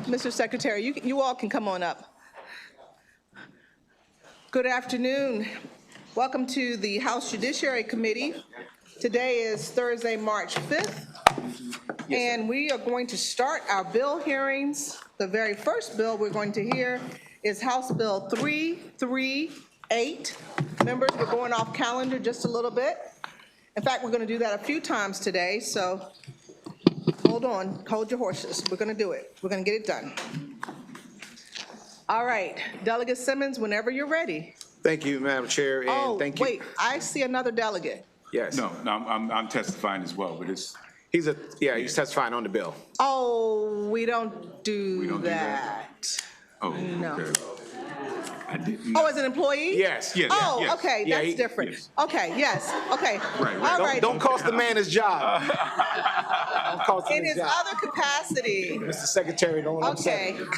Mr. Secretary, you all can come on up. Good afternoon. Welcome to the House Judiciary Committee. Today is Thursday, March 5th, and we are going to start our bill hearings. The very first bill we're going to hear is House Bill 338. Members, we're going off calendar just a little bit. In fact, we're going to do that a few times today, so hold on, hold your horses. We're going to do it. We're going to get it done. All right, Delegate Simmons, whenever you're ready. Thank you, Madam Chair, and thank you. Wait, I see another delegate. Yes. No, I'm testifying as well, but it's. He's testifying on the bill. Oh, we don't do that. Oh, No. okay. I didn't. Oh, as an employee? Yes, yes. Oh, yes. okay, Yeah, that's different. yes. Okay, yes, okay. Right. All right. Don't cost the man his job. Don't cost him In his his job. other capacity. Mr. Secretary, don't upset Okay. him.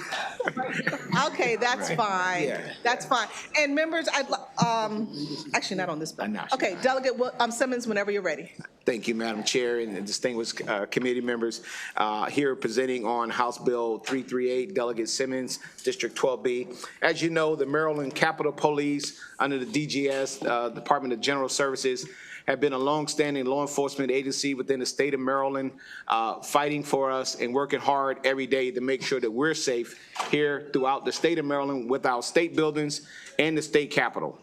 Okay, that's fine. Yeah. That's fine. And members, actually not on this bill. No. Okay, Delegate Simmons, whenever you're ready. Thank you, Madam Chair, and distinguished committee members. Here presenting on House Bill 338, Delegate Simmons, District 12B. As you know, the Maryland Capitol Police under the DGS, Department of General Services, have been a long-standing law enforcement agency within the state of Maryland, fighting for us and working hard every day to make sure that we're safe here throughout the state of Maryland with our state buildings and the state capitol.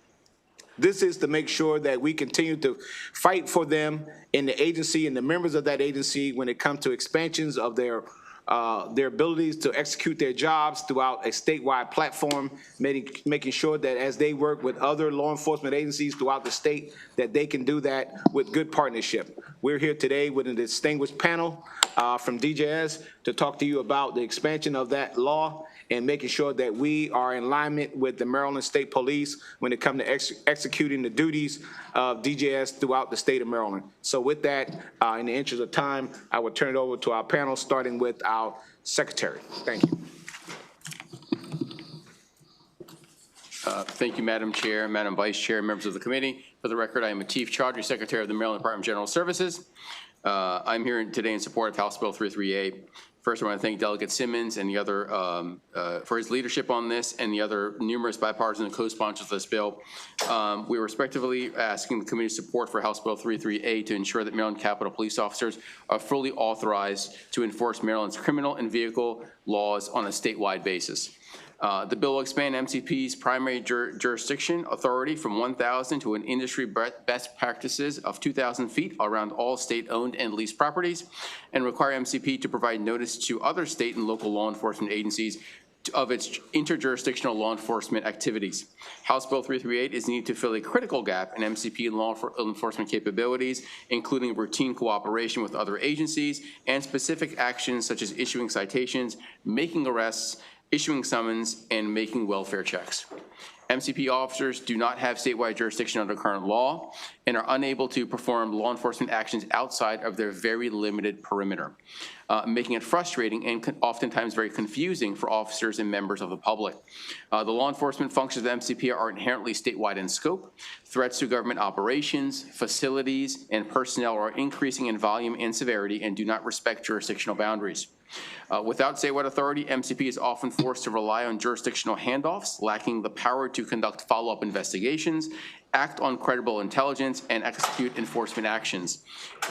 This is to make sure that we continue to fight for them in the agency and the members of that agency when it comes to expansions of their abilities to execute their jobs throughout a statewide platform, making sure that as they work with other law enforcement agencies throughout the state, that they can do that with good partnership. We're here today with a distinguished panel from DJS to talk to you about the expansion of that law and making sure that we are in alignment with the Maryland State Police when it comes to executing the duties of DJS throughout the state of Maryland. So with that, in the interest of time, I will turn it over to our panel, starting with our Secretary. Thank you. Thank you, Madam Chair, Madam Vice Chair, members of the committee. For the record, I am Atif Chaudhry, Secretary of the Maryland Department of General Services. I'm here today in support of House Bill 338. First, I want to thank Delegate Simmons and the other for his leadership on this and the other numerous bipartisan co-sponsors of this bill. We are respectively asking the committee's support for House Bill 338 to ensure that Maryland Capitol Police officers are fully authorized to enforce Maryland's criminal and vehicle laws on a statewide basis. The bill will expand MCP's primary jurisdiction authority from 1,000 to an industry best practices of 2,000 feet around all state-owned and leased properties, and require MCP to provide notice to other state and local law enforcement agencies of its interjurisdictional law enforcement activities. House Bill 338 is needed to fill a critical gap in MCP law enforcement capabilities, including routine cooperation with other agencies and specific actions such as issuing citations, making arrests, issuing summons, and making welfare checks. MCP officers do not have statewide jurisdiction under current law and are unable to perform law enforcement actions outside of their very limited perimeter, making it frustrating and oftentimes very confusing for officers and members of the public. The law enforcement functions of MCP are inherently statewide in scope. Threats to government operations, facilities, and personnel are increasing in volume and severity and do not respect jurisdictional boundaries. Without statewide authority, MCP is often forced to rely on jurisdictional handoffs, lacking the power to conduct follow-up investigations, act on credible intelligence, and execute enforcement actions.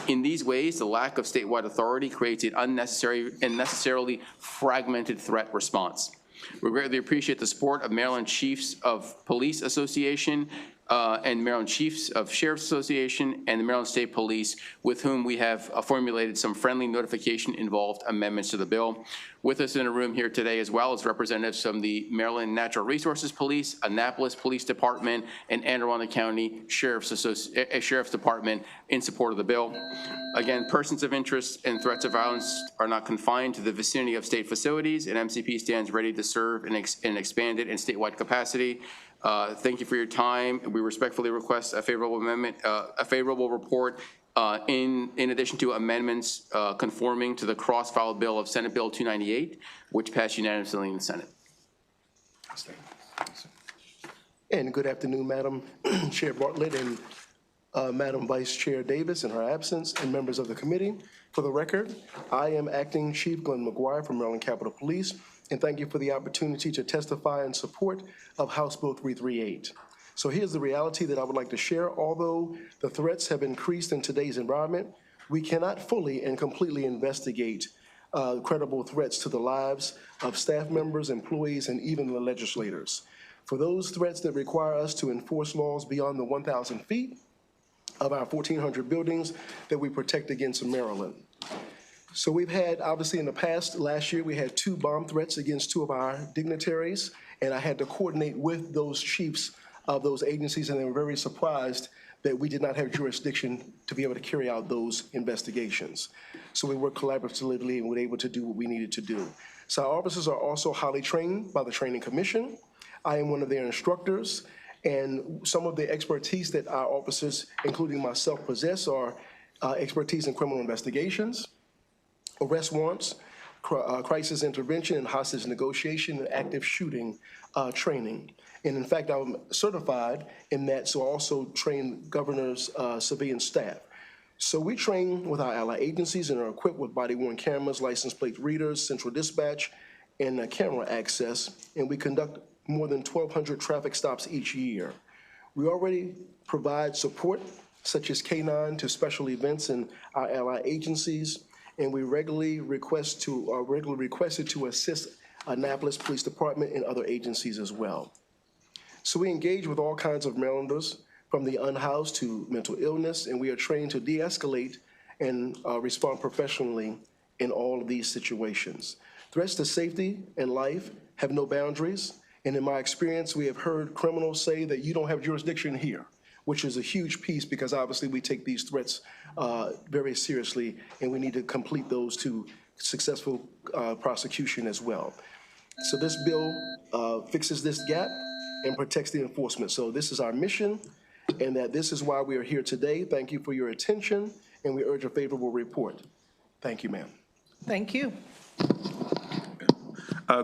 In these ways, the lack of statewide authority creates an unnecessarily fragmented threat response. We greatly appreciate the support of Maryland Chiefs of Police Association and Maryland Chiefs of Sheriff's Association and the Maryland State Police, with whom we have formulated some friendly notification-involved amendments to the bill. With us in the room here today as well as representatives from the Maryland Natural Resources Police, Annapolis Police Department, and Anne Arundel County Sheriff's Department in support of the bill. Again, persons of interest and threats of violence are not confined to the vicinity of state facilities, and MCP stands ready to serve in an expanded and statewide capacity. Thank you for your time. We respectfully request a favorable amendment, a favorable report in addition to amendments conforming to the cross-filed bill of Senate Bill 298, which passed unanimously in the Senate. And good afternoon, Madam Chair Bartlett and Madam Vice Chair Davis in her absence, and members of the committee. For the record, I am Acting Chief Glenn McGuire from Maryland Capitol Police, and thank you for the opportunity to testify in support of House Bill 338. So here's the reality that I would like to share. Although the threats have increased in today's environment, we cannot fully and completely investigate credible threats to the lives of staff members, employees, and even the legislators. For those threats that require us to enforce laws beyond the 1,000 feet of our 1,400 buildings that we protect against in Maryland. So we've had, obviously in the past, last year, we had 2 bomb threats against 2 of our dignitaries, and I had to coordinate with those chiefs of those agencies, and they were very surprised that we did not have jurisdiction to be able to carry out those investigations. So we worked collaboratively and were able to do what we needed to do. So our officers are also highly trained by the Training Commission. I am one of their instructors, and some of the expertise that our officers, including myself, possess are expertise in criminal investigations, arrest warrants, crisis intervention and hostage negotiation, and active shooting training. And in fact, I'm certified in that, so I also train governors' civilian staff. So we train with our ally agencies and are equipped with body-worn cameras, license plate readers, central dispatch, and camera access, and we conduct more than 1,200 traffic stops each year. We already provide support, such as K-9 to special events in our ally agencies, and we regularly requested to assist Annapolis Police Department and other agencies as well. So we engage with all kinds of Marylanders, from the unhoused to mental illness, and we are trained to de-escalate and respond professionally in all of these situations. Threats to safety and life have no boundaries, and in my experience, we have heard criminals say that you don't have jurisdiction here, which is a huge piece because obviously we take these threats very seriously, and we need to complete those to successful prosecution as well. So this bill fixes this gap and protects the enforcement. So this is our mission, and that this is why we are here today. Thank you for your attention, and we urge a favorable report. Thank you, ma'am. Thank you.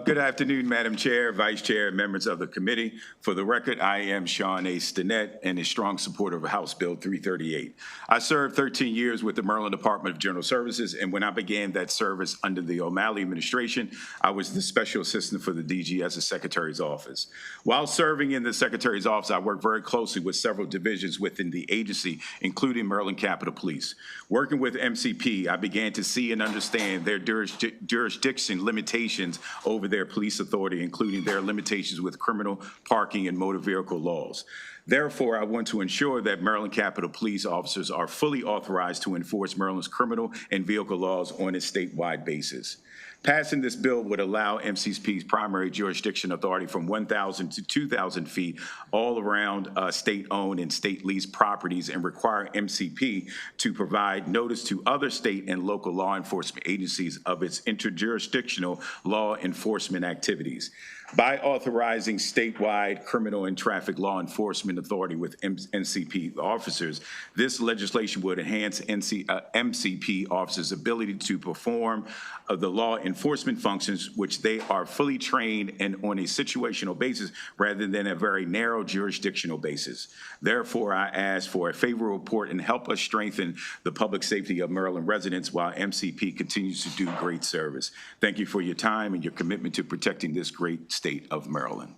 Good afternoon, Madam Chair, Vice Chair, and members of the committee. For the record, I am Sean A. Stinnett and a strong supporter of House Bill 338. I served 13 years with the Maryland Department of General Services, and when I began that service under the O'Malley administration, I was the Special Assistant for the DG as the Secretary's office. While serving in the Secretary's office, I worked very closely with several divisions within the agency, including Maryland Capitol Police. Working with MCP, I began to see and understand their jurisdiction limitations over their police authority, including their limitations with criminal, parking, and motor vehicle laws. Therefore, I want to ensure that Maryland Capitol Police officers are fully authorized to enforce Maryland's criminal and vehicle laws on a statewide basis. Passing this bill would allow MCP's primary jurisdiction authority from 1,000 to 2,000 feet all around state-owned and state-leased properties, and require MCP to provide notice to other state and local law enforcement agencies of its interjurisdictional law enforcement activities. By authorizing statewide criminal and traffic law enforcement authority with MCP officers, this legislation would enhance MCP officers' ability to perform the law enforcement functions, which they are fully trained and on a situational basis rather than a very narrow jurisdictional basis. Therefore, I ask for a favorable report and help us strengthen the public safety of Maryland residents while MCP continues to do great service. Thank you for your time and your commitment to protecting this great state of Maryland.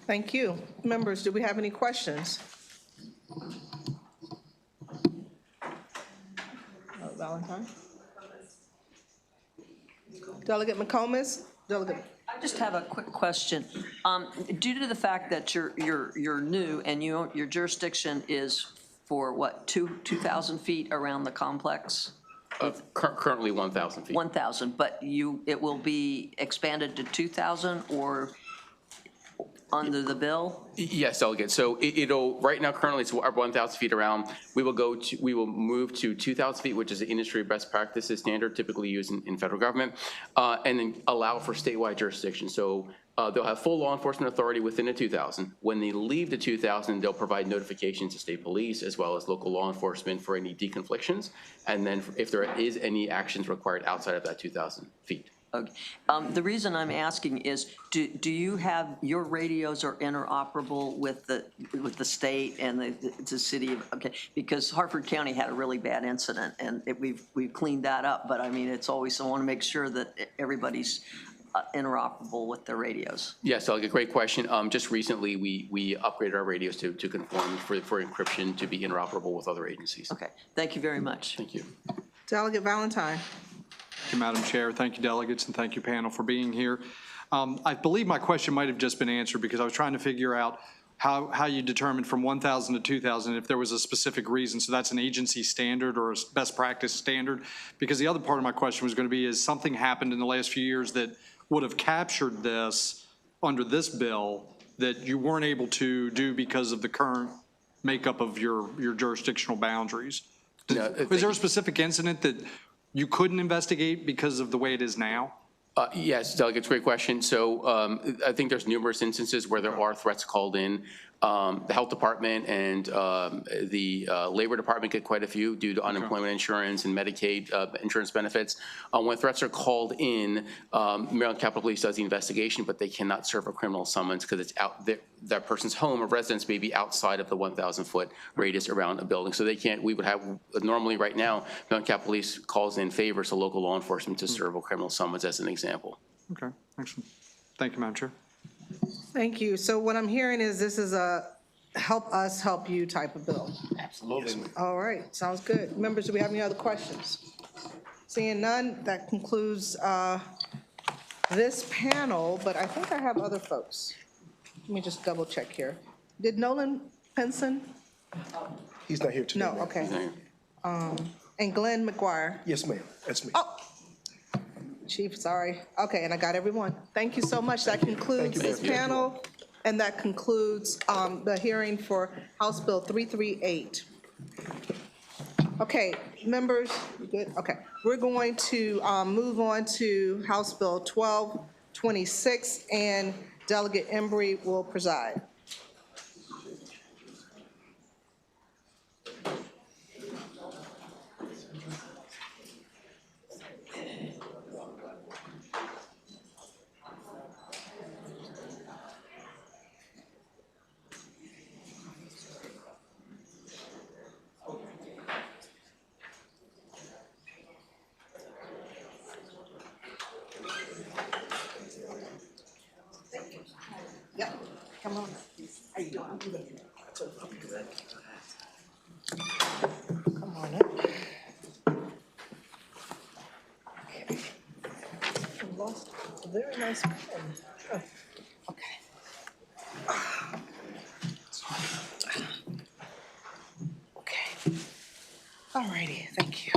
Thank you. Members, do we have any questions? Valentine? Delegate McComas? Delegate. I just have a quick question. Due to the fact that you're new and your jurisdiction is for what, 2,000 feet around the complex? Currently 1,000 feet. 1,000, but it will be expanded to 2,000 or under the bill? Yes, Delegate. So it'll, right now, currently it's 1,000 feet around. We will move to 2,000 feet, which is the industry best practices standard typically used in federal government, and then allow for statewide jurisdiction. So they'll have full law enforcement authority within the 2,000. When they leave the 2,000, they'll provide notifications to state police as well as local law enforcement for any deconflictions, and then if there is any actions required outside of that 2,000 feet. Okay. The reason I'm asking is, do you have, your radios are interoperable with the state and the city of, okay, because Harford County had a really bad incident and we've cleaned that up, but I mean, it's always, I want to make sure that everybody's interoperable with their radios? Yes, Delegate, great question. Just recently, we upgraded our radios to conform for encryption to be interoperable with other agencies. Okay, thank you very much. Thank you. Delegate Valentine. Thank you, Madam Chair. Thank you, delegates, and thank you, panel, for being here. I believe my question might have just been answered because I was trying to figure out how you determined from 1,000 to 2,000 if there was a specific reason. So that's an agency standard or a best practice standard? Because the other part of my question was going to be, is something happened in the last few years that would have captured this under this bill that you weren't able to do because of the current makeup of your jurisdictional boundaries? Was there a specific incident that you couldn't investigate because of the way it is now? Yes, Delegates, great question. So I think there's numerous instances where there are threats called in. The Health Department and the Labor Department get quite a few due to unemployment insurance and Medicaid insurance benefits. When threats are called in, Maryland Capitol Police does the investigation, but they cannot serve a criminal summons because it's out there. That person's home or residence may be outside of the 1,000-foot radius around a building. So they can't, we would have, normally right now, Maryland Capitol Police calls in favors to local law enforcement to serve a criminal summons as an example. Okay, excellent. Thank you, Madam Chair. Thank you. So what I'm hearing is this is a help us, help you type of bill. Absolutely. All right, sounds good. Members, do we have any other questions? Seeing none, that concludes this panel, but I think I have other folks. Let me just double check here. Did Nolan Pinson? He's not here today. No, ma'am. okay. And Glenn McGuire? Yes, ma'am. That's me. Oh, Chief, sorry. Okay, and I got everyone. Thank you so much. That concludes this panel, and that concludes the hearing for House Bill 338. Okay, members, you good? Okay, we're going to move on to House Bill 1226, and Delegate Embry will preside. Yeah, come on. How you doing? Come on up. Okay. I lost a very nice pen. Oh, okay. Okay. All righty, thank you.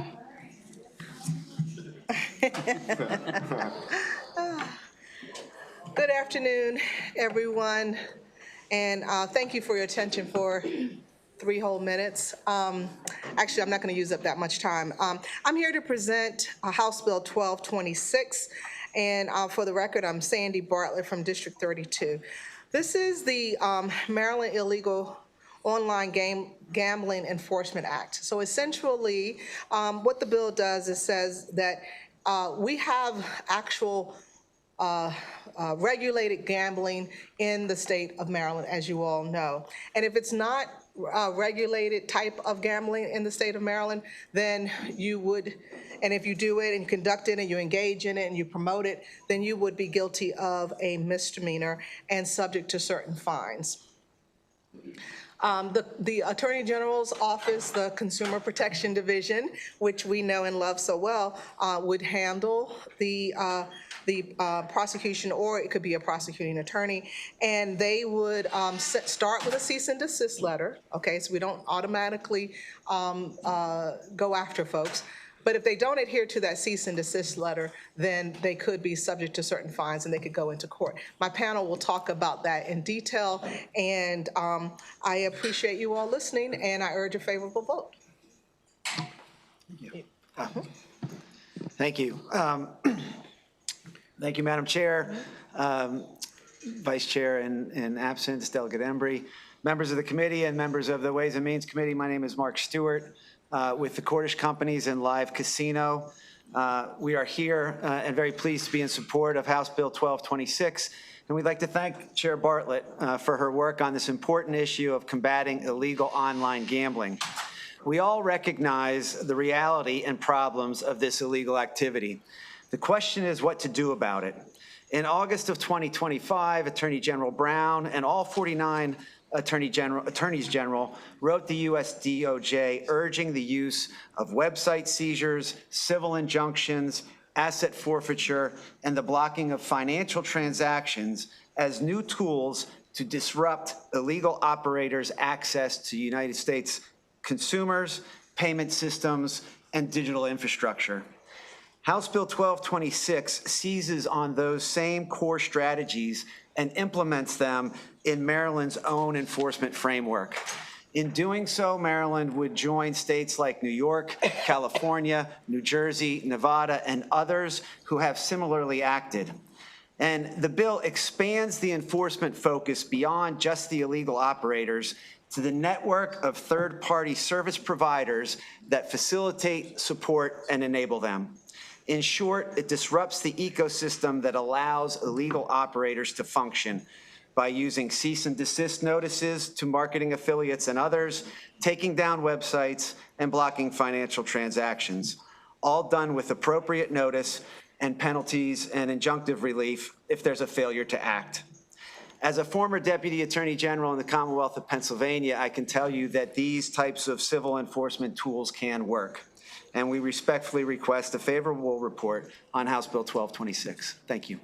Good afternoon, everyone, and thank you for your attention for 3 whole minutes. Actually, I'm not going to use up that much time. I'm here to present House Bill 1226, and for the record, I'm Sandy Bartlett from District 32. This is the Maryland Illegal Online Gambling Enforcement Act. So essentially, what the bill does is says that we have actual regulated gambling in the state of Maryland, as you all know. And if it's not regulated type of gambling in the state of Maryland, then you would, and if you do it and conduct it and you engage in it and you promote it, then you would be guilty of a misdemeanor and subject to certain fines. The Attorney General's office, the Consumer Protection Division, which we know and love so well, would handle the prosecution, or it could be a prosecuting attorney, and they would start with a cease and desist letter, okay, so we don't automatically go after folks. But if they don't adhere to that cease and desist letter, then they could be subject to certain fines and they could go into court. My panel will talk about that in detail, and I appreciate you all listening, and I urge a favorable vote. Thank you. Thank you, Madam Chair, Vice Chair in absence, Delegate Embry, members of the committee and members of the Ways and Means Committee. My name is Mark Stewart with the Cordish Companies and Live Casino. We are here and very pleased to be in support of House Bill 1226. And we'd like to thank Chair Bartlett for her work on this important issue of combating illegal online gambling. We all recognize the reality and problems of this illegal activity. The question is what to do about it. In August of 2025, Attorney General Brown and all 49 attorneys general wrote the U.S. DOJ urging the use of website seizures, civil injunctions, asset forfeiture, and the blocking of financial transactions as new tools to disrupt illegal operators' access to United States consumers, payment systems, and digital infrastructure. House Bill 1226 seizes on those same core strategies and implements them in Maryland's own enforcement framework. In doing so, Maryland would join states like New York, California, New Jersey, Nevada, and others who have similarly acted. And the bill expands the enforcement focus beyond just the illegal operators to the network of third-party service providers that facilitate, support, and enable them. In short, it disrupts the ecosystem that allows illegal operators to function by using cease and desist notices to marketing affiliates and others, taking down websites, and blocking financial transactions, all done with appropriate notice and penalties and injunctive relief if there's a failure to act. As a former Deputy Attorney General in the Commonwealth of Pennsylvania, I can tell you that these types of civil enforcement tools can work. And we respectfully request a favorable report on House Bill 1226. Thank you.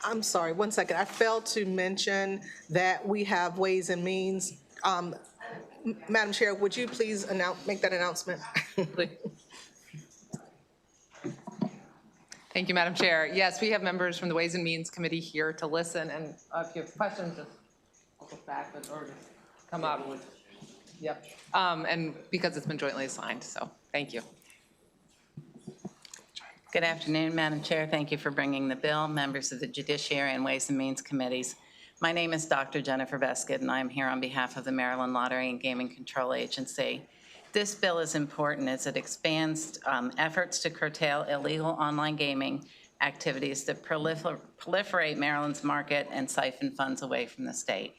I'm sorry, 1 second. I failed to mention that we have Ways and Means. Madam Chair, would you please make that announcement? Thank you, Madam Chair. Yes, we have members from the Ways and Means Committee here to listen, and if you have questions, just look back or just come up. Yep. And because it's been jointly assigned, so thank you. Good afternoon, Madam Chair. Thank you for bringing the bill, members of the Judiciary and Ways and Means Committees. My name is Dr. Jennifer Beskid, and I am here on behalf of the Maryland Lottery and Gaming Control Agency. This bill is important as it expands efforts to curtail illegal online gaming activities that proliferate Maryland's market and siphon funds away from the state.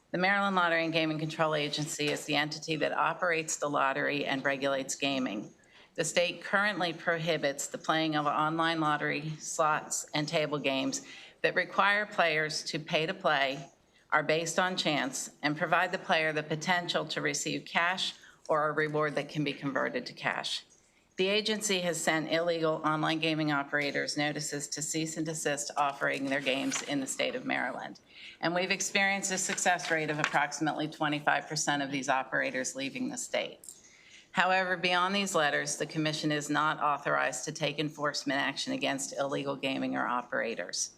The Maryland Lottery and Gaming Control Agency is the entity that operates the lottery and regulates gaming. The state currently prohibits the playing of online lottery, slots, and table games that require players to pay to play, are based on chance, and provide the player the potential to receive cash or a reward that can be converted to cash. The agency has sent illegal online gaming operators notices to cease and desist offering their games in the state of Maryland. And we've experienced a success rate of approximately 25% of these operators leaving the state. However, beyond these letters, the Commission is not authorized to take enforcement action against illegal gaming or operators.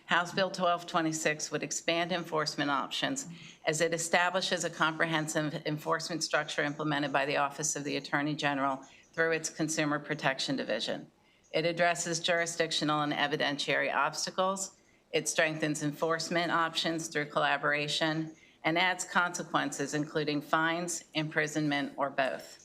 House Bill 1226 would expand enforcement options as it establishes a comprehensive enforcement structure implemented by the Office of the Attorney General through its Consumer Protection Division. It addresses jurisdictional and evidentiary obstacles. It strengthens enforcement options through collaboration and adds consequences, including fines, imprisonment, or both.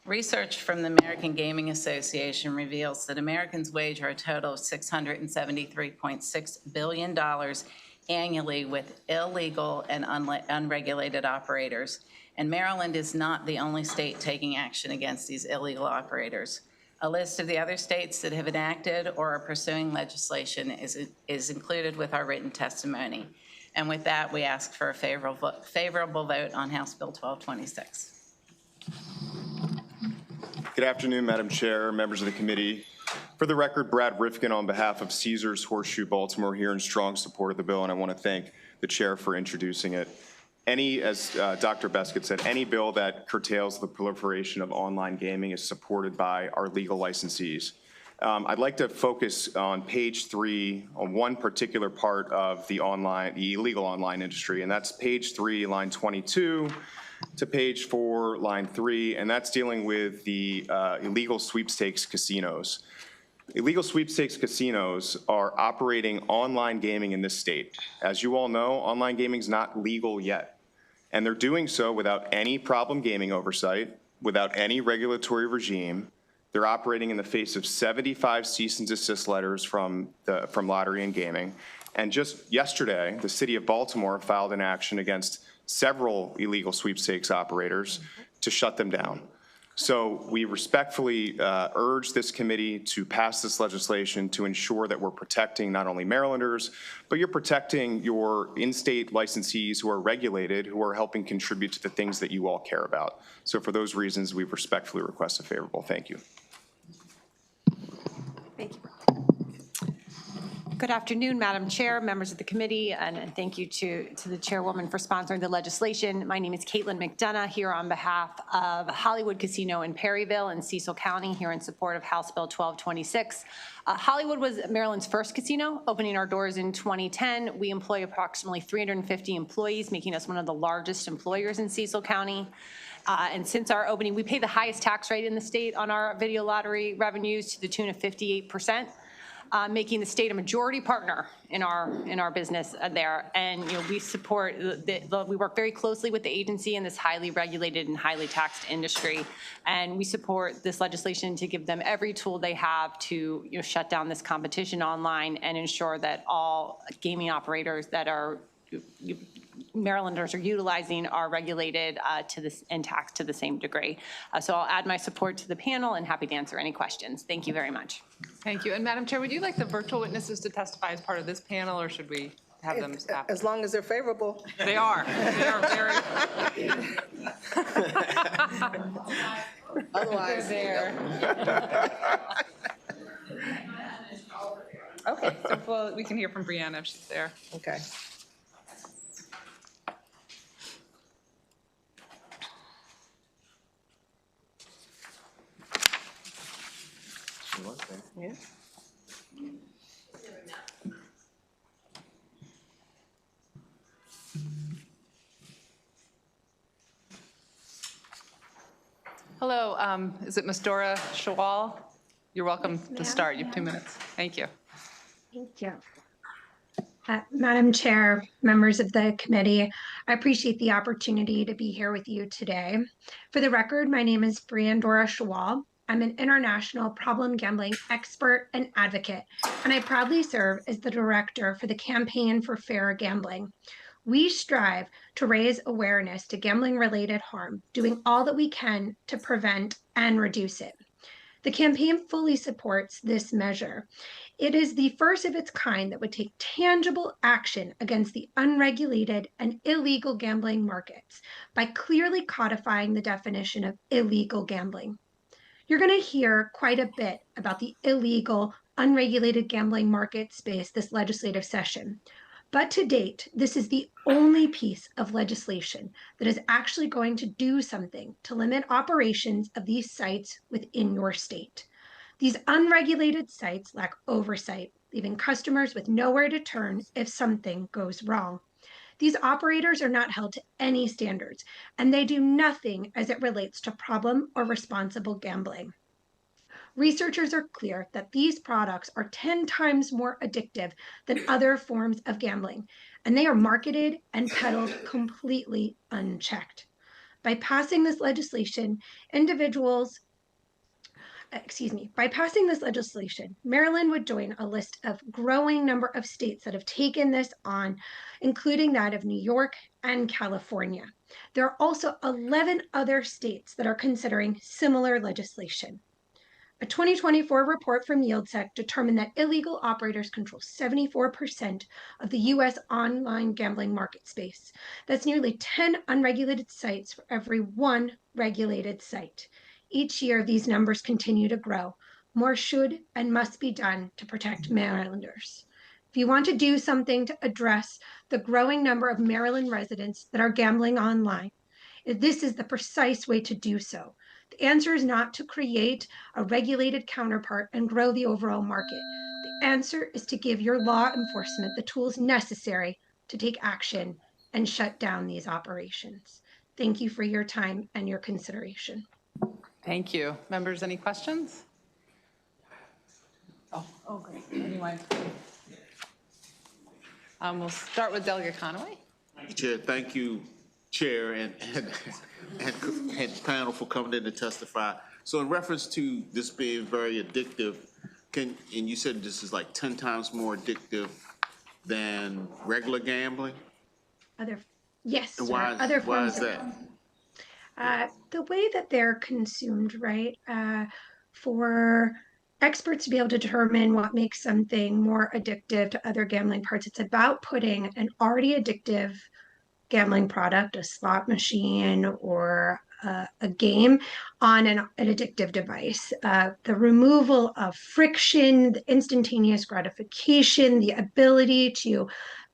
Research from the American Gaming Association reveals that Americans wager a total of $673.6 billion annually with illegal and unregulated operators. And Maryland is not the only state taking action against these illegal operators. A list of the other states that have enacted or are pursuing legislation is included with our written testimony. And with that, we ask for a favorable vote on House Bill 1226. Good afternoon, Madam Chair, members of the committee. For the record, Brad Rifkin on behalf of Caesars Horseshoe Baltimore here in strong support of the bill, and I want to thank the chair for introducing it. As Dr. Beskid said, any bill that curtails the proliferation of online gaming is supported by our legal licensees. I'd like to focus on page 3 on one particular part of the illegal online industry, and that's page 3, line 22 to page 4, line 3, and that's dealing with the illegal sweepstakes casinos. Illegal sweepstakes casinos are operating online gaming in this state. As you all know, online gaming is not legal yet, and they're doing so without any problem gaming oversight, without any regulatory regime. They're operating in the face of 75 cease and desist letters from Lottery and Gaming. And just yesterday, the city of Baltimore filed an action against several illegal sweepstakes operators to shut them down. So we respectfully urge this committee to pass this legislation to ensure that we're protecting not only Marylanders, but you're protecting your in-state licensees who are regulated, who are helping contribute to the things that you all care about. So for those reasons, we respectfully request a favorable. Thank you. Thank you. Good afternoon, Madam Chair, members of the committee, and thank you to the chairwoman for sponsoring the legislation. My name is Caitlin McDonough, here on behalf of Hollywood Casino in Perryville and Cecil County, here in support of House Bill 1226. Hollywood was Maryland's first casino, opening our doors in 2010. We employ approximately 350 employees, making us one of the largest employers in Cecil County. And since our opening, we pay the highest tax rate in the state on our video lottery revenues to the tune of 58%. Making the state a majority partner in our business there. And we support, we work very closely with the agency in this highly regulated and highly taxed industry. And we support this legislation to give them every tool they have to shut down this competition online and ensure that all gaming operators that are Marylanders are utilizing are regulated and taxed to the same degree. So I'll add my support to the panel and happy to answer any questions. Thank you very much. Thank you. And Madam Chair, would you like the virtual witnesses to testify as part of this panel, or should we have them after? As long as they're favorable. They are. They are very. Otherwise. They're there. Okay, so we can hear from Brianna if she's there. Okay. Yeah. Hello, is it Ms. Dora Shawal? You're welcome to start. You have 2 minutes. Thank you. Thank you. Madam Chair, members of the committee, I appreciate the opportunity to be here with you today. For the record, my name is Dora Shawal. I'm an international problem gambling expert and advocate, and I proudly serve as the director for the Campaign for Fair Gambling. We strive to raise awareness to gambling-related harm, doing all that we can to prevent and reduce it. The campaign fully supports this measure. It is the first of its kind that would take tangible action against the unregulated and illegal gambling markets by clearly codifying the definition of illegal gambling. You're going to hear quite a bit about the illegal, unregulated gambling market space this legislative session. But to date, this is the only piece of legislation that is actually going to do something to limit operations of these sites within your state. These unregulated sites lack oversight, leaving customers with nowhere to turn if something goes wrong. These operators are not held to any standards, and they do nothing as it relates to problem or responsible gambling. Researchers are clear that these products are 10 times more addictive than other forms of gambling, and they are marketed and peddled completely unchecked. By passing this legislation, Maryland would join a list of growing number of states that have taken this on, including that of New York and California. There are also 11 other states that are considering similar legislation. A 2024 report from YieldSec determined that illegal operators control 74% of the U.S. online gambling market space. That's nearly 10 unregulated sites for every one regulated site. Each year, these numbers continue to grow. More should and must be done to protect Marylanders. If you want to do something to address the growing number of Maryland residents that are gambling online, this is the precise way to do so. The answer is not to create a regulated counterpart and grow the overall market. The answer is to give your law enforcement the tools necessary to take action and shut down these operations. Thank you for your time and your consideration. Thank you. Members, any questions? Oh, great. Anyone? We'll start with Delegate Conaway. Chair, thank you, Chair, and panel for coming in to testify. So in reference to this being very addictive, and you said this is like 10 times more addictive than regular gambling? Yes, And sir. why is that? the way that they're consumed, right? For experts to be able to determine what makes something more addictive to other gambling parts, it's about putting an already addictive gambling product, a slot machine or a game, on an addictive device. The removal of friction, the instantaneous gratification, the ability to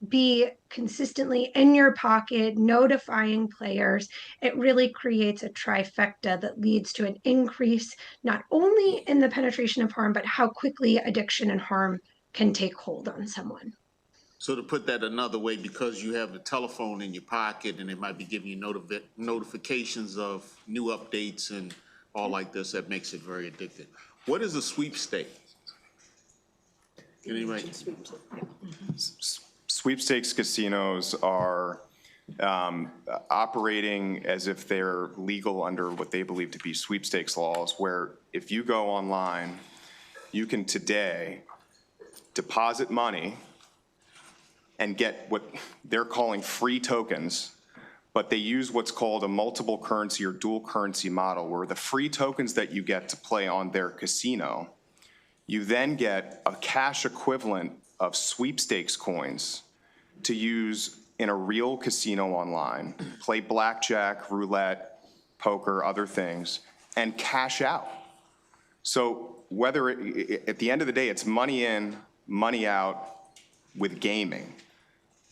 be consistently in your pocket, notifying players, it really creates a trifecta that leads to an increase not only in the penetration of harm, but how quickly addiction and harm can take hold on someone. So to put that another way, because you have the telephone in your pocket and it might be giving you notifications of new updates and all like this, that makes it very addictive. What is a sweepstake? Anybody? Sweepstakes casinos are operating as if they're legal under what they believe to be sweepstakes laws, where if you go online, you can today deposit money and get what they're calling free tokens, but they use what's called a multiple currency or dual currency model, where the free tokens that you get to play on their casino, you then get a cash equivalent of sweepstakes coins to use in a real casino online, play blackjack, roulette, poker, other things, and cash out. So whether at the end of the day, it's money in, money out with gaming.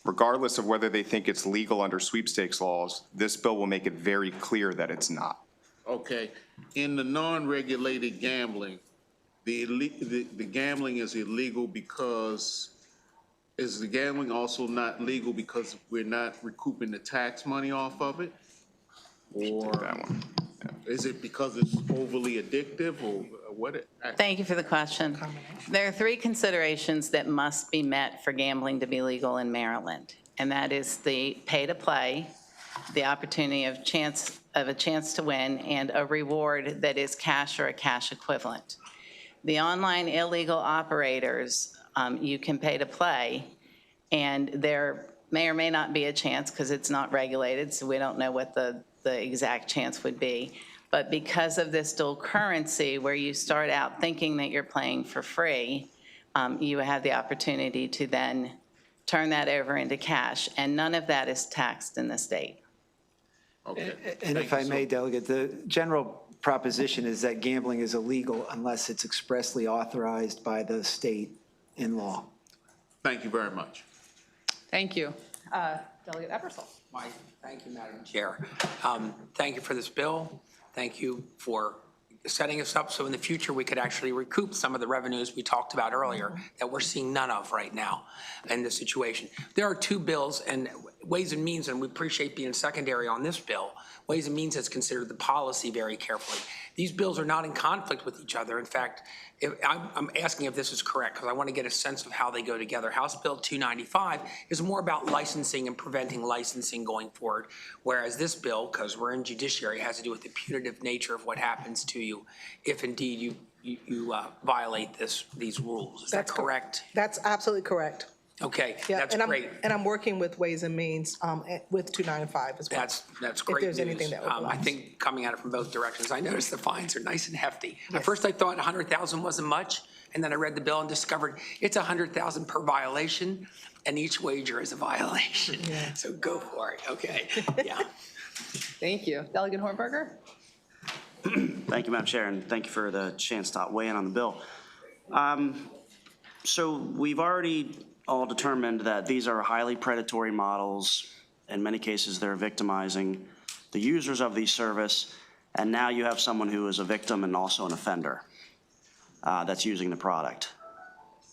Regardless of whether they think it's legal under sweepstakes laws, this bill will make it very clear that it's not. Okay. In the non-regulated gambling, the gambling is illegal because, is the gambling also not legal because we're not recouping the tax money off of it? Or That one. is it because it's overly addictive or what? Thank you for the question. There are three considerations that must be met for gambling to be legal in Maryland, and that is the pay to play, the opportunity of a chance to win, and a reward that is cash or a cash equivalent. The online illegal operators, you can pay to play, and there may or may not be a chance because it's not regulated, so we don't know what the exact chance would be. But because of this dual currency, where you start out thinking that you're playing for free, you have the opportunity to then turn that over into cash, and none of that is taxed in the state. Okay. And if I may, Delegate, the general proposition is that gambling is illegal unless it's expressly authorized by the state in law. Thank you very much. Thank you. Delegate Ebersol. Thank you, Madam Chair. Thank you for this bill. Thank you for setting us up so in the future we could actually recoup some of the revenues we talked about earlier that we're seeing none of right now in this situation. There are two bills, and Ways and Means, and we appreciate being secondary on this bill. Ways and Means has considered the policy very carefully. These bills are not in conflict with each other. In fact, I'm asking if this is correct because I want to get a sense of how they go together. House Bill 295 is more about licensing and preventing licensing going forward, whereas this bill, because we're in Judiciary, has to do with the punitive nature of what happens to you if indeed you violate these rules. Is that correct? That's absolutely correct. Okay, Yeah, that's and great. I'm working with Ways and Means with 295 as well. That's great If there's news. anything that I overlaps. think coming at it from both directions, I noticed the fines are nice and hefty. At first I thought 100,000 wasn't much, and then I read the bill and discovered it's 100,000 per violation, and each wager is a violation. Yeah. So go for it, okay, yeah. Thank you. Delegate Hornberger? Thank you, Madam Chair, and thank you for the chance to weigh in on the bill. So we've already all determined that these are highly predatory models. In many cases, they're victimizing the users of the service, and now you have someone who is a victim and also an offender that's using the product.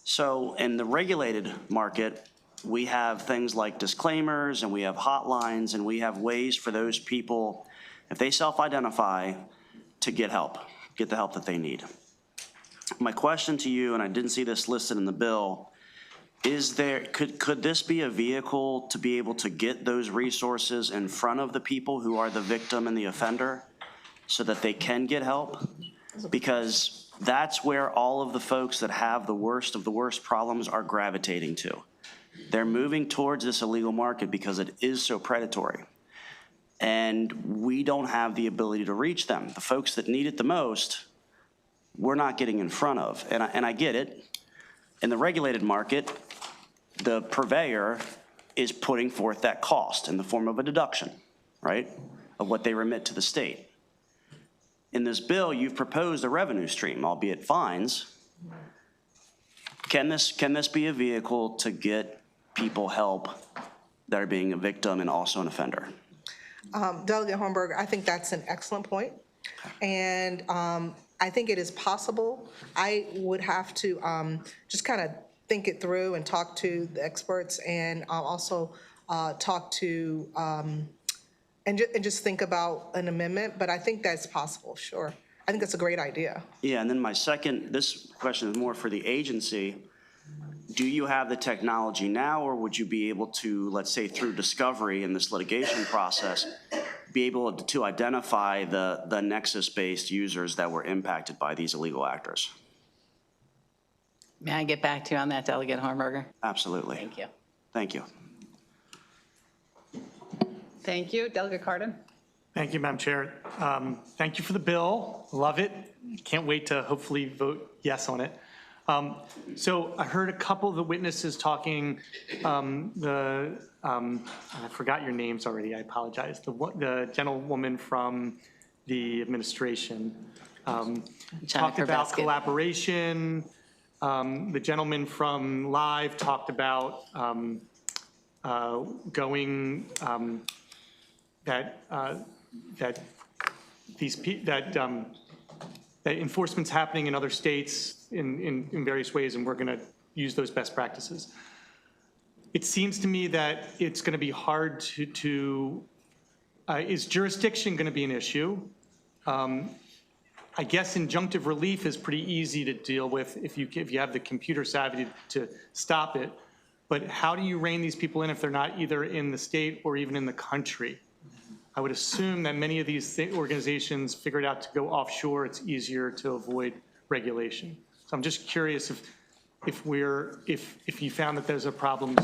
So in the regulated market, we have things like disclaimers, and we have hotlines, and we have ways for those people, if they self-identify, to get help, get the help that they need. My question to you, and I didn't see this listed in the bill, is there, could this be a vehicle to be able to get those resources in front of the people who are the victim and the offender so that they can get help? Because that's where all of the folks that have the worst of the worst problems are gravitating to. They're moving towards this illegal market because it is so predatory. and we don't have the ability to reach them. The folks that need it the most, we're not getting in front of. And I get it. In the regulated market, the purveyor is putting forth that cost in the form of a deduction, right, of what they remit to the state. In this bill, you've proposed a revenue stream, albeit fines. Can this be a vehicle to get people help that are being a victim and also an offender? Delegate Hornberger, I think that's an excellent point. And I think it is possible. I would have to just kind of think it through and talk to the experts, and also talk to, and just think about an amendment, but I think that's possible, sure. I think that's a great idea. Yeah, and then this question is more for the agency. Do you have the technology now, or would you be able to, let's say through discovery in this litigation process, be able to identify the nexus-based users that were impacted by these illegal actors? May I get back to you on that, Delegate Hornberger? Absolutely. Thank you. Thank you. Thank you. Delegate Cardin? Thank you, Madam Chair. Thank you for the bill. Love it. Can't wait to hopefully vote yes on it. So I heard a couple of the witnesses talking, I forgot your names already, I apologize. The gentlewoman from the administration talked about collaboration. The gentleman from Live talked about going, that enforcement's happening in other states in various ways, and we're going to use those best practices. It seems to me that it's going to be hard is jurisdiction going to be an issue? I guess injunctive relief is pretty easy to deal with if you have the computer savvy to stop it. But how do you rein these people in if they're not either in the state or even in the country? I would assume that many of these organizations figured out to go offshore. It's easier to avoid regulation. So I'm just curious if you found that there's a problem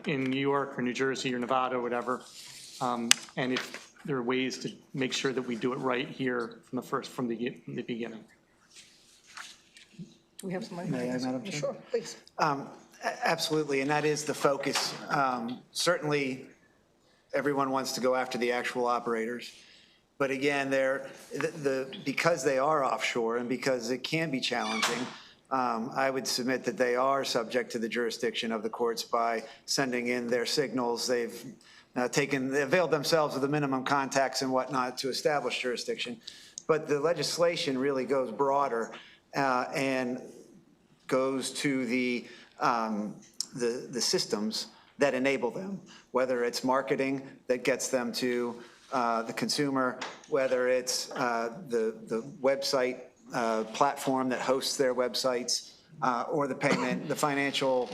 in New York or New Jersey or Nevada or whatever, and if there are ways to make sure that we do it right here from the beginning. Do we have somebody? May I, Madam Chair? Sure, please. Absolutely, and that is the focus. Certainly, everyone wants to go after the actual operators. But again, because they are offshore and because it can be challenging, I would submit that they are subject to the jurisdiction of the courts by sending in their signals. They've they availed themselves of the minimum contacts and whatnot to establish jurisdiction. But the legislation really goes broader and goes to the systems that enable them, whether it's marketing that gets them to the consumer, whether it's the website platform that hosts their websites, or the financial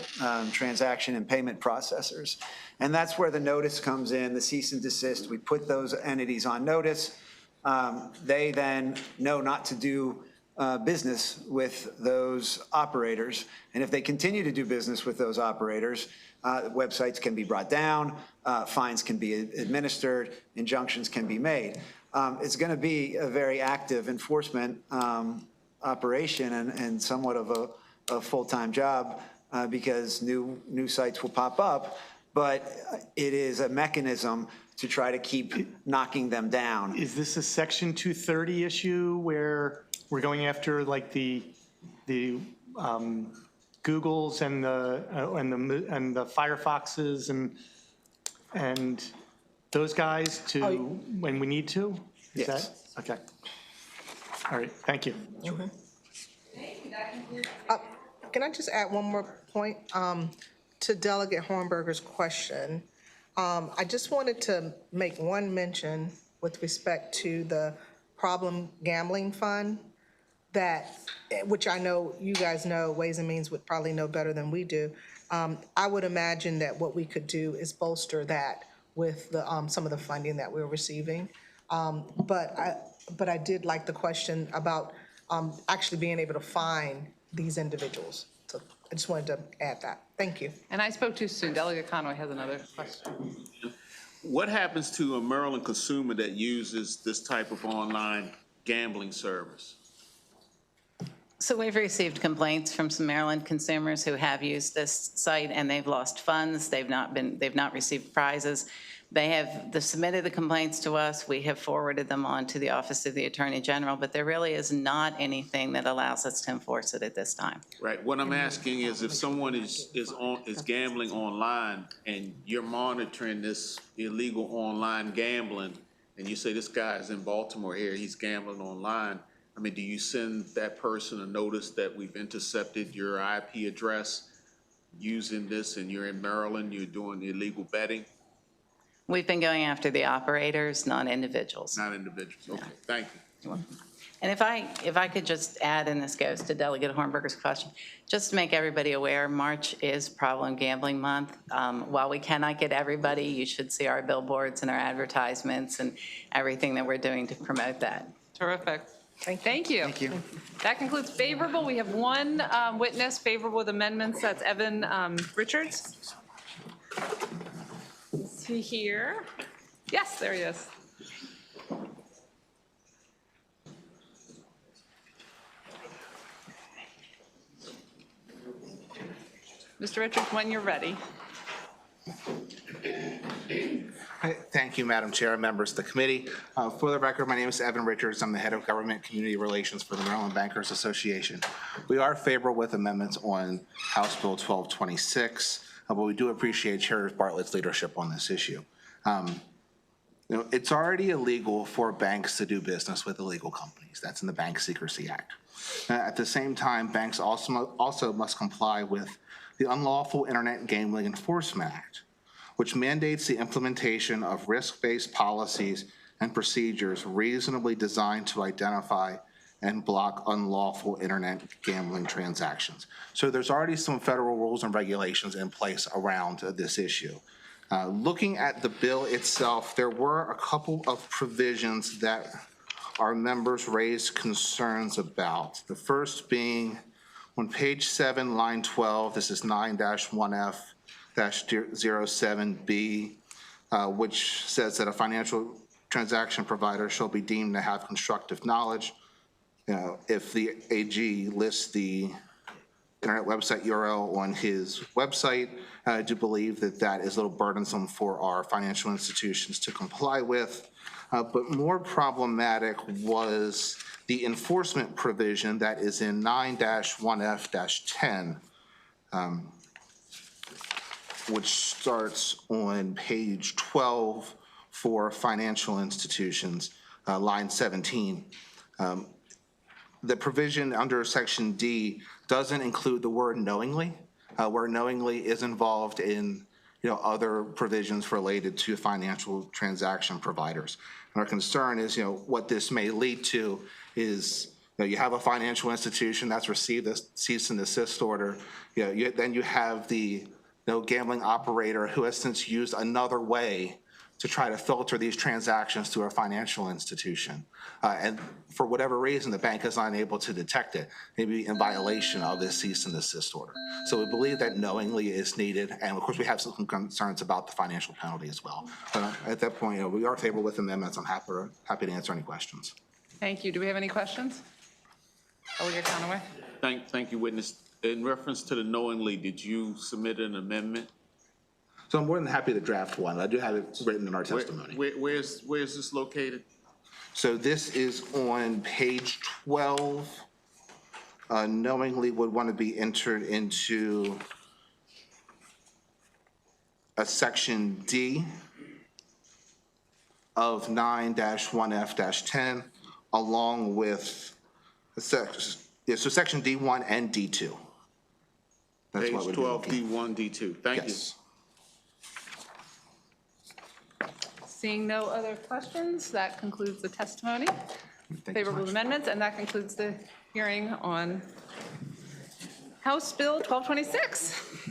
transaction and payment processors. And that's where the notice comes in, the cease and desist. We put those entities on notice. They then know not to do business with those operators. And if they continue to do business with those operators, websites can be brought down, fines can be administered, injunctions can be made. It's going to be a very active enforcement operation and somewhat of a full-time job because new sites will pop up, but it is a mechanism to try to keep knocking them down. Is this a Section 230 issue where we're going after like the Googles and the Firefoxes and those guys when we need to? Is Yes. that okay? All right. Thank you. Can I just add one more point to Delegate Hornberger's question? I just wanted to make one mention with respect to the problem gambling fund which I know you guys know, Ways and Means would probably know better than we do. I would imagine that what we could do is bolster that with some of the funding that we're receiving. But I did like the question about actually being able to find these individuals. So I just wanted to add that. Thank you. And I spoke too soon. Delegate Conway has another question. what happens to a Maryland consumer that uses this type of online gambling service? So we've received complaints from some Maryland consumers who have used this site and they've lost funds. They've not received prizes. They have submitted the complaints to us. We have forwarded them on to the Office of the Attorney General, but there really is not anything that allows us to enforce it at this time. Right. What I'm asking is if someone is gambling online and you're monitoring this illegal online gambling, and you say this guy is in Baltimore here, he's gambling online. I mean, do you send that person a notice that we've intercepted your IP address using this, and you're in Maryland, you're doing illegal betting? We've been going after the operators, not individuals. Not individuals. Okay. Thank you. And if I could just add, and this goes to Delegate Hornberger's question, just to make everybody aware, March is Problem Gambling Month. While we cannot get everybody, you should see our billboards and our advertisements and everything that we're doing to promote that. Terrific. Thank you. Thank you. That concludes favorable. We have one witness favorable with amendments. That's Evan Richards. Is he here? Yes, there he is. Mr. Richards, when you're ready. Thank you, Madam Chair and members of the committee. For the record, my name is Evan Richards. I'm the head of government community relations for the Maryland Bankers Association. We are favorable with amendments on House Bill 1226, but we do appreciate Chair Bartlett's leadership on this issue. It's already illegal for banks to do business with illegal companies. That's in the Bank Secrecy Act. At the same time, banks also must comply with the Unlawful Internet Gambling Enforcement Act, which mandates the implementation of risk-based policies and procedures reasonably designed to identify and block unlawful internet gambling transactions. So there's already some federal rules and regulations in place around this issue. Looking at the bill itself, there were a couple of provisions that our members raised concerns about. The first being on page 7, line 12, this is 9-1F-07B, which says that a financial transaction provider shall be deemed to have constructive knowledge. If the AG lists the internet website URL on his website, I do believe that that is a little burdensome for our financial institutions to comply with. But more problematic was the enforcement provision that is in 9-1F-10, which starts on page 12 for financial institutions, line 17. The provision under section D doesn't include the word knowingly, where knowingly is involved in other provisions related to financial transaction providers. And our concern is, what this may lead to is, you have a financial institution that's received a cease and desist order. Then you have the gambling operator who has since used another way to try to filter these transactions to a financial institution. And for whatever reason, the bank is unable to detect it, maybe in violation of this cease and desist order. So we believe that knowingly is needed. And of course, we have some concerns about the financial penalty as well. But at that point, we are favorable with amendments. I'm happy to answer any questions. Thank you. Do we have any questions? Delegate Conaway. Thank you, witness. In reference to the knowingly, did you submit an amendment? So I'm more than happy to draft one. I do have it written in our testimony. Where's this located? So this is on page 12. Knowingly would want to be entered into a section D of 9-1F-10, along with so section D1 and D2. That's Page what would 12, be D1, D2. Thank you. Seeing no other questions, that concludes the testimony. Favorable amendments, and that concludes the hearing on House Bill 1226.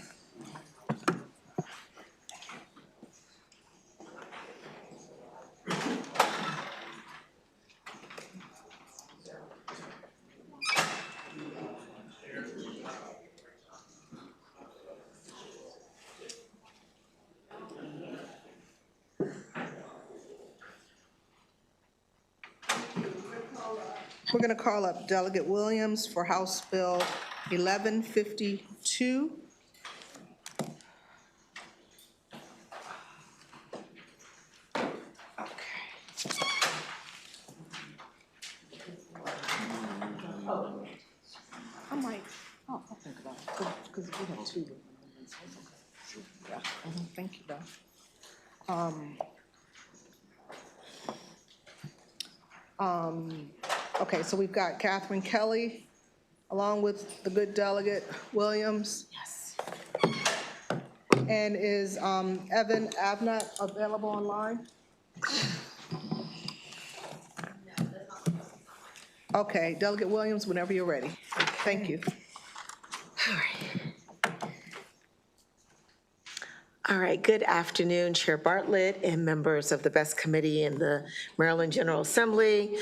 We're going to call up Delegate Williams for House Bill 1152. I'm like, oh, I'll think about it, because we have two. Yeah, thank you, though. Okay, so we've got Catherine Kelly, along with the good delegate Williams. Yes. And is Evan Avnat available online? Okay, Delegate Williams, whenever you're ready. Thank you. All right, good afternoon, Chair Bartlett and members of the BEST Committee and the Maryland General Assembly,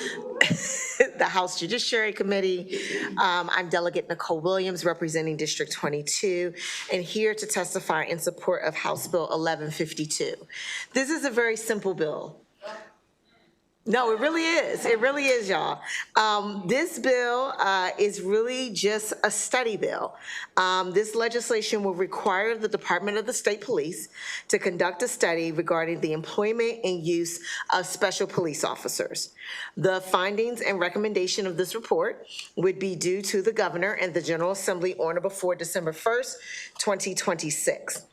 the House Judiciary Committee. I'm Delegate Nicole Williams, representing District 22, and here to testify in support of House Bill 1152. This is a very simple bill. No, it really is. It really is, y'all. This bill is really just a study bill. This legislation will require the Department of the State Police to conduct a study regarding the employment and use of special police officers. The findings and recommendation of this report would be due to the governor and the General Assembly on or before December 1st, 2026.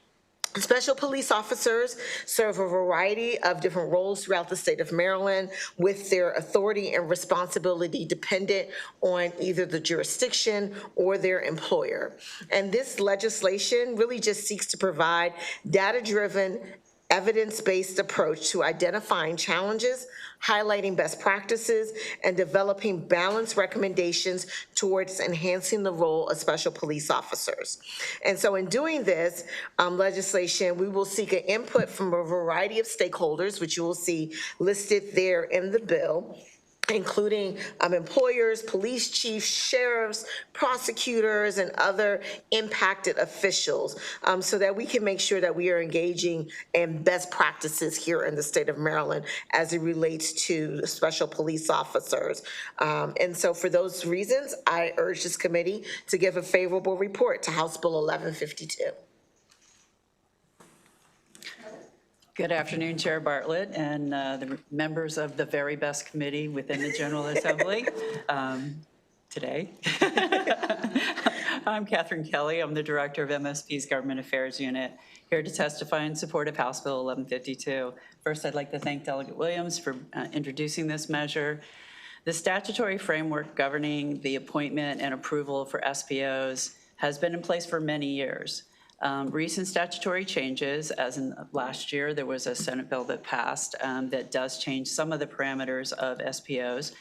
Special police officers serve a variety of different roles throughout the state of Maryland, with their authority and responsibility dependent on either the jurisdiction or their employer. And this legislation really just seeks to provide data-driven, evidence-based approach to identifying challenges, highlighting best practices, and developing balanced recommendations towards enhancing the role of special police officers. And so in doing this legislation, we will seek an input from a variety of stakeholders, which you will see listed there in the bill, including employers, police chiefs, sheriffs, prosecutors, and other impacted officials, so that we can make sure that we are engaging in best practices here in the state of Maryland as it relates to special police officers. And so for those reasons, I urge this committee to give a favorable report to House Bill 1152. Good afternoon, Chair Bartlett and the members of the very best committee within the General Assembly today. I'm Catherine Kelly. I'm the Director of MSP's Government Affairs Unit, here to testify in support of House Bill 1152. First, I'd like to thank Delegate Williams for introducing this measure. The statutory framework governing the appointment and approval for SPOs has been in place for many years. Recent statutory changes, as in last year, there was a Senate bill that passed that does change some of the parameters of SPOs,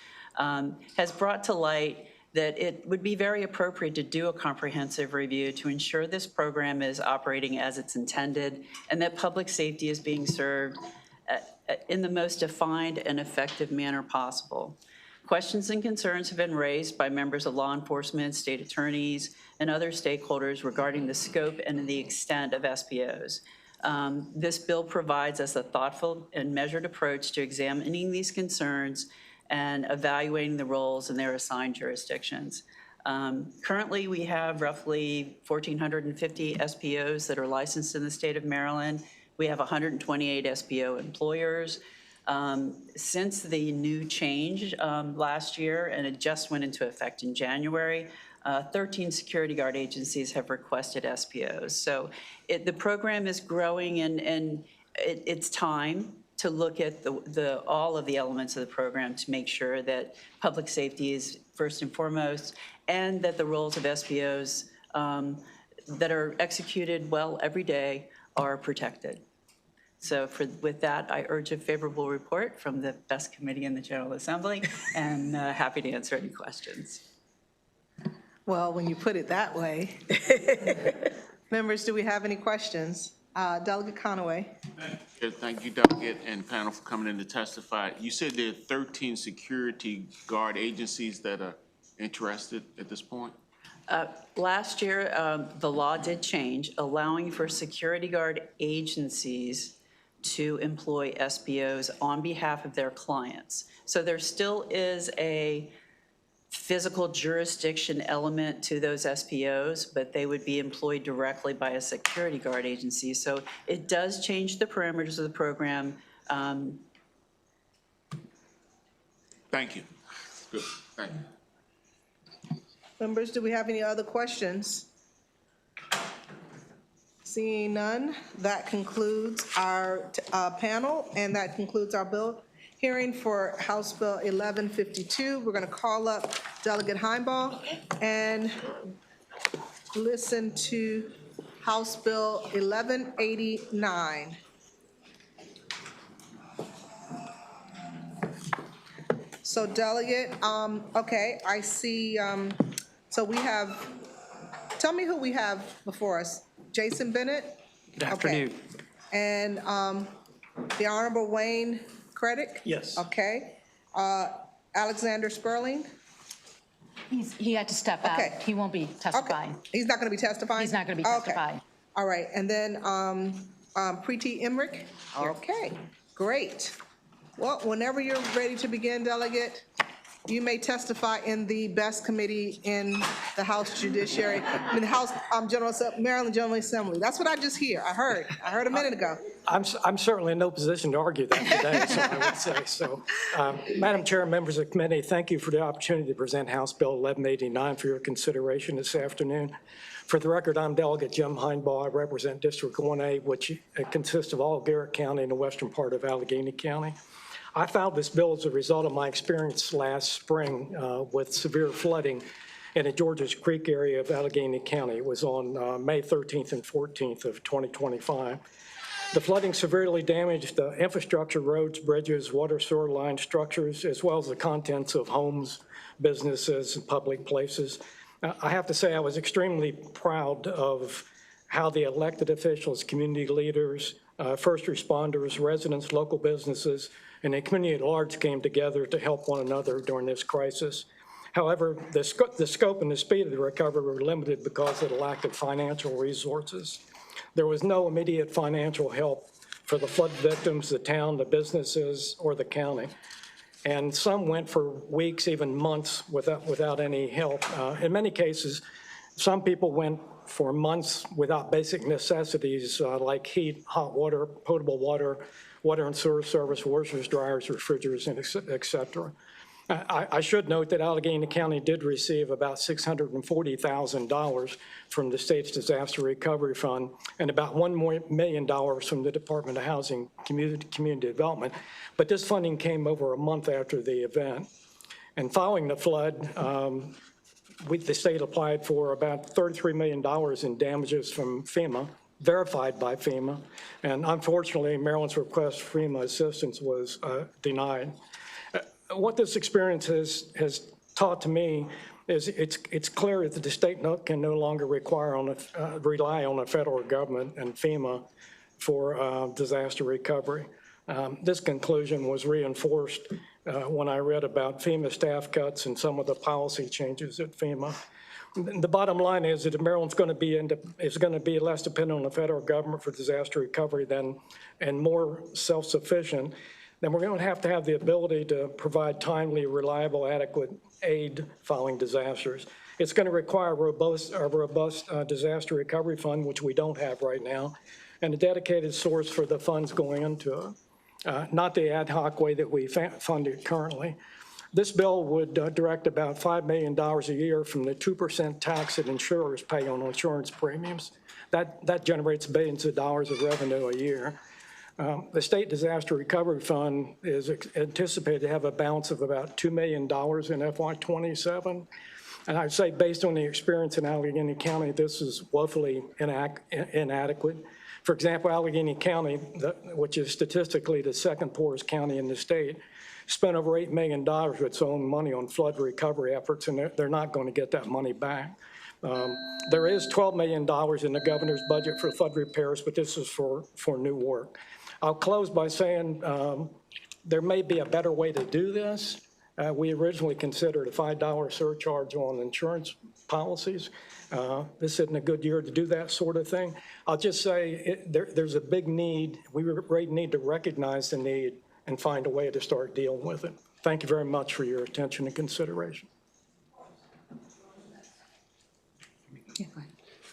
has brought to light that it would be very appropriate to do a comprehensive review to ensure this program is operating as it's intended and that public safety is being served in the most defined and effective manner possible. Questions and concerns have been raised by members of law enforcement, state attorneys, and other stakeholders regarding the scope and the extent of SPOs. This bill provides us a thoughtful and measured approach to examining these concerns and evaluating the roles in their assigned jurisdictions. Currently, we have roughly 1,450 SPOs that are licensed in the state of Maryland. We have 128 SPO employers. Since the new change last year, and it just went into effect in January, 13 security guard agencies have requested SPOs. So the program is growing, and it's time to look at all of the elements of the program to make sure that public safety is first and foremost, and that the roles of SPOs that are executed well every day are protected. So with that, I urge a favorable report from the best committee in the General Assembly, and happy to answer any questions. Well, when you put it that way. Members, do we have any questions? Delegate Conaway. Thank you, Delegate and panel, for coming in to testify. You said there are 13 security guard agencies that are interested at this point? Last year, the law did change, allowing for security guard agencies to employ SPOs on behalf of their clients. So there still is a physical jurisdiction element to those SPOs, but they would be employed directly by a security guard agency. So it does change the parameters of the program. Thank you. Good, thank you. Members, do we have any other questions? Seeing none, that concludes our panel, and that concludes our bill hearing for House Bill 1152. We're going to call up Delegate Heimbaugh and listen to House Bill 1189. So Delegate, okay, I see, so we have, tell me who we have before us. Jason Bennett? Good afternoon. Okay. And the Honorable Wayne Creddick? Yes. Okay. Alexander Sperling? He had to step out. Okay. He won't be testifying. He's not going to be testifying? He's not going to be testifying. Okay. All right, and then Preeti Emmerich? Okay, great. Well, whenever you're ready to begin, Delegate, you may testify in the best committee in the House Judiciary, I mean, the House Maryland General Assembly. That's what I just hear. I heard a minute ago. I'm certainly in no position to argue that today, so I would say so. Madam Chair, members of the committee, thank you for the opportunity to present House Bill 1189 for your consideration this afternoon. For the record, I'm Delegate Jim Heimbaugh. I represent District 1A, which consists of all Garrett County and the western part of Allegheny County. I filed this bill as a result of my experience last spring with severe flooding in the Georges Creek area of Allegheny County. It was on May 13th and 14th of 2025. The flooding severely damaged the infrastructure, roads, bridges, water sewer line structures, as well as the contents of homes, businesses, and public places. I have to say I was extremely proud of how the elected officials, community leaders, first responders, residents, local businesses, and the community at large came together to help one another during this crisis. However, the scope and the speed of the recovery were limited because of the lack of financial resources. There was no immediate financial help for the flood victims, the town, the businesses, or the county. And some went for weeks, even months, without any help. In many cases, some people went for months without basic necessities like heat, hot water, potable water, water and sewer service, washers, dryers, refrigerators, and et cetera. I should note that Allegheny County did receive about $640,000 from the state's disaster recovery fund and about $1 million from the Department of Housing Community Development. But this funding came over a month after the event. And following the flood, the state applied for about $33 million in damages from FEMA, verified by FEMA, and unfortunately, Maryland's request for FEMA assistance was denied. What this experience has taught to me is it's clear that the state can no longer rely on the federal government and FEMA for disaster recovery. This conclusion was reinforced when I read about FEMA staff cuts and some of the policy changes at FEMA. The bottom line is that Maryland's going to be less dependent on the federal government for disaster recovery and more self-sufficient. Then we're going to have the ability to provide timely, reliable, adequate aid following disasters. It's going to require a robust disaster recovery fund, which we don't have right now, and a dedicated source for the funds going into it, not the ad hoc way that we fund it currently. This bill would direct about $5 million a year from the 2% tax that insurers pay on insurance premiums. That generates billions of dollars of revenue a year. The State Disaster Recovery Fund is anticipated to have a balance of about $2 million in FY27. And I'd say based on the experience in Allegheny County, this is woefully inadequate. For example, Allegheny County, which is statistically the second poorest county in the state, spent over $8 million of its own money on flood recovery efforts, and they're not going to get that money back. There is $12 million in the governor's budget for flood repairs, but this is for new work. I'll close by saying there may be a better way to do this. We originally considered a $5 surcharge on insurance policies. This isn't a good year to do that sort of thing. I'll just say there's a big need. We really need to recognize the need and find a way to start dealing with it. Thank you very much for your attention and consideration.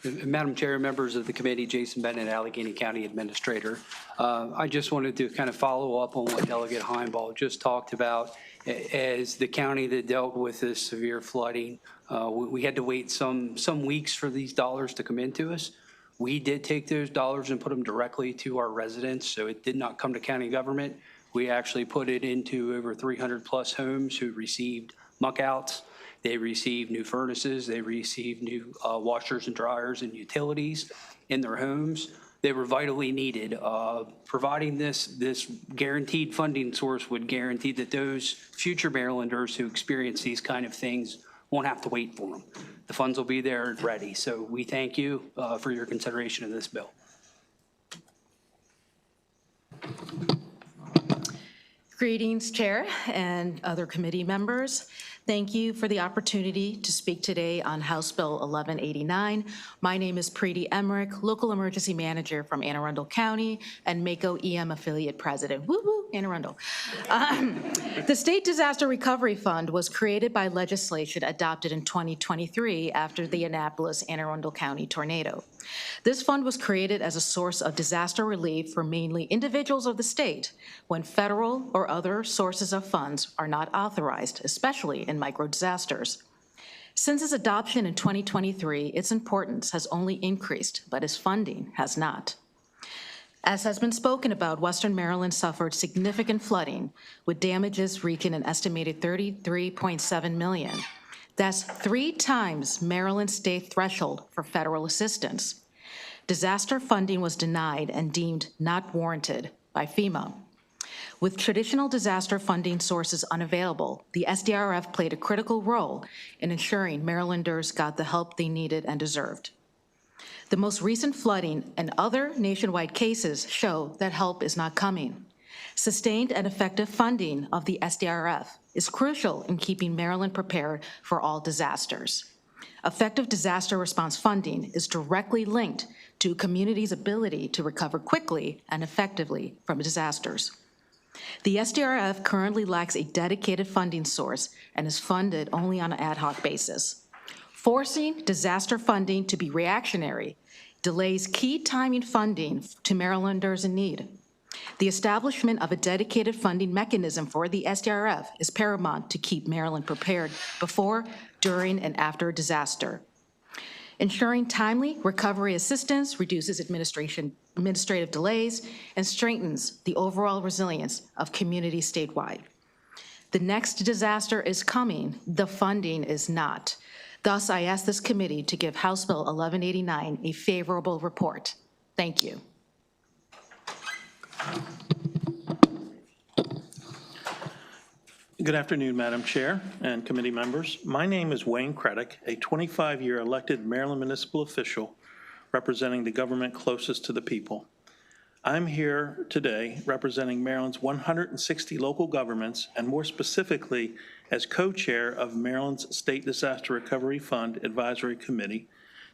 Madam Chair, members of the committee, Jason Bennett, Allegheny County Administrator. I just wanted to kind of follow up on what Delegate Heimball just talked about. As the county that dealt with this severe flooding, we had to wait some weeks for these dollars to come into us. We did take those dollars and put them directly to our residents, so it did not come to county government. We actually put it into over 300 plus homes who received muck outs. They received new furnaces. They received new washers and dryers and utilities in their homes. They were vitally needed. Providing this guaranteed funding source would guarantee that those future Marylanders who experience these kind of things won't have to wait for them. The funds will be there and ready. So we thank you for your consideration of this bill. Greetings, Chair and other committee members. Thank you for the opportunity to speak today on House Bill 1189. My name is Preeti Emmerich, Local Emergency Manager from Anne Arundel County and MACO EM Affiliate President. Woo woo, Anne Arundel. The State Disaster Recovery Fund was created by legislation adopted in 2023 after the Annapolis-Anne Arundel County tornado. This fund was created as a source of disaster relief for mainly individuals of the state when federal or other sources of funds are not authorized, especially in micro disasters. Since its adoption in 2023, its importance has only increased, but its funding has not. As has been spoken about, Western Maryland suffered significant flooding with damages reaching an estimated $33.7 million. That's 3 times Maryland's state threshold for federal assistance. Disaster funding was denied and deemed not warranted by FEMA. With traditional disaster funding sources unavailable, the SDRF played a critical role in ensuring Marylanders got the help they needed and deserved. The most recent flooding and other nationwide cases show that help is not coming. Sustained and effective funding of the SDRF is crucial in keeping Maryland prepared for all disasters. Effective disaster response funding is directly linked to communities' ability to recover quickly and effectively from disasters. The SDRF currently lacks a dedicated funding source and is funded only on an ad hoc basis. Forcing disaster funding to be reactionary delays key timing funding to Marylanders in need. The establishment of a dedicated funding mechanism for the SDRF is paramount to keep Maryland prepared before, during, and after a disaster. Ensuring timely recovery assistance reduces administrative delays and strengthens the overall resilience of communities statewide. The next disaster is coming, the funding is not. Thus, I ask this committee to give House Bill 1189 a favorable report. Thank you. Good afternoon, Madam Chair and committee members. My name is Wayne Craddock, a 25-year elected Maryland municipal official representing the government closest to the people. I'm here today representing Maryland's 160 local governments and more specifically as co-chair of Maryland's State Disaster Recovery Fund Advisory Committee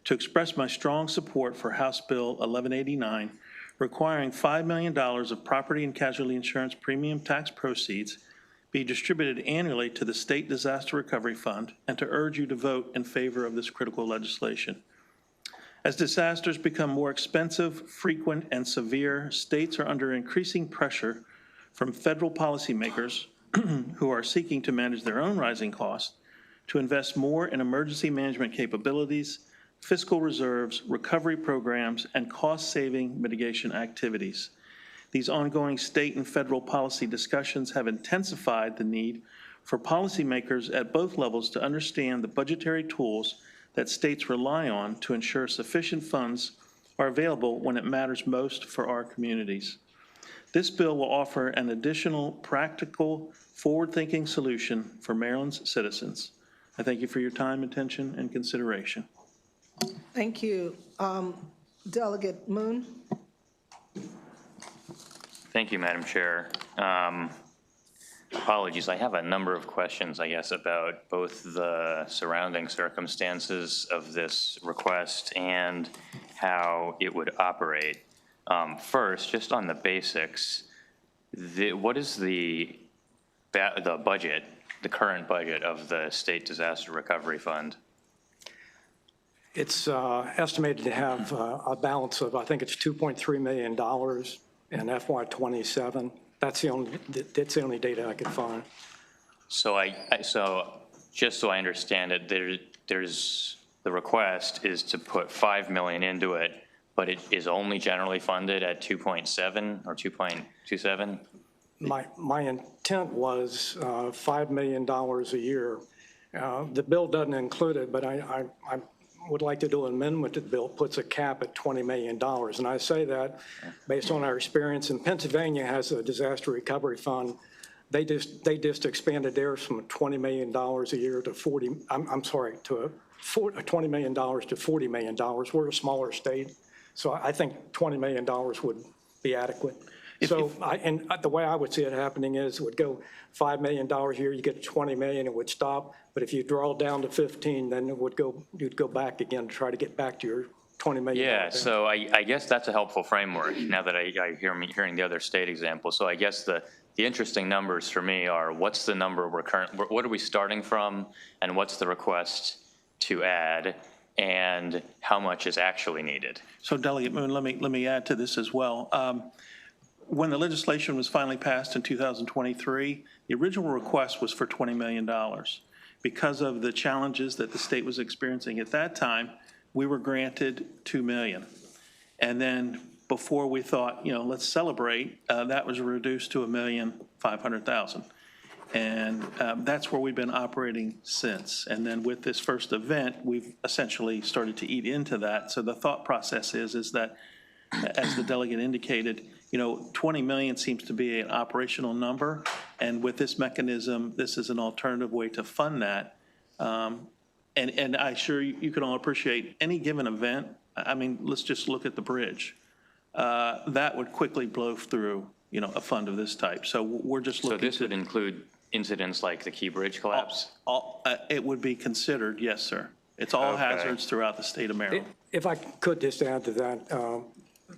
to express my strong support for House Bill 1189 requiring $5 million of property and casualty insurance premium tax proceeds be distributed annually to the State Disaster Recovery Fund and to urge you to vote in favor of this critical legislation. As disasters become more expensive, frequent, and severe, states are under increasing pressure from federal policymakers who are seeking to manage their own rising costs to invest more in emergency management capabilities, fiscal reserves, recovery programs, and cost-saving mitigation activities. These ongoing state and federal policy discussions have intensified the need for policymakers at both levels to understand the budgetary tools that states rely on to ensure sufficient funds are available when it matters most for our communities. This bill will offer an additional practical, forward-thinking solution for Maryland's citizens. I thank you for your time, attention, and consideration. Thank you. Delegate Moon. Thank you, Madam Chair. Apologies, I have a number of questions, I guess, about both the surrounding circumstances of this request and how it would operate. First, just on the basics, what is the budget, the current budget of the State Disaster Recovery Fund? It's estimated to have a balance of, I think it's $2.3 million in FY '27. That's the only data I could find. So so just so I understand it, there's, the request is to put 5 million into it, but it is only generally funded at 2.7 or 2.27? My intent was $5 million a year. The bill doesn't include it, but I would like to do an amendment to the bill, puts a cap at $20 million. And I say that based on our experience. And Pennsylvania has a disaster recovery fund. They just expanded theirs from $20 million a year to $20 million to $40 million. We're a smaller state, so I think $20 million would be adequate. So, and the way I would see it happening is it would go $5 million a year, you get to 20 million, it would stop. But if you draw down to 15, then it would go, you'd go back again to try to get back to your 20 million. Yeah, so I guess that's a helpful framework now that I hearing the other state example. So I guess the interesting numbers for me are what's the number what are we starting from, and what's the request to add, and how much is actually needed? So Delegate Moon, let me add to this as well. When the legislation was finally passed in 2023, the original request was for $20 million. Because of the challenges that the state was experiencing at that time, we were granted $2 million. And then before we thought, let's celebrate, that was reduced to $1,500,000. And that's where we've been operating since. And then with this first event, we've essentially started to eat into that. So the thought process is that, as the delegate indicated, 20 million seems to be an operational number. And with this mechanism, this is an alternative way to fund that. And I'm sure you can all appreciate any given event. I mean, let's just look at the bridge. That would quickly blow through, a fund of this type. So we're just looking. So this would include incidents like the Key Bridge collapse? It would be considered, yes, sir. It's all hazards throughout the state of Maryland. If I could just add to that,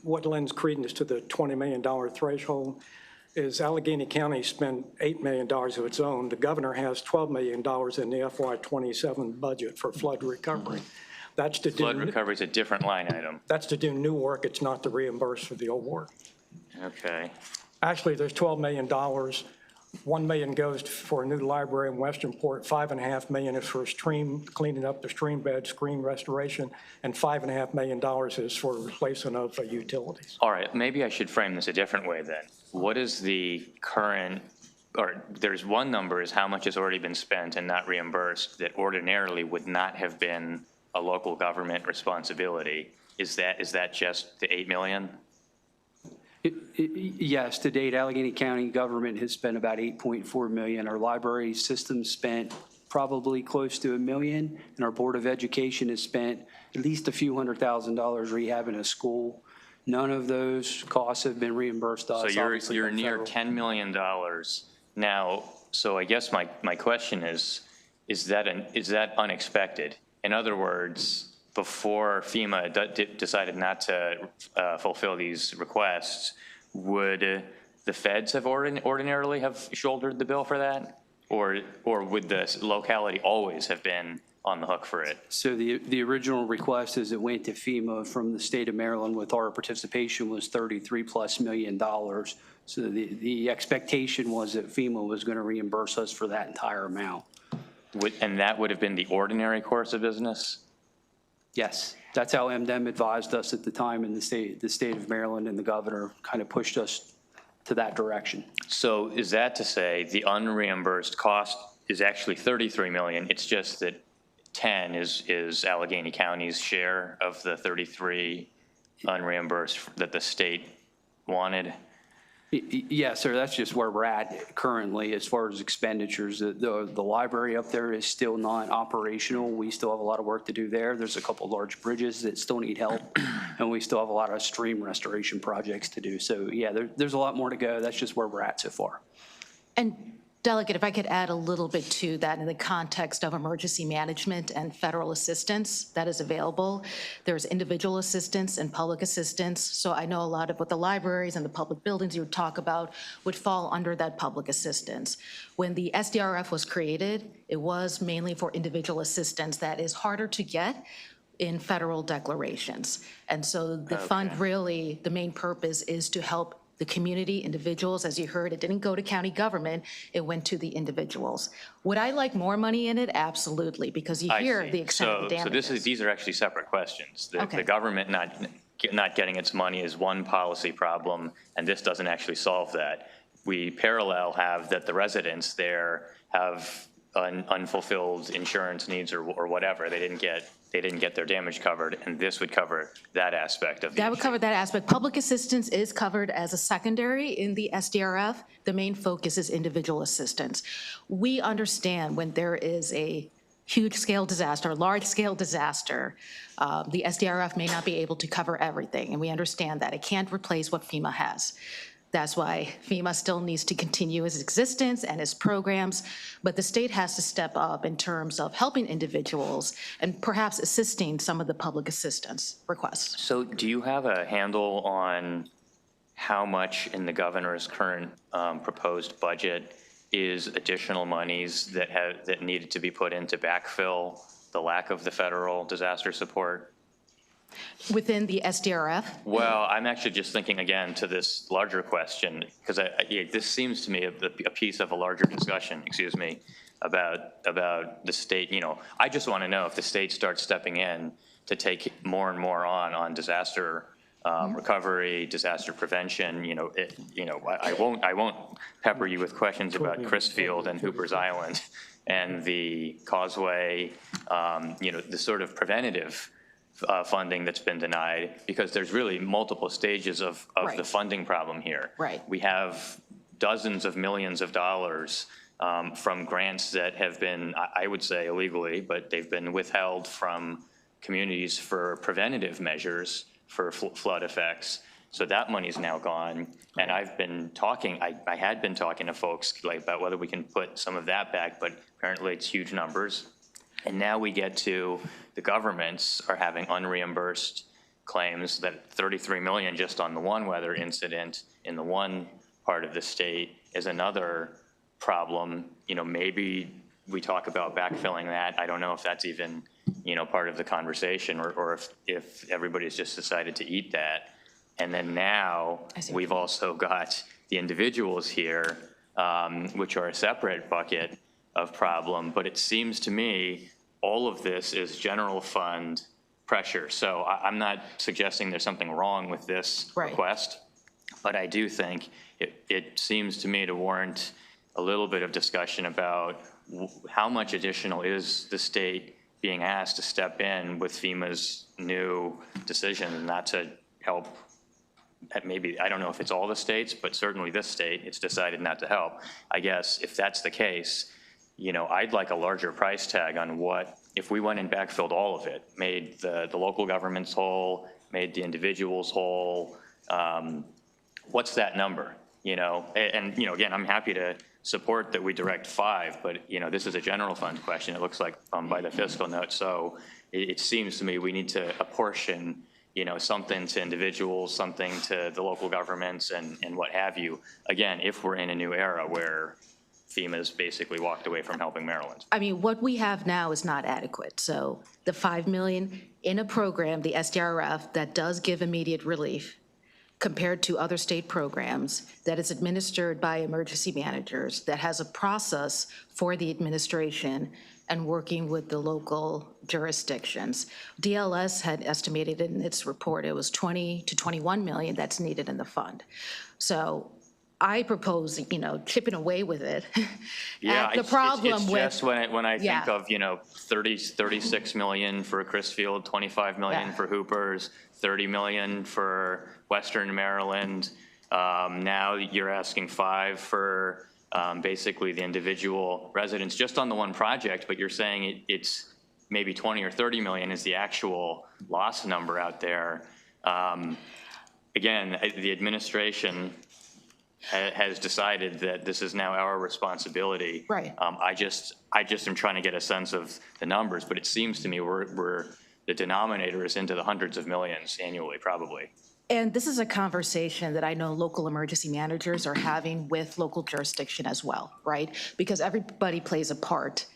what lends credence to the $20 million threshold is Allegheny County spent $8 million of its own. The governor has $12 million in the FY '27 budget for flood recovery. That's to flood recovery is a different line item. That's to do new work. It's not to reimburse for the old work. Okay. Actually, there's $12 million. $1 million goes for a new library in Westernport. $5.5 million is for cleaning up the stream bed, screen restoration, and $5.5 million is for replacement of utilities. All right, maybe I should frame this a different way then. What is the current, or there's one number is how much has already been spent and not reimbursed that ordinarily would not have been a local government responsibility. Is that just the 8 million? Yes, to date, Allegheny County government has spent about 8.4 million. Our library system spent probably close to $1 million, and our Board of Education has spent at least a few $100,000 rehabbing a school. None of those costs have been reimbursed to us. So you're near $10 million now. So I guess my question is that unexpected? In other words, before FEMA decided not to fulfill these requests, would the feds have ordinarily have shouldered the bill for that? Or would the locality always have been on the hook for it? So the original request as it went to FEMA from the state of Maryland with our participation was $33+ million. So the expectation was that FEMA was going to reimburse us for that entire amount. And that would have been the ordinary course of business? Yes, that's how MDEM advised us at the time, and the state of Maryland and the governor kind of pushed us to that direction. So is that to say the unreimbursed cost is actually 33 million? It's just that 10 is Allegheny County's share of the 33 unreimbursed that the state wanted? Yes, sir, that's just where we're at currently as far as expenditures. The library up there is still not operational. We still have a lot of work to do there. There's a couple large bridges that still need help, and we still have a lot of stream restoration projects to do. So yeah, there's a lot more to go. That's just where we're at so far. And Delegate, if I could add a little bit to that in the context of emergency management and federal assistance that is available. There's individual assistance and public assistance. So I know a lot of what the libraries and the public buildings you would talk about would fall under that public assistance. When the SDRF was created, it was mainly for individual assistance that is harder to get in federal declarations. And so the fund really, the main purpose is to help the community, individuals. As you heard, it didn't go to county government, it went to the individuals. Would I like more money in it? Absolutely, because you hear the extent of the damages. So these are actually separate questions. Okay. The government not getting its money is one policy problem, and this doesn't actually solve that. We parallel have that the residents there have unfulfilled insurance needs or whatever. They didn't get their damage covered, and this would cover that aspect of the That would issue. cover that aspect. Public assistance is covered as a secondary in the SDRF. The main focus is individual assistance. We understand when there is a huge-scale disaster, large-scale disaster, the SDRF may not be able to cover everything, and we understand that. It can't replace what FEMA has. That's why FEMA still needs to continue its existence and its programs, but the state has to step up in terms of helping individuals and perhaps assisting some of the public assistance requests. So do you have a handle on how much in the governor's current proposed budget is additional monies that needed to be put in to backfill the lack of the federal disaster support? Within the SDRF? Well, I'm actually just thinking again to this larger question, because this seems to me a piece of a larger discussion, about the state. I just want to know if the state starts stepping in to take more and more on disaster recovery, disaster prevention. I won't pepper you with questions about Chrisfield and Hooper's Island and the causeway, the sort of preventative funding that's been denied, because there's really multiple stages of the funding problem here. Right. We have dozens of millions of dollars from grants that have been, I would say illegally, but they've been withheld from communities for preventative measures for flood effects. So that money's now gone. And I've been talking, I had been talking to folks about whether we can put some of that back, but apparently it's huge numbers. And now we get to the governments are having unreimbursed claims that 33 million just on the one weather incident in the one part of the state is another problem. Maybe we talk about backfilling that. I don't know if that's even, part of the conversation or if everybody's just decided to eat that. And then now we've also got the individuals here, which are a separate bucket of problem. But it seems to me all of this is general fund pressure. So I'm not suggesting there's something wrong with this request, but I do think it seems to me to warrant a little bit of discussion about how much additional is the state being asked to step in with FEMA's new decision not to help. Maybe, I don't know if it's all the states, but certainly this state, it's decided not to help. I guess if that's the case, I'd like a larger price tag on what, if we went and backfilled all of it, made the local governments whole, made the individuals whole, what's that number, And, again, I'm happy to support that we direct 5, but, this is a general fund question. It looks like by the fiscal note. So it seems to me we need to apportion, something to individuals, something to the local governments and what have you. Again, if we're in a new era where FEMA's basically walked away from helping Maryland. I mean, what we have now is not adequate. So the $5 million in a program, the SDRF, that does give immediate relief compared to other state programs, that is administered by emergency managers, that has a process for the administration and working with the local jurisdictions. DLS had estimated in its report it was 20 to 21 million that's needed in the fund. So I propose, chipping away with it. Yeah, the problem it's with, just when I think of, 36 million for Chrisfield, 25 million for Hoopers, 30 million for Western Maryland. Now you're asking 5 for basically the individual residents just on the one project, but you're saying it's maybe 20 or 30 million is the actual loss number out there. Again, the administration has decided that this is now our responsibility. Right. I just am trying to get a sense of the numbers, but it seems to me we're the denominator is into the hundreds of millions annually, probably. and this is a conversation that I know local emergency managers are having with local jurisdiction as well, right? Because everybody plays a part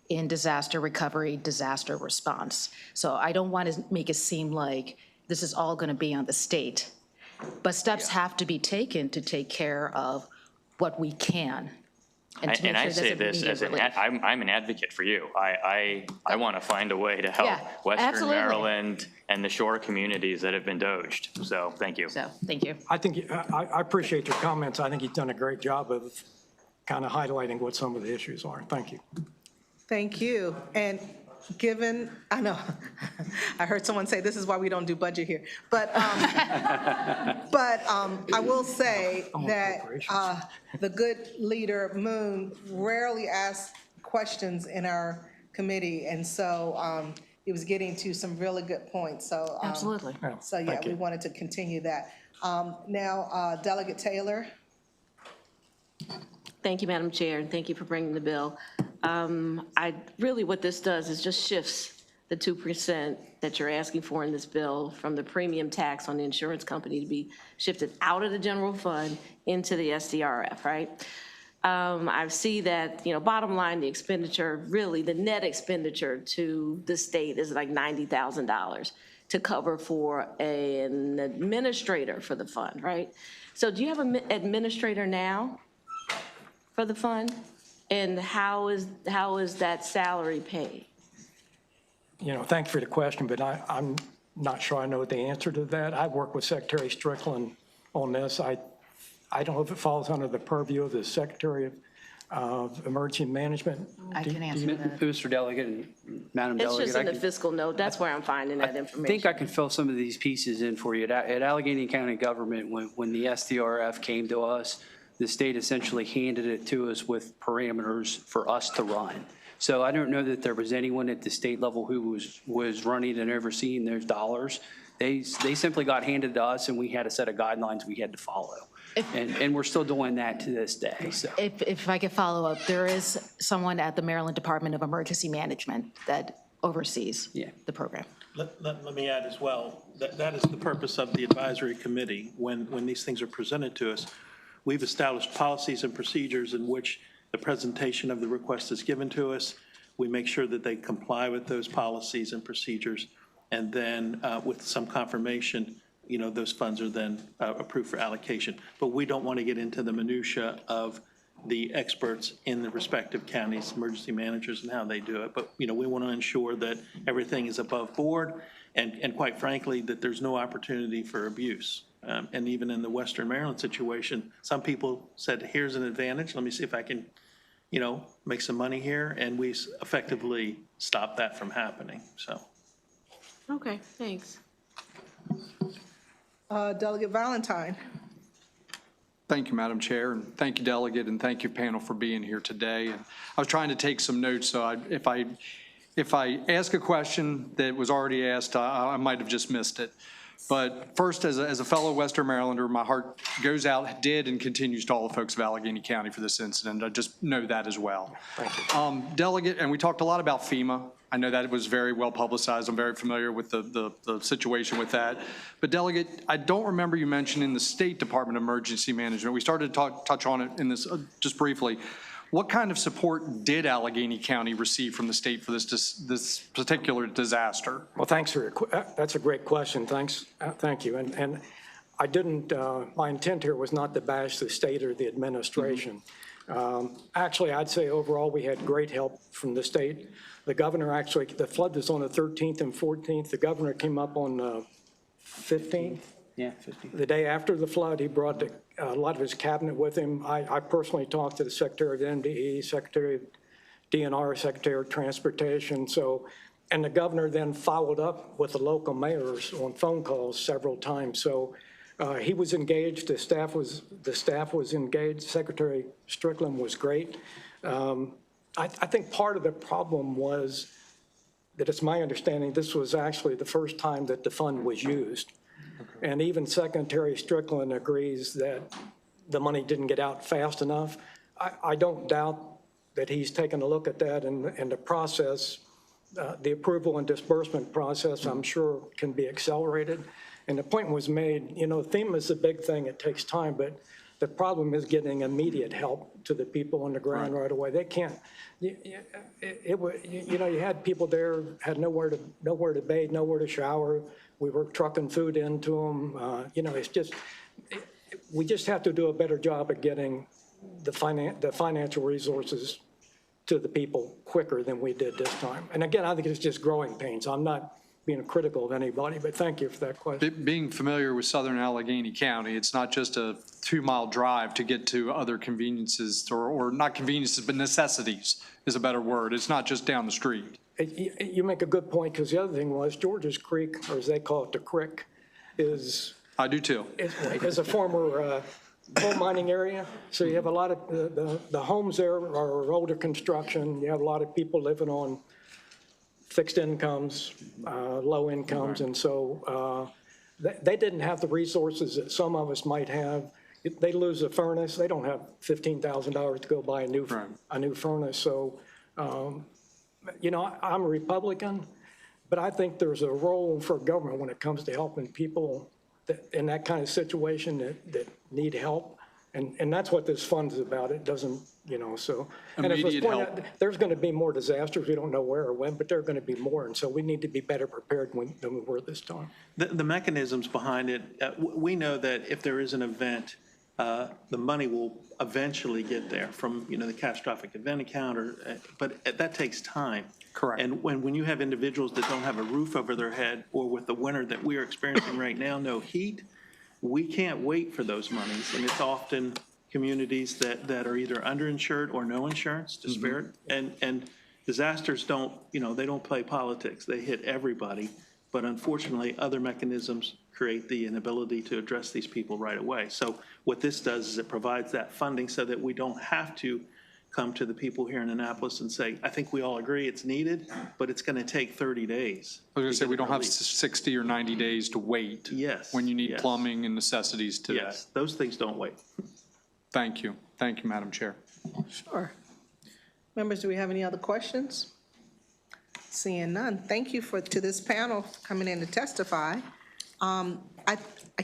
in disaster recovery, disaster response. So I don't want to make it seem like this is all going to be on the state, but steps have to be taken to take care of what we can. And to make And I sure say there's this immediate as relief. I'm an advocate for you. I want to find a way to help Yeah, Western absolutely. Maryland and the shore communities that have been doged. So thank you. So, thank you. I think, I appreciate your comments. I think you've done a great job of kind of highlighting what some of the issues are. Thank you. Thank you. And given, I know, I heard someone say this is why we don't do budget here, but I will say that the good leader, Moon, rarely asks questions in our committee, and so he was getting to some really good points, so. Absolutely. So, yeah, we wanted to continue that. Now, Delegate Taylor. Thank you, Madam Chair, and thank you for bringing the bill. Really what this does is just shifts the 2% that you're asking for in this bill from the premium tax on the insurance company to be shifted out of the general fund into the SDRF, right? I see that, bottom line, the expenditure, really the net expenditure to the state is like $90,000 to cover for an administrator for the fund, right? So do you have an administrator now for the fund? And how is that salary paid? Thank you for the question, but I'm not sure I know the answer to that. I work with Secretary Strickland on this. I don't know if it falls under the purview of the Secretary of Emergency Management. I can answer that. Mr. Delegate and Madam It's Delegate. just in the fiscal note. That's where I'm finding that I information. think I can fill some of these pieces in for you. At Allegheny County government, when the SDRF came to us, the state essentially handed it to us with parameters for us to run. So I don't know that there was anyone at the state level who was running and overseeing those dollars. They simply got handed to us, and we had a set of guidelines we had to follow. And we're still doing that to this day, so. If I could follow up, there is someone at the Maryland Department of Emergency Management that oversees the program. Let me add as well, that is the purpose of the advisory committee. When these things are presented to us, we've established policies and procedures in which the presentation of the request is given to us. We make sure that they comply with those policies and procedures. And then with some confirmation, those funds are then approved for allocation. But we don't want to get into the minutia of the experts in the respective counties, emergency managers, and how they do it. But, we want to ensure that everything is above board and quite frankly, that there's no opportunity for abuse. And even in the Western Maryland situation, some people said, here's an advantage. Let me see if I can, make some money here. And we effectively stopped that from happening, so. Okay, thanks. Delegate Valentine. Thank you, Madam Chair, and thank you, Delegate, and thank you, panel, for being here today. And I was trying to take some notes, so if I ask a question that was already asked, I might have just missed it. But first, as a fellow Western Marylander, my heart goes out, did, and continues to all the folks of Allegheny County for this incident. I just know that as well. Thank you. Delegate, and we talked a lot about FEMA. I know that it was very well publicized. I'm very familiar with the situation with that. But Delegate, I don't remember you mentioning the State Department of Emergency Management. We started to touch on it in this just briefly. What kind of support did Allegheny County receive from the state for this particular disaster? Well, thanks for that's a great question. Thanks. Thank you. And I didn't, my intent here was not to bash the state or the administration. Actually, I'd say overall we had great help from the state. The governor actually, the flood was on the 13th and 14th. The governor came up on the 15th. Yeah, 15th. The day after the flood, he brought a lot of his cabinet with him. I personally talked to the Secretary of MDE, Secretary of DNR, Secretary of Transportation. So, and the governor then followed up with the local mayors on phone calls several times. So he was engaged. The staff was engaged. Secretary Strickland was great. I think part of the problem was that it's my understanding this was actually the first time that the fund was used. And even Secretary Strickland agrees that the money didn't get out fast enough. I don't doubt that he's taken a look at that, and the process, the approval and disbursement process, I'm sure can be accelerated. And the point was made, FEMA is a big thing. It takes time, but The problem is getting immediate help to the people on the ground right away. They can't, you had people there, had nowhere to bathe, nowhere to shower. We were trucking food into them. It's just, we just have to do a better job at getting the financial resources to the people quicker than we did this time. And again, I think it's just growing pains. I'm not being critical of anybody, but thank you for that question. Being familiar with southern Allegheny County, it's not just a 2-mile drive to get to other conveniences, or not conveniences, but necessities is a better word. It's not just down the street. You make a good point, because the other thing was George's Creek, or as they call it, the Crick, is. I do too. Is a former coal mining area. So you have a lot of, the homes there are older construction. You have a lot of people living on fixed incomes, low incomes, and so they didn't have the resources that some of us might have. They lose a furnace, they don't have $15,000 to go buy a new furnace. So, I'm a Republican, but I think there's a role for government when it comes to helping people in that kind of situation that need help. And that's what this fund is about. It doesn't, so. And as was pointed out, there's going to be more disasters. We don't know where or when, but there are going to be more. And so we need to be better prepared than we were this time. The mechanisms behind it, we know that if there is an event, the money will eventually get there from, the catastrophic event account, but that takes time. Correct. And when you have individuals that don't have a roof over their head, or with the winter that we are experiencing right now, no heat, we can't wait for those monies. And it's often communities that are either underinsured or no insurance, disparate. And disasters don't, they don't play politics. They hit everybody. But unfortunately, other mechanisms create the inability to address these people right away. So what this does is it provides that funding so that we don't have to come to the people here in Annapolis and say, I think we all agree it's needed, but it's going to take 30 days. I was going to say, we don't have 60 or 90 days to wait. Yes. When you need plumbing and necessities today. Yes, those things don't wait. Thank you. Thank you, Madam Chair. Sure. Members, do we have any other questions? Seeing none, thank you to this panel for coming in to testify. I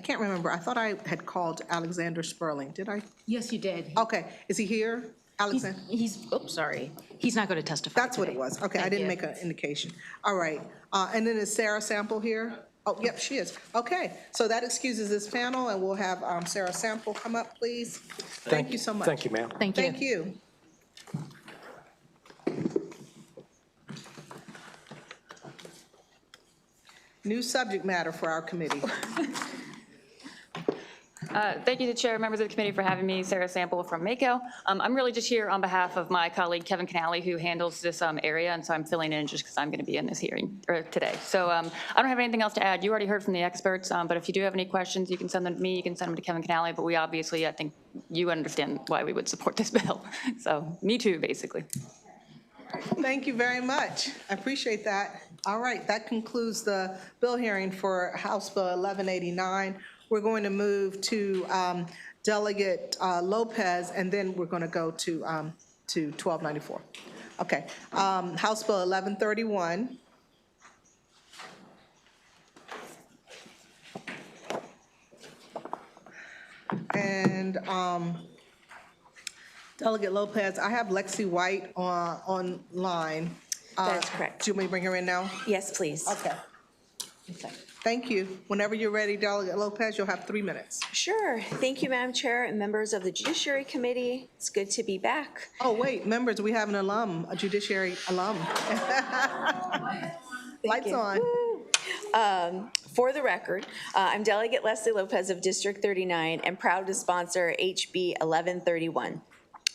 can't remember. I thought I had called Alexander Sperling. Did I? Yes, you did. Okay. Is he here? Alexander? Sorry. He's not going to testify That's what it was. Okay, I didn't make an indication. All right. And then is Sarah Sample here? Oh, yep, she is. Okay, so that excuses this panel, and we'll have Sarah Sample come up, please. Thank you so much. Thank you, ma'am. Thank you. Thank you. New subject matter for our committee. Thank you to Chair, members of the committee, for having me. Sarah Sample from Mako. I'm really just here on behalf of my colleague Kevin Canale, who handles this area, and so I'm filling in just because I'm going to be in this hearing today. So I don't have anything else to add. You already heard from the experts, but if you do have any questions, you can send them to me. You can send them to Kevin Canale. But we obviously, I think you understand why we would support this bill. So me too, basically. Thank you very much. I appreciate that. All right, that concludes the bill hearing for House Bill 1189. We're going to move to Delegate Lopez, and then we're going to go to 1294. Okay, House Bill 1131. And Delegate Lopez, I have Lexi White online. That's correct. Do you want me to bring her in now? Yes, please. Okay. Thank you. Whenever you're ready, Delegate Lopez, you'll have 3 minutes. Sure. Thank you, Madam Chair and members of the Judiciary Committee. It's good to be back. Oh, wait, members, we have an alum, a Judiciary alum. Lights on. For the record, I'm Delegate Leslie Lopez of District 39 and proud to sponsor HB 1131.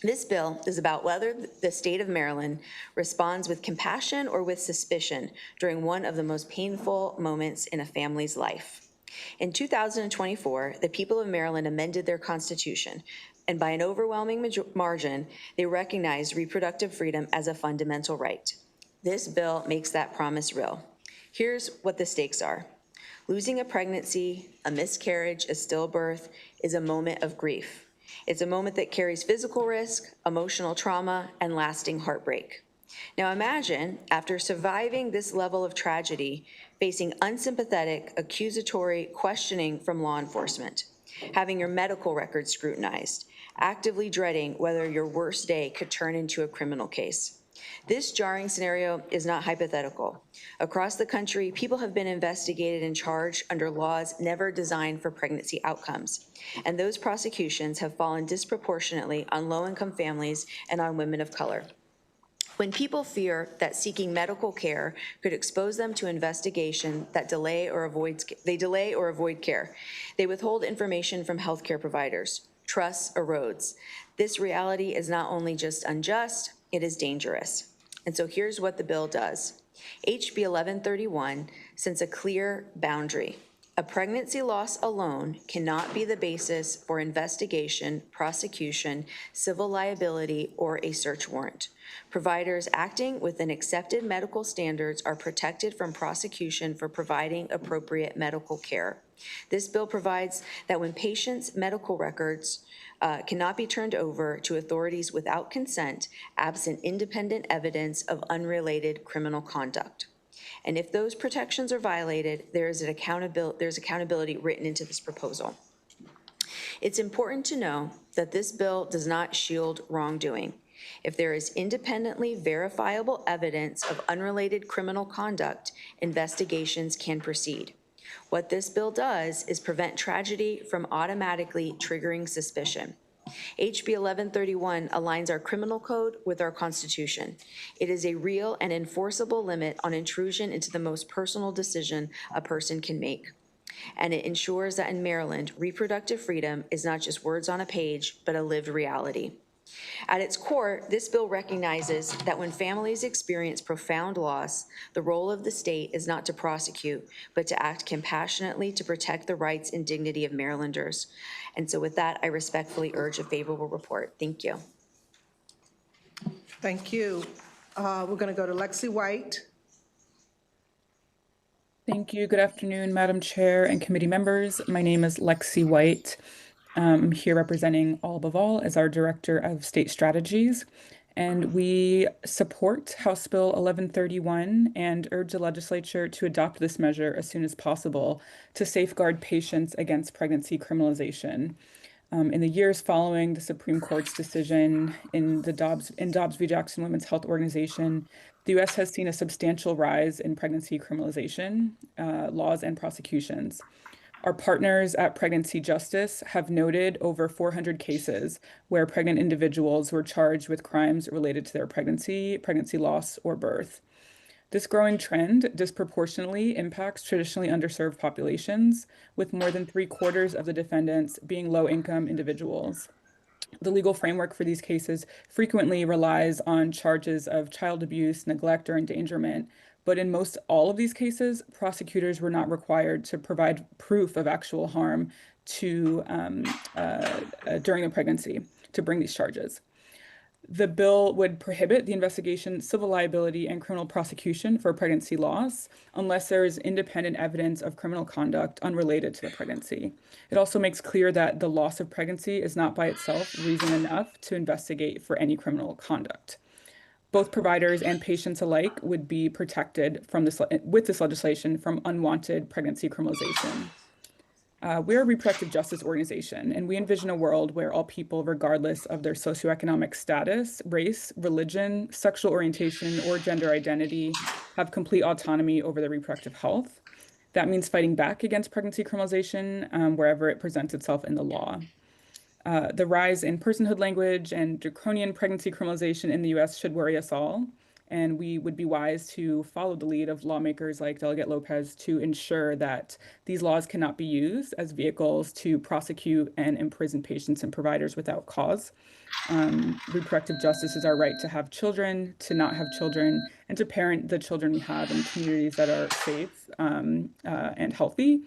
This bill is about whether the state of Maryland responds with compassion or with suspicion during one of the most painful moments in a family's life. In 2024, the people of Maryland amended their constitution, and by an overwhelming margin, they recognized reproductive freedom as a fundamental right. This bill makes that promise real. Here's what the stakes are. Losing a pregnancy, a miscarriage, a stillbirth is a moment of grief. It's a moment that carries physical risk, emotional trauma, and lasting heartbreak. Now imagine, after surviving this level of tragedy, facing unsympathetic, accusatory questioning from law enforcement. having your medical records scrutinized, actively dreading whether your worst day could turn into a criminal case. This jarring scenario is not hypothetical. Across the country, people have been investigated and charged under laws never designed for pregnancy outcomes, and those prosecutions have fallen disproportionately on low-income families and on women of color. When people fear that seeking medical care could expose them to investigation that delay or avoid care, they withhold information from healthcare providers. Trust erodes. This reality is not only just unjust, it is dangerous. And so here's what the bill does. HB 1131 sets a clear boundary. A pregnancy loss alone cannot be the basis for investigation, prosecution, civil liability, or a search warrant. Providers acting within accepted medical standards are protected from prosecution for providing appropriate medical care. This bill provides that when patients' medical records cannot be turned over to authorities without consent, absent independent evidence of unrelated criminal conduct. And if those protections are violated, there's accountability written into this proposal. It's important to know that this bill does not shield wrongdoing. If there is independently verifiable evidence of unrelated criminal conduct, investigations can proceed. What this bill does is prevent tragedy from automatically triggering suspicion. HB 1131 aligns our criminal code with our Constitution. It is a real and enforceable limit on intrusion into the most personal decision a person can make. And it ensures that in Maryland, reproductive freedom is not just words on a page, but a lived reality. At its core, this bill recognizes that when families experience profound loss, the role of the state is not to prosecute, but to act compassionately to protect the rights and dignity of Marylanders. And so with that, I respectfully urge a favorable report. Thank you. Thank you. We're going to go to Lexi White. Thank you. Good afternoon, Madam Chair and committee members. My name is Lexi White. I'm here representing All Above All as our Director of State Strategies, and we support House Bill 1131 and urge the legislature to adopt this measure as soon as possible to safeguard patients against pregnancy criminalization. In the years following the Supreme Court's decision in Dobbs v. Jackson Women's Health Organization, the U.S. has seen a substantial rise in pregnancy criminalization laws and prosecutions. Our partners at Pregnancy Justice have noted over 400 cases where pregnant individuals were charged with crimes related to their pregnancy loss, or birth. This growing trend disproportionately impacts traditionally underserved populations, with more than 3/4 of the defendants being low-income individuals. The legal framework for these cases frequently relies on charges of child abuse, neglect, or endangerment, but in most all of these cases, prosecutors were not required to provide proof of actual harm during the pregnancy to bring these charges. The bill would prohibit the investigation, civil liability, and criminal prosecution for pregnancy loss unless there is independent evidence of criminal conduct unrelated to the pregnancy. It also makes clear that the loss of pregnancy is not by itself reason enough to investigate for any criminal conduct. Both providers and patients alike would be protected with this legislation from unwanted pregnancy criminalization. We're a reproductive justice organization, and we envision a world where all people, regardless of their socioeconomic status, race, religion, sexual orientation, or gender identity, have complete autonomy over their reproductive health. That means fighting back against pregnancy criminalization wherever it presents itself in the law. The rise in personhood language and draconian pregnancy criminalization in the U.S. should worry us all, and we would be wise to follow the lead of lawmakers like Delegate Lopez to ensure that these laws cannot be used as vehicles to prosecute and imprison patients and providers without cause. Reproductive justice is our right to have children, to not have children, and to parent the children we have in communities that are safe and healthy.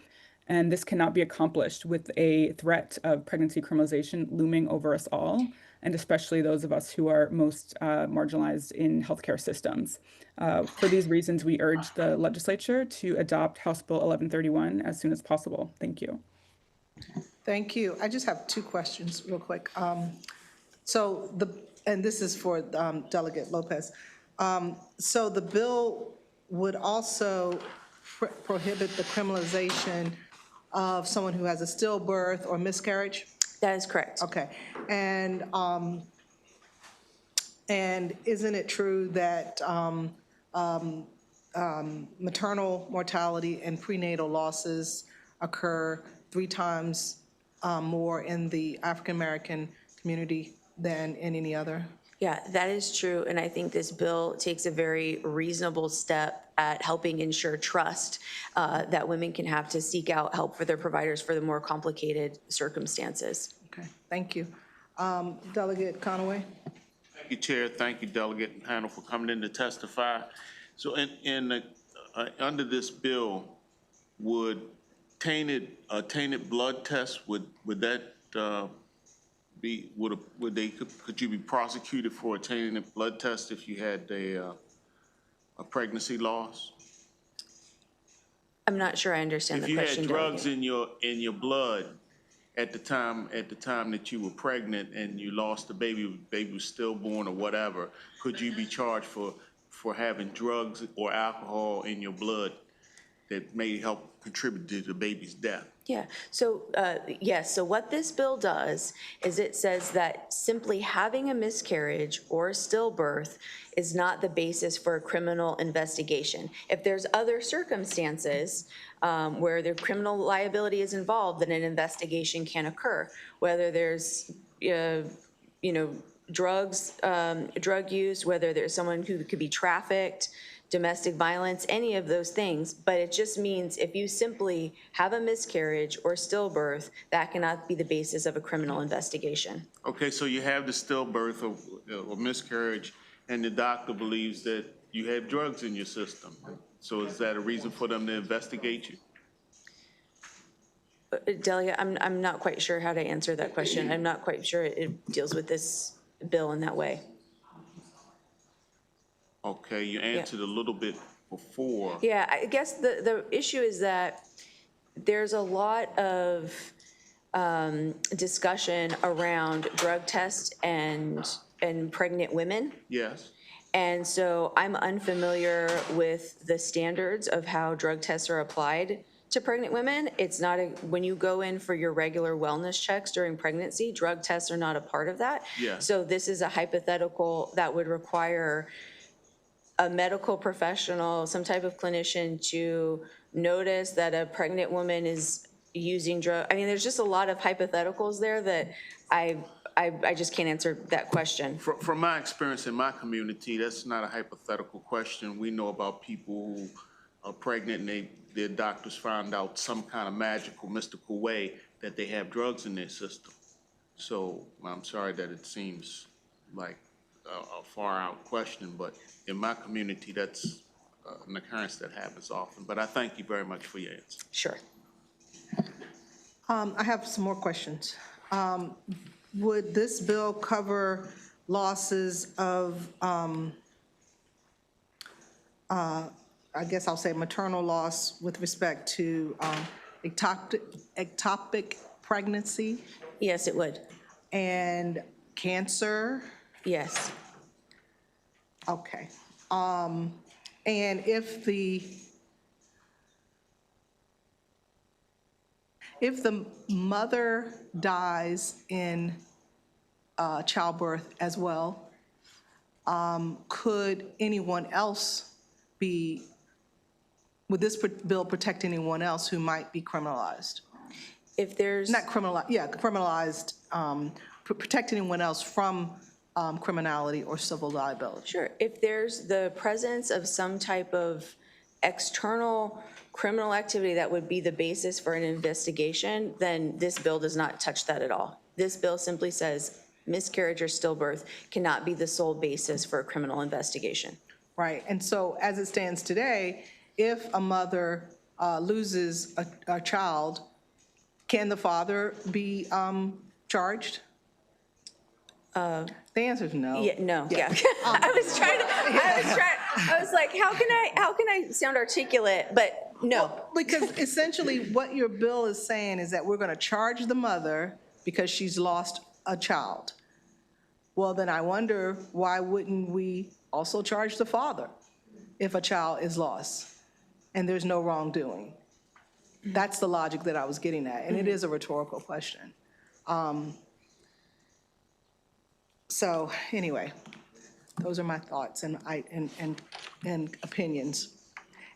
And this cannot be accomplished with a threat of pregnancy criminalization looming over us all, and especially those of us who are most marginalized in healthcare systems. For these reasons, we urge the legislature to adopt House Bill 1131 as soon as possible. Thank you. Thank you. I just have two questions real quick. And this is for Delegate Lopez. So the bill would also prohibit the criminalization of someone who has a stillbirth or miscarriage? That is correct. Okay. And isn't it true that maternal mortality and prenatal losses occur 3 times more in the African-American community than in any other? Yeah, that is true, and I think this bill takes a very reasonable step at helping ensure trust that women can have to seek out help for their providers for the more complicated circumstances. Okay, thank you. Delegate Conaway? Thank you, Chair. Thank you, Delegate and panel, for coming in to testify. So under this bill, would tainted blood tests, would that could you be prosecuted for a tainted blood test if you had a pregnancy loss? I'm not sure I understand the question. If you had drugs in your blood at the time that you were pregnant and you lost the baby was stillborn or whatever, could you be charged for having drugs or alcohol in your blood that may help contribute to the baby's death? Yeah, so yes, so what this bill does is it says that simply having a miscarriage or a stillbirth is not the basis for a criminal investigation. If there's other circumstances where the criminal liability is involved, then an investigation can occur. Whether there's, drug use, whether there's someone who could be trafficked, domestic violence, any of those things, but it just means if you simply have a miscarriage or stillbirth, that cannot be the basis of a criminal investigation. Okay, so you have the stillbirth or miscarriage, and the doctor believes that you have drugs in your system. So is that a reason for them to investigate you? Delia, I'm not quite sure how to answer that question. I'm not quite sure it deals with this bill in that way. Okay, you answered a little bit before. Yeah, I guess the issue is that there's a lot of discussion around drug tests and pregnant women. Yes. And so I'm unfamiliar with the standards of how drug tests are applied to pregnant women. It's not when you go in for your regular wellness checks during pregnancy, drug tests are not a part of that. Yes. So this is a hypothetical that would require a medical professional, some type of clinician, to notice that a pregnant woman is using drug. I mean, there's just a lot of hypotheticals there that I just can't answer that question. From my experience in my community, that's not a hypothetical question. We know about people who are pregnant and their doctors found out some kind of magical, mystical way that they have drugs in their system. So I'm sorry that it seems like a far-out question, but in my community, that's an occurrence that happens often. But I thank you very much for your answer. Sure. I have some more questions. Would this bill cover losses of, I guess I'll say maternal loss with respect to ectopic pregnancy? Yes, it would. And cancer? Yes. Okay. And if the mother dies in childbirth as well, could anyone else would this bill protect anyone else who might be criminalized? If there's... Not criminalized, yeah, criminalized, protect anyone else from criminality or civil liability? Sure. If there's the presence of some type of external criminal activity that would be the basis for an investigation, then this bill does not touch that at all. This bill simply says miscarriage or stillbirth cannot be the sole basis for a criminal investigation. Right. And so as it stands today, if a mother loses a child, can the father be charged? The answer is no. Yeah, no. Yeah. I was like, how can I sound articulate? But no. Well, because essentially what your bill is saying is that we're going to charge the mother because she's lost a child. Well, then I wonder, why wouldn't we also charge the father if a child is lost and there's no wrongdoing? That's the logic that I was getting at, and it is a rhetorical question. So anyway, those are my thoughts and opinions.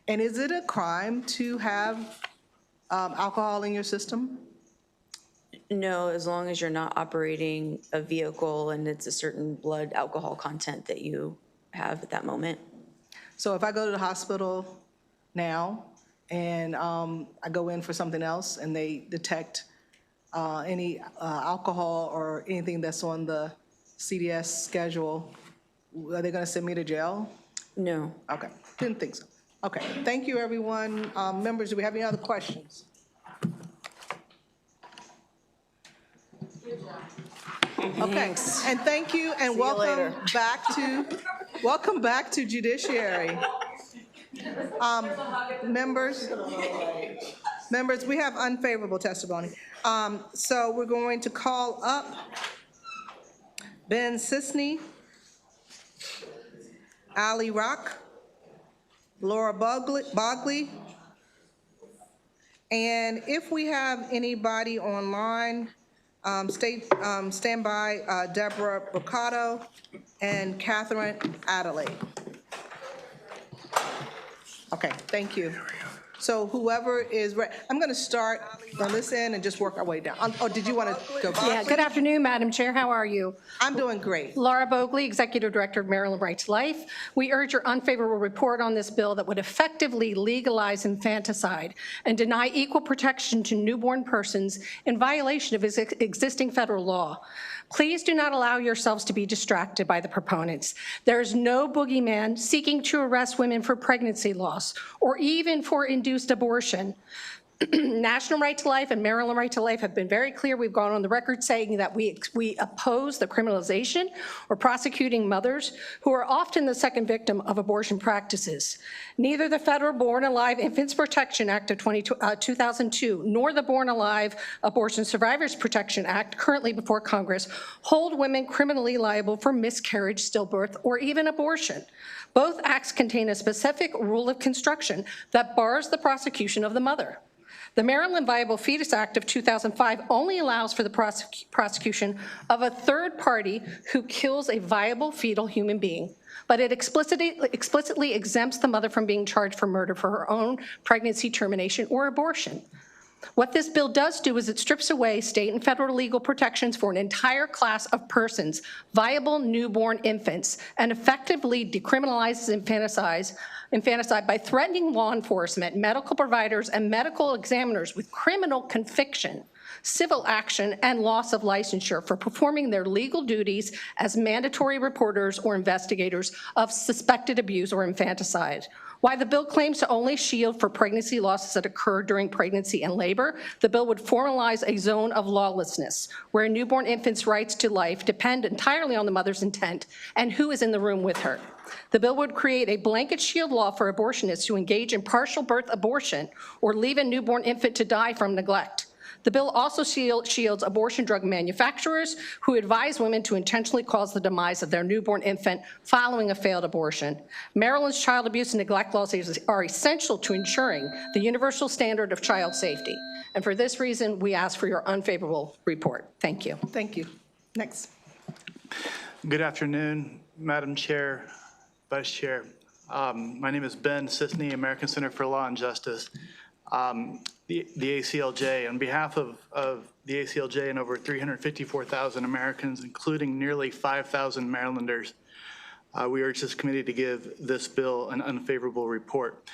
And is it a crime to have alcohol in your system? No, as long as you're not operating a vehicle and it's a certain blood alcohol content that you have at that moment. So if I go to the hospital now and I go in for something else and they detect any alcohol or anything that's on the CDS schedule, are they going to send me to jail? No. Okay, didn't think so. Okay, thank you, everyone. Members, do we have any other questions? Okay, and thank you, and welcome back to Judiciary. Members, we have unfavorable testimony. So we're going to call up Ben Sisney, Ali Rock, Laura Bogley, and if we have anybody online, stand by Deborah Boccato and Catherine Adelaide. Okay, thank you. So whoever is ready, I'm going to start on this end and just work our way down. Oh, did you want to go? Yeah, good afternoon, Madam Chair. How are you? I'm doing great. Laura Bogley, Executive Director of Maryland Right to Life. We urge your unfavorable report on this bill that would effectively legalize infanticide and deny equal protection to newborn persons in violation of existing federal law. Please do not allow yourselves to be distracted by the proponents. There is no boogeyman seeking to arrest women for pregnancy loss or even for induced abortion. National Right to Life and Maryland Right to Life have been very clear. We've gone on the record saying that we oppose the criminalization or prosecuting mothers who are often the second victim of abortion practices. Neither the Federal Born Alive Infants Protection Act of 2002 nor the Born Alive Abortion Survivors Protection Act, currently before Congress, hold women criminally liable for miscarriage, stillbirth, or even abortion. Both acts contain a specific rule of construction that bars the prosecution of the mother. The Maryland Viable Fetus Act of 2005 only allows for the prosecution of a third party who kills a viable fetal human being, but it explicitly exempts the mother from being charged for murder for her own pregnancy termination or abortion. What this bill does do is it strips away state and federal legal protections for an entire class of persons, viable newborn infants, and effectively decriminalizes infanticide by threatening law enforcement, medical providers, and medical examiners with criminal conviction, civil action, and loss of licensure for performing their legal duties as mandatory reporters or investigators of suspected abuse or infanticide. While the bill claims to only shield for pregnancy losses that occur during pregnancy and labor, the bill would formalize a zone of lawlessness where a newborn infant's rights to life depend entirely on the mother's intent and who is in the room with her. The bill would create a blanket shield law for abortionists who engage in partial birth abortion or leave a newborn infant to die from neglect. The bill also shields abortion drug manufacturers who advise women to intentionally cause the demise of their newborn infant following a failed abortion. Maryland's child abuse and neglect laws are essential to ensuring the universal standard of child safety. And for this reason, we ask for your unfavorable report. Thank you. Thank you. Next. Good afternoon, Madam Chair, Vice Chair. My name is Ben Sisney, American Center for Law and Justice. The ACLJ, on behalf of the ACLJ and over 354,000 Americans, including nearly 5,000 Marylanders, we urge this committee to give this bill an unfavorable report.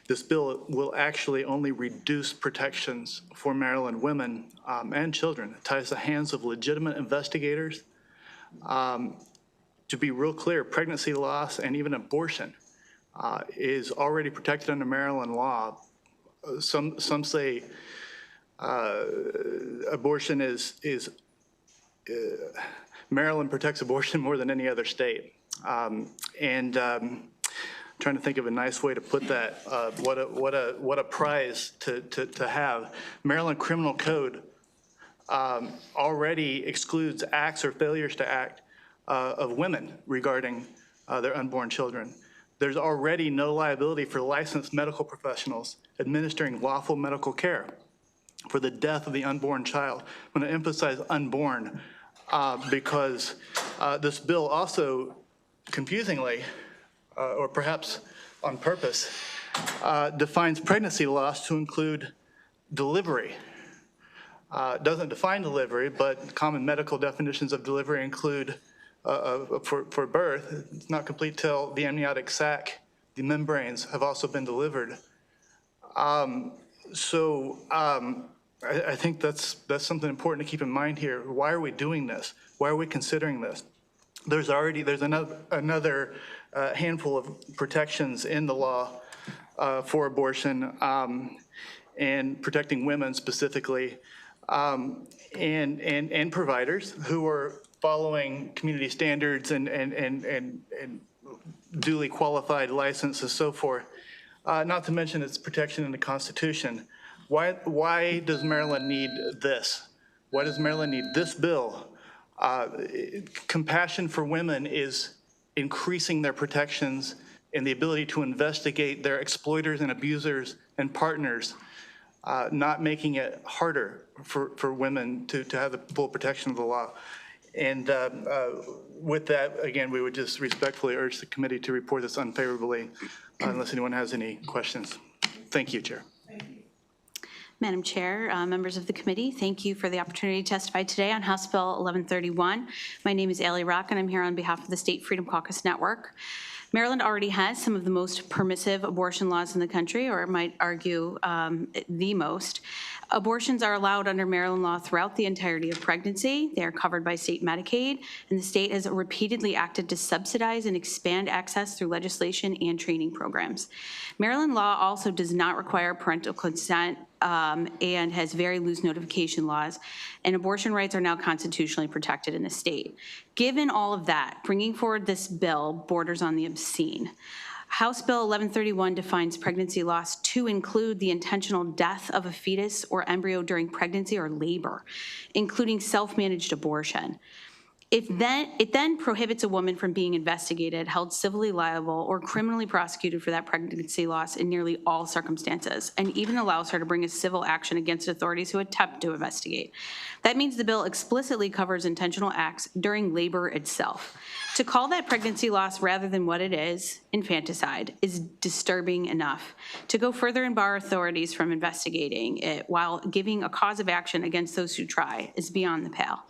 This bill will actually only reduce protections for Maryland women and children. It ties the hands of legitimate investigators. To be real clear, pregnancy loss and even abortion is already protected under Maryland law. Some say abortion is Maryland protects abortion more than any other state. Trying to think of a nice way to put that. What a prize to have. Maryland Criminal Code already excludes acts or failures to act of women regarding their unborn children. there's already no liability for licensed medical professionals administering lawful medical care for the death of the unborn child. I'm going to emphasize unborn because this bill also, confusingly, or perhaps on purpose, defines pregnancy loss to include delivery. Doesn't define delivery, but common medical definitions of delivery include for birth. It's not complete till the amniotic sac, the membranes have also been delivered. I think that's something important to keep in mind here. Why are we doing this? Why are we considering this? There's another handful of protections in the law for abortion and protecting women specifically, and providers who are following community standards and duly qualified licenses, so forth. Not to mention its protection in the Constitution. Why does Maryland need this? Why does Maryland need this bill? Compassion for women is increasing their protections and the ability to investigate their exploiters and abusers and partners, not making it harder for women to have the full protection of the law. And with that, again, we would just respectfully urge the committee to report this unfavorably unless anyone has any questions. Thank you, Chair. Madam Chair, members of the committee, thank you for the opportunity to testify today on House Bill 1131. My name is Allie Rock, and I'm here on behalf of the State Freedom Caucus Network. Maryland already has some of the most permissive abortion laws in the country, or I might argue the most. Abortions are allowed under Maryland law throughout the entirety of pregnancy. They are covered by state Medicaid, and the state has repeatedly acted to subsidize and expand access through legislation and training programs. Maryland law also does not require parental consent and has very loose notification laws, and abortion rights are now constitutionally protected in the state. Given all of that, bringing forward this bill borders on the obscene. House Bill 1131 defines pregnancy loss to include the intentional death of a fetus or embryo during pregnancy or labor, including self-managed abortion. It then prohibits a woman from being investigated, held civilly liable, or criminally prosecuted for that pregnancy loss in nearly all circumstances, and even allows her to bring a civil action against authorities who attempt to investigate. That means the bill explicitly covers intentional acts during labor itself. To call that pregnancy loss rather than what it is, infanticide, is disturbing enough. To go further and bar authorities from investigating it while giving a cause of action against those who try is beyond the pale.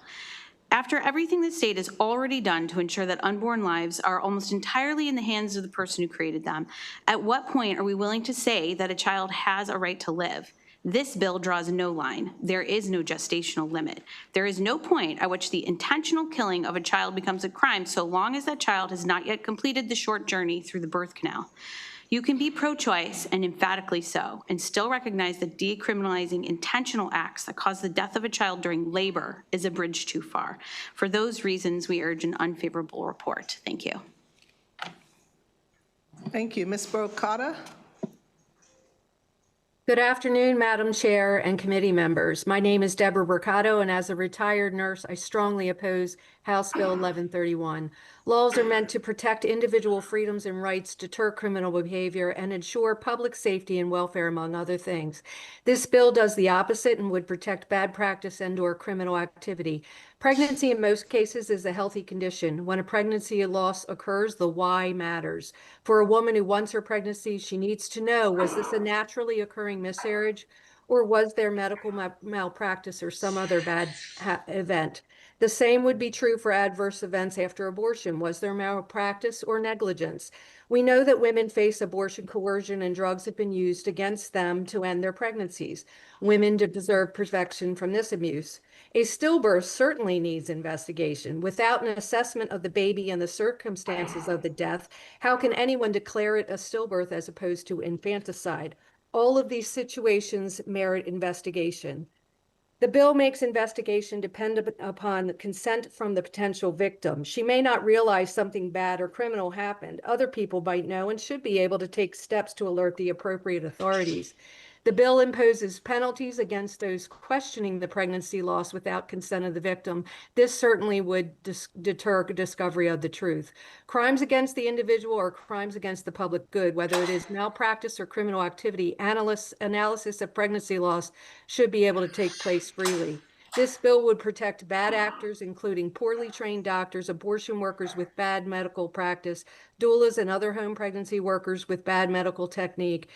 After everything the state has already done to ensure that unborn lives are almost entirely in the hands of the person who created them, at what point are we willing to say that a child has a right to live? This bill draws no line. There is no gestational limit. There is no point at which the intentional killing of a child becomes a crime so long as that child has not yet completed the short journey through the birth canal. You can be pro-choice, and emphatically so, and still recognize that decriminalizing intentional acts that cause the death of a child during labor is a bridge too far. For those reasons, we urge an unfavorable report. Thank you. Thank you. Ms. Brocata? Good afternoon, Madam Chair and committee members. My name is Deborah Mercado, and as a retired nurse, I strongly oppose House Bill 1131. Laws are meant to protect individual freedoms and rights, deter criminal behavior, and ensure public safety and welfare, among other things. This bill does the opposite and would protect bad practice and/or criminal activity. Pregnancy in most cases is a healthy condition. When a pregnancy loss occurs, the why matters. For a woman who wants her pregnancy, she needs to know, was this a naturally occurring miscarriage, or was there medical malpractice or some other bad event? The same would be true for adverse events after abortion. Was there malpractice or negligence? We know that women face abortion coercion and drugs have been used against them to end their pregnancies. Women deserve protection from this abuse. A stillbirth certainly needs investigation. Without an assessment of the baby and the circumstances of the death, how can anyone declare it a stillbirth as opposed to infanticide? All of these situations merit investigation. The bill makes investigation dependent upon consent from the potential victim. She may not realize something bad or criminal happened. Other people might know and should be able to take steps to alert the appropriate authorities. The bill imposes penalties against those questioning the pregnancy loss without consent of the victim. This certainly would deter discovery of the truth. Crimes against the individual or crimes against the public good, whether it is malpractice or criminal activity, analysis of pregnancy loss should be able to take place freely. This bill would protect bad actors, including poorly trained doctors, abortion workers with bad medical practice, doulas and other home pregnancy workers with bad medical technique,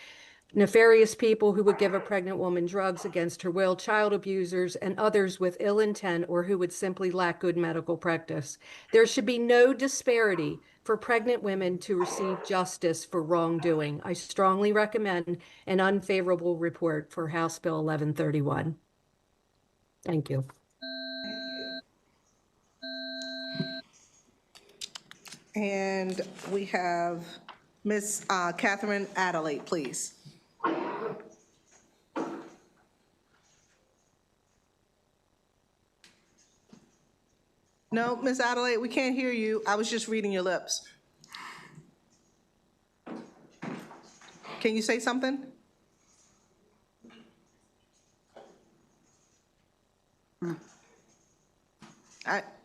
nefarious people who would give a pregnant woman drugs against her will, child abusers, and others with ill intent or who would simply lack good medical practice. There should be no disparity for pregnant women to receive justice for wrongdoing. I strongly recommend an unfavorable report for House Bill 1131. Thank you. And we have Ms. Catherine Adelaide, please. No, Ms. Adelaide, we can't hear you. I was just reading your lips. Can you say something?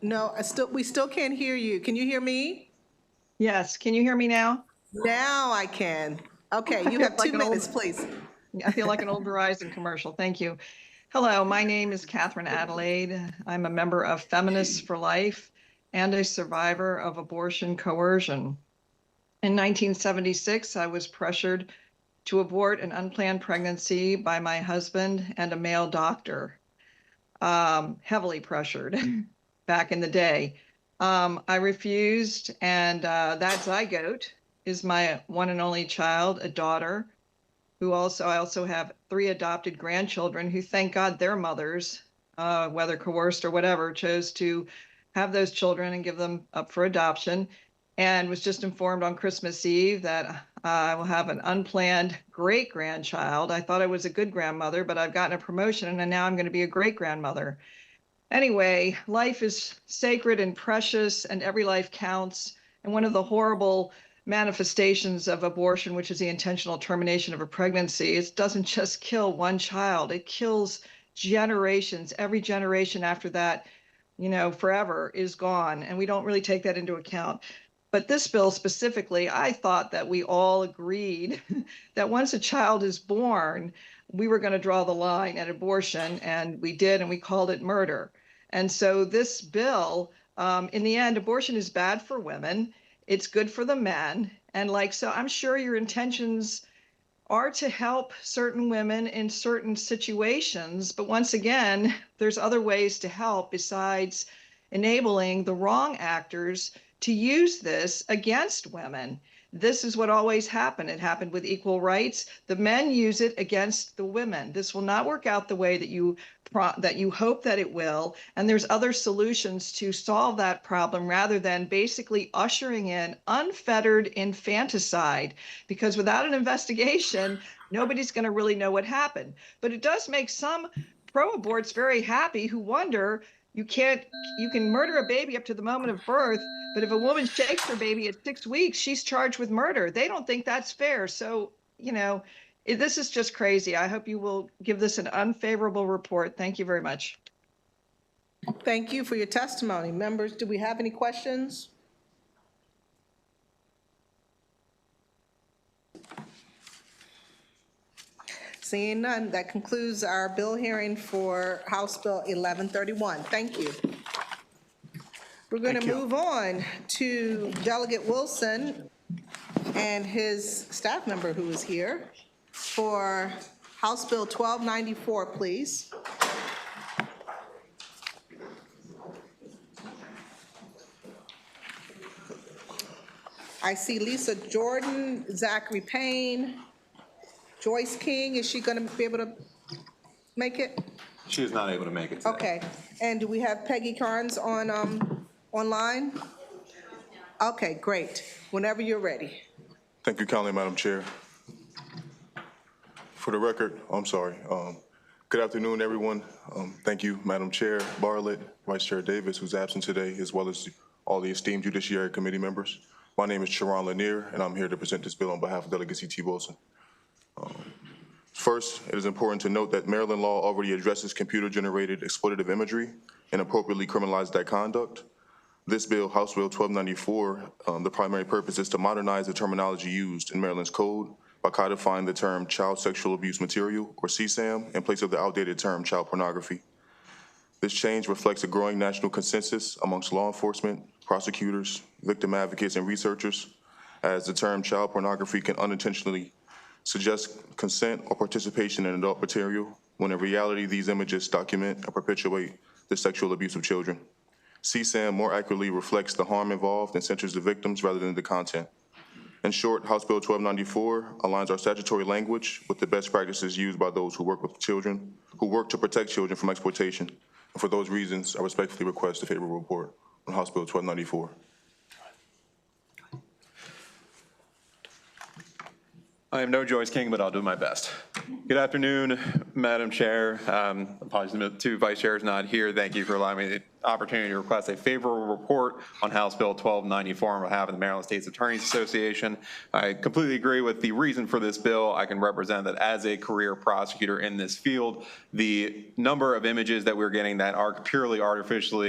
No, we still can't hear you. Can you hear me? Yes, can you hear me now? Now I can. Okay, you have 2 minutes, please. I feel like an old Verizon commercial. Thank you. Hello, my name is Catherine Adelaide. I'm a member of Feminists for Life and a survivor of abortion coercion. In 1976, I was pressured to abort an unplanned pregnancy by my husband and a male doctor. Heavily pressured back in the day. I refused, and that zygote is my one and only child, a daughter, who I also have 3 adopted grandchildren who, thank God, their mothers, whether coerced or whatever, chose to have those children and give them up for adoption, and was just informed on Christmas Eve that I will have an unplanned great-grandchild. I thought I was a good grandmother, but I've gotten a promotion, and now I'm going to be a great-grandmother. Anyway, life is sacred and precious, and every life counts. And one of the horrible manifestations of abortion, which is the intentional termination of a pregnancy, it doesn't just kill one child, it kills generations. Every generation after that, forever is gone. And we don't really take that into account. But this bill specifically, I thought that we all agreed that once a child is born, we were going to draw the line at abortion, and we did, and we called it murder. And so this bill, in the end, abortion is bad for women. It's good for the men. And so I'm sure your intentions are to help certain women in certain situations. But once again, there's other ways to help besides enabling the wrong actors to use this against women. This is what always happened. It happened with equal rights. The men use it against the women. This will not work out the way that you hope that it will. And there's other solutions to solve that problem rather than basically ushering in unfettered infanticide, because without an investigation, nobody's going to really know what happened. But it does make some pro-aborts very happy who wonder, you can murder a baby up to the moment of birth, but if a woman shakes her baby at 6 weeks, she's charged with murder. They don't think that's fair. So, this is just crazy. I hope you will give this an unfavorable report. Thank you very much. Thank you for your testimony. Members, do we have any questions? Seeing none, that concludes our bill hearing for House Bill 1131. Thank you. We're going to move on to Delegate Wilson and his staff member who is here for House Bill 1294, please. I see Lisa Jordan, Zachary Payne, Joyce King. Is she going to be able to make it? She is not able to make it today. Okay. And do we have Peggy Carnes on online? Okay, great. Whenever you're ready. Thank you kindly, Madam Chair. For the record, I'm sorry. Good afternoon, everyone. Thank you, Madam Chair Bartlett, Vice Chair Davis, who's absent today, as well as all the esteemed Judiciary Committee members. My name is Sharon Lanier, and I'm here to present this bill on behalf of Delegate C.T. Wilson. First, it is important to note that Maryland law already addresses computer-generated exploitative imagery and appropriately criminalizes that conduct. This bill, House Bill 1294, the primary purpose is to modernize the terminology used in Maryland's code by codifying the term child sexual abuse material, or CSAM, in place of the outdated term child pornography. This change reflects a growing national consensus amongst law enforcement, prosecutors, victim advocates, and researchers, as the term child pornography can unintentionally suggest consent or participation in adult material, when in reality these images document and perpetuate the sexual abuse of children. CSAM more accurately reflects the harm involved and centers the victims rather than the content. In short, House Bill 1294 aligns our statutory language with the best practices used by those who work with children, who work to protect children from exploitation. And for those reasons, I respectfully request a favorable report on House Bill 1294. I am no Joyce King, but I'll do my best. Good afternoon, Madam Chair. Apologies to Vice Chair is not here. Thank you for allowing me the opportunity to request a favorable report on House Bill 1294 on behalf of the Maryland State's Attorneys Association. I completely agree with the reason for this bill. I can represent that as a career prosecutor in this field, the number of images that we're getting that are purely artificial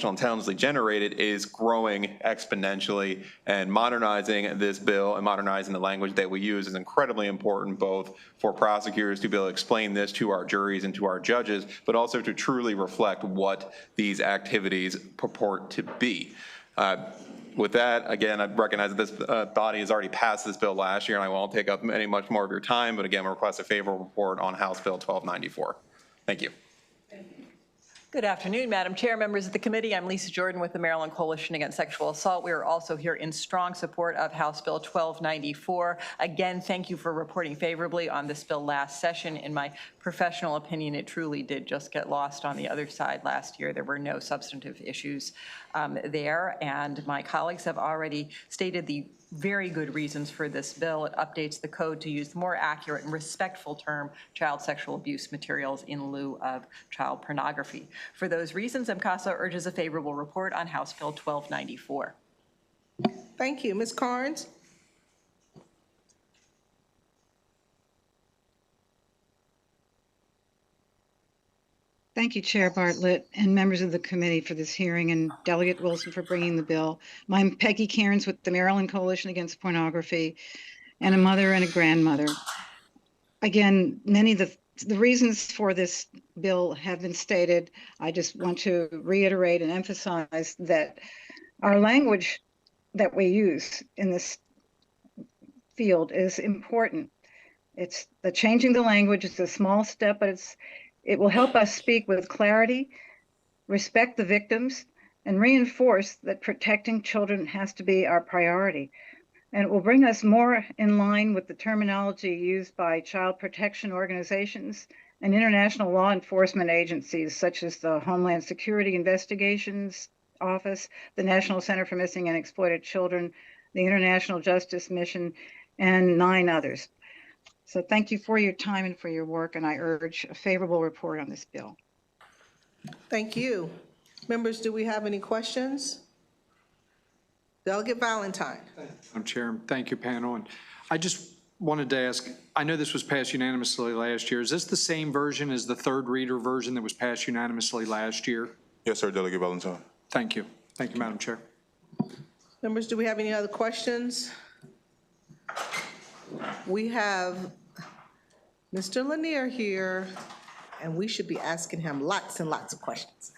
intelligently generated is growing exponentially, and modernizing this bill and modernizing the language that we use is incredibly important, both for prosecutors to be able to explain this to our juries and to our judges, but also to truly reflect what these activities purport to be. With that, again, I recognize that this body has already passed this bill last year, and I won't take up much more of your time, but again, we request a favorable report on House Bill 1294. Thank you. Good afternoon, Madam Chair, members of the committee. I'm Lisa Jordan with the Maryland Coalition Against Sexual Assault. We are also here in strong support of House Bill 1294. Again, thank you for reporting favorably on this bill last session. In my professional opinion, it truly did just get lost on the other side last year. There were no substantive issues there, and my colleagues have already stated the very good reasons for this bill. It updates the code to use the more accurate and respectful term child sexual abuse materials in lieu of child pornography. For those reasons, MCASA urges a favorable report on House Bill 1294. Thank you. Ms. Carnes? Thank you, Chair Bartlett, and members of the committee for this hearing, and Delegate Wilson for bringing the bill. I'm Peggy Cairns with the Maryland Coalition Against Pornography, and a mother and a grandmother. Again, many of the reasons for this bill have been stated. I just want to reiterate and emphasize that our language that we use in this field is important. It's the changing the language is a small step, but it will help us speak with clarity, respect the victims, and reinforce that protecting children has to be our priority. And it will bring us more in line with the terminology used by child protection organizations and international law enforcement agencies, such as the Homeland Security Investigations Office, the National Center for Missing and Exploited Children, the International Justice Mission, and 9 others. So thank you for your time and for your work, and I urge a favorable report on this bill. Thank you. Members, do we have any questions? Delegate Valentine. Madam Chair, thank you, panel. And I just wanted to ask, I know this was passed unanimously last year. Is this the same version as the third reader version that was passed unanimously last year? Yes, sir, Delegate Valentine. Thank you. Thank you, Madam Chair. Members, do we have any other questions? We have Mr. Lanier here, and we should be asking him lots and lots of questions.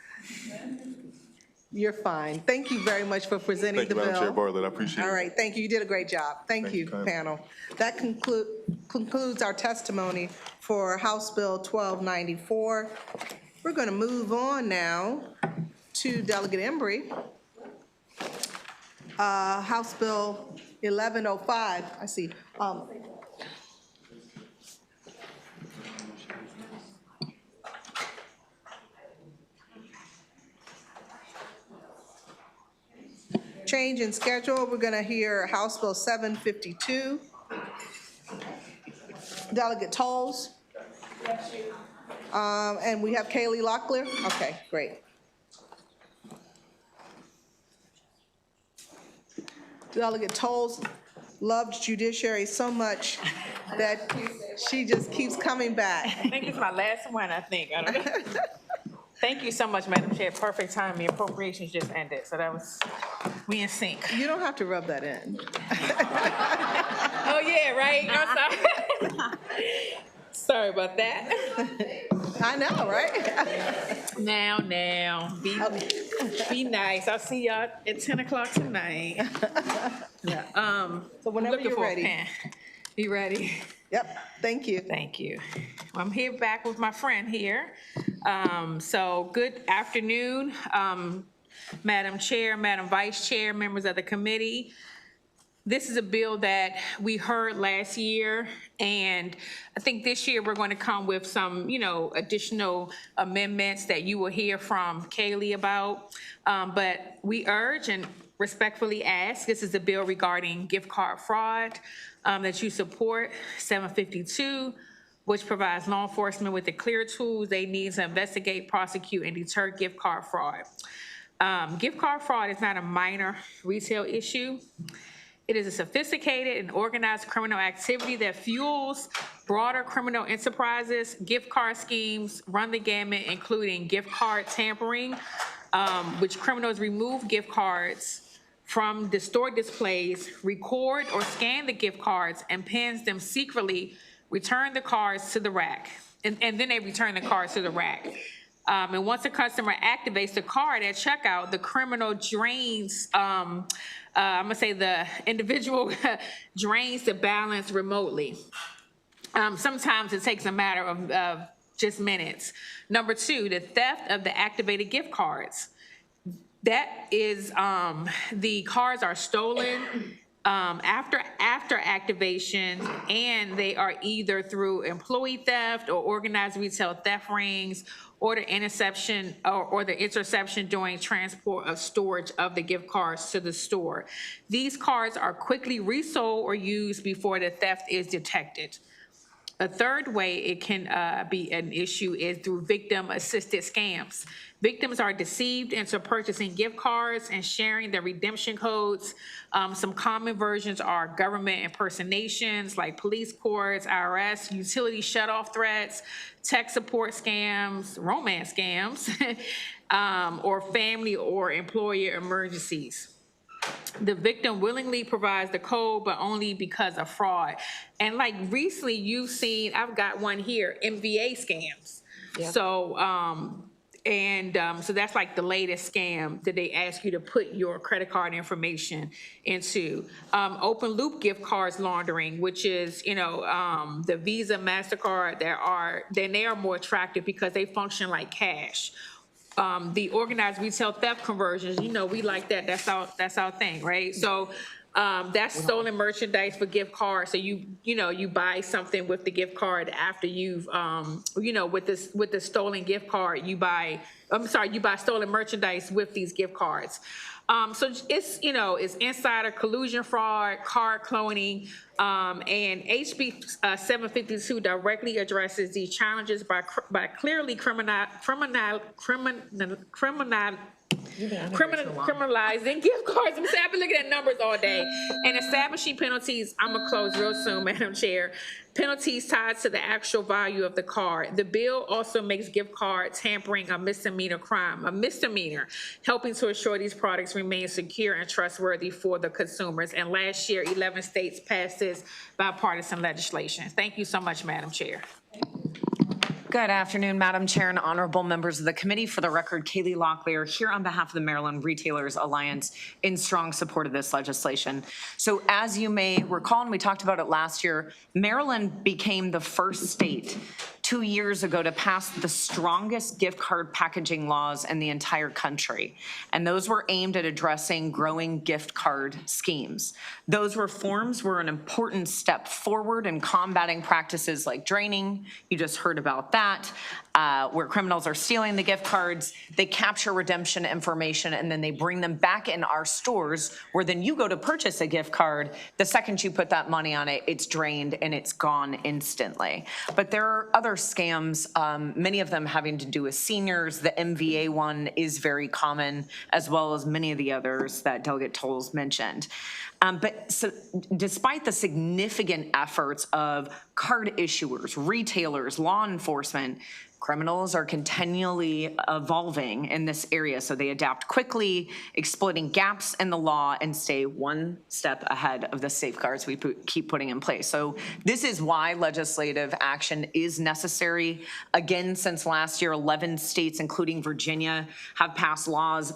You're fine. Thank you very much for presenting the bill. Thank you, Madam Chair Bartlett. I appreciate it. All right, thank you. You did a great job. Thank you, panel. That concludes our testimony for House Bill 1294. We're going to move on now to Delegate Embry. House Bill 1105. I see. Change in schedule. We're going to hear House Bill 752. Delegate Tolles. And we have Kaylee Locklear. Okay, great. Delegate Tolles loved judiciary so much that She just keeps coming back. I think it's my last one, I think. I don't know. Thank you so much, Madam Chair. Perfect timing. Appropriations just ended, so that was, we in sync. You don't have to rub that in. Oh, yeah, right? I'm sorry. Sorry about that. I know, right? Now, be nice. I'll see y'all at 10 o'clock tonight. So whenever looking you're for a ready. pen. You ready? Yep, thank you. Thank you. Well, I'm here back with my friend here. So good afternoon, Madam Chair, Madam Vice Chair, members of the committee. This is a bill that we heard last year, and I think this year we're going to come with some, additional amendments that you will hear from Kaylee about. But we urge and respectfully ask, this is a bill regarding gift card fraud that you support, 752, which provides law enforcement with the clear tools they need to investigate, prosecute, and deter gift card fraud. Gift card fraud is not a minor retail issue. It is a sophisticated and organized criminal activity that fuels broader criminal enterprises. Gift card schemes run the gamut, including gift card tampering, which criminals remove gift cards from the store displays, record or scan the gift cards, and pins them secretly, return the cards to the rack. And then they return the cards to the rack. And once a customer activates the card at checkout, the criminal drains, I'm gonna say the individual drains the balance remotely. Sometimes it takes a matter of just minutes. Number two, the theft of the activated gift cards. That is, the cards are stolen after activation, and they are either through employee theft or organized retail theft rings, or the interception during transport of storage of the gift cards to the store. These cards are quickly resold or used before the theft is detected. A third way it can be an issue is through victim-assisted scams. Victims are deceived into purchasing gift cards and sharing their redemption codes. Some common versions are government impersonations like police courts, IRS, utility shutoff threats, tech support scams, romance scams, or family or employer emergencies. The victim willingly provides the code, but only because of fraud. And like recently you've seen, I've got one here, MVA scams. Yeah. So that's like the latest scam that they ask you to put your credit card information into. Open loop gift cards laundering, which is, the Visa, MasterCard, they are more attractive because they function like cash. The organized retail theft conversions, we like that. That's our thing, right? So that's stolen merchandise for gift cards. So you buy something with the gift card after you've with the stolen gift card you buy stolen merchandise with these gift cards. So it's insider collusion fraud, card cloning, and HB 752 directly addresses these challenges by clearly criminalizing gift cards. I've been looking at numbers all day. And establishing penalties, I'm gonna close real soon, Madam Chair. Penalties tied to the actual value of the card. The bill also makes gift card tampering a misdemeanor crime, helping to ensure these products remain secure and trustworthy for the consumers. And last year, 11 states passed this bipartisan legislation. Thank you so much, Madam Chair. Good afternoon, Madam Chair and honorable members of the committee. For the record, Kaylee Locklear here on behalf of the Maryland Retailers Alliance in strong support of this legislation. So as you may recall, and we talked about it last year, Maryland became the first state 2 years ago to pass the strongest gift card packaging laws in the entire country. And those were aimed at addressing growing gift card schemes. Those reforms were an important step forward in combating practices like draining. You just heard about that, where criminals are stealing the gift cards, they capture redemption information, and then they bring them back in our stores, where then you go to purchase a gift card. The second you put that money on it, it's drained and it's gone instantly. But there are other scams, many of them having to do with seniors. The MVA one is very common, as well as many of the others that Delegate Tolles mentioned. But so, despite the significant efforts of card issuers, retailers, law enforcement, criminals are continually evolving in this area, so they adapt quickly, exploiting gaps in the law and stay one step ahead of the safeguards we keep putting in place. So this is why legislative action is necessary. Again, since last year, 11 states, including Virginia, have passed laws.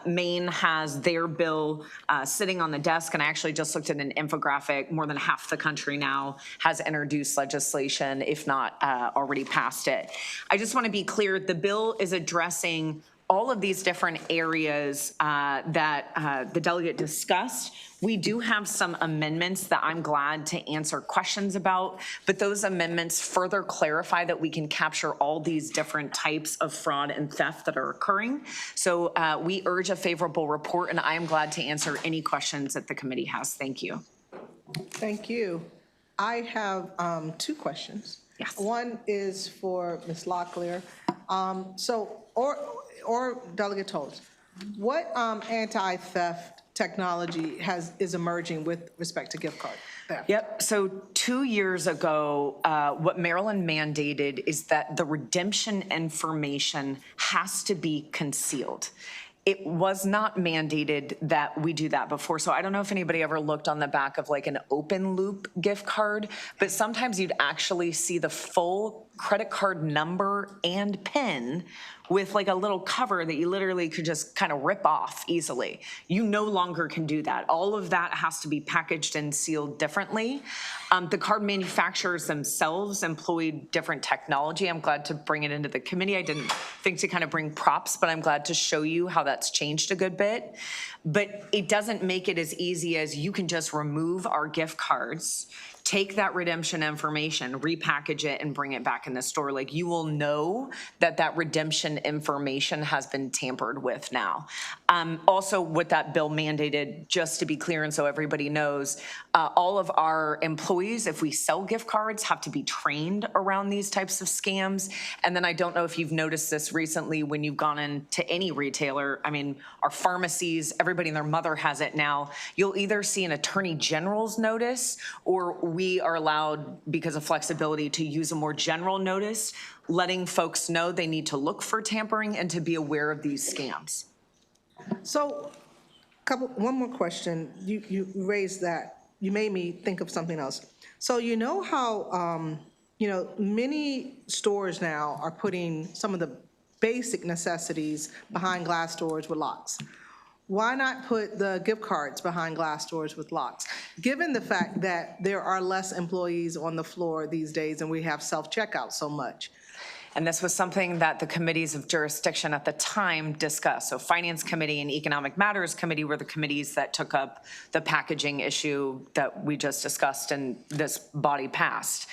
Maine has their bill sitting on the desk, and I actually just looked at an infographic. More than half the country now has introduced legislation, if not already passed it. I just want to be clear, the bill is addressing all of these different areas that the delegate discussed. We do have some amendments that I'm glad to answer questions about, but those amendments further clarify that we can capture all these different types of fraud and theft that are occurring. So we urge a favorable report, and I am glad to answer any questions that the committee has. Thank you. Thank you. I have 2 questions. Yes. One is for Ms. Locklear. Or Delegate Tolles. What anti-theft technology is emerging with respect to gift card theft? Yep. So 2 years ago, what Maryland mandated is that the redemption information has to be concealed. It was not mandated that we do that before. So I don't know if anybody ever looked on the back of like an open loop gift card, but sometimes you'd actually see the full credit card number and PIN with like a little cover that you literally could just kind of rip off easily. You no longer can do that. All of that has to be packaged and sealed differently. The card manufacturers themselves employed different technology. I'm glad to bring it into the committee. I didn't think to kind of bring props, but I'm glad to show you how that's changed a good bit. But it doesn't make it as easy as you can just remove our gift cards, take that redemption information, repackage it, and bring it back in the store. Like, you will know that that redemption information has been tampered with now. Also, what that bill mandated, just to be clear and so everybody knows, all of our employees, if we sell gift cards, have to be trained around these types of scams. And then I don't know if you've noticed this recently when you've gone into any retailer. I mean, our pharmacies, everybody and their mother has it now. You'll either see an attorney general's notice, or we are allowed, because of flexibility, to use a more general notice, letting folks know they need to look for tampering and to be aware of these scams. So, one more question. You raised that. You made me think of something else. So you know how, many stores now are putting some of the basic necessities behind glass doors with locks. Why not put the gift cards behind glass doors with locks? Given the fact that there are less employees on the floor these days and we have self-checkout so much. And this was something that the committees of jurisdiction at the time discussed. So Finance Committee and Economic Matters Committee were the committees that took up the packaging issue that we just discussed and this body passed.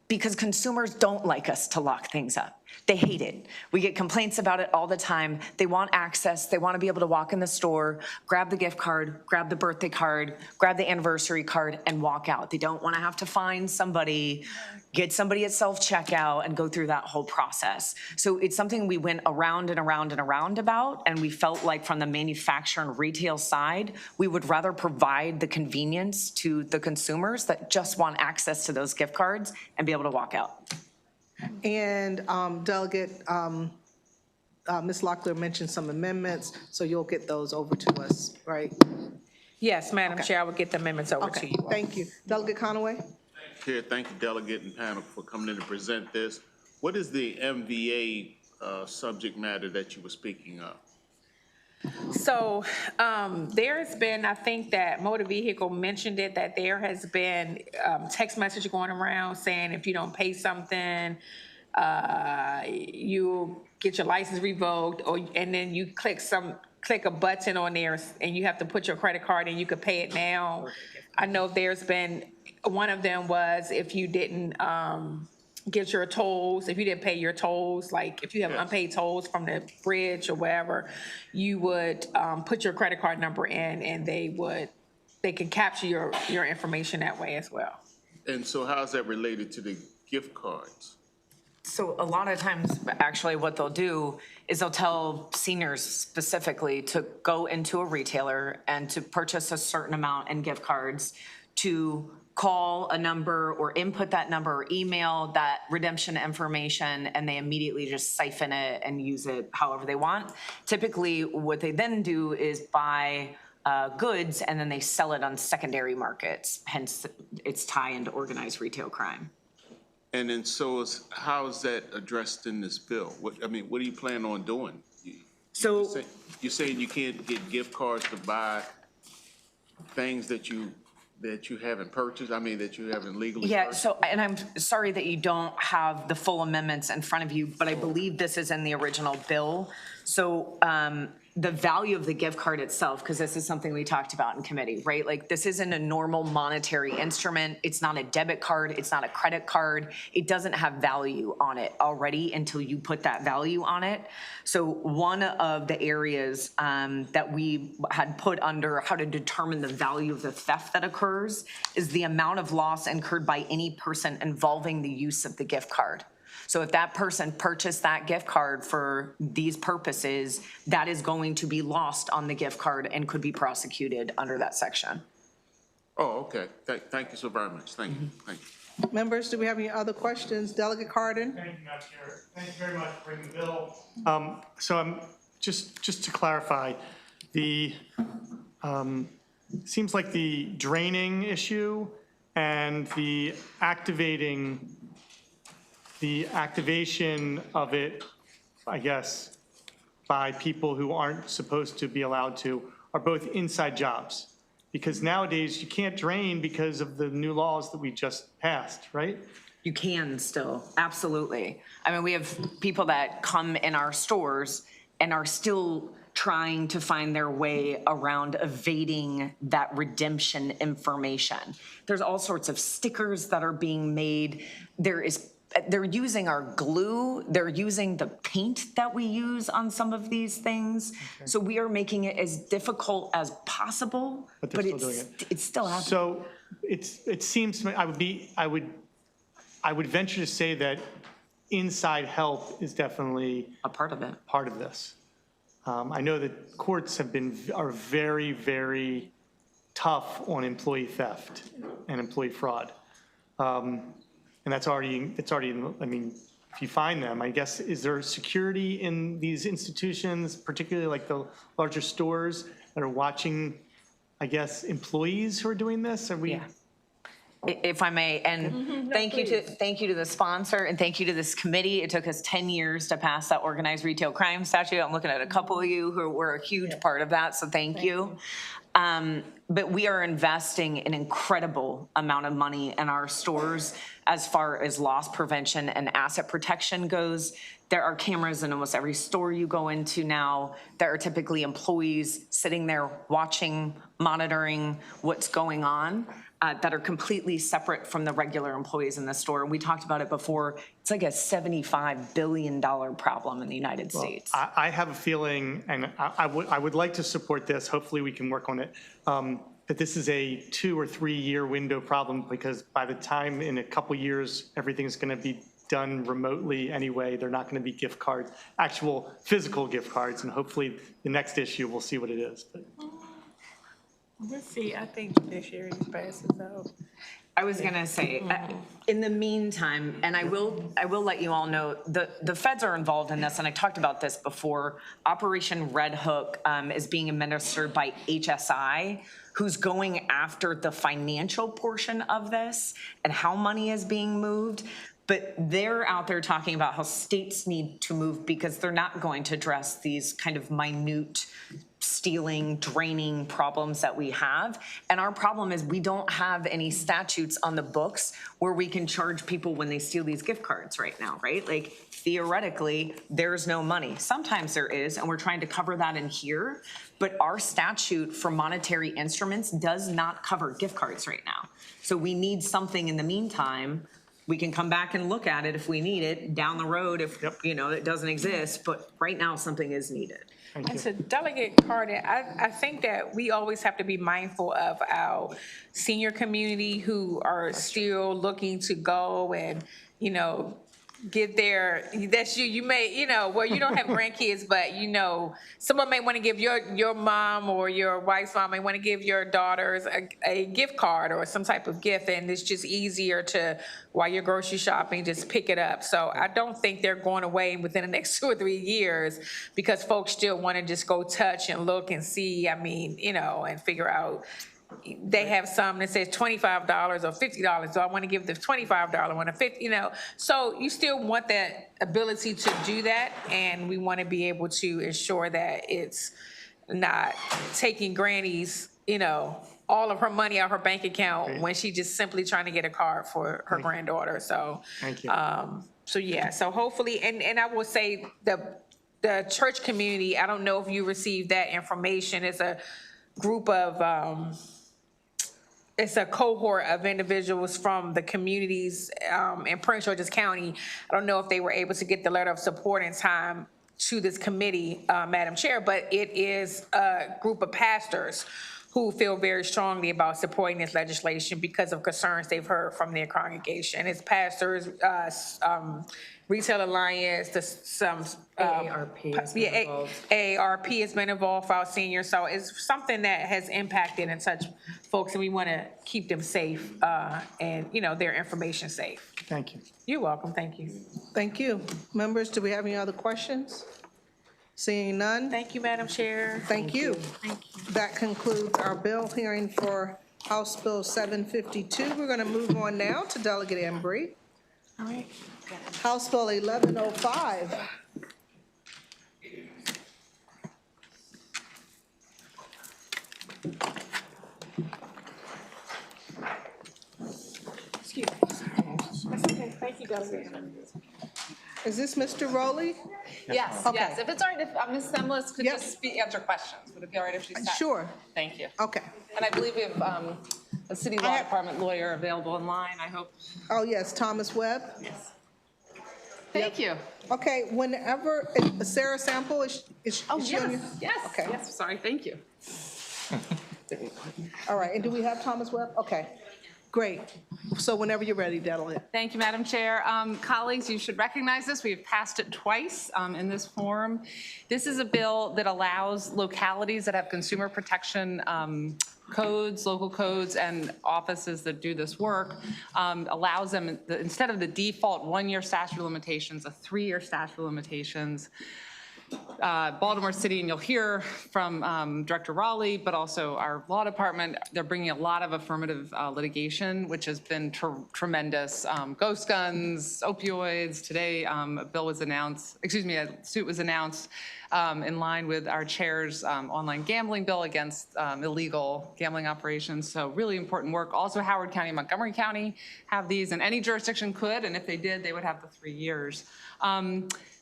Because consumers don't like us to lock things up. They hate it. We get complaints about it all the time. They want access. They want to be able to walk in the store, grab the gift card, grab the birthday card, grab the anniversary card, and walk out. They don't want to have to find somebody, get somebody at self-checkout, and go through that whole process. So it's something we went around and around and around about, and we felt like from the manufacturer and retail side, we would rather provide the convenience to the consumers that just want access to those gift cards and be able to walk out. And Delegate, Ms. Locklear mentioned some amendments, so you'll get those over to us, right? Yes, Madam Chair, I will get the amendments over to you. Thank you. Delegate Conaway? Chair, thank you, Delegate and panel, for coming in to present this. What is the MVA subject matter that you were speaking of? So there's been, I think that motor vehicle mentioned it, that there has been text message going around saying if you don't pay something, you'll get your license revoked, and then you click a button on there and you have to put your credit card in, you could pay it now. I know there's been, one of them was if you didn't get your tolls, if you didn't pay your tolls, like if you have unpaid tolls from the bridge or wherever, you would put your credit card number in and they can capture your information that way as well. And so how is that related to the gift cards? So a lot of times, actually, what they'll do is they'll tell seniors specifically to go into a retailer and to purchase a certain amount in gift cards, to call a number or input that number or email that redemption information, and they immediately just siphon it and use it however they want. Typically, what they then do is buy goods and then they sell it on secondary markets, hence its tie into organized retail crime. And then how is that addressed in this bill? What do you plan on doing? You're saying you can't get gift cards to buy things that you haven't purchased, that you haven't legally purchased? And I'm sorry that you don't have the full amendments in front of you, but I believe this is in the original bill. So the value of the gift card itself, because this is something we talked about in committee, right? Like, this isn't a normal monetary instrument. It's not a debit card. It's not a credit card. It doesn't have value on it already until you put that value on it. So one of the areas that we had put under how to determine the value of the theft that occurs is the amount of loss incurred by any person involving the use of the gift card. So if that person purchased that gift card for these purposes, that is going to be lost on the gift card and could be prosecuted under that section. Oh, okay. Thank you so very much. Thank you. Thank you. Members, do we have any other questions? Delegate Cardin? Thank you, Madam Chair. Thank you very much for bringing the bill. So I'm just to clarify, seems like the draining issue and the activation of it, I guess, by people who aren't supposed to be allowed to, are both inside jobs. Because nowadays you can't drain because of the new laws that we just passed, right? You can still, absolutely. We have people that come in our stores and are still trying to find their way around evading that redemption information. There's all sorts of stickers that are being made. They're using our glue. They're using the paint that we use on some of these things. Okay. So we are making it as difficult as possible, but it's still happening. So it seems to me, I would venture to say that inside help is definitely a part of it. Part of this. I know that courts are very, very tough on employee theft and employee fraud. And it's already, if you find them, I guess, is there security in these institutions, particularly like the larger stores that are watching, I guess, employees who are doing this? Are we? Yeah. If I may, and thank you to the sponsor and thank you to this committee. It took us 10 years to pass that organized retail crime statute. I'm looking at a couple of you who were a huge part of that, so thank you. But we are investing an incredible amount of money in our stores as far as loss prevention and asset protection goes. There are cameras in almost every store you go into now. There are typically employees sitting there watching, monitoring what's going on. That are completely separate from the regular employees in the store. And we talked about it before. It's like a $75 billion problem in the United States. I have a feeling, and I would like to support this. Hopefully we can work on it. That this is a 2 or 3 year window problem, because by the time in a couple years, everything's going to be done remotely anyway. They're not going to be gift cards, actual physical gift cards. And hopefully the next issue, we'll see what it is. But. Let's see, I think Judiciary passes out. I was gonna say, in the meantime, and I will let you all know, the feds are involved in this, and I talked about this before. Operation Red Hook is being administered by HSI, who's going after the financial portion of this and how money is being moved. But they're out there talking about how states need to move because they're not going to address these kind of minute stealing, draining problems that we have. And our problem is we don't have any statutes on the books where we can charge people when they steal these gift cards right now, right? Like, theoretically, there's no money. Sometimes there is, and we're trying to cover that in here. But our statute for monetary instruments does not cover gift cards right now. So we need something in the meantime. We can come back and look at it if we need it down the road if, it doesn't exist. But right now, something is needed. And to Delegate Cardin, I think that we always have to be mindful of our senior community who are still looking to go and, give that's you may, well, you don't have grandkids, but someone may want to give your mom or your wife's mom may want to give your daughters a gift card or some type of gift, and it's just easier to, while you're grocery shopping, just pick it up. So I don't think they're going away within the next 2 or 3 years, because folks still want to just go touch and look and see, and figure out. They have some that says $25 or $50. So I want to give the $25 one, a $50, So you still want that ability to do that, and we want to be able to ensure that it's not taking Granny's, all of her money out of her bank account when she's just simply trying to get a card for her granddaughter. So, Thank you. So hopefully, and I will say the church community, I don't know if you received that information. It's a group of, it's a cohort of individuals from the communities in Prince George's County. I don't know if they were able to get the letter of support in time to this committee, Madam Chair, but it is a group of pastors who feel very strongly about supporting this legislation because of concerns they've heard from their congregation. It's pastors, Retail Alliance, AARP has been involved. AARP has been involved for our seniors. So it's something that has impacted and touched folks, and we want to keep them safe and, their information safe. Thank you. You're welcome. Thank you. Thank you. Members, do we have any other questions? Seeing none? Thank you, Madam Chair. Thank you. That concludes our bill hearing for House Bill 752. We're going to move on now to Delegate Embry. All right. House Bill 1105. Excuse me. That's okay. Thank you, Delegate. Is this Mr. Rowley? Yes, Okay. yes. If it's all right, if Ms. Semlis could just answer questions, would it be all right if she sat? Sure. Thank you. Okay. And I believe we have a city law department lawyer available online, I hope. Oh, yes, Thomas Webb. Yes. Thank you. Okay, whenever, Sarah Sample, is Oh, she on your? yes, yes, Okay. yes, sorry, thank you. All right, and do we have Thomas Webb? Okay, great. So whenever you're ready, Delegate. Thank you, Madam Chair. Colleagues, you should recognize this. We have passed it twice in this form. This is a bill that allows localities that have consumer protection codes, local codes, and offices that do this work, allows them, instead of the default 1-year statute of limitations, a 3-year statute of limitations. Baltimore City, and you'll hear from Director Raleigh, but also our law department, they're bringing a lot of affirmative litigation, which has been tremendous. Ghost guns, opioids. Today, a suit was announced in line with our chair's online gambling bill against illegal gambling operations. So really important work. Also, Howard County and Montgomery County have these, and any jurisdiction could, and if they did, they would have the 3 years.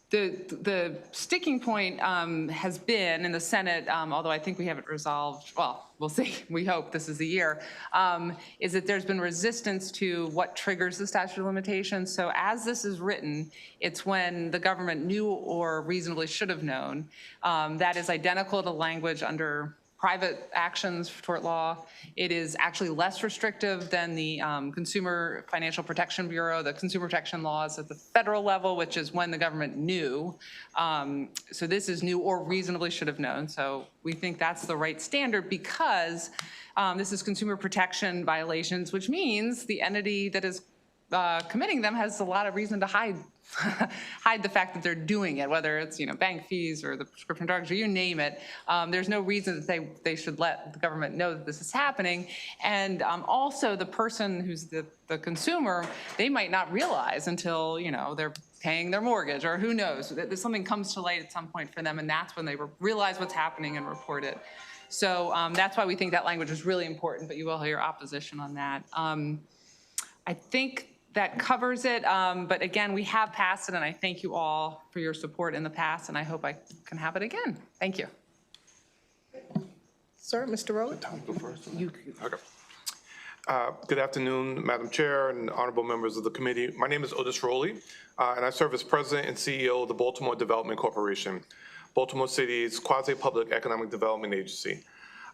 The sticking point has been in the Senate, although I think we have it resolved, well, we'll see, we hope this is the year, is that there's been resistance to what triggers the statute of limitations. So as this is written, it's when the government knew or reasonably should have known. That is identical to language under private actions, tort law. It is actually less restrictive than the Consumer Financial Protection Bureau, the consumer protection laws at the federal level, which is when the government knew. So this is new or reasonably should have known. So we think that's the right standard because this is consumer protection violations, which means the entity that is committing them has a lot of reason to hide the fact that they're doing it, whether it's bank fees or the prescription drugs or you name it. There's no reason that they should let the government know that this is happening. And also the person who's the consumer, they might not realize until they're paying their mortgage or who knows. That something comes to light at some point for them, and that's when they realize what's happening and report it. So that's why we think that language is really important, but you will hear opposition on that. I think that covers it, but again, we have passed it, and I thank you all for your support in the past, and I hope I can have it again. Thank you. Sir, Mr. Rowley? Okay. Good afternoon, Madam Chair and honorable members of the committee. My name is Otis Rowley, and I serve as President and CEO of the Baltimore Development Corporation, Baltimore City's quasi-public economic development agency.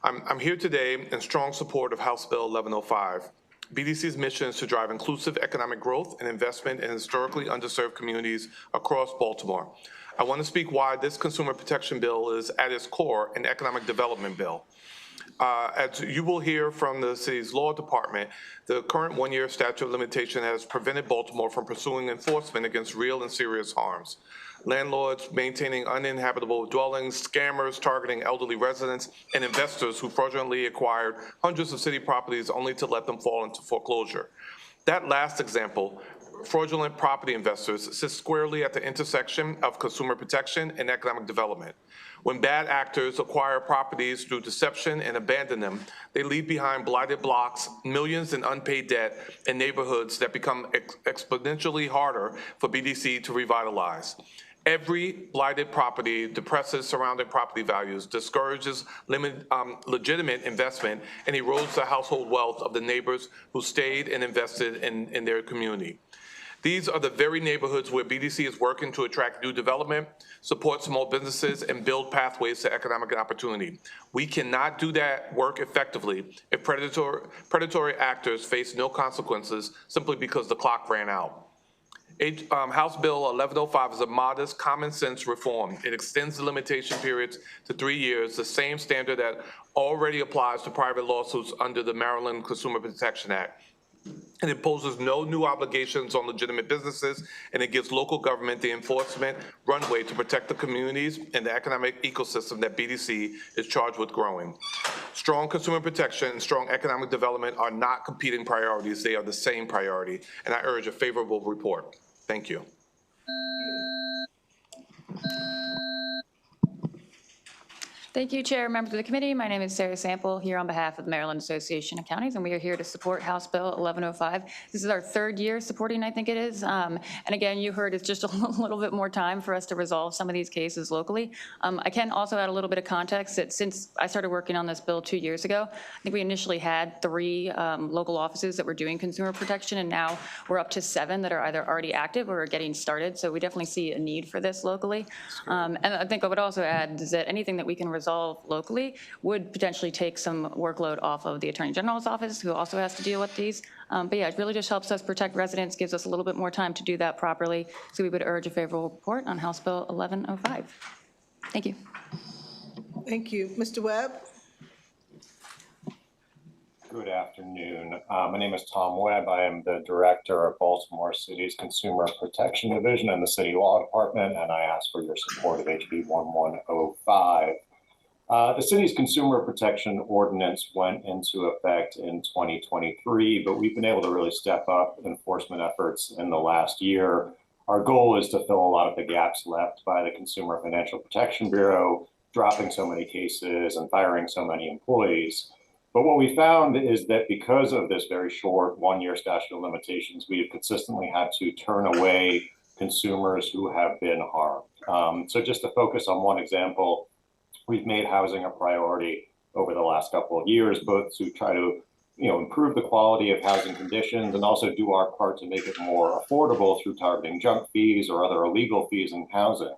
I'm here today in strong support of House Bill 1105, BDC's mission is to drive inclusive economic growth and investment in historically underserved communities across Baltimore. I want to speak why this consumer protection bill is at its core an economic development bill. As you will hear from the city's law department, the current one-year statute of limitation has prevented Baltimore from pursuing enforcement against real and serious harms. Landlords maintaining uninhabitable dwellings, scammers targeting elderly residents, and investors who fraudulently acquired hundreds of city properties only to let them fall into foreclosure. That last example, fraudulent property investors, sit squarely at the intersection of consumer protection and economic development. When bad actors acquire properties through deception and abandon them, they leave behind blighted blocks, millions in unpaid debt, and neighborhoods that become exponentially harder for BDC to revitalize. Every blighted property depresses surrounding property values, discourages legitimate investment, and erodes the household wealth of the neighbors who stayed and invested in their community. These are the very neighborhoods where BDC is working to attract new development, support small businesses, and build pathways to economic opportunity. We cannot do that work effectively if predatory actors face no consequences simply because the clock ran out. House Bill 1105 is a modest, common-sense reform. It extends the limitation periods to 3 years, the same standard that already applies to private lawsuits under the Maryland Consumer Protection Act. It imposes no new obligations on legitimate businesses, and it gives local government the enforcement runway to protect the communities and the economic ecosystem that BDC is charged with growing. Strong consumer protection and strong economic development are not competing priorities. They are the same priority, and I urge a favorable report. Thank you. Thank you, Chair, members of the committee. My name is Sarah Sample, here on behalf of the Maryland Association of Counties, and we are here to support House Bill 1105. This is our third year supporting, I think it is. And again, you heard it's just a little bit more time for us to resolve some of these cases locally. I can also add a little bit of context that since I started working on this bill 2 years ago, I think we initially had 3 local offices that were doing consumer protection, and now we're up to 7 that are either already active or are getting started. So we definitely see a need for this locally. And I think I would also add is that anything that we can resolve locally would potentially take some workload off of the Attorney General's office, who also has to deal with these. But yeah, it really just helps us protect residents, gives us a little bit more time to do that properly. So we would urge a favorable report on House Bill 1105. Thank you. Thank you. Mr. Webb? Good afternoon. My name is Tom Webb. I am the Director of Baltimore City's Consumer Protection Division in the City Law Department, and I ask for your support of HB 1105. The city's consumer protection ordinance went into effect in 2023, but we've been able to really step up enforcement efforts in the last year. Our goal is to fill a lot of the gaps left by the Consumer Financial Protection Bureau, dropping so many cases and firing so many employees. But what we found is that because of this very short one-year statute of limitations, we have consistently had to turn away consumers who have been harmed. So just to focus on one example, we've made housing a priority over the last couple of years, both to try to improve the quality of housing conditions and also do our part to make it more affordable through targeting junk fees or other illegal fees in housing.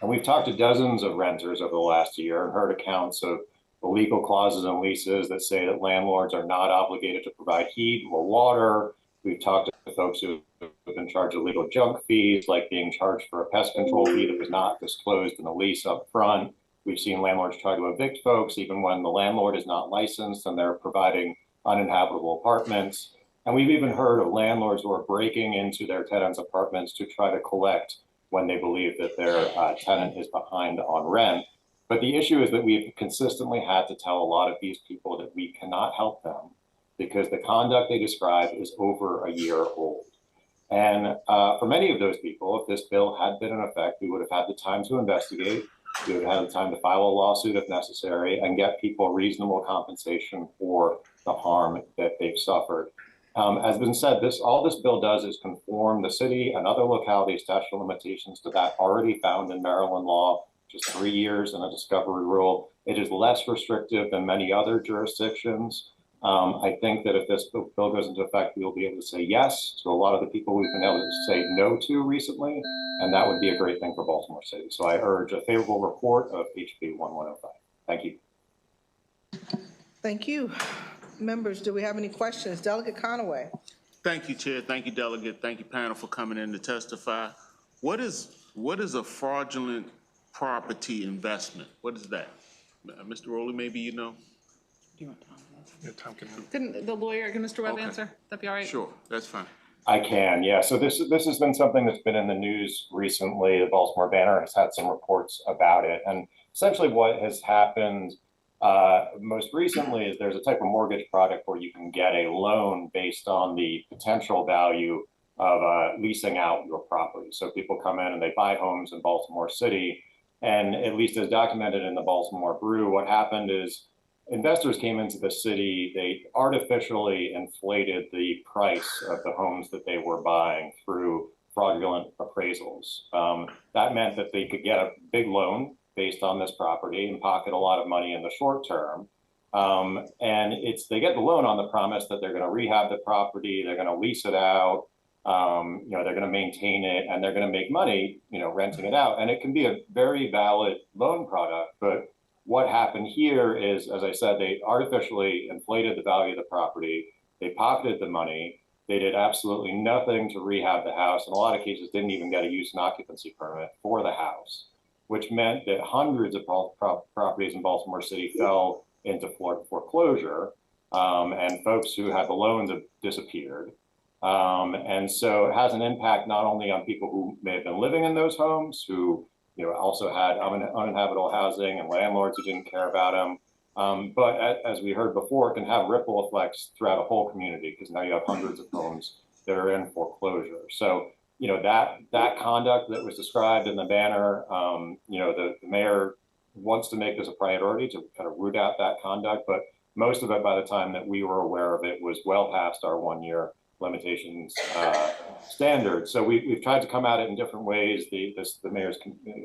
And we've talked to dozens of renters over the last year and heard accounts of illegal clauses in leases that say that landlords are not obligated to provide heat or water. We've talked to folks who have been charged illegal junk fees, like being charged for a pest control fee that was not disclosed in the lease up front. We've seen landlords try to evict folks even when the landlord is not licensed and they're providing uninhabitable apartments. And we've even heard of landlords who are breaking into their tenants' apartments to try to collect when they believe that their tenant is behind on rent. But the issue is that we've consistently had to tell a lot of these people that we cannot help them because the conduct they describe is over a year old. And for many of those people, if this bill had been in effect, we would have had the time to investigate. We would have had the time to file a lawsuit if necessary and get people reasonable compensation for the harm that they've suffered. As been said, all this bill does is conform the city and other localities' statute of limitations to that already found in Maryland law, just 3 years and a discovery rule. It is less restrictive than many other jurisdictions. I think that if this bill goes into effect, we'll be able to say yes to a lot of the people we've been able to say no to recently, and that would be a great thing for Baltimore City. So I urge a favorable report of HB 1105. Thank you. Thank you. Members, do we have any questions? Delegate Conaway. Thank you, Chair. Thank you, Delegate. Thank you, panel, for coming in to testify. What is a fraudulent property investment? What is that? Mr. Rowley, maybe you know? Can the lawyer, can Mr. Webb answer? That'd be all right? Sure, that's fine. I can, yeah. So this has been something that's been in the news recently. The Baltimore Banner has had some reports about it. And essentially what has happened most recently is there's a type of mortgage product where you can get a loan based on the potential value of leasing out your property. So people come in and they buy homes in Baltimore City. And at least as documented in the Baltimore Brew, what happened is investors came into the city, they artificially inflated the price of the homes that they were buying through fraudulent appraisals. That meant that they could get a big loan based on this property and pocket a lot of money in the short term. And they get the loan on the promise that they're going to rehab the property, they're going to lease it out, they're going to maintain it, and they're going to make money, renting it out. And it can be a very valid loan product, but what happened here is, as I said, they artificially inflated the value of the property. They pocketed the money. They did absolutely nothing to rehab the house. In a lot of cases, didn't even get a use and occupancy permit for the house, which meant that hundreds of properties in Baltimore City fell into foreclosure, and folks who had the loans have disappeared. And so it has an impact not only on people who may have been living in those homes, who also had uninhabitable housing and landlords who didn't care about them. But as we heard before, it can have ripple effects throughout a whole community because now you have hundreds of homes that are in foreclosure. So, that conduct that was described in the banner, the mayor wants to make this a priority to kind of root out that conduct. But most of it, by the time that we were aware of it, was well past our 1-year limitations standard. So we've tried to come at it in different ways. The Mayor's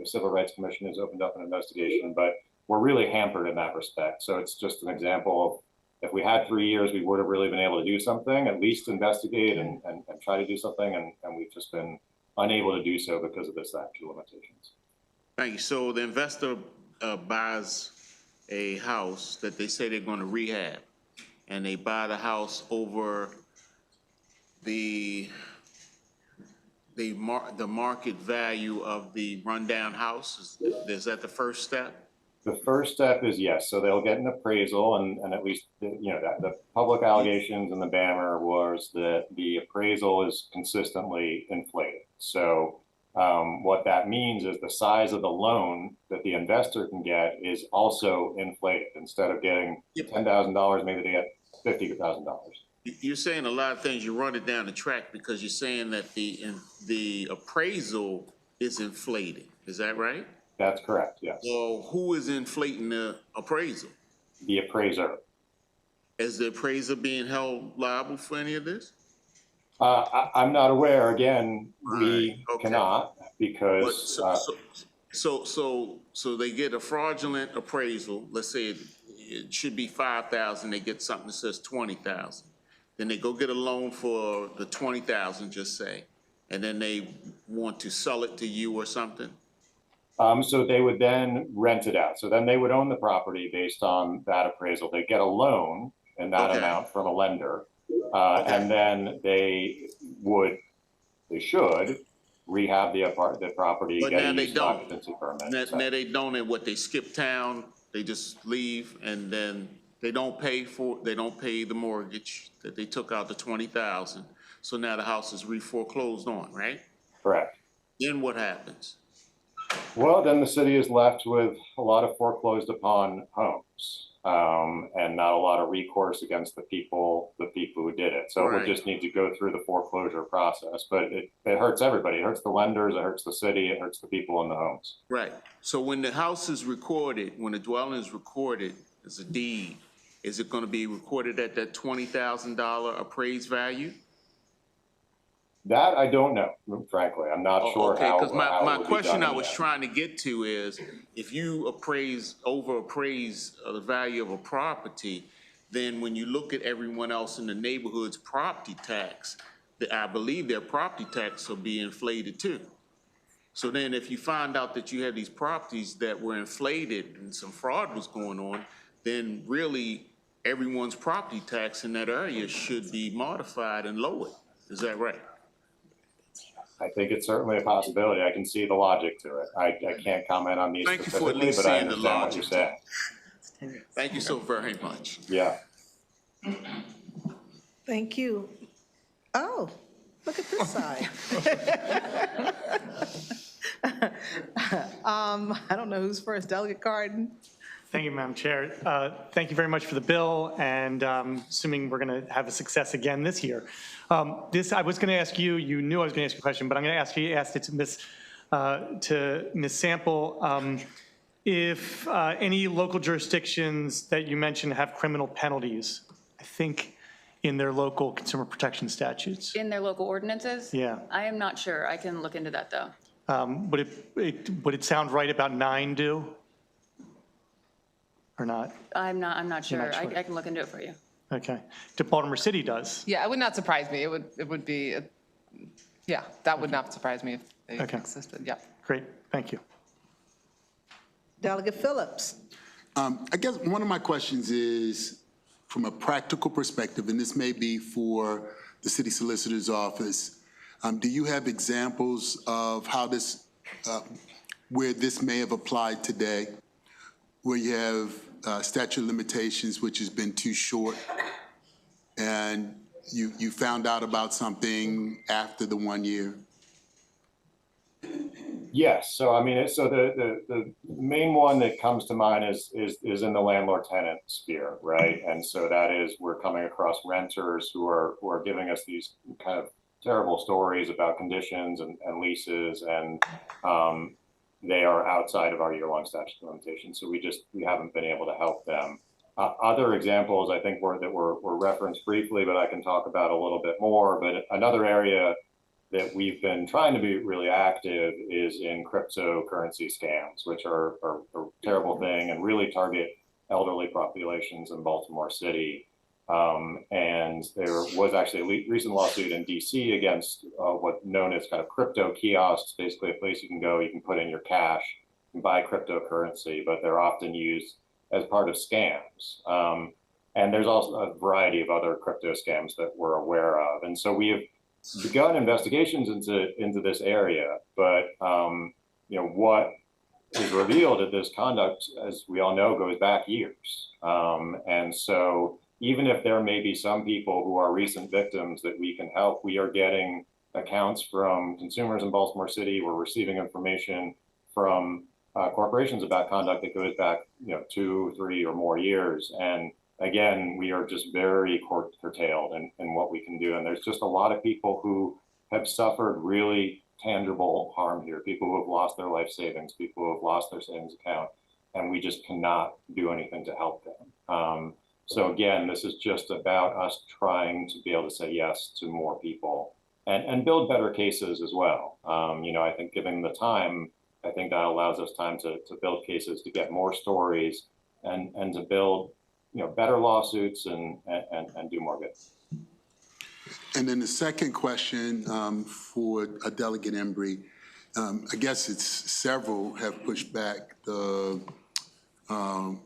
Civil Rights Commission has opened up an investigation, but we're really hampered in that respect. So it's just an example of, if we had 3 years, we would have really been able to do something, at least investigate and try to do something. And we've just been unable to do so because of this statute of limitations. Thank you. So the investor buys a house that they say they're going to rehab, and they buy the house over the market value of the rundown house. Is that the first step? The first step is yes. So they'll get an appraisal, and at least the public allegations in the banner was that the appraisal is consistently inflated. So what that means is the size of the loan that the investor can get is also inflated. Instead of getting $10,000, maybe they get $50,000. You're saying a lot of things. You run it down the track because you're saying that the appraisal is inflated. Is that right? That's correct, yes. Well, who is inflating the appraisal? The appraiser. Is the appraiser being held liable for any of this? I'm not aware. Again, we cannot because. So they get a fraudulent appraisal. Let's say it should be $5,000. They get something that says $20,000. Then they go get a loan for the $20,000, just say, and then they want to sell it to you or something. So they would then rent it out. So then they would own the property based on that appraisal. They get a loan in that amount from a lender, and then they should rehab the property. But get now a they use don't. occupancy permit. Now they don't, and what, they skip town, they just leave, and then they don't pay the mortgage that they took out, the $20,000. So now the house is re-foreclosed on, right? Correct. Then what happens? Well, then the city is left with a lot of foreclosed upon homes, and not a lot of recourse against the people who did it. So we just need to go through the foreclosure process, but it hurts everybody. It hurts the lenders, it hurts the city, it hurts the people in the homes. Right. So when the house is recorded, when the dwelling is recorded as a deed, is it going to be recorded at that $20,000 appraised value? That I don't know, frankly. I'm not sure okay, how. Because my question I was yet. trying to get to is, if you over appraise the value of a property, then when you look at everyone else in the neighborhood's property tax, I believe their property tax will be inflated too. So then if you find out that you have these properties that were inflated and some fraud was going on, then really everyone's property tax in that area should be modified and lowered. Is that right? I think it's certainly a possibility. I can see the logic to it. I can't comment on these Thank you for at specifically, least but I seeing the understand what you're logic. saying. Thank you so very much. Yeah. Thank you. Oh, look at this side. I don't know who's first, Delegate Cardin? Thank you, Madam Chair. Thank you very much for the bill, and assuming we're going to have a success again this year. I was going to ask you, you knew I was going to ask you a question, but I'm going to ask it to Ms. Sample, if any local jurisdictions that you mentioned have criminal penalties, I think, in their local consumer protection statutes. In their local ordinances? Yeah. I am not sure. I can look into that, though. Would it sound right about 9 do? Or not? I'm not sure. not sure. I can look into it for you. Okay. Baltimore City does. Yeah, it would not surprise me. It would be, yeah, that would not surprise me if they existed, yeah. Great, thank you. Delegate Phillips. I guess one of my questions is, from a practical perspective, and this may be for the city solicitor's office, do you have examples of how this, where this may have applied today, where you have statute of limitations which has been too short, and you found out about something after the 1 year? Yes. So I mean, so the main one that comes to mind is in the landlord-tenant sphere, right? And so that is, we're coming across renters who are giving us these kind of terrible stories about conditions and leases, and they are outside of our year-long statute of limitations. So we haven't been able to help them. Other examples I think were referenced briefly, but I can talk about a little bit more. But another area that we've been trying to be really active is in cryptocurrency scams, which are a terrible thing and really target elderly populations in Baltimore City. And there was actually a recent lawsuit in DC against what's known as kind of crypto kiosks, basically a place you can go, you can put in your cash and buy cryptocurrency, but they're often used as part of scams. And there's also a variety of other crypto scams that we're aware of. And so we have begun investigations into this area, but what is revealed at this conduct, as we all know, goes back years. And so even if there may be some people who are recent victims that we can help, we are getting accounts from consumers in Baltimore City. We're receiving information from corporations about conduct that goes back 2, 3, or more years. And again, we are just very curtailed in what we can do. And there's just a lot of people who have suffered really tangible harm here, people who have lost their life savings, people who have lost their savings account, and we just cannot do anything to help them. So again, this is just about us trying to be able to say yes to more people and build better cases as well. I think given the time, I think that allows us time to build cases, to get more stories, and to build better lawsuits and do more good. And then the second question for Delegate Embry, I guess it's several have pushed back the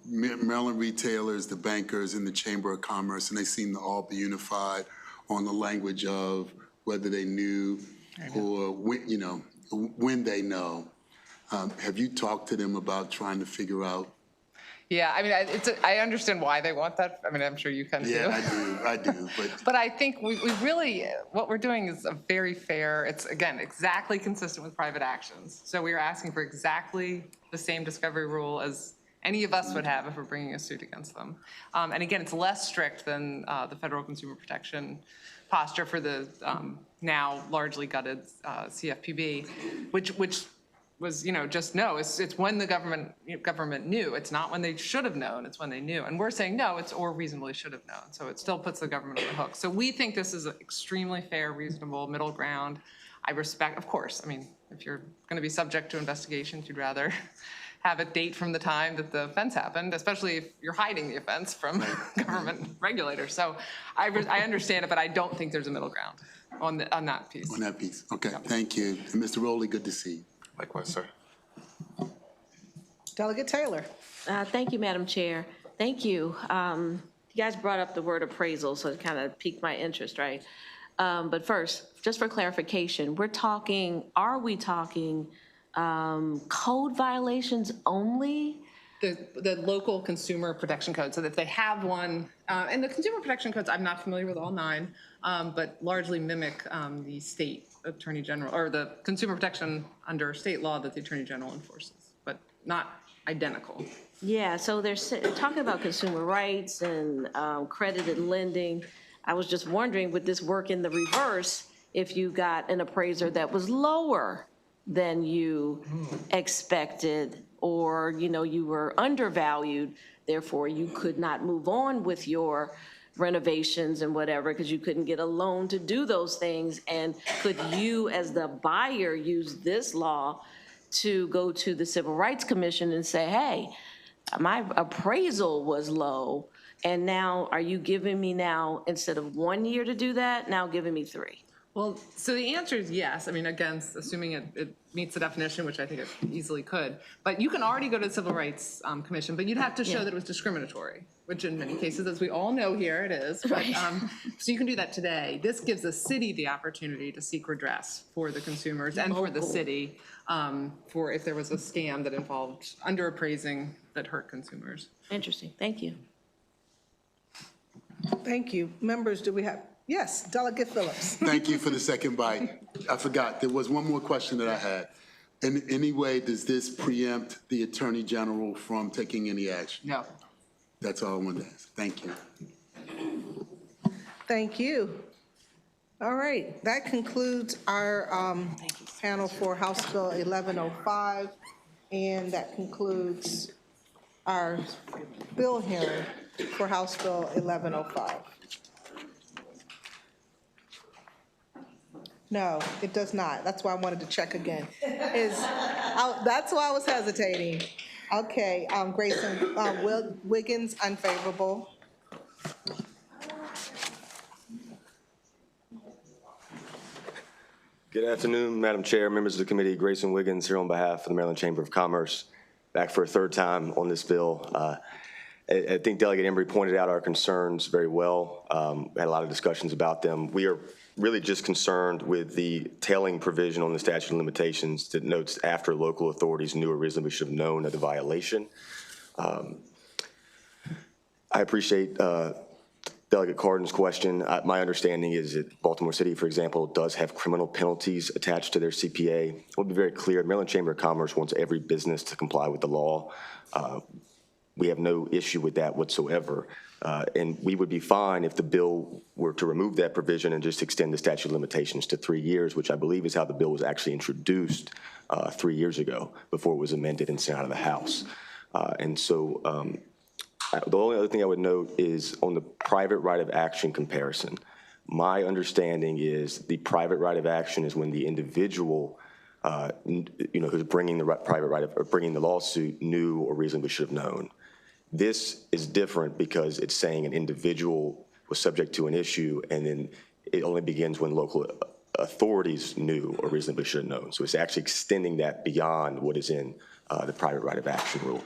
Maryland retailers, the bankers, and the Chamber of Commerce, and they seem to all be unified on the language of whether they knew or when they know. Have you talked to them about trying to figure out? Yeah, I mean, I understand why they want that. I mean, I'm sure you can too. Yeah, I do. But I think we really, what we're doing is a very fair, it's again, exactly consistent with private actions. So we are asking for exactly the same discovery rule as any of us would have if we're bringing a suit against them. And again, it's less strict than the federal consumer protection posture for the now largely gutted CFPB, which was, just no. It's when the government knew. It's not when they should have known. It's when they knew. And we're saying no. It's or reasonably should have known. So it still puts the government on the hook. So we think this is an extremely fair, reasonable middle ground. I respect, of course. I mean, if you're going to be subject to investigations, you'd rather have a date from the time that the offense happened, especially if you're hiding the offense from government regulators. So I understand it, but I don't think there's a middle ground on that piece. On that piece. Okay, thank you. And Mr. Rowley, good to see you. Likewise, sir. Delegate Taylor. Thank you, Madam Chair. Thank you. You guys brought up the word appraisal, so it kind of piqued my interest, right? But first, just for clarification, are we talking code violations only? The local consumer protection code, so that if they have one, and the consumer protection codes, I'm not familiar with all 9, but largely mimic the state attorney general, or the consumer protection under state law that the attorney general enforces, but not identical. Yeah, so they're talking about consumer rights and credit and lending. I was just wondering, would this work in the reverse if you got an appraiser that was lower than you expected, or, you were undervalued, therefore you could not move on with your renovations and whatever because you couldn't get a loan to do those things? And could you, as the buyer, use this law to go to the Civil Rights Commission and say, hey, my appraisal was low, and now are you giving me now, instead of 1 year to do that, now giving me 3? Well, so the answer is yes. I mean, again, assuming it meets the definition, which I think it easily could. But you can already go to the Civil Rights Commission, but you'd have to show that it was discriminatory, which in many cases, as we all know here, it is. But, so you can do that today. This gives the city the opportunity to seek redress for the consumers and for the city for if there was a scam that involved underappraising that hurt consumers. Interesting. Thank you. Thank you. Members, do we have? Yes, Delegate Phillips. Thank you for the second bite. I forgot, there was one more question that I had. In any way, does this preempt the Attorney General from taking any action? No. That's all I wanted to ask. Thank you. Thank you. All right, that concludes our panel for House Bill 1105, and that concludes our bill hearing for House Bill 1105. No, it does not. That's why I wanted to check again. That's why I was hesitating. Okay, Grayson Wiggins, unfavorable. Good afternoon, Madam Chair, members of the committee. Grayson Wiggins here on behalf of the Maryland Chamber of Commerce, back for a third time on this bill. I think Delegate Embry pointed out our concerns very well. We had a lot of discussions about them. We are really just concerned with the tailing provision on the statute of limitations that notes after local authorities knew or reasonably should have known of the violation. I appreciate Delegate Cardin's question. My understanding is that Baltimore City, for example, does have criminal penalties attached to their CPA. We'll be very clear, Maryland Chamber of Commerce wants every business to comply with the law. We have no issue with that whatsoever. And we would be fine if the bill were to remove that provision and just extend the statute of limitations to 3 years, which I believe is how the bill was actually introduced 3 years ago before it was amended and sent out of the House. And so the only other thing I would note is on the private right of action comparison. My understanding is the private right of action is when the individual who's bringing the private right of, or bringing the lawsuit knew or reasonably should have known. This is different because it's saying an individual was subject to an issue, and then it only begins when local authorities knew or reasonably should have known. So it's actually extending that beyond what is in the private right of action rule.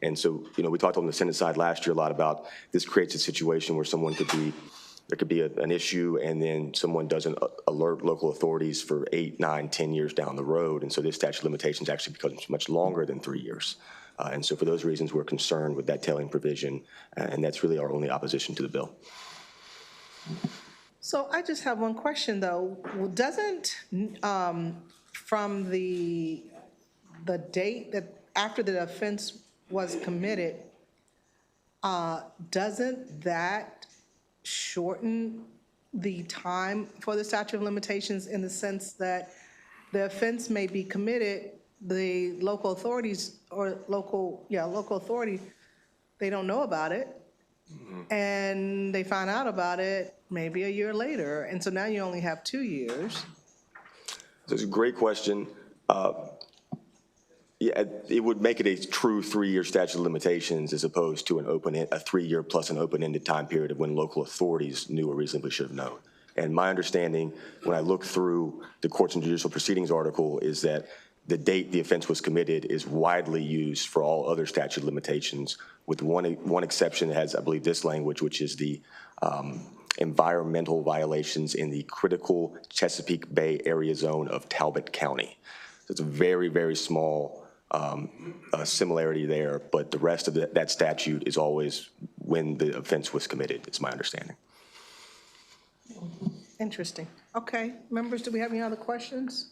And so, we talked on the Senate side last year a lot about this creates a situation where there could be an issue, and then someone doesn't alert local authorities for 8, 9, 10 years down the road. And so this statute of limitations actually becomes much longer than 3 years. And so for those reasons, we're concerned with that tailing provision, and that's really our only opposition to the bill. So I just have one question, though. Well, doesn't, from the date that after the offense was committed, doesn't that shorten the time for the statute of limitations in the sense that the offense may be committed, the local authorities or local authority, they don't know about it, and they find out about it maybe a year later, and so now you only have 2 years. That's a great question. Yeah, it would make it a true 3-year statute of limitations as opposed to a 3-year plus an open-ended time period of when local authorities knew or reasonably should have known. And my understanding, when I look through the Courts and Judicial Proceedings article, is that the date the offense was committed is widely used for all other statute of limitations with one exception that has, I believe, this language, which is the environmental violations in the critical Chesapeake Bay area zone of Talbot County. So it's a very, very small similarity there, but the rest of that statute is always when the offense was committed, is my understanding. Interesting. Okay, members, do we have any other questions?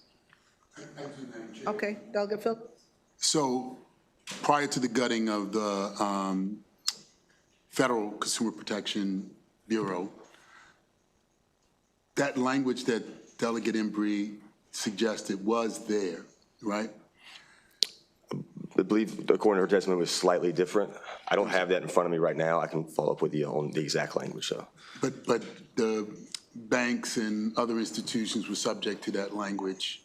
Okay, Delegate Phillips. So prior to the gutting of the Federal Consumer Protection Bureau, that language that Delegate Embry suggested was there, right? I believe, according to her testimony, was slightly different. I don't have that in front of me right now. I can follow up with you on the exact language, so. But the banks and other institutions were subject to that language.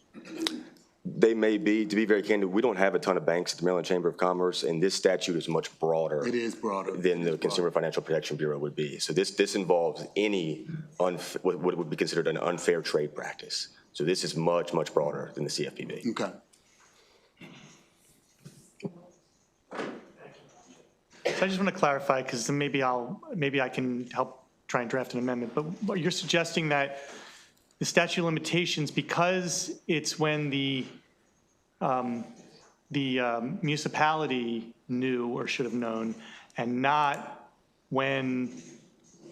They may be. To be very candid, we don't have a ton of banks at the Maryland Chamber of Commerce, and this statute is much broader. It is broader than the Consumer Financial Protection Bureau would be. So this involves any what would be considered an unfair trade practice. So this is much, much broader than the CFPB. Okay. So I just want to clarify, because maybe I can help try and draft an amendment, but you're suggesting that the statute of limitations, because it's when the municipality knew or should have known, and not when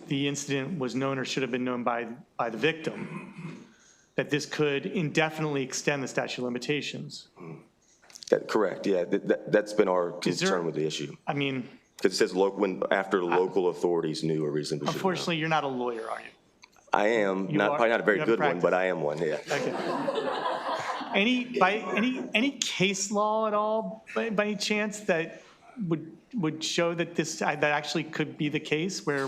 the incident was known or should have been known by the victim, that this could indefinitely extend the statute of limitations. Correct, yeah. That's been our concern with the issue. I mean, because it says after local authorities knew or reasonably should have known. Unfortunately, you're not a lawyer, are you? I am, probably not a very good one, but I am one, yeah. Okay. Any case law at all, by any chance, that would show that that actually could be the case, where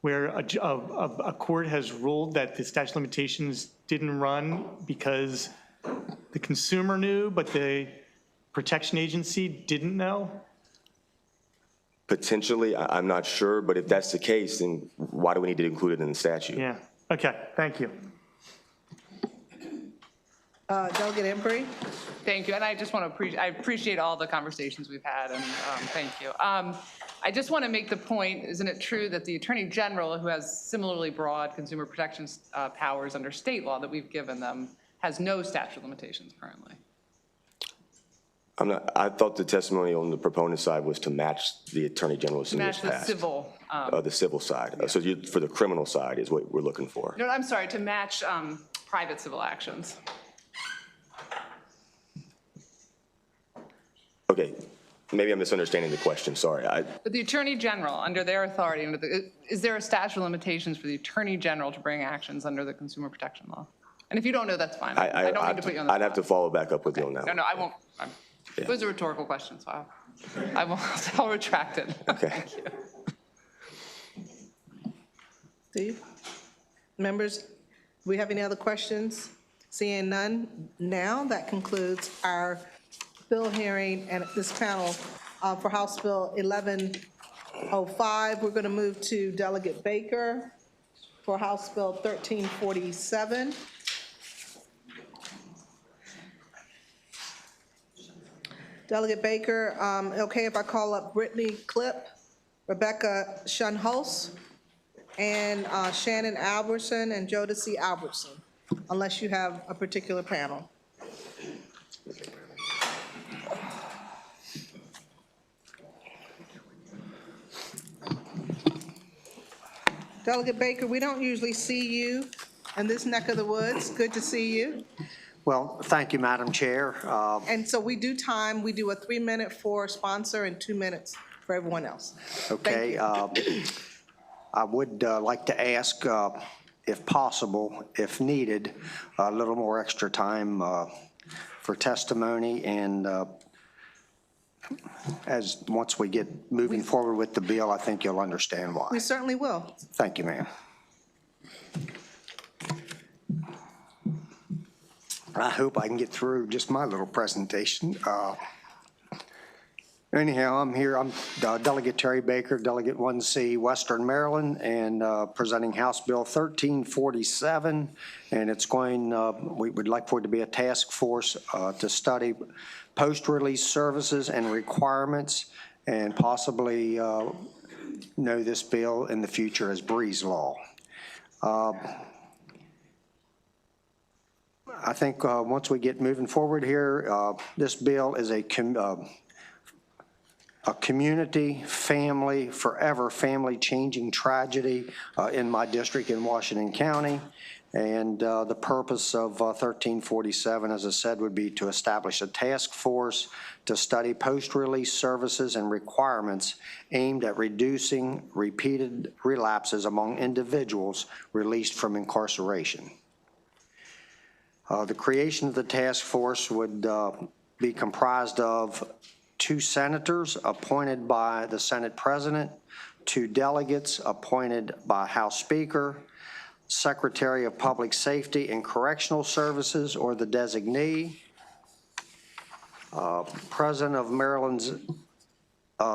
a court has ruled that the statute of limitations didn't run because the consumer knew, but the protection agency didn't know? Potentially, I'm not sure, but if that's the case, then why do we need to include it in the statute? Yeah, okay, thank you. Delegate Embry. Thank you, and I just want to I appreciate all the conversations we've had, and thank you. I just want to make the point, isn't it true that the Attorney General, who has similarly broad consumer protection powers under state law that we've given them, has no statute of limitations currently? I thought the testimony on the proponent side was to match the Attorney General's in years past. Match the civil. The civil side. Yeah. So for the criminal side is what we're looking for. No, I'm sorry, to match private civil actions. Okay, maybe I'm misunderstanding the question, sorry. But the Attorney General, under their authority, is there a statute of limitations for the Attorney General to bring actions under the consumer protection law? And if you don't know, that's fine. I don't need to put you on the spot. I'd have to follow back up with you on that. No, I won't. It was a rhetorical question, so I'll retract it. Okay. Thank you. Steve? Members, do we have any other questions? Seeing none, now that concludes our bill hearing and this panel for House Bill 1105. We're going to move to Delegate Baker for House Bill 1347. Delegate Baker, okay if I call up Brittany Clipp, Rebecca Shunholz, and Shannon Albertson and Jodeci Albertson, unless you have a particular panel. Delegate Baker, we don't usually see you in this neck of the woods. Good to see you. Well, thank you, Madam Chair. And so we do time. We do a 3-minute for sponsor and 2 minutes for everyone else. Okay. I would like to ask, if possible, if needed, a little more extra time for testimony, and once we get moving forward with the bill, I think you'll understand why. We certainly will. Thank you, ma'am. I hope I can get through just my little presentation. Anyhow, I'm here. I'm Delegate Terry Baker, Delegate 1C, Western Maryland, and presenting House Bill 1347. And it's going, we would like for it to be a task force to study post-release services and requirements and possibly know this bill in the future as Breeze Law. I think once we get moving forward here, this bill is a community, family, forever family-changing tragedy in my district in Washington County. And the purpose of 1347, as I said, would be to establish a task force to study post-release services and requirements aimed at reducing repeated relapses among individuals released from incarceration. The creation of the task force would be comprised of 2 senators appointed by the Senate President, 2 delegates appointed by House Speaker, Secretary of Public Safety and Correctional Services or the designee, President of Maryland's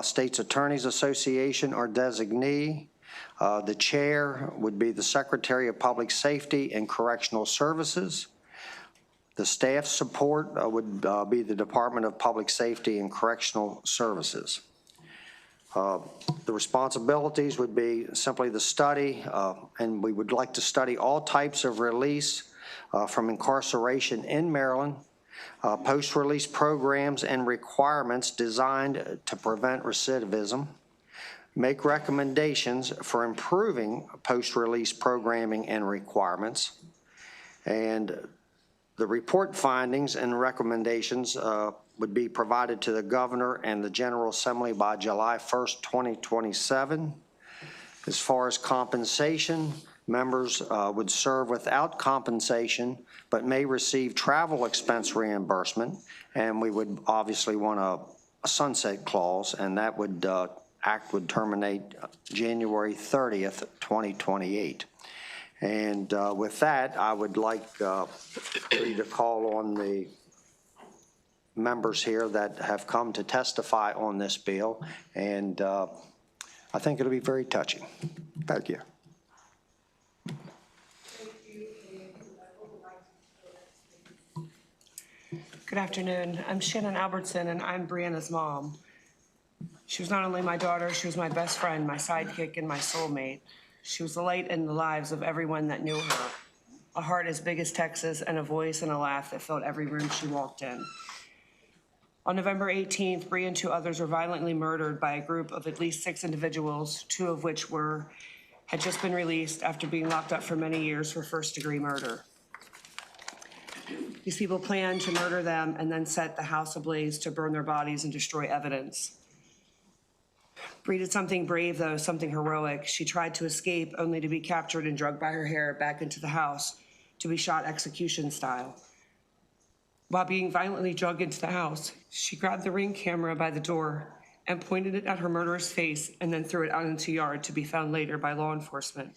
State's Attorneys Association or designee. The chair would be the Secretary of Public Safety and Correctional Services. The staff support would be the Department of Public Safety and Correctional Services. The responsibilities would be simply the study, and we would like to study all types of release from incarceration in Maryland, post-release programs and requirements designed to prevent recidivism, make recommendations for improving post-release programming and requirements, and the report findings and recommendations would be provided to the Governor and the General Assembly by July 1st, 2027. As far as compensation, members would serve without compensation but may receive travel expense reimbursement, and we would obviously want a sunset clause, and that would act would terminate January 30th, 2028. And with that, I would like for you to call on the members here that have come to testify on this bill, and I think it'll be very touching. Thank you. Good afternoon. I'm Shannon Albertson, and I'm Brianna's mom. She was not only my daughter, she was my best friend, my sidekick, and my soulmate. She was the light in the lives of everyone that knew her. A heart as big as Texas and a voice and a laugh that filled every room she walked in. On November 18th, Bree and 2 others were violently murdered by a group of at least 6 individuals, 2 of which had just been released after being locked up for many years for first-degree murder. These people planned to murder them and then set the house ablaze to burn their bodies and destroy evidence. Bree did something brave, though, something heroic. She tried to escape, only to be captured and dragged by her hair back into the house to be shot execution style. While being violently dragged into the house, she grabbed the Ring camera by the door and pointed it at her murderer's face and then threw it out into the yard to be found later by law enforcement.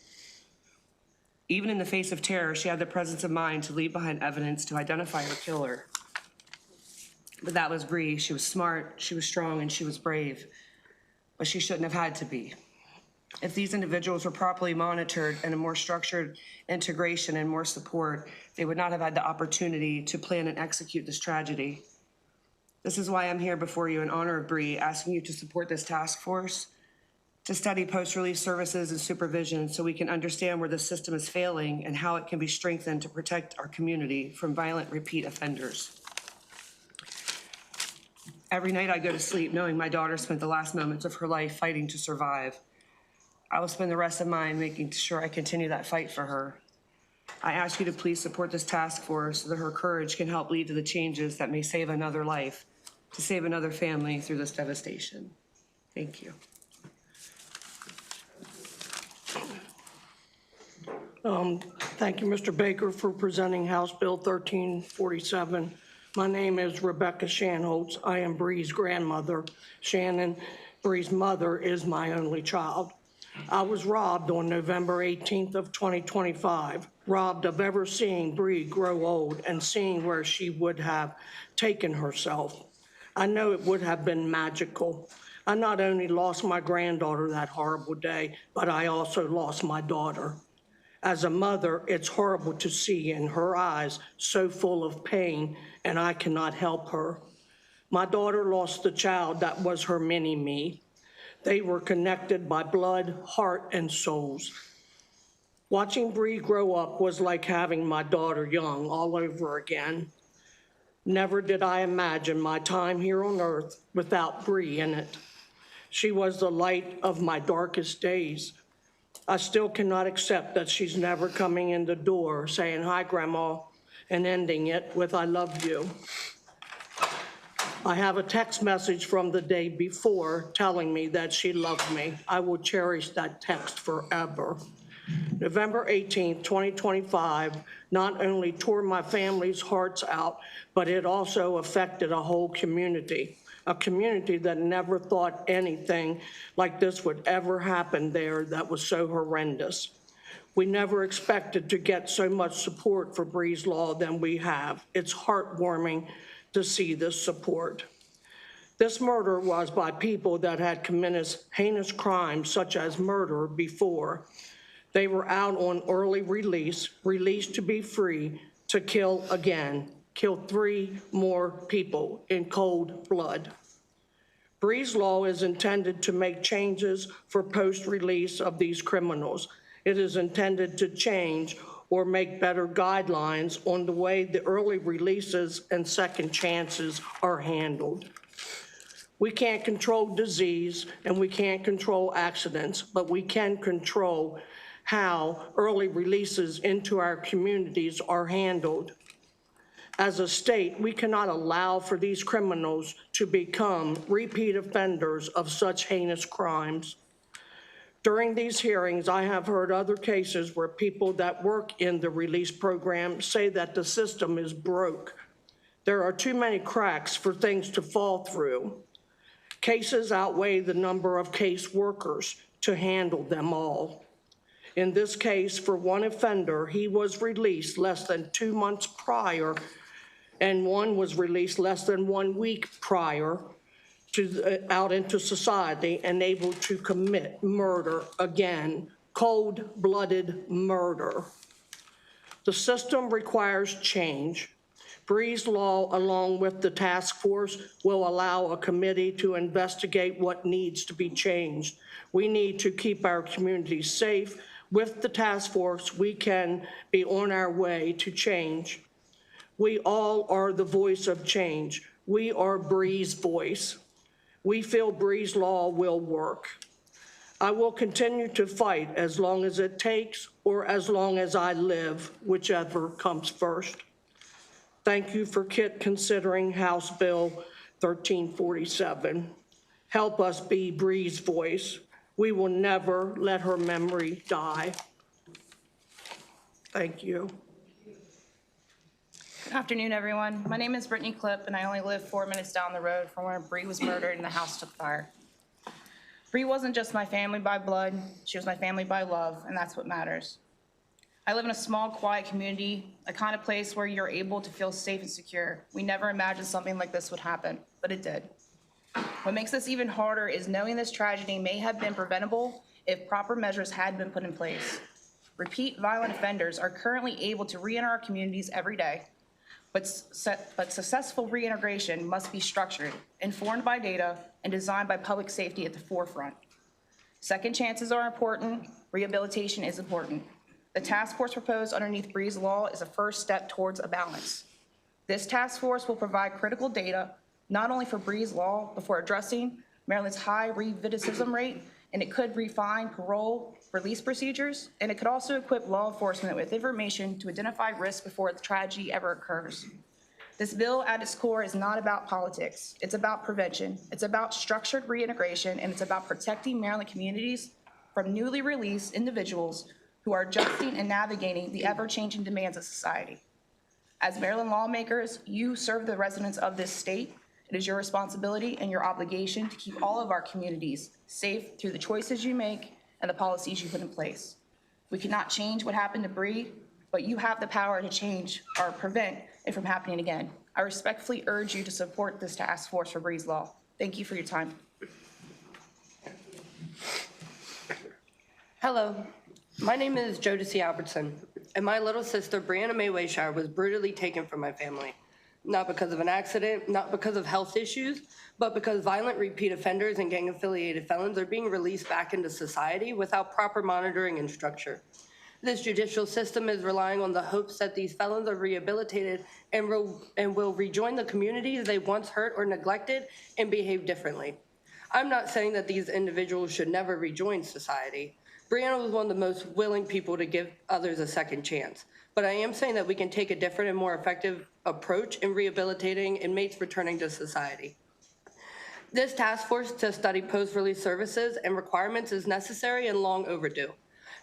Even in the face of terror, she had the presence of mind to leave behind evidence to identify her killer. But that was Bree. She was smart, she was strong, and she was brave. But she shouldn't have had to be. If these individuals were properly monitored and a more structured integration and more support, they would not have had the opportunity to plan and execute this tragedy. This is why I'm here before you in honor of Bree, asking you to support this task force, to study post-release services and supervision so we can understand where the system is failing and how it can be strengthened to protect our community from violent repeat offenders. Every night I go to sleep knowing my daughter spent the last moments of her life fighting to survive. I will spend the rest of mine making sure I continue that fight for her. I ask you to please support this task force so that her courage can help lead to the changes that may save another life, to save another family through this devastation. Thank you. Thank you, Mr. Baker, for presenting House Bill 1347. My name is Rebecca Shanholtz. I am Bree's grandmother. Shannon, Bree's mother, is my only child. I was robbed on November 18th of 2025, robbed of ever seeing Bree grow old and seeing where she would have taken herself. I know it would have been magical. I not only lost my granddaughter that horrible day, but I also lost my daughter. As a mother, it's horrible to see in her eyes so full of pain, and I cannot help her. My daughter lost the child that was her mini-me. They were connected by blood, heart, and souls. Watching Bree grow up was like having my daughter young all over again. Never did I imagine my time here on earth without Bree in it. She was the light of my darkest days. I still cannot accept that she's never coming in the door saying, "Hi, Grandma," and ending it with, "I love you." I have a text message from the day before telling me that she loved me. I will cherish that text forever. November 18th, 2025, not only tore my family's hearts out, but it also affected a whole community. A community that never thought anything like this would ever happen there that was so horrendous. We never expected to get so much support for Bree's Law than we have. It's heartwarming to see this support. This murder was by people that had committed heinous crimes such as murder before. They were out on early release, released to be free, to kill again. Killed 3 more people in cold blood. Bree's Law is intended to make changes for post-release of these criminals. It is intended to change or make better guidelines on the way the early releases and second chances are handled. We can't control disease and we can't control accidents, but we can control how early releases into our communities are handled. As a state, we cannot allow for these criminals to become repeat offenders of such heinous crimes. During these hearings, I have heard other cases where people that work in the release program say that the system is broke. There are too many cracks for things to fall through. Cases outweigh the number of case workers to handle them all. In this case, for one offender, he was released less than 2 months prior, and one was released less than 1 week prior to out into society and able to commit murder again, cold-blooded murder. The system requires change. Bree's Law, along with the task force, will allow a committee to investigate what needs to be changed. We need to keep our communities safe. With the task force, we can be on our way to change. We all are the voice of change. We are Bree's voice. We feel Bree's Law will work. I will continue to fight as long as it takes or as long as I live, whichever comes first. Thank you for considering House Bill 1347. Help us be Bree's voice. We will never let her memory die. Thank you. Good afternoon, everyone. My name is Brittany Clipp, and I only live 4 minutes down the road from where Bree was murdered and the house took fire. Bree wasn't just my family by blood, she was my family by love, and that's what matters. I live in a small, quiet community, a kind of place where you're able to feel safe and secure. We never imagined something like this would happen, but it did. What makes this even harder is knowing this tragedy may have been preventable if proper measures had been put in place. Repeat violent offenders are currently able to re-enter our communities every day, but successful reintegration must be structured, informed by data, and designed by public safety at the forefront. Second chances are important, rehabilitation is important. The task force proposed underneath Bree's Law is a first step towards a balance. This task force will provide critical data, not only for Bree's Law, but for addressing Maryland's high recidivism rate, and it could refine parole release procedures, and it could also equip law enforcement with information to identify risk before the tragedy ever occurs. This bill at its core is not about politics. It's about prevention. It's about structured reintegration, and it's about protecting Maryland communities from newly released individuals who are adjusting and navigating the ever-changing demands of society. As Maryland lawmakers, you serve the residents of this state. It is your responsibility and your obligation to keep all of our communities safe through the choices you make and the policies you put in place. We cannot change what happened to Bree, but you have the power to change or prevent it from happening again. I respectfully urge you to support this task force for Bree's Law. Thank you for your time. Hello, my name is Jodeci Albertson, and my little sister, Brianna May Wayshire, was brutally taken from my family. not because of an accident, not because of health issues, but because violent repeat offenders and gang-affiliated felons are being released back into society without proper monitoring and structure. This judicial system is relying on the hopes that these felons are rehabilitated and will rejoin the communities they once hurt or neglected and behave differently. I'm not saying that these individuals should never rejoin society. Brianna was one of the most willing people to give others a second chance. But I am saying that we can take a different and more effective approach in rehabilitating inmates returning to society. This task force to study post-release services and requirements is necessary and long overdue.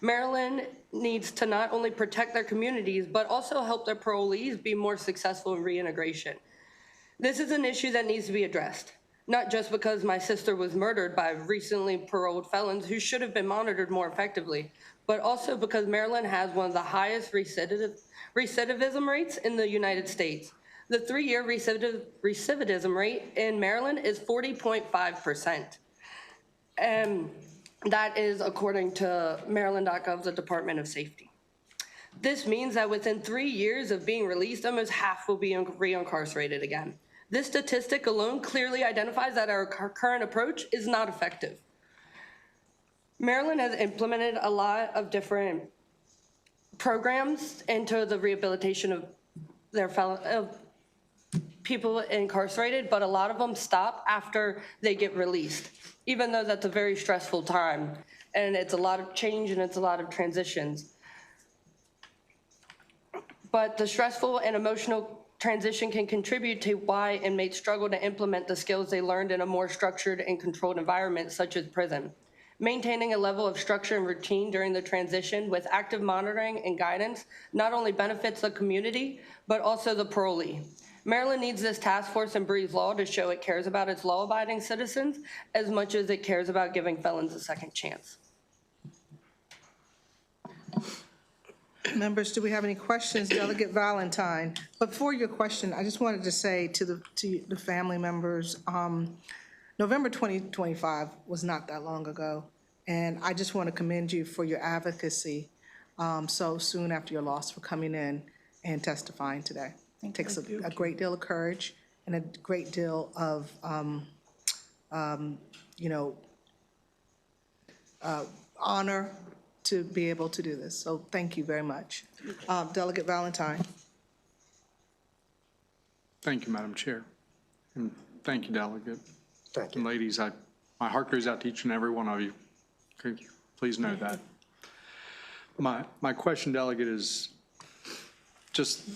Maryland needs to not only protect their communities, but also help their parolees be more successful in reintegration. This is an issue that needs to be addressed, not just because my sister was murdered by recently paroled felons who should have been monitored more effectively, but also because Maryland has one of the highest recidivism rates in the United States. The 3-year recidivism rate in Maryland is 40.5%. And that is according to Maryland.gov, the Department of Safety. This means that within 3 years of being released, almost half will be reincarcerated again. This statistic alone clearly identifies that our current approach is not effective. Maryland has implemented a lot of different programs into the rehabilitation of their people incarcerated, but a lot of them stop after they get released, even though that's a very stressful time. And it's a lot of change and it's a lot of transitions. But the stressful and emotional transition can contribute to why inmates struggle to implement the skills they learned in a more structured and controlled environment, such as prison. Maintaining a level of structure and routine during the transition with active monitoring and guidance not only benefits the community, but also the parolee. Maryland needs this task force and Bree's Law to show it cares about its law-abiding citizens as much as it cares about giving felons a second chance. Members, do we have any questions? Delegate Valentine. Before your question, I just wanted to say to the family members, November 2025 was not that long ago, and I just want to commend you for your advocacy so soon after your loss for coming in and testifying today. It takes a great deal of courage and a great deal of, honor to be able to do this. So thank you very much. Delegate Valentine. Thank you, Madam Chair. And thank you, Delegate. Thank you. And ladies, my heart goes out to each and every one of you. Okay, please know that. My question, Delegate, is just,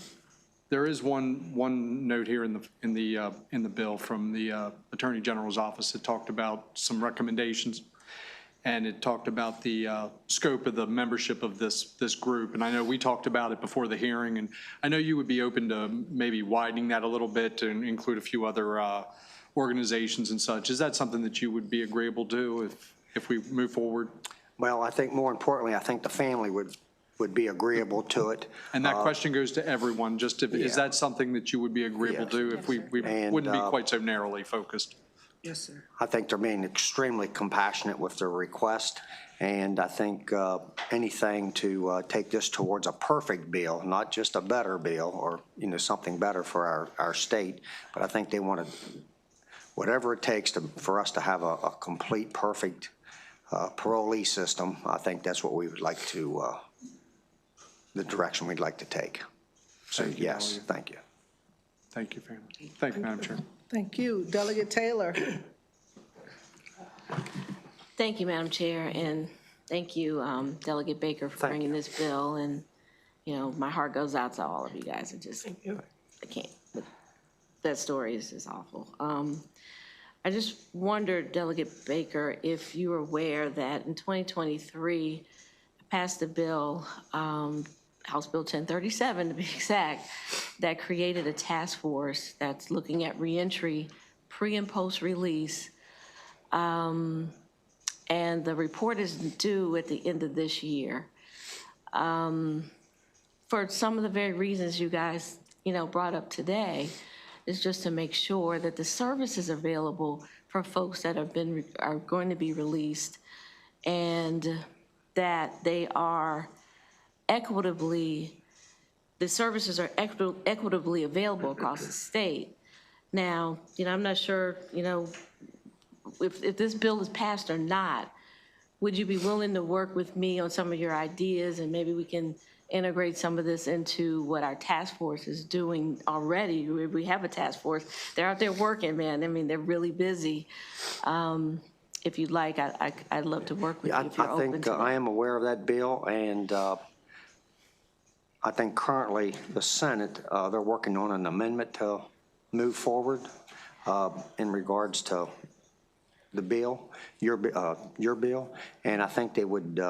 there is one note here in the bill from the Attorney General's office that talked about some recommendations, and it talked about the scope of the membership of this group. And I know we talked about it before the hearing, and I know you would be open to maybe widening that a little bit to include a few other organizations and such. Is that something that you would be agreeable to if we move forward? Well, I think more importantly, I think the family would be agreeable to it. And that question goes to everyone, just if, is that something that you would be agreeable to if we wouldn't be quite so narrowly focused? Yes, sir. I think they're being extremely compassionate with their request, and I think anything to take this towards a perfect bill, not just a better bill or something better for our state, but I think they want to, whatever it takes for us to have a complete, perfect parolee system. I think that's what we would like to, the direction we'd like to take. So yes, thank you. Thank you, family. Thank you, Madam Chair. Thank you. Delegate Taylor. Thank you, Madam Chair, and thank you, Delegate Baker, for bringing this bill. And, my heart goes out to all of you guys. I can't, that story is just awful. I just wondered, Delegate Baker, if you were aware that in 2023, I passed a bill, House Bill 1037 to be exact, that created a task force that's looking at reentry, pre and post release. And the report is due at the end of this year. For some of the very reasons you guys, brought up today, is just to make sure that the services available for folks that are going to be released, and that they are equitably the services are equitably available across the state. Now, I'm not sure, if this bill is passed or not, would you be willing to work with me on some of your ideas, and maybe we can integrate some of this into what our task force is doing already? We have a task force. They're out there working, man. I mean, they're really busy. If you'd like, I'd love to work with you if you're open to that. I am aware of that bill, and I think currently the Senate, they're working on an amendment to move forward in regards to the bill, your bill, and I think they would,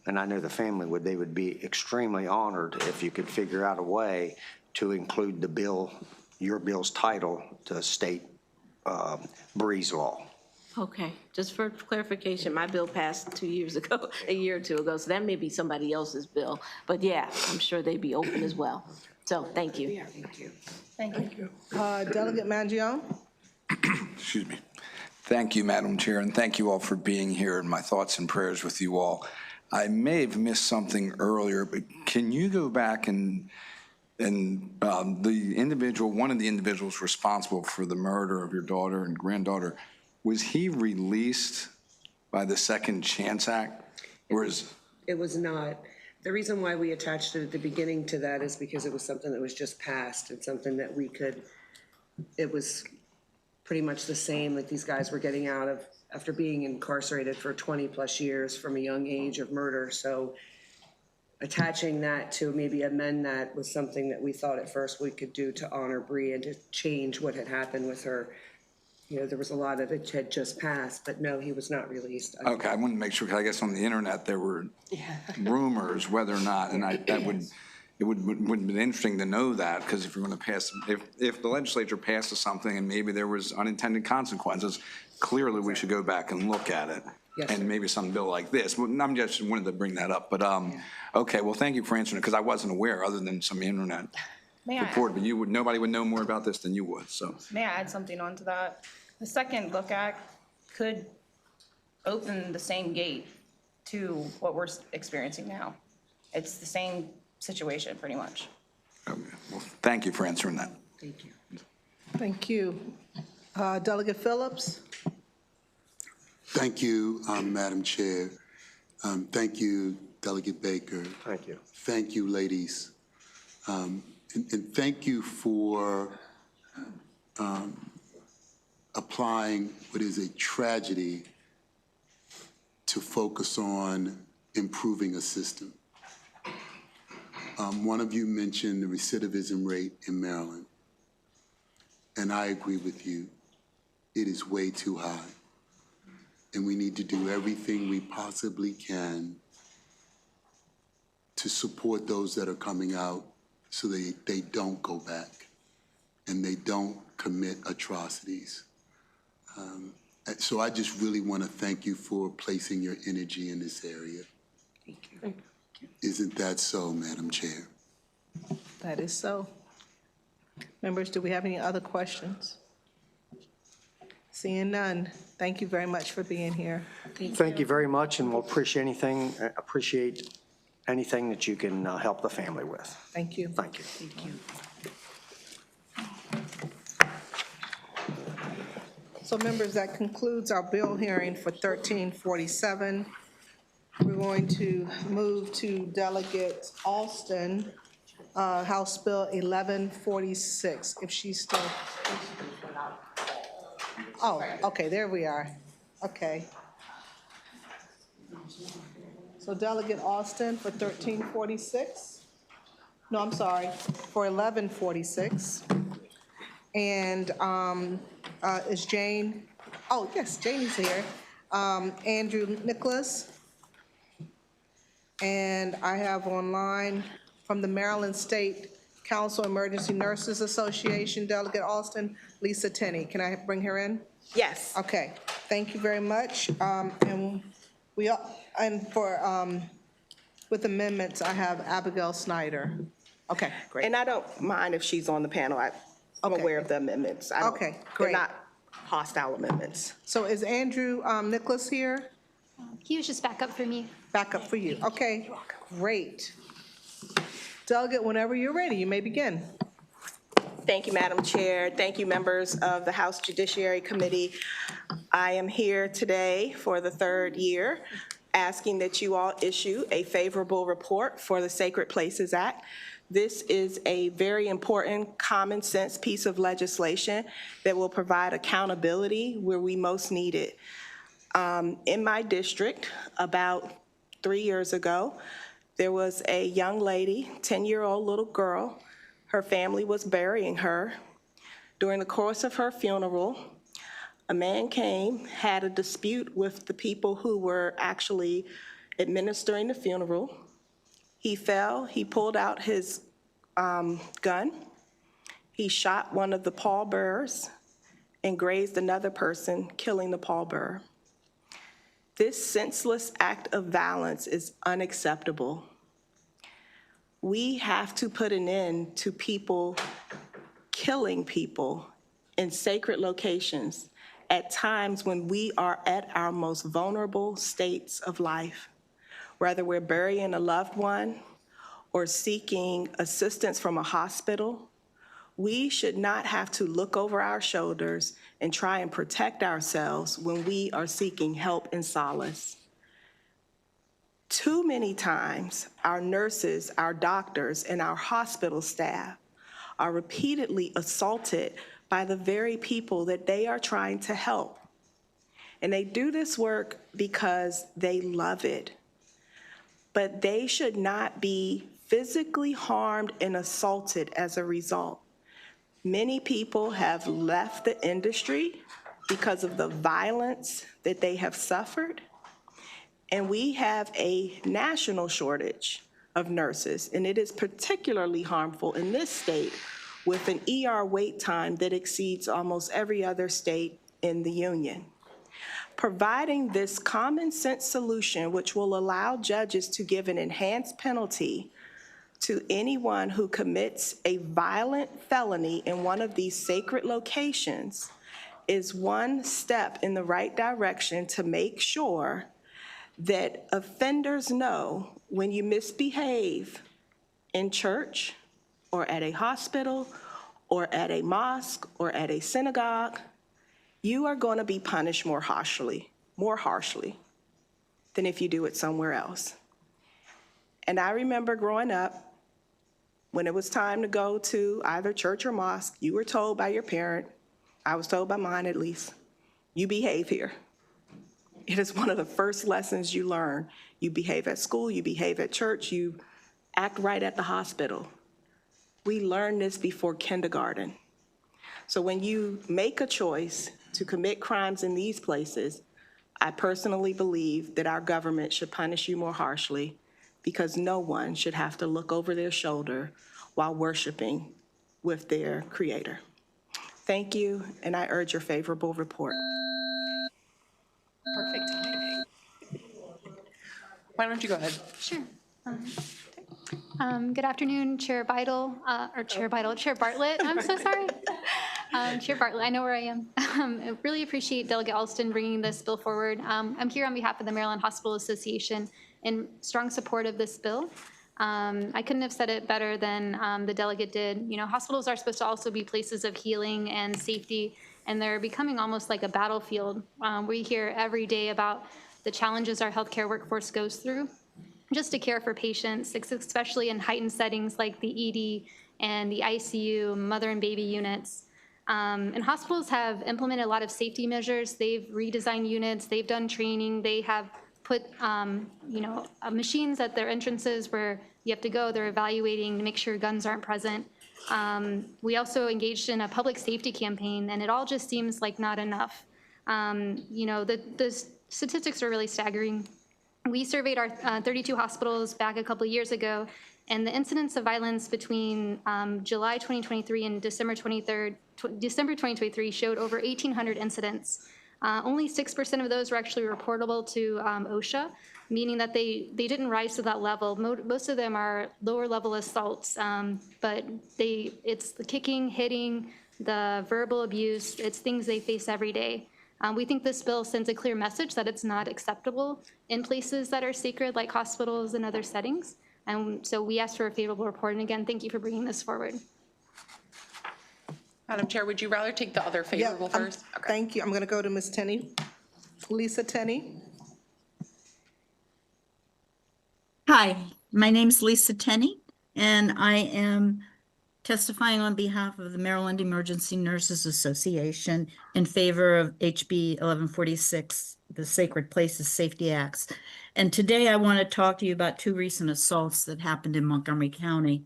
and I know the family would, they would be extremely honored if you could figure out a way to include the bill, your bill's title, to state Bree's Law. Okay, just for clarification, my bill passed 2 years ago, a year or two ago, so that may be somebody else's bill. But yeah, I'm sure they'd be open as well. So, thank you. Thank you. Delegate Mangione? Excuse me. Thank you, Madam Chair, and thank you all for being here, and my thoughts and prayers with you all. I may have missed something earlier, but can you go back and the individual, one of the individuals responsible for the murder of your daughter and granddaughter, was he released by the Second Chance Act? Or is It was not. The reason why we attached it at the beginning to that is because it was something that was just passed and something that we could, it was pretty much the same, like these guys were getting out of, after being incarcerated for 20+ years from a young age of murder. So attaching that to maybe amend that was something that we thought at first we could do to honor Bree and to change what had happened with her. There was a lot of it had just passed, but no, he was not released. okay, I wanted to make sure, because I guess on the internet there were rumors whether or not, and it would have been interesting to know that, because if you're going to pass, if the legislature passes something and maybe there was unintended consequences, clearly we should go back and look at it. Yes, and maybe some bill like this. Well, I'm just wanted to bring that up, but okay. Well, thank you for answering it, because I wasn't aware, other than some internet report. But nobody would know more about this than you would. So may I add something onto that? The Second Look Act could open the same gate to what we're experiencing now. It's the same situation, pretty much. okay. Well, thank you for answering that. Thank you. Thank you. Delegate Phillips? Thank you, Madam Chair. Thank you, Delegate Baker. Thank you. Thank you, ladies. And thank you for applying what is a tragedy to focus on improving a system. One of you mentioned the recidivism rate in Maryland, and I agree with you. It is way too high, and we need to do everything we possibly can to support those that are coming out so they don't go back and they don't commit atrocities. So I just really want to thank you for placing your energy in this area. Thank you. Isn't that so, Madam Chair? That is so. Members, do we have any other questions? Seeing none, thank you very much for being here. Thank you very much, and we'll appreciate anything that you can help the family with. Thank you. Thank you. Thank you. So members, that concludes our bill hearing for 1347. We're going to move to Delegate Alston, House Bill 1146, if she's still. Oh, okay, there we are. Okay. So Delegate Alston for 1346. No, I'm sorry, for 1146. And is Jane, oh, yes, Jane is here. Andrew Nicholas. And I have online from the Maryland State Council Emergency Nurses Association, Delegate Alston, Lisa Tenney. Can I bring her in? Yes. Okay, thank you very much. With amendments, I have Abigail Snyder. Okay, great. And I don't mind if she's on the panel. I'm aware of the amendments. Okay, great. They're not hostile amendments. So is Andrew Nicholas here? He was just back up for me. Back up for you. Okay, great. Delegate, whenever you're ready, you may begin. Thank you, Madam Chair. Thank you, members of the House Judiciary Committee. I am here today for the third year asking that you all issue a favorable report for the Sacred Places Act. This is a very important common sense piece of legislation that will provide accountability where we most need it. In my district, about 3 years ago, there was a young lady, 10-year-old little girl. Her family was burying her. During the course of her funeral, a man came, had a dispute with the people who were actually administering the funeral. He fell, he pulled out his gun, he shot one of the pallbearers and grazed another person, killing the pallbearer. This senseless act of violence is unacceptable. We have to put an end to people killing people in sacred locations at times when we are at our most vulnerable states of life. Whether we're burying a loved one or seeking assistance from a hospital, we should not have to look over our shoulders and try and protect ourselves when we are seeking help and solace. Too many times, our nurses, our doctors, and our hospital staff are repeatedly assaulted by the very people that they are trying to help. And they do this work because they love it. But they should not be physically harmed and assaulted as a result. Many people have left the industry because of the violence that they have suffered. And we have a national shortage of nurses, and it is particularly harmful in this state with an ER wait time that exceeds almost every other state in the union. Providing this common sense solution, which will allow judges to give an enhanced penalty to anyone who commits a violent felony in one of these sacred locations, is one step in the right direction to make sure that offenders know when you misbehave in church or at a hospital or at a mosque or at a synagogue, you are going to be punished more harshly than if you do it somewhere else. And I remember growing up, when it was time to go to either church or mosque, you were told by your parent, I was told by mine at least, you behave here. It is one of the first lessons you learn. You behave at school, you behave at church, you act right at the hospital. We learned this before kindergarten. So when you make a choice to commit crimes in these places, I personally believe that our government should punish you more harshly because no one should have to look over their shoulder while worshiping with their Creator. Thank you, and I urge your favorable report. Perfect. Why don't you go ahead? Sure. Good afternoon, Chair Bartlett. I'm so sorry. Chair Bartlett, I know where I am. I really appreciate Delegate Alston bringing this bill forward. I'm here on behalf of the Maryland Hospital Association in strong support of this bill. I couldn't have said it better than the delegate did. You know, hospitals are supposed to also be places of healing and safety, and they're becoming almost like a battlefield. We hear every day about the challenges our healthcare workforce goes through just to care for patients, especially in heightened settings like the ED and the ICU, mother and baby units. And hospitals have implemented a lot of safety measures. They've redesigned units, they've done training, they have put machines at their entrances where you have to go, they're evaluating to make sure guns aren't present. We also engaged in a public safety campaign, and it all just seems like not enough. The statistics are really staggering. We surveyed our 32 hospitals back a couple of years ago, and the incidence of violence between July 2023 and December 2023 showed over 1,800 incidents. Only 6% of those were actually reportable to OSHA, meaning that they didn't rise to that level. Most of them are lower level assaults, but it's the kicking, hitting, the verbal abuse, it's things they face every day. We think this bill sends a clear message that it's not acceptable in places that are sacred like hospitals and other settings. And so we asked for a favorable report. And again, thank you for bringing this forward. Madam Chair, would you rather take the other favorable Yeah, first? Okay. Thank you. I'm going to go to Ms. Tenney. Lisa Tenney. Hi, my name's Lisa Tenney, and I am testifying on behalf of the Maryland Emergency Nurses Association in favor of HB 1146, the Sacred Places Safety Acts. And today I want to talk to you about two recent assaults that happened in Montgomery County.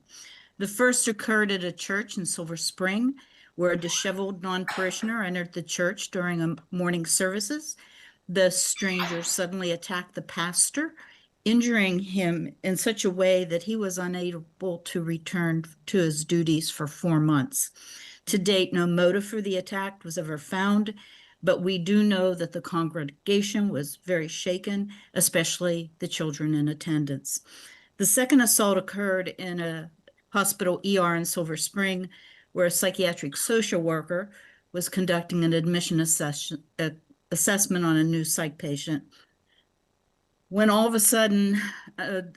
The first occurred at a church in Silver Spring, where a disheveled non-parishioner entered the church during a morning services. The stranger suddenly attacked the pastor, injuring him in such a way that he was unable to return to his duties for 4 months. To date, no motive for the attack was ever found, but we do know that the congregation was very shaken, especially the children in attendance. The second assault occurred in a hospital ER in Silver Spring, where a psychiatric social worker was conducting an admission assessment on a new psych patient, when all of a sudden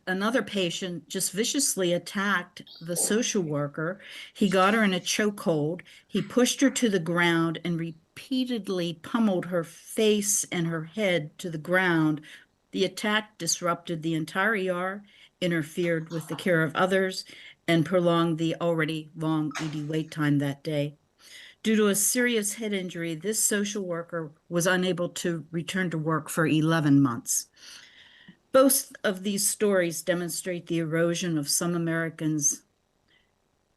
another patient just viciously attacked the social worker. He got her in a chokehold. He pushed her to the ground and repeatedly pummeled her face and her head to the ground. The attack disrupted the entire ER, interfered with the care of others, and prolonged the already long ED wait time that day. Due to a serious head injury, this social worker was unable to return to work for 11 months. Both of these stories demonstrate the erosion of some Americans'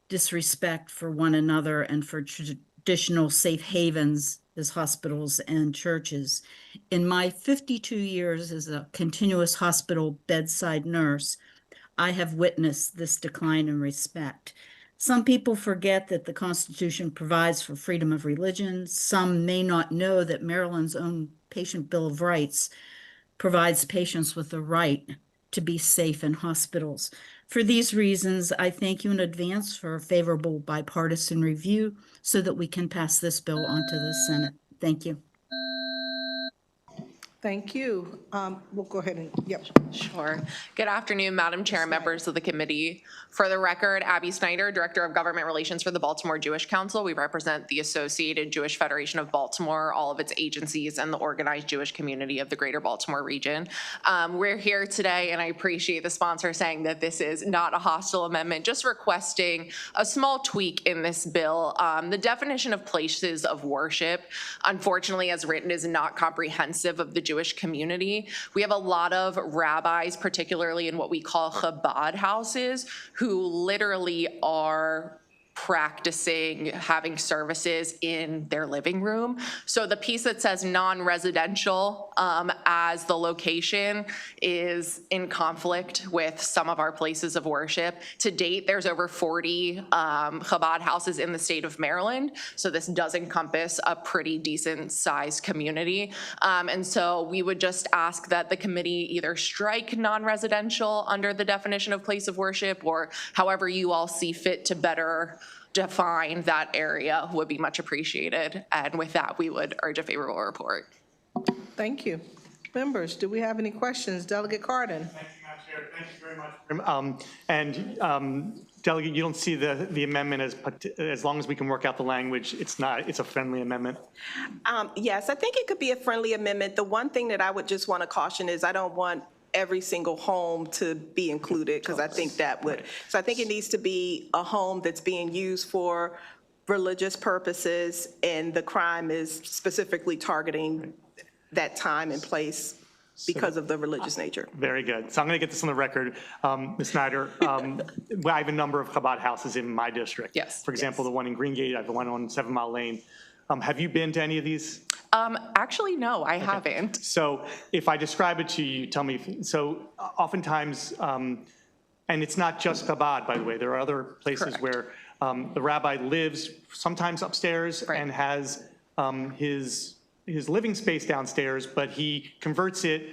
disrespect for one another and for traditional safe havens as hospitals and churches. In my 52 years as a continuous hospital bedside nurse, I have witnessed this decline in respect. Some people forget that the Constitution provides for freedom of religion. Some may not know that Maryland's own Patient Bill of Rights provides patients with the right to be safe in hospitals. For these reasons, I thank you in advance for a favorable bipartisan review so that we can pass this bill on to the Senate. Thank you. Thank you. We'll go ahead and, yep. Sure. Good afternoon, Madam Chair, members of the committee. For the record, Abby Snyder, Director of Government Relations for the Baltimore Jewish Council. We represent the Associated Jewish Federation of Baltimore, all of its agencies, and the organized Jewish community of the greater Baltimore region. We're here today, and I appreciate the sponsor saying that this is not a hostile amendment, just requesting a small tweak in this bill. The definition of places of worship, unfortunately, as written, is not comprehensive of the Jewish community. We have a lot of rabbis, particularly in what we call Chabad houses, who literally are practicing having services in their living room. So the piece that says non-residential as the location is in conflict with some of our places of worship. To date, there's over 40 Chabad houses in the state of Maryland. So this does encompass a pretty decent sized community. And so we would just ask that the committee either strike non-residential under the definition of place of worship, or however you all see fit to better define that area would be much appreciated. And with that, we would urge a favorable report. Thank you. Members, do we have any questions? Delegate Cardin. Thank you, Madam Chair. Thank you very much. Delegate, you don't see the amendment as long as we can work out the language, it's a friendly amendment. Yes, I think it could be a friendly amendment. The one thing that I would just want to caution is I don't want every single home to be included, because I think that would, so I think it needs to be a home that's being used for religious purposes, and the crime is specifically targeting that time and place because of the religious nature. Very good. So I'm going to get this on the record. Ms. Snyder, I have a number of Chabad houses in my district. Yes. For example, the one in Greengate, I have the one on 7 Mile Lane. Have you been to any of these? Actually, no, I haven't. So if I describe it to you, tell me. So oftentimes, and it's not just Chabad, by the way, there are other places where the rabbi lives sometimes upstairs and has his living space downstairs, but he converts it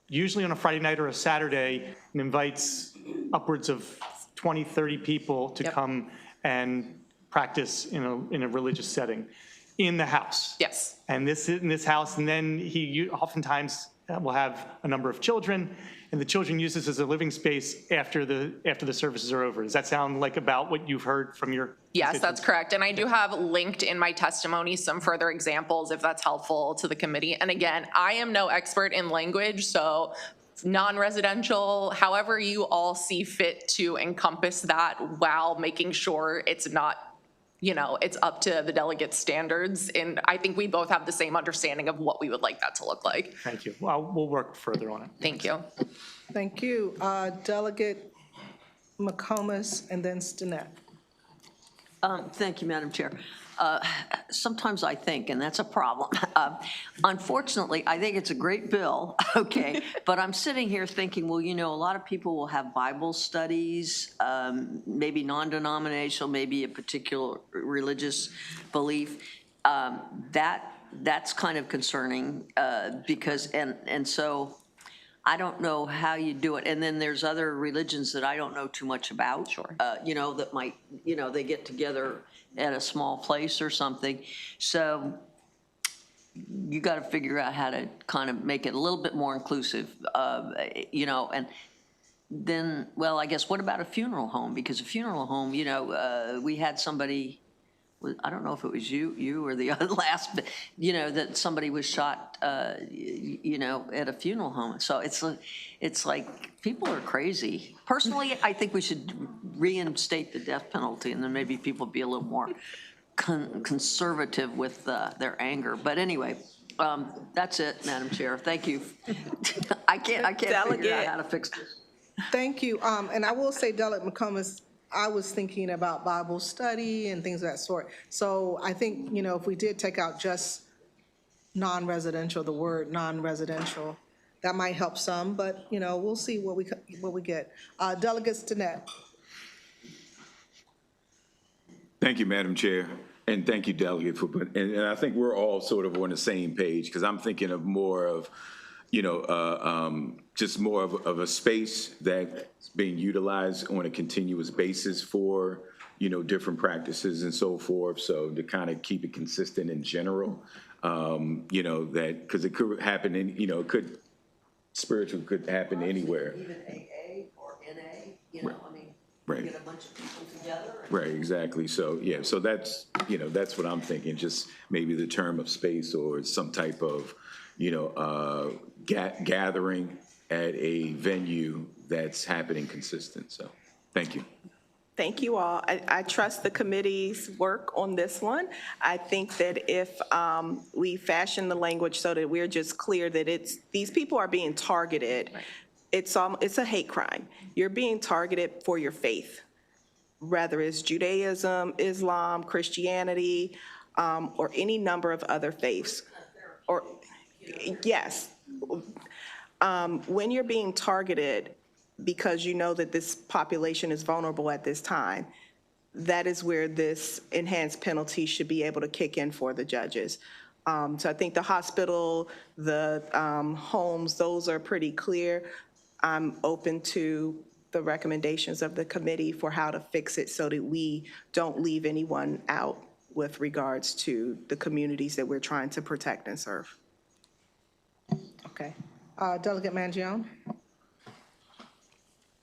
usually on a Friday night or a Saturday and invites upwards of 20, 30 people to come and practice in a religious setting in the house. Yes. And in this house, and then he oftentimes will have a number of children, and the children use this as a living space after the services are over. Does that sound like about what you've heard from your Yes, that's correct. And I do have linked in my testimony some further examples if that's helpful to the committee. And again, I am no expert in language, so non-residential, however you all see fit to encompass that while making sure it's not, it's up to the delegate's standards. And I think we both have the same understanding of what we would like that to look like. Thank you. Well, we'll work further on it. Thank you. Thank you. Delegate McComas and then Stinnett. Thank you, Madam Chair. Sometimes I think, and that's a problem. Unfortunately, I think it's a great bill, okay, but I'm sitting here thinking, well, a lot of people will have Bible studies, maybe non-denominational, maybe a particular religious belief. That's kind of concerning because, and so I don't know how you do it. And then there's other religions that I don't know too much about. Sure. That might, they get together at a small place or something. So you got to figure out how to kind of make it a little bit more inclusive, and then, well, I guess, what about a funeral home? Because a funeral home, we had somebody, I don't know if it was you or the other last, but, that somebody was shot, at a funeral home. So it's like, people are crazy. Personally, I think we should reinstate the death penalty, and then maybe people be a little more conservative with their anger. But anyway, that's it, Madam Chair. Thank you. I can't figure out how to fix this. Thank you. And I will say, Delegate McComas, I was thinking about Bible study and things of that sort. So I think, if we did take out just non-residential, the word non-residential, that might help some, but, we'll see what we get. Delegate Stinnett. Thank you, Madam Chair, and thank you, Delegate, and I think we're all sort of on the same page, because I'm thinking of more of, just more of a space that's being utilized on a continuous basis for, different practices and so forth. So to kind of keep it consistent in general, that, because it could happen in, spiritual could happen anywhere. Even AA or NA, Right. Get a bunch of people together. Right, exactly. So, yeah, so that's what I'm thinking, just maybe the term of space or some type of, gathering at a venue that's happening consistent. So, thank you. Thank you all. I trust the committee's work on this one. I think that if we fashion the language so that we're just clear that these people are being targeted, right. It's a hate crime. You're being targeted for your faith, whether it's Judaism, Islam, Christianity, or any number of other faiths. Or yes, when you're being targeted because you know that this population is vulnerable at this time, that is where this enhanced penalty should be able to kick in for the judges. So I think the hospital, the homes, those are pretty clear. I'm open to the recommendations of the committee for how to fix it so that we don't leave anyone out with regards to the communities that we're trying to protect and serve. Okay. Delegate Mangione.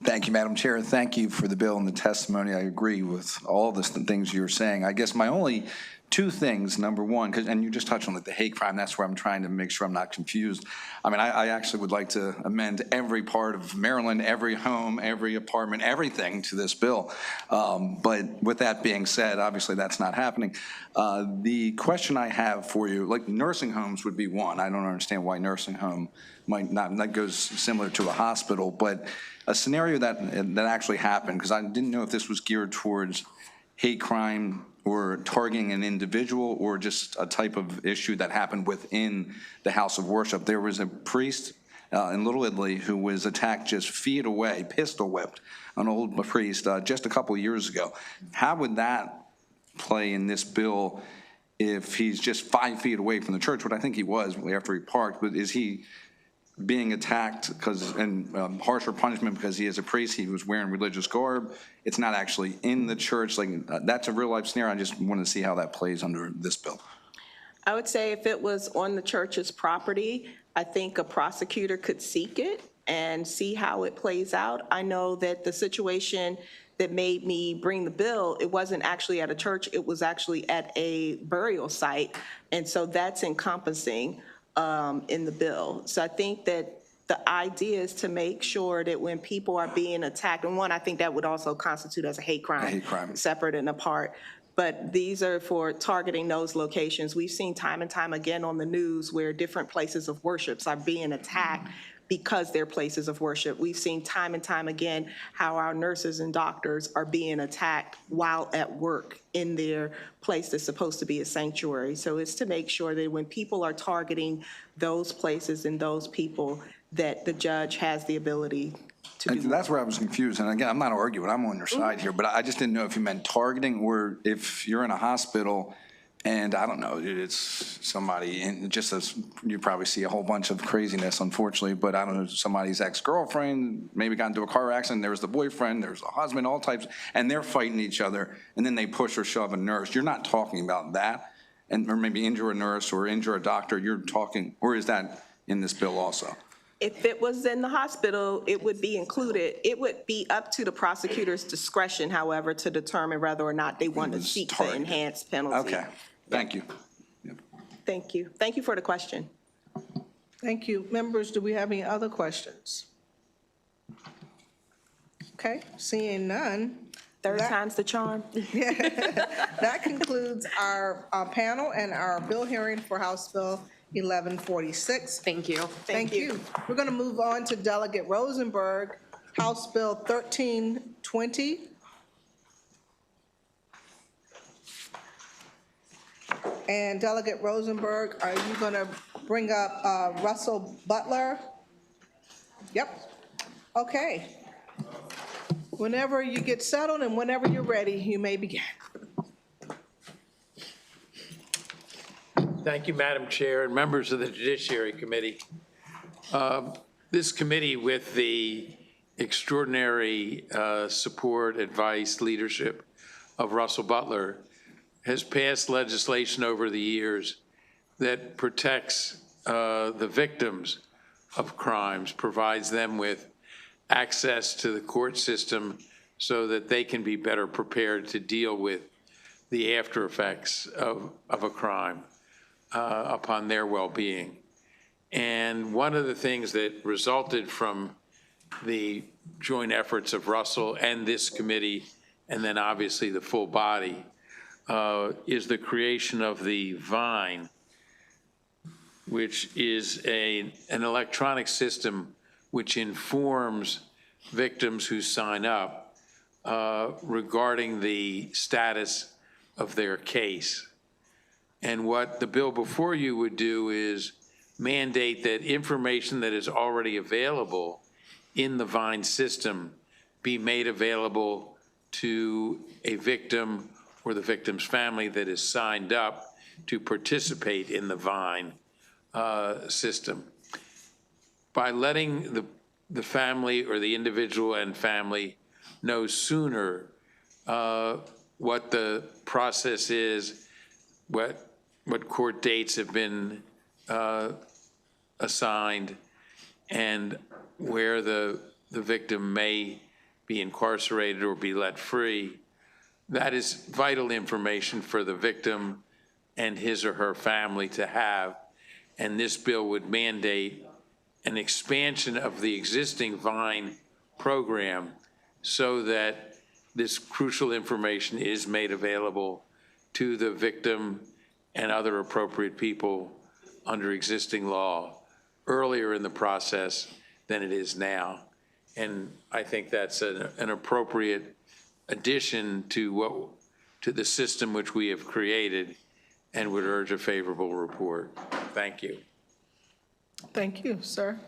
Thank you, Madam Chair. Thank you for the bill and the testimony. I agree with all the things you're saying. I guess my only two things, number one, and you just touched on the hate crime, that's where I'm trying to make sure I'm not confused. I mean, I actually would like to amend every part of Maryland, every home, every apartment, everything to this bill. But with that being said, obviously that's not happening. The question I have for you, like nursing homes would be one. I don't understand why nursing home might not, that goes similar to a hospital, but a scenario that actually happened, because I didn't know if this was geared towards hate crime or targeting an individual or just a type of issue that happened within the house of worship. There was a priest in Little Italy who was attacked just feet away, pistol whipped, an old priest just a couple of years ago. How would that play in this bill if he's just 5 feet away from the church, what I think he was after he parked, but is he being attacked and harsher punishment because he is a priest, he was wearing religious garb, it's not actually in the church, like that's a real life scenario. I just want to see how that plays under this bill. I would say if it was on the church's property, I think a prosecutor could seek it and see how it plays out. I know that the situation that made me bring the bill, it wasn't actually at a church, it was actually at a burial site. And so that's encompassing in the bill. So I think that the idea is to make sure that when people are being attacked, and one, I think that would also constitute as a hate crime. A hate crime. Separate and apart. But these are for targeting those locations. We've seen time and time again on the news where different places of worships are being attacked because they're places of worship. We've seen time and time again how our nurses and doctors are being attacked while at work in their place that's supposed to be a sanctuary. So it's to make sure that when people are targeting those places and those people, that the judge has the ability to do. And that's where I was confused. And again, I'm not arguing, I'm on your side here, but I just didn't know if you meant targeting or if you're in a hospital and I don't know, it's somebody, and just as you probably see a whole bunch of craziness, unfortunately, but I don't know, somebody's ex-girlfriend maybe got into a car accident, there's the boyfriend, there's the husband, all types, and they're fighting each other, and then they push or shove a nurse. You're not talking about that, or maybe injure a nurse or injure a doctor. You're talking, or is that in this bill also? If it was in the hospital, it would be included. It would be up to the prosecutor's discretion, however, to determine whether or not they want to seek the enhanced penalty. Okay, thank you. Thank you. Thank you for the question. Thank you. Members, do we have any other questions? Okay, seeing none. Third time's the charm. That concludes our panel and our bill hearing for House Bill 1146. Thank you. Thank you. We're going to move on to Delegate Rosenberg, House Bill 1320. And Delegate Rosenberg, are you going to bring up Russell Butler? Yep. Okay. Whenever you get settled and whenever you're ready, you may begin. Thank you, Madam Chair, and members of the Judiciary Committee. This committee, with the extraordinary support, advice, leadership of Russell Butler, has passed legislation over the years that protects the victims of crimes, provides them with access to the court system so that they can be better prepared to deal with the after effects of a crime upon their well-being. And one of the things that resulted from the joint efforts of Russell and this committee, and then obviously the full body, is the creation of the VINE, which is an electronic system which informs victims who sign up regarding the status of their case. And what the bill before you would do is mandate that information that is already available in the VINE system be made available to a victim or the victim's family that is signed up to participate in the VINE system. By letting the family or the individual and family know sooner what the process is, what court dates have been assigned, and where the victim may be incarcerated or be let free, that is vital information for the victim and his or her family to have. And this bill would mandate an expansion of the existing VINE program so that this crucial information is made available to the victim and other appropriate people under existing law earlier in the process than it is now. And I think that's an appropriate addition to the system which we have created, and would urge a favorable report. Thank you. Thank you, sir.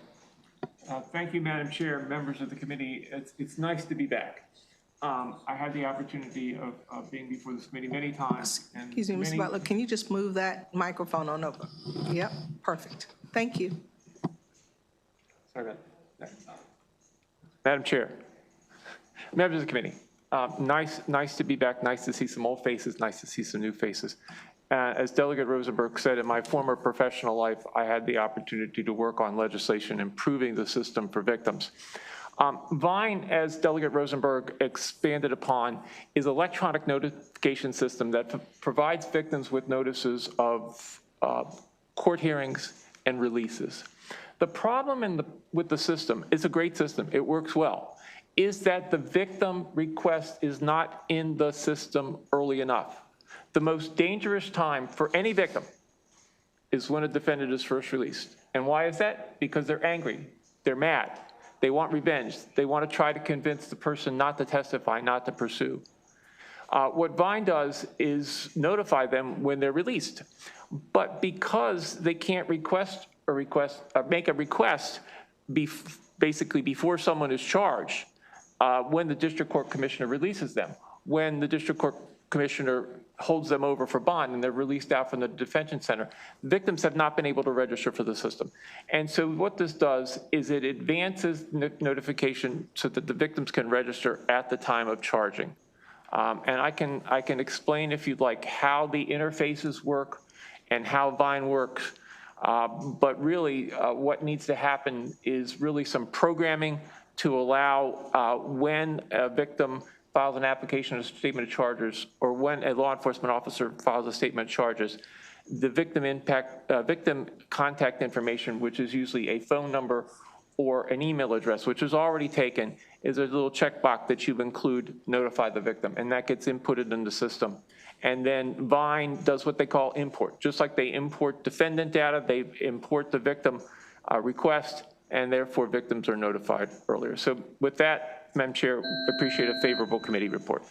Thank you, Madam Chair, members of the committee. It's nice to be back. I had the opportunity of being before this committee many times. Excuse me, Mr. Butler, can you just move that microphone on over? Yep, perfect. Thank you. Sorry about that. Madam Chair, members of the committee, nice to be back. Nice to see some old faces. Nice to see some new faces. As Delegate Rosenberg said, in my former professional life, I had the opportunity to work on legislation improving the system for victims. VINE, as Delegate Rosenberg expanded upon, is an electronic notification system that provides victims with notices of court hearings and releases. The problem with the system, it's a great system, it works well, is that the victim request is not in the system early enough. The most dangerous time for any victim is when a defendant is first released. And why is that? Because they're angry, they're mad, they want revenge, they want to try to convince the person not to testify, not to pursue. What VINE does is notify them when they're released. But because they can't make a request basically before someone is charged, when the district court commissioner releases them, when the district court commissioner holds them over for bond and they're released out from the detention center, victims have not been able to register for the system. And so what this does is it advances notification so that the victims can register at the time of charging. And I can explain, if you'd like, how the interfaces work and how VINE works. But really, what needs to happen is really some programming to allow when a victim files an application or statement of charges, or when a law enforcement officer files a statement of charges, the victim contact information, which is usually a phone number or an email address, which is already taken, is a little checkbox that you include, notify the victim, and that gets inputted in the system. And then VINE does what they call import. Just like they import defendant data, they import the victim request, and therefore victims are notified earlier. So with that, Madam Chair, appreciate a favorable committee report.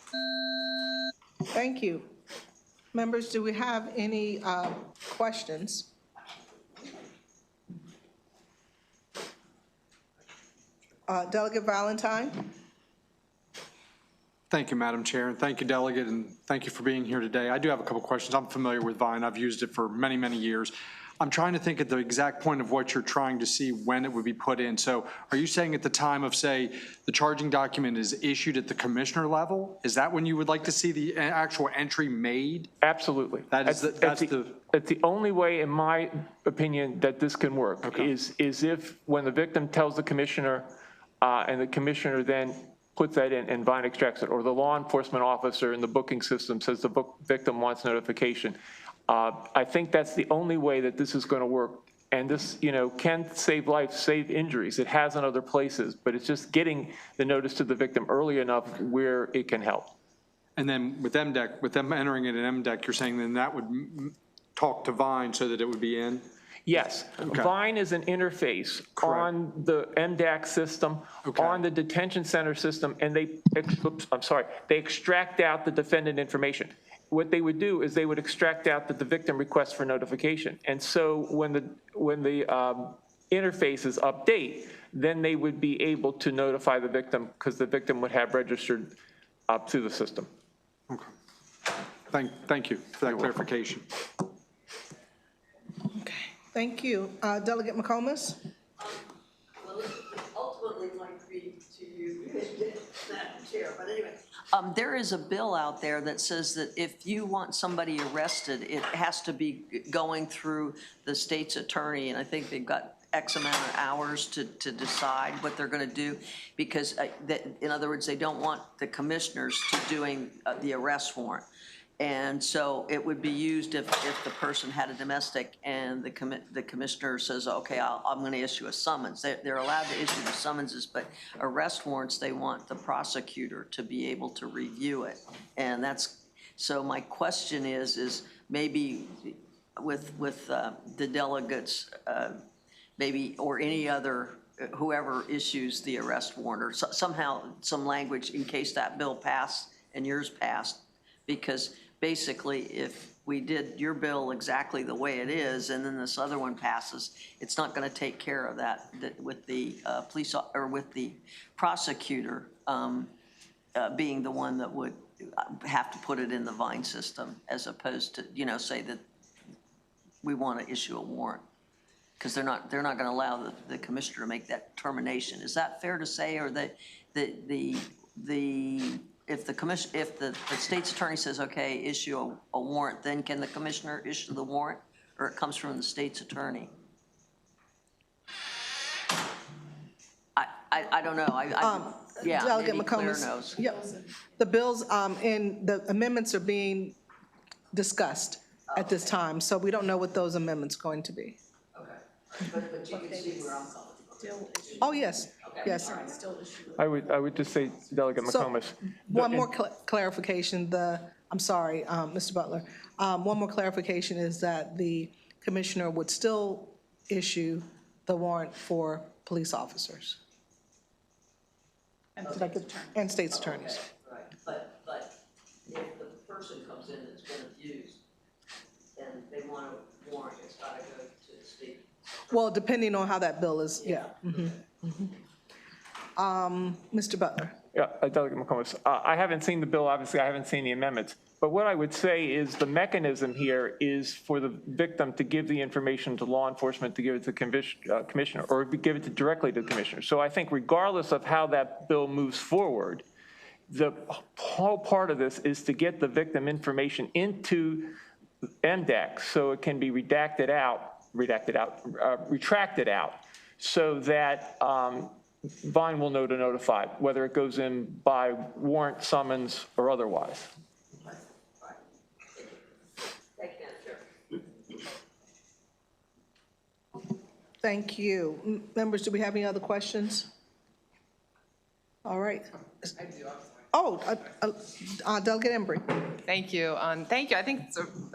Thank you. Members, do we have any questions? Delegate Valentine? Thank you, Madam Chair, and thank you, Delegate, and thank you for being here today. I do have a couple questions. I'm familiar with VINE. I've used it for many, many years. I'm trying to think at the exact point of what you're trying to see when it would be put in. So are you saying at the time of, say, the charging document is issued at the commissioner level? Is that when you would like to see the actual entry made? Absolutely. That's the only way, in my opinion, that this can work. Okay. is if when the victim tells the commissioner and the commissioner then puts that in and VINE extracts it, or the law enforcement officer in the booking system says the victim wants notification. I think that's the only way that this is going to work. And this, can save lives, save injuries. It has in other places, but it's just getting the notice to the victim early enough where it can help. And then with MDEC, with them entering it in MDEC, you're saying then that would talk to VINE so that it would be in? Yes. Okay. VINE is an interface on the MDAC system, on the detention center system, and they extract out the defendant information. What they would do is they would extract out the victim request for notification. And so when the interfaces update, then they would be able to notify the victim because the victim would have registered to the system. Okay. Thank you for that clarification. Okay. Thank you. Delegate McComas? Well, ultimately might be to you, Madam Chair, but anyway. There is a bill out there that says that if you want somebody arrested, it has to be going through the state's attorney, and I think they've got X amount of hours to decide what they're going to do, because in other words, they don't want the commissioners to doing the arrest warrant. And so it would be used if the person had a domestic and the commissioner says, okay, I'm going to issue a summons. They're allowed to issue the summonses, but arrest warrants, they want the prosecutor to be able to review it. And so my question is maybe with the delegates, maybe, or any other, whoever issues the arrest warrant, or somehow some language in case that bill passed and yours passed, because basically, if we did your bill exactly the way it is, and then this other one passes, it's not going to take care of that with the police or with the prosecutor being the one that would have to put it in the VINE system, as opposed to say that we want to issue a warrant, because they're not going to allow the commissioner to make that determination. Is that fair to say, or the if the state's attorney says, okay, issue a warrant, then can the commissioner issue the warrant, or it comes from the state's attorney? I don't know. Yeah, Delegate maybe Claire McComas. knows. Yep. The bills and the amendments are being discussed at this time, so we don't know what those amendments are going to be. But you can see where I'm coming from. Oh, yes, yes. I would just say, Delegate So, McComas. one more clarification, I'm sorry, Mr. Butler. One more clarification is that the commissioner would still issue the warrant for police officers. And state's attorneys. Right, but if the person comes in that's been abused, and they want a warrant, it's gotta go to the state. Well, depending on how that bill is, yeah. Mr. Butler. Yeah, Delegate McComas. I haven't seen the bill, obviously, I haven't seen the amendments. But what I would say is the mechanism here is for the victim to give the information to law enforcement, to give it to the commissioner, or give it directly to the commissioner. So I think regardless of how that bill moves forward, the whole part of this is to get the victim information into MDEC so it can be retracted out, so that Vine will know to notify, whether it goes in by warrant, summons, or otherwise. Thank you. Members, do we have any other questions? All right. Oh, Delegate Embry. Thank you. Thank you. I think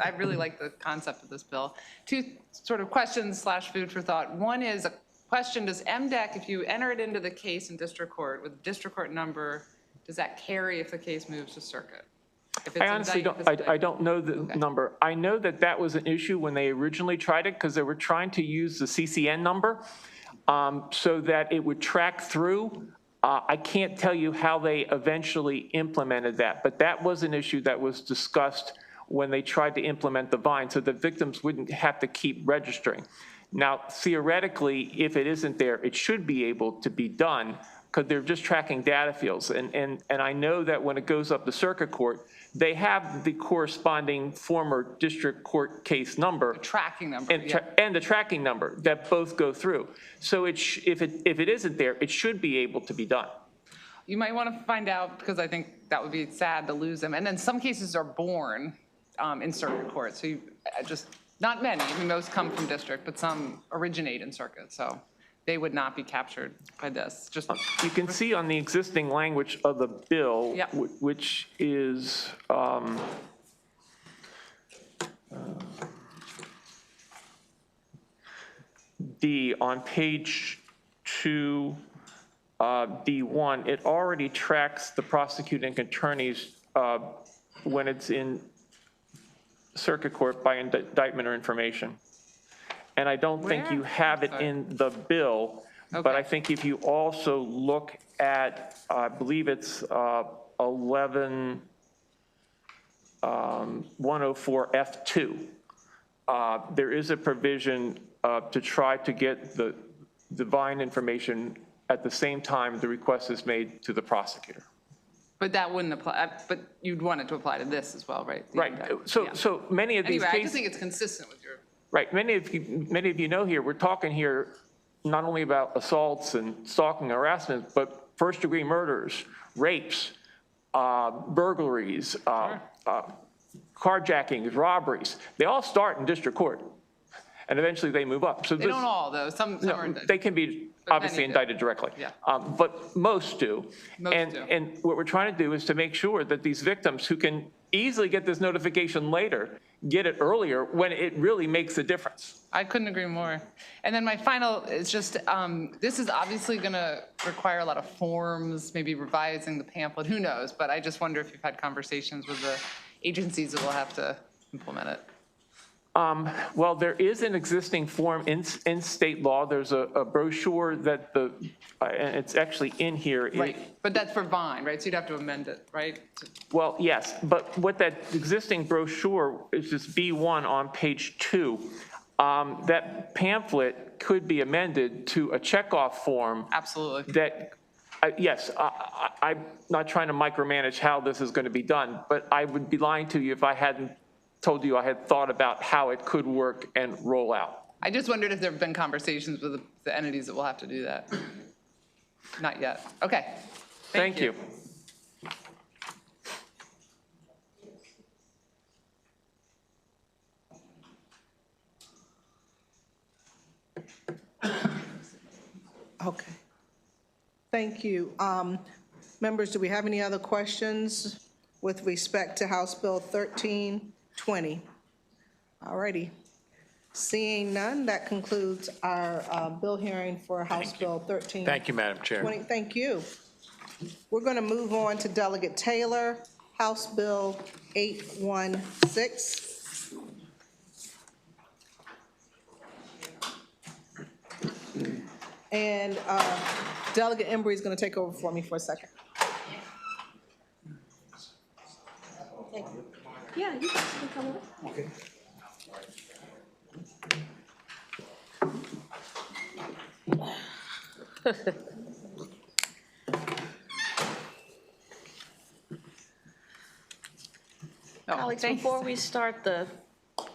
I really like the concept of this bill. Two sort of questions / food for thought. One is a question, does MDEC, if you enter it into the case in district court with a district court number, does that carry if the case moves to circuit? I honestly don't know the number. I know that that was an issue when they originally tried it because they were trying to use the CCN number so that it would track through. I can't tell you how they eventually implemented that, but that was an issue that was discussed when they tried to implement the Vine so that victims wouldn't have to keep registering. Now, theoretically, if it isn't there, it should be able to be done because they're just tracking data fields. And I know that when it goes up to circuit court, they have the corresponding former district court case number. The tracking number, and the tracking number that both go through. So if it isn't there, it should be able to be done. You might want to find out, because I think that would be sad to lose them. And then some cases are born in circuit court. So not many, I mean, most come from district, but some originate in circuit. So they would not be captured by this. Just you can see on the existing language of the bill, which is D on page 2, D1, it already tracks the prosecuting attorneys when it's in circuit court by indictment or information. And I don't think you have it in the bill, but I think if you also look at, I believe it's 11104F2, there is a provision to try to get the Vine information at the same time the request is made to the prosecutor. But that wouldn't apply, but you'd want it to apply to this as well, right? Right, so many of these cases. Anyway, I cases. just think it's consistent with your. Right, many of you know here, we're talking here not only about assaults and stalking and harassment, but first-degree murders, rapes, burglaries, carjackings, robberies. They all start in district court, and eventually they move up. So They don't all, though. Some are indicted. they can be obviously indicted directly. Yeah. But most do. And what we're trying to do is to make sure that these victims who can easily get this notification later, get it earlier when it really makes a difference. I couldn't agree more. And then my final is just, this is obviously going to require a lot of forms, maybe revising the pamphlet, who knows? But I just wonder if you've had conversations with the agencies that will have to implement it. Well, there is an existing form in state law. There's a brochure that and it's actually in here. Right, but that's for Vine, right? So you'd have to amend it, right? Well, yes, but what that existing brochure is just B1 on page 2. That pamphlet could be amended to a checkoff form. Absolutely. That Yes, I'm not trying to micromanage how this is going to be done, but I would be lying to you if I hadn't told you I had thought about how it could work and roll out. I just wondered if there have been conversations with the entities that will have to do that. Not yet. Okay. Thank you. Okay. Thank you. Members, do we have any other questions with respect to House Bill 1320? All righty. Seeing none, that concludes our bill hearing for House Bill 1320. Thank you, Madam Chair. Thank you. We're going to move on to Delegate Taylor, House Bill 816. And Delegate Embry is going to take over for me for a second. Yeah, you can come on. Okay. Alex, before we start the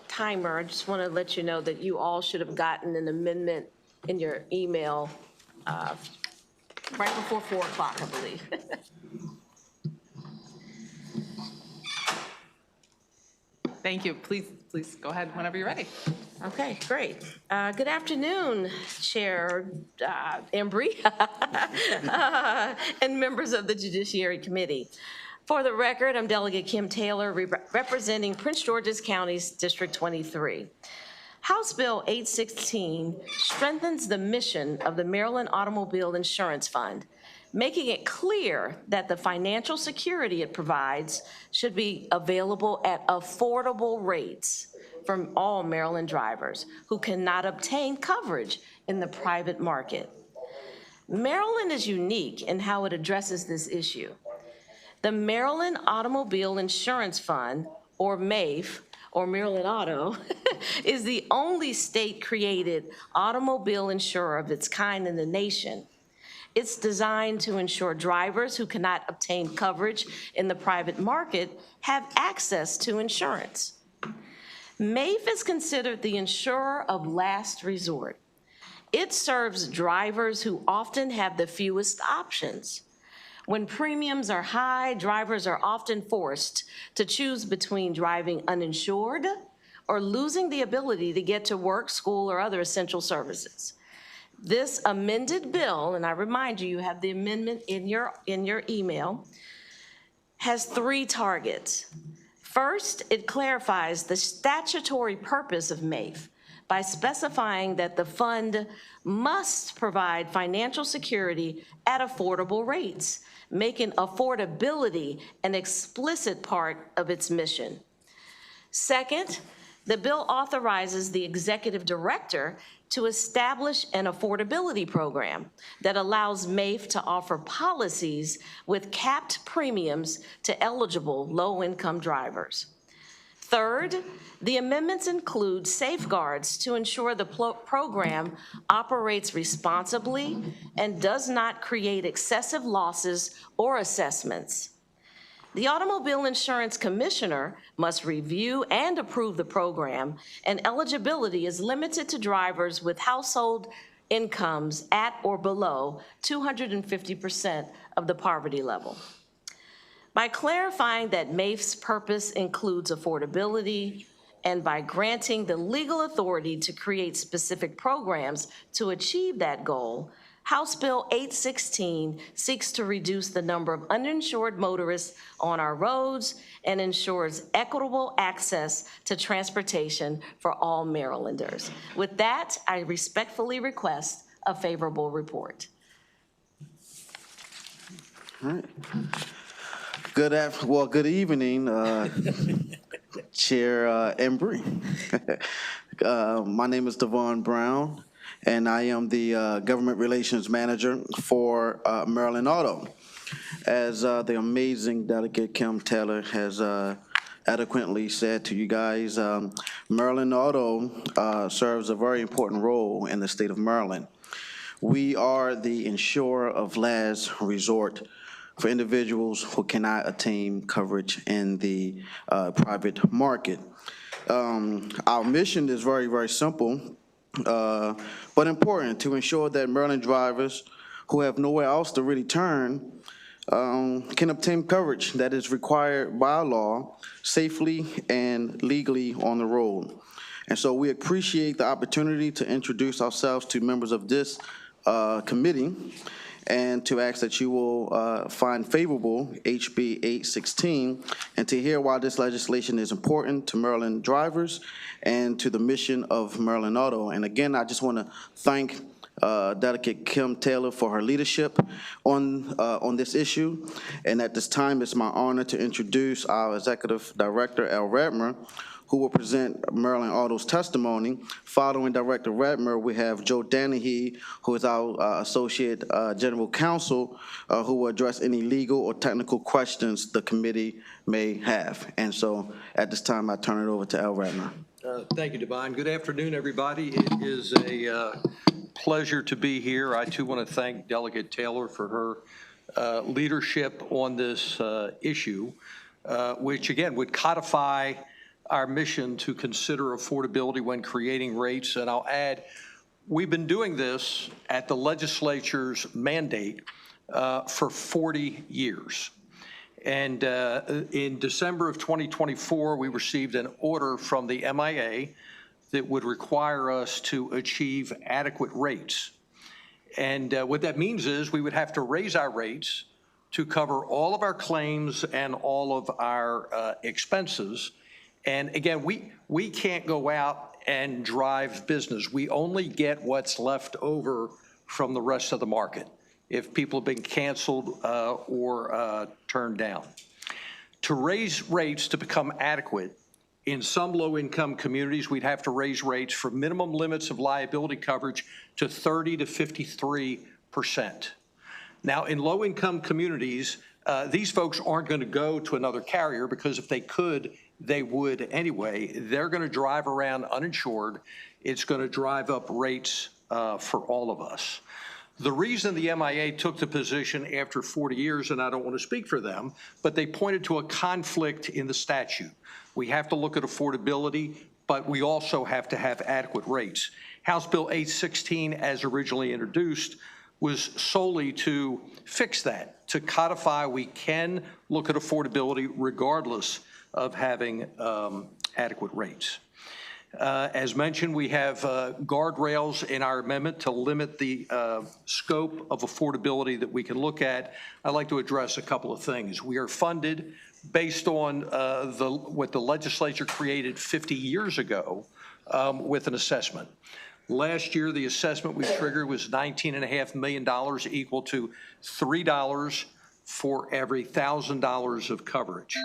timer, I just want to let you know that you all should have gotten an amendment in your email right before 4 o'clock, I believe. Thank you. Please go ahead whenever you're ready. Okay, great. Good afternoon, Chair Embry and members of the Judiciary Committee. For the record, I'm Delegate Kim Taylor, representing Prince George's County's District 23. House Bill 816 strengthens the mission of the Maryland Automobile Insurance Fund, making it clear that the financial security it provides should be available at affordable rates from all Maryland drivers who cannot obtain coverage in the private market. Maryland is unique in how it addresses this issue. The Maryland Automobile Insurance Fund, or MAIF, or Maryland Auto, is the only state-created automobile insurer of its kind in the nation. It's designed to ensure drivers who cannot obtain coverage in the private market have access to insurance. MAIF is considered the insurer of last resort. It serves drivers who often have the fewest options. When premiums are high, drivers are often forced to choose between driving uninsured or losing the ability to get to work, school, or other essential services. This amended bill, and I remind you, you have the amendment in your email, has 3 targets. First, it clarifies the statutory purpose of MAIF by specifying that the fund must provide financial security at affordable rates, making affordability an explicit part of its mission. Second, the bill authorizes the executive director to establish an affordability program that allows MAIF to offer policies with capped premiums to eligible low-income drivers. Third, the amendments include safeguards to ensure the program operates responsibly and does not create excessive losses or assessments. The Automobile Insurance Commissioner must review and approve the program, and eligibility is limited to drivers with household incomes at or below 250% of the poverty level. By clarifying that MAIF's purpose includes affordability, and by granting the legal authority to create specific programs to achieve that goal, House Bill 816 seeks to reduce the number of uninsured motorists on our roads and ensures equitable access to transportation for all Marylanders. With that, I respectfully request a favorable report. All right. Good evening, Chair Embry. My name is Devon Brown, and I am the Government Relations Manager for Maryland Auto. As the amazing Delegate Kim Taylor has adequately said to you guys, Maryland Auto serves a very important role in the state of Maryland. We are the insurer of last resort for individuals who cannot attain coverage in the private market. Our mission is very, very simple, but important, to ensure that Maryland drivers who have nowhere else to really turn can obtain coverage that is required by law safely and legally on the road. And so we appreciate the opportunity to introduce ourselves to members of this committee and to ask that you will find favorable HB 816 and to hear why this legislation is important to Maryland drivers and to the mission of Maryland Auto. And again, I just want to thank Delegate Kim Taylor for her leadership on this issue. And at this time, it's my honor to introduce our Executive Director, Al Radmer, who will present Maryland Auto's testimony. Following Director Radmer, we have Joe Danahy, who is our Associate General Counsel, who will address any legal or technical questions the committee may have. And so at this time, I turn it over to Al Radmer. Thank you, Devon. Good afternoon, everybody. It is a pleasure to be here. I too want to thank Delegate Taylor for her leadership on this issue, which again would codify our mission to consider affordability when creating rates. And I'll add, we've been doing this at the legislature's mandate for 40 years. And in December of 2024, we received an order from the MIA that would require us to achieve adequate rates. And what that means is we would have to raise our rates to cover all of our claims and all of our expenses. And again, we can't go out and drive business. We only get what's left over from the rest of the market if people have been canceled or turned down. To raise rates to become adequate, in some low-income communities, we'd have to raise rates for minimum limits of liability coverage to 30 to 53%. Now, in low-income communities, these folks aren't going to go to another carrier because if they could, they would anyway. They're going to drive around uninsured. It's going to drive up rates for all of us. The reason the MIA took the position after 40 years, and I don't want to speak for them, but they pointed to a conflict in the statute. We have to look at affordability, but we also have to have adequate rates. House Bill 816, as originally introduced, was solely to fix that, to codify we can look at affordability regardless of having adequate rates. As mentioned, we have guardrails in our amendment to limit the scope of affordability that we can look at. I'd like to address a couple of things. We are funded based on what the legislature created 50 years ago with an assessment. Last year, the assessment we triggered was $19.5 million, equal to $3 for every $1,000 of coverage.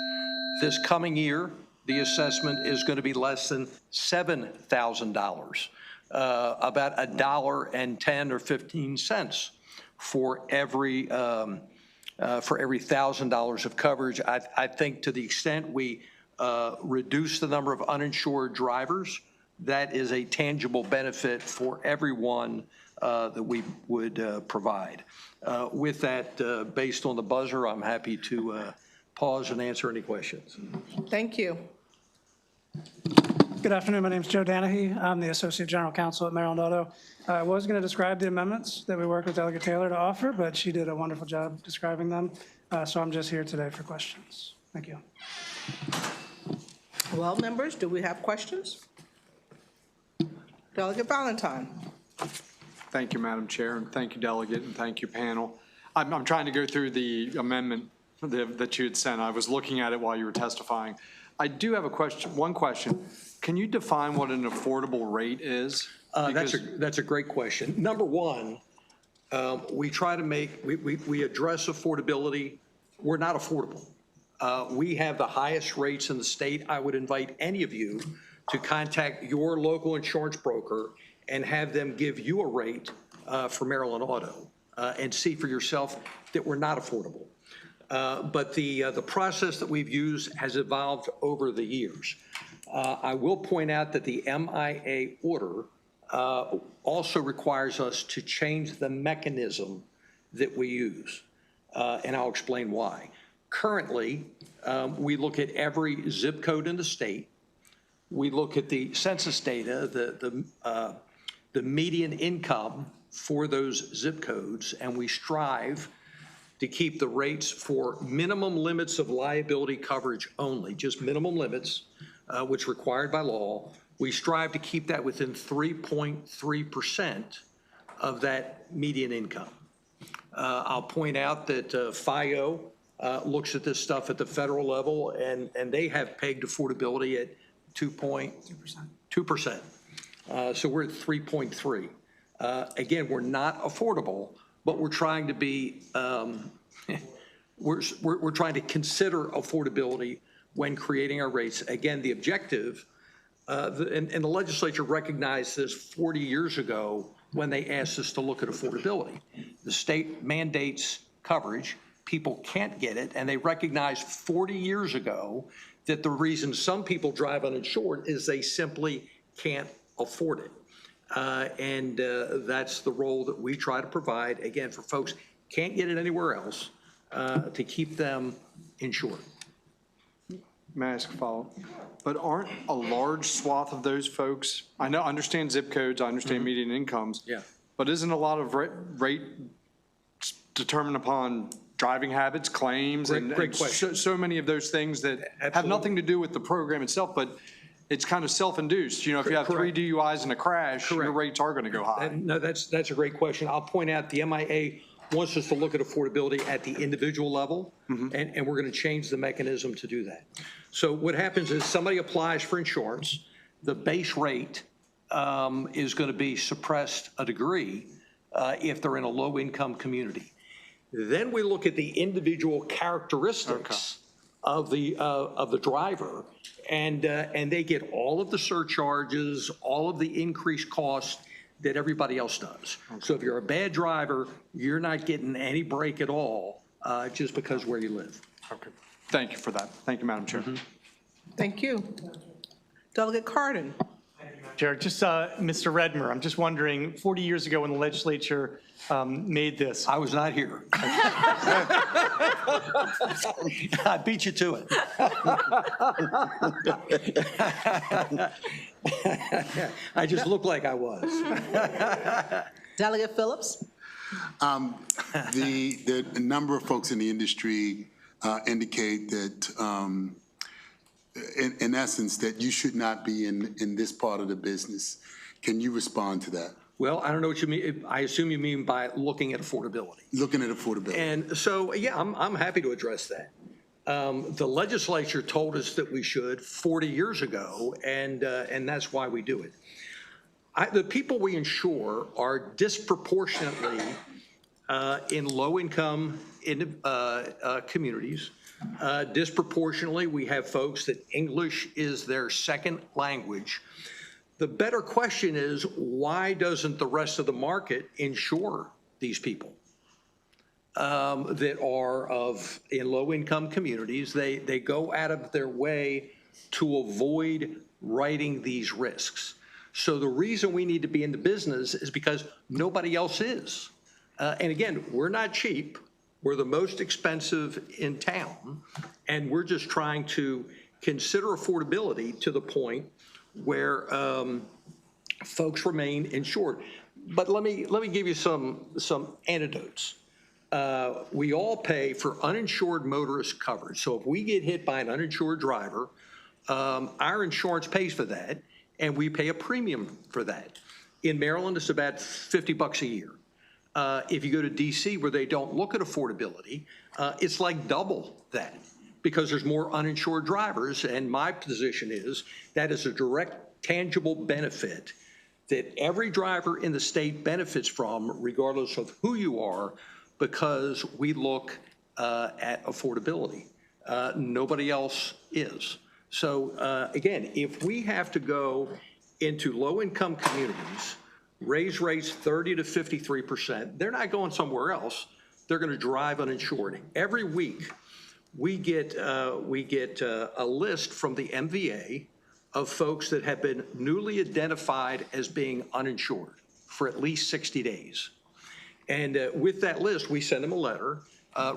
This coming year, the assessment is going to be less than $7,000, about $1.10 or 15 cents for every $1,000 of coverage. I think to the extent we reduce the number of uninsured drivers, that is a tangible benefit for everyone that we would provide. With that, based on the buzzer, I'm happy to pause and answer any questions. Thank you. Good afternoon. My name is Joe Danahy. I'm the Associate General Counsel at Maryland Auto. I was going to describe the amendments that we worked with Delegate Taylor to offer, but she did a wonderful job describing them. So I'm just here today for questions. Thank you. Well, members, do we have questions? Delegate Valentine. Thank you, Madam Chair, and thank you, Delegate, and thank you, panel. I'm trying to go through the amendment that you had sent. I was looking at it while you were testifying. I do have a question. One question. Can you define what an affordable rate is? That's a great question. Number one, we try to we address affordability. We're not affordable. We have the highest rates in the state. I would invite any of you to contact your local insurance broker and have them give you a rate for Maryland Auto and see for yourself that we're not affordable. But the process that we've used has evolved over the years. I will point out that the MIA order also requires us to change the mechanism that we use, and I'll explain why. Currently, we look at every zip code in the state. We look at the census data, the median income for those zip codes, and we strive to keep the rates for minimum limits of liability coverage only, just minimum limits, which are required by law. We strive to keep that within 3.3% of that median income. I'll point out that FIO looks at this stuff at the federal level, and they have pegged affordability at 2%. So we're at 3.3. Again, we're not affordable, but we're trying to be, we're trying to consider affordability when creating our rates. Again, the objective, and the legislature recognized this 40 years ago when they asked us to look at affordability. The state mandates coverage, people can't get it, and they recognized 40 years ago that the reason some people drive uninsured is they simply can't afford it. And that's the role that we try to provide, again, for folks who can't get it anywhere else, to keep them insured. May I ask a follow-up? But aren't a large swath of those folks, I understand zip codes, I understand median incomes. Yeah. But isn't a lot of rate determined upon driving habits, claims, Great question. so many of those things that have nothing to do with the program itself, but it's kind of self-induced. You know, if you have 3 DUIs and a crash, your rates are going to go high. No, that's a great question. I'll point out the MIA wants us to look at affordability at the individual level, and we're going to change the mechanism to do that. So what happens is somebody applies for insurance, the base rate is going to be suppressed a degree if they're in a low-income community. Then we look at the individual characteristics of the driver, and they get all of the surcharges, all of the increased costs that everybody else does. So if you're a bad driver, you're not getting any break at all just because where you live. Okay. Thank you for that. Thank you, Madam Chair. Thank you. Delegate Cardin. Chair, just Mr. Redmer, I'm just wondering, 40 years ago when the legislature made this. I was not here. I beat you to it. I just looked like I was. Delegate Phillips. The number of folks in the industry indicate that, in essence, that you should not be in this part of the business. Can you respond to that? Well, I don't know what you mean. I assume you mean by looking at affordability. Looking at affordability. And so, yeah, I'm happy to address that. The legislature told us that we should 40 years ago, and that's why we do it. The people we insure are disproportionately in low-income communities. Disproportionately, we have folks that English is their second language. The better question is, why doesn't the rest of the market insure these people that are in low-income communities? They go out of their way to avoid writing these risks. So the reason we need to be in the business is because nobody else is. And again, we're not cheap. We're the most expensive in town, and we're just trying to consider affordability to the point where folks remain insured. But let me give you some anecdotes. We all pay for uninsured motorist coverage. So if we get hit by an uninsured driver, our insurance pays for that, and we pay a premium for that. In Maryland, it's about $50 a year. If you go to DC where they don't look at affordability, it's like double that because there's more uninsured drivers. And my position is that is a direct, tangible benefit that every driver in the state benefits from, regardless of who you are, because we look at affordability. Nobody else is. So again, if we have to go into low-income communities, raise rates 30 to 53%, they're not going somewhere else. They're going to drive uninsured. Every week, we get a list from the MVA of folks that have been newly identified as being uninsured for at least 60 days. And with that list, we send them a letter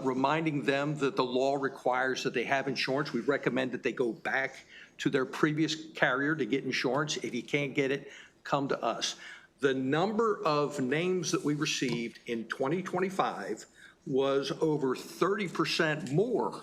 reminding them that the law requires that they have insurance. We recommend that they go back to their previous carrier to get insurance. If you can't get it, come to us. The number of names that we received in 2025 was over 30% more.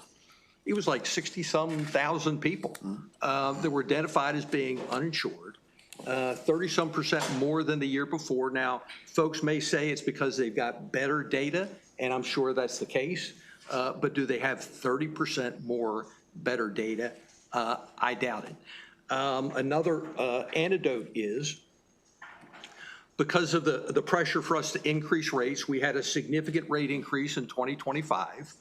It was like 60-some thousand people that were identified as being uninsured, 30-some% more than the year before. Now, folks may say it's because they've got better data, and I'm sure that's the case, but do they have 30% more better data? I doubt it. Another anecdote is, because of the pressure for us to increase rates, we had a significant rate increase in 2025.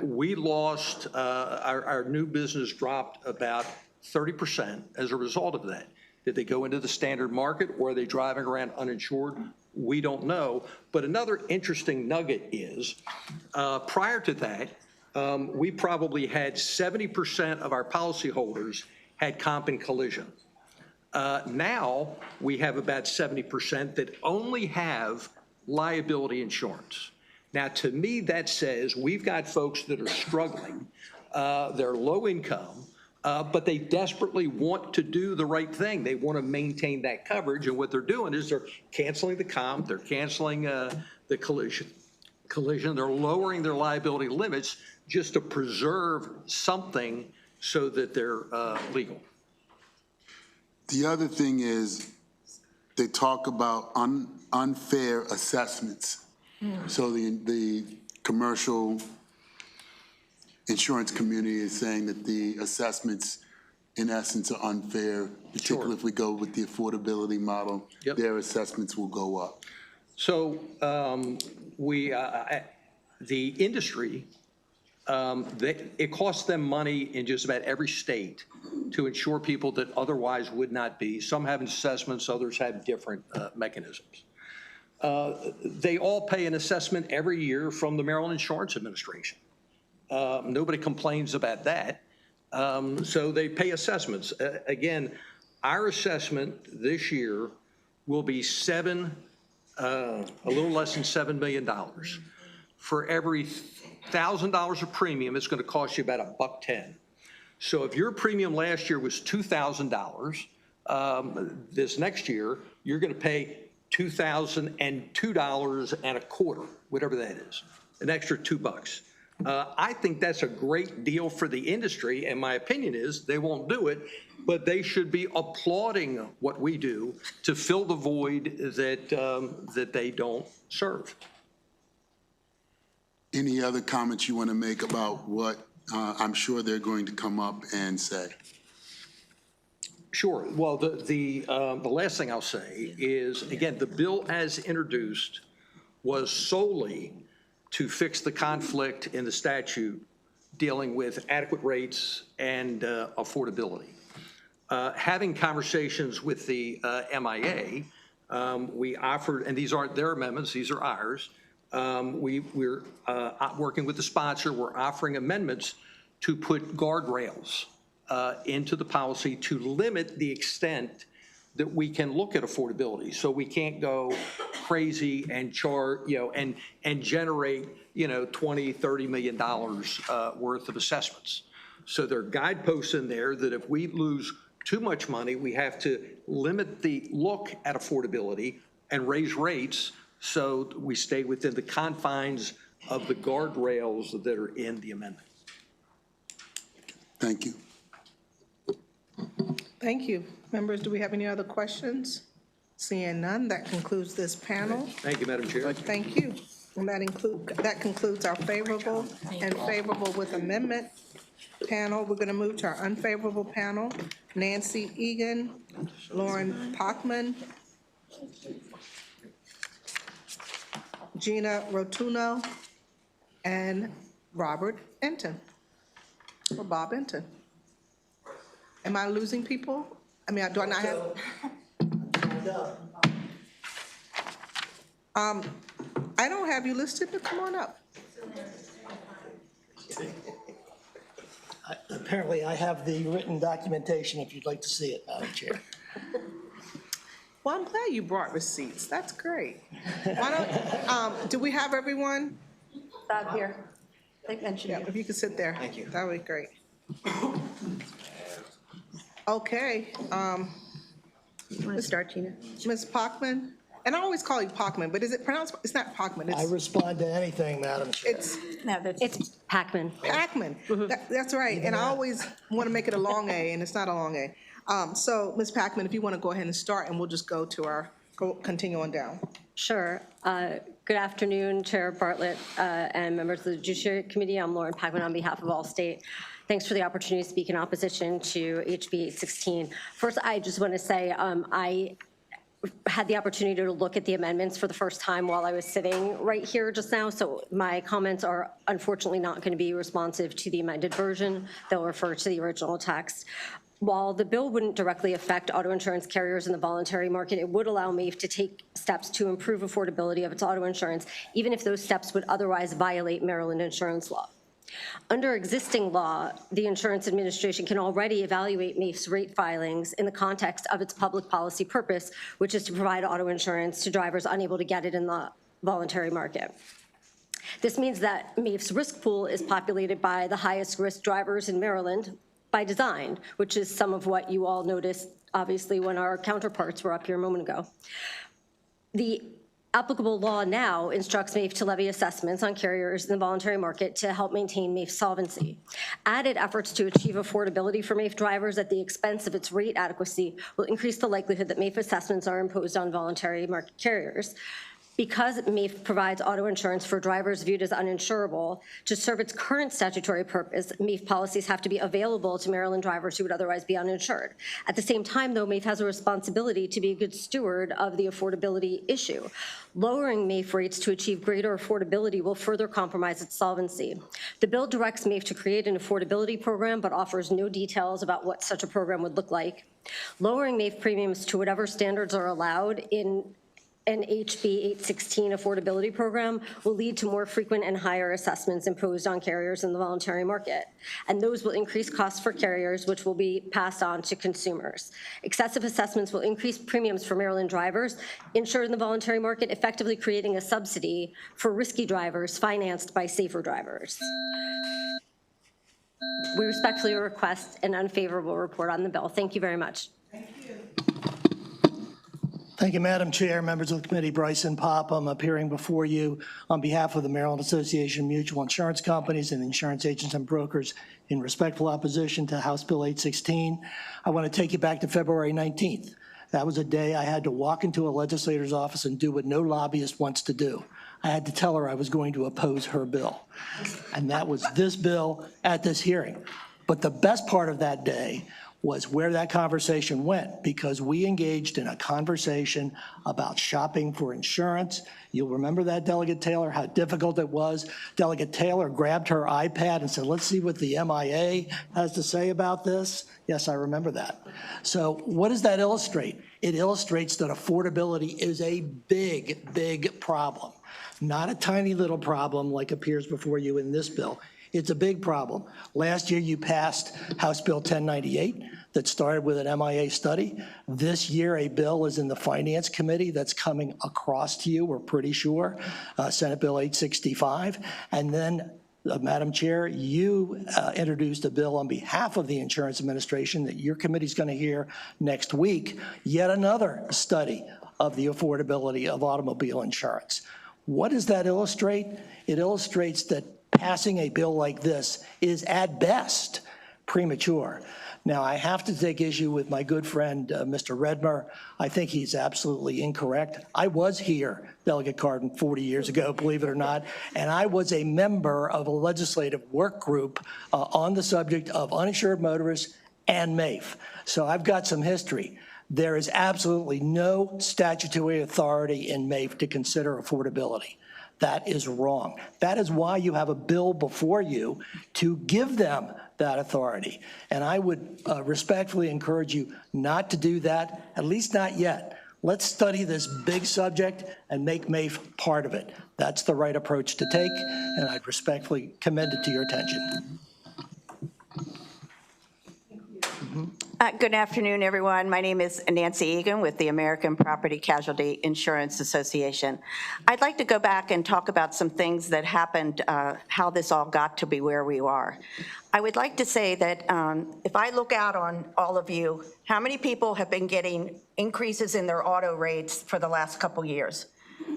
We lost, our new business dropped about 30% as a result of that. Did they go into the standard market, or are they driving around uninsured? We don't know. But another interesting nugget is, prior to that, we probably had 70% of our policyholders had comp and collision. Now we have about 70% that only have liability insurance. Now, to me, that says we've got folks that are struggling, they're low income, but they desperately want to do the right thing. They want to maintain that coverage, and what they're doing is they're canceling the comp, they're canceling the collision. They're lowering their liability limits just to preserve something so that they're legal. The other thing is they talk about unfair assessments. So the commercial insurance community is saying that the assessments, in essence, are unfair, particularly if we go with the affordability model. Yep. Their assessments will go up. So the industry, it costs them money in just about every state to insure people that otherwise would not be. Some have assessments, others have different mechanisms. They all pay an assessment every year from the Maryland Insurance Administration. Nobody complains about that. So they pay assessments. Again, our assessment this year will be a little less than $7 million. For every $1,000 of premium, it's going to cost you about $1.10. So if your premium last year was $2,000, this next year, you're going to pay $2,002.25, whatever that is, an extra $2. I think that's a great deal for the industry, and my opinion is they won't do it, but they should be applauding what we do to fill the void that they don't serve. Any other comments you want to make about what I'm sure they're going to come up and say? Sure. Well, the last thing I'll say is, again, the bill as introduced was solely to fix the conflict in the statute dealing with adequate rates and affordability. Having conversations with the MIA, we offered, and these aren't their amendments, these are ours. We're working with the sponsor. We're offering amendments to put guardrails into the policy to limit the extent that we can look at affordability. So we can't go crazy and and generate, $20, $30 million worth of assessments. So there are guideposts in there that if we lose too much money, we have to limit the look at affordability and raise rates so we stay within the confines of the guardrails that are in the amendment. Thank you. Thank you. Members, do we have any other questions? Seeing none, that concludes this panel. Thank you, Madam Chair. Thank you. And that concludes our favorable and favorable with amendment panel. We're going to move to our unfavorable panel. Nancy Egan, Lauren Pockman, Gina Rotuno, and Robert Enton, or Bob Enton. Am I losing people? I mean, do I not have? I don't have you listed, but come on up. Apparently, I have the written documentation if you'd like to see it, Madam Chair. Well, I'm glad you brought receipts. That's great. Why don't, do we have everyone? Bob here. They mentioned Yeah, you. if you could sit there. Thank you. That would be great. Okay. You want to start, Gina? Ms. Pockman, and I always call you Pockman, but is it pronounced, it's not Pockman, I it's, respond to anything, Madam Chair. It's Packman. Packman. That's right, and I always want to make it a long A, and it's not a long A. So, Ms. Packman, if you want to go ahead and start, and we'll just go to our, continue on down. Sure. Good afternoon, Chair Bartlett and members of the Judiciary Committee. I'm Lauren Packman on behalf of Allstate. Thanks for the opportunity to speak in opposition to HB 816. First, I just want to say I had the opportunity to look at the amendments for the first time while I was sitting right here just now, so my comments are unfortunately not going to be responsive to the amended version. They'll refer to the original text. While the bill wouldn't directly affect auto insurance carriers in the voluntary market, it would allow MAIF to take steps to improve affordability of its auto insurance, even if those steps would otherwise violate Maryland insurance law. Under existing law, the Insurance Administration can already evaluate MAIF's rate filings in the context of its public policy purpose, which is to provide auto insurance to drivers unable to get it in the voluntary market. This means that MAIF's risk pool is populated by the highest risk drivers in Maryland by design, which is some of what you all noticed, obviously, when our counterparts were up here a moment ago. The applicable law now instructs MAIF to levy assessments on carriers in the voluntary market to help maintain MAIF's solvency. Added efforts to achieve affordability for MAIF drivers at the expense of its rate adequacy will increase the likelihood that MAIF assessments are imposed on voluntary market carriers. Because MAIF provides auto insurance for drivers viewed as uninsurable, to serve its current statutory purpose, MAIF policies have to be available to Maryland drivers who would otherwise be uninsured. At the same time, though, MAIF has a responsibility to be a good steward of the affordability issue. Lowering MAIF rates to achieve greater affordability will further compromise its solvency. The bill directs MAIF to create an affordability program, but offers no details about what such a program would look like. Lowering MAIF premiums to whatever standards are allowed in an HB 816 affordability program will lead to more frequent and higher assessments imposed on carriers in the voluntary market. And those will increase costs for carriers, which will be passed on to consumers. Excessive assessments will increase premiums for Maryland drivers insured in the voluntary market, effectively creating a subsidy for risky drivers financed by safer drivers. We respectfully request an unfavorable report on the bill. Thank you very much. Thank you, Madam Chair, members of the committee. Bryson Pop. I'm appearing before you on behalf of the Maryland Association of Mutual Insurance Companies and Insurance Agents and Brokers in respectful opposition to House Bill 816. I want to take you back to February 19th. That was a day I had to walk into a legislator's office and do what no lobbyist wants to do. I had to tell her I was going to oppose her bill. And that was this bill at this hearing. But the best part of that day was where that conversation went, because we engaged in a conversation about shopping for insurance. You'll remember that, Delegate Taylor, how difficult it was. Delegate Taylor grabbed her iPad and said, let's see what the MIA has to say about this. Yes, I remember that. So what does that illustrate? It illustrates that affordability is a big, big problem. Not a tiny little problem like appears before you in this bill. It's a big problem. Last year, you passed House Bill 1098 that started with an MIA study. This year, a bill is in the Finance Committee that's coming across to you, we're pretty sure, Senate Bill 865. And then, Madam Chair, you introduced a bill on behalf of the Insurance Administration that your committee's going to hear next week, yet another study of the affordability of automobile insurance. What does that illustrate? It illustrates that passing a bill like this is at best premature. Now, I have to take issue with my good friend, Mr. Redmer. I think he's absolutely incorrect. I was here, Delegate Cardin, 40 years ago, believe it or not, and I was a member of a legislative work group on the subject of uninsured motorists and MAIF. So I've got some history. There is absolutely no statutory authority in MAIF to consider affordability. That is wrong. That is why you have a bill before you to give them that authority. And I would respectfully encourage you not to do that, at least not yet. Let's study this big subject and make MAIF part of it. That's the right approach to take, and I'd respectfully commend it to your attention. Good afternoon, everyone. My name is Nancy Egan with the American Property Casualty Insurance Association. I'd like to go back and talk about some things that happened, how this all got to be where we are. I would like to say that if I look out on all of you, how many people have been getting increases in their auto rates for the last couple years?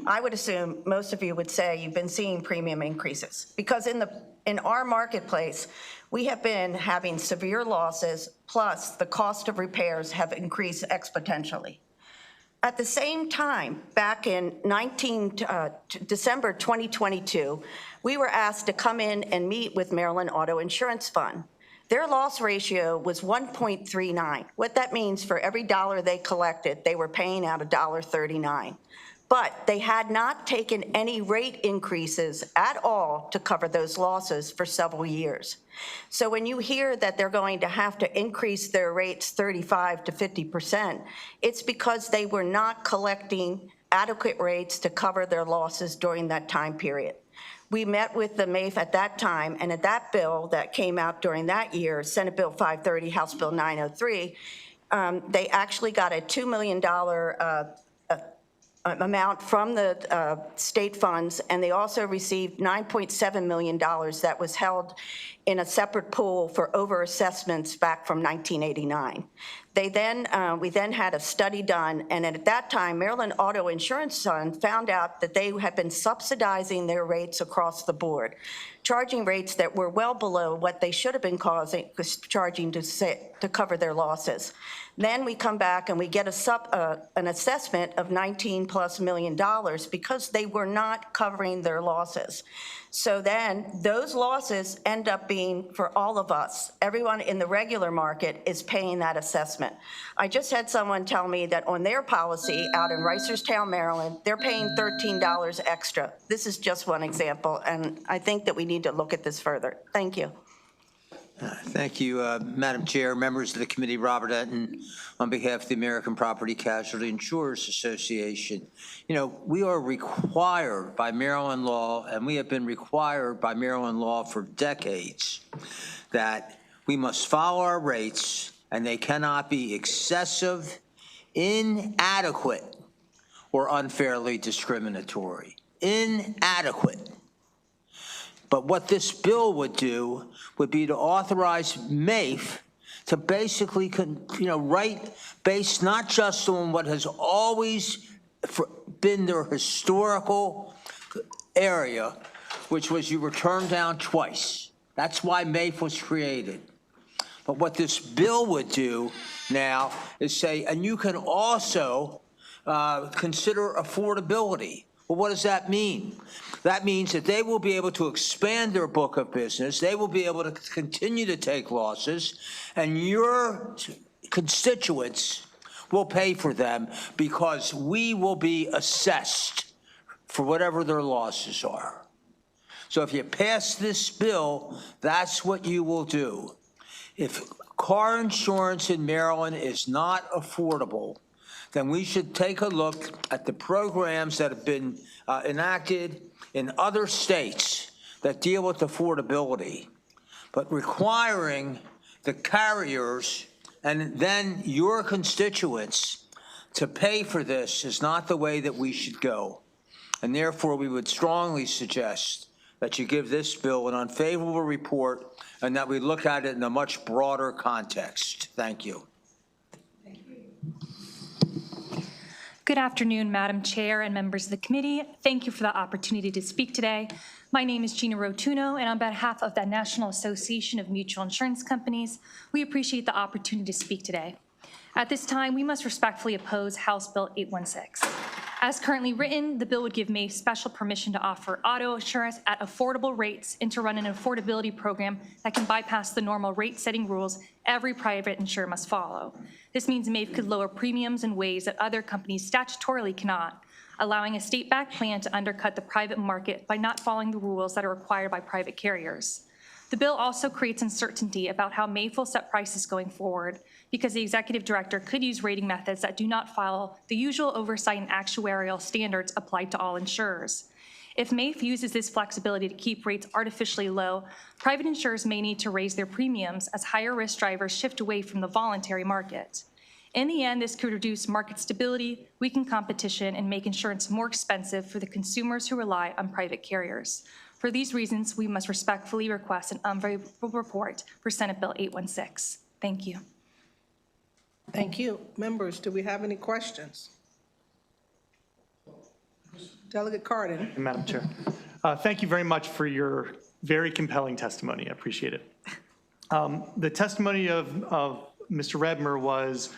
I would assume most of you would say you've been seeing premium increases because in our marketplace, we have been having severe losses, plus the cost of repairs have increased exponentially. At the same time, back in December 2022, we were asked to come in and meet with Maryland Auto Insurance Fund. Their loss ratio was 1.39. What that means, for every dollar they collected, they were paying out $1.39. But they had not taken any rate increases at all to cover those losses for several years. So when you hear that they're going to have to increase their rates 35 to 50%, it's because they were not collecting adequate rates to cover their losses during that time period. We met with the MAIF at that time, and at that bill that came out during that year, Senate Bill 530, House Bill 903, they actually got a $2 million amount from the state funds, and they also received $9.7 million that was held in a separate pool for over-assessments back from 1989. We then had a study done, and at that time, Maryland Auto Insurance Fund found out that they had been subsidizing their rates across the board, charging rates that were well below what they should have been charging to cover their losses. Then we come back and we get an assessment of $19+ million because they were not covering their losses. So then those losses end up being for all of us. Everyone in the regular market is paying that assessment. I just had someone tell me that on their policy out in Reisterstown, Maryland, they're paying $13 extra. This is just one example, and I think that we need to look at this further. Thank you. Thank you, Madam Chair, members of the committee. Robert Etten on behalf of the American Property Casualty Insurers Association. You know, we are required by Maryland law, and we have been required by Maryland law for decades, that we must follow our rates, and they cannot be excessive, inadequate, or unfairly discriminatory. Inadequate. But what this bill would do would be to authorize MAIF to basically, write based not just on what has always been their historical area, which was you were turned down twice. That's why MAIF was created. But what this bill would do now is say, and you can also consider affordability. Well, what does that mean? That means that they will be able to expand their book of business, they will be able to continue to take losses, and your constituents will pay for them because we will be assessed for whatever their losses are. So if you pass this bill, that's what you will do. If car insurance in Maryland is not affordable, then we should take a look at the programs that have been enacted in other states that deal with affordability, but requiring the carriers and then your constituents to pay for this is not the way that we should go. And therefore, we would strongly suggest that you give this bill an unfavorable report and that we look at it in a much broader context. Thank you. Good afternoon, Madam Chair and members of the committee. Thank you for the opportunity to speak today. My name is Gina Rotuno, and on behalf of the National Association of Mutual Insurance Companies, we appreciate the opportunity to speak today. At this time, we must respectfully oppose House Bill 816. As currently written, the bill would give MAIF special permission to offer auto insurance at affordable rates and to run an affordability program that can bypass the normal rate-setting rules every private insurer must follow. This means MAIF could lower premiums in ways that other companies statutorily cannot, allowing a state-backed plan to undercut the private market by not following the rules that are required by private carriers. The bill also creates uncertainty about how MAIF will set prices going forward, because the executive director could use rating methods that do not follow the usual oversight and actuarial standards applied to all insurers. If MAIF uses this flexibility to keep rates artificially low, private insurers may need to raise their premiums as higher risk drivers shift away from the voluntary market. In the end, this could reduce market stability, weaken competition, and make insurance more expensive for the consumers who rely on private carriers. For these reasons, we must respectfully request an unfavorable report for Senate Bill 816. Thank you. Thank you. Members, do we have any questions? Delegate Cardin. Madam Chair, thank you very much for your very compelling testimony. I appreciate it. The testimony of Mr. Redmer was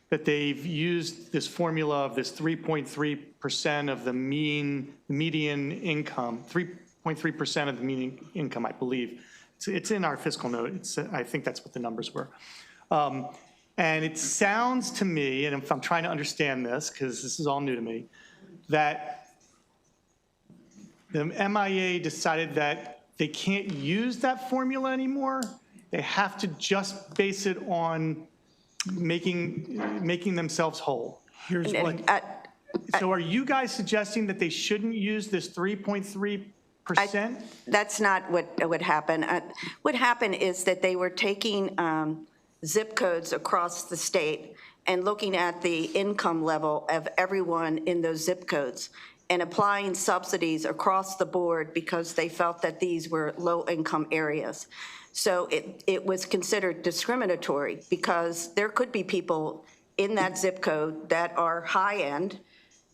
that they've used this formula of this 3.3% of the median income, 3.3% of the median income, I believe. It's in our fiscal note. I think that's what the numbers were. And it sounds to me, and if I'm trying to understand this, because this is all new to me, that the MIA decided that they can't use that formula anymore. They have to just base it on making themselves whole. Here's what. So are you guys suggesting that they shouldn't use this 3.3%? That's not what would happen. What happened is that they were taking zip codes across the state and looking at the income level of everyone in those zip codes and applying subsidies across the board because they felt that these were low-income areas. So it was considered discriminatory because there could be people in that zip code that are high-end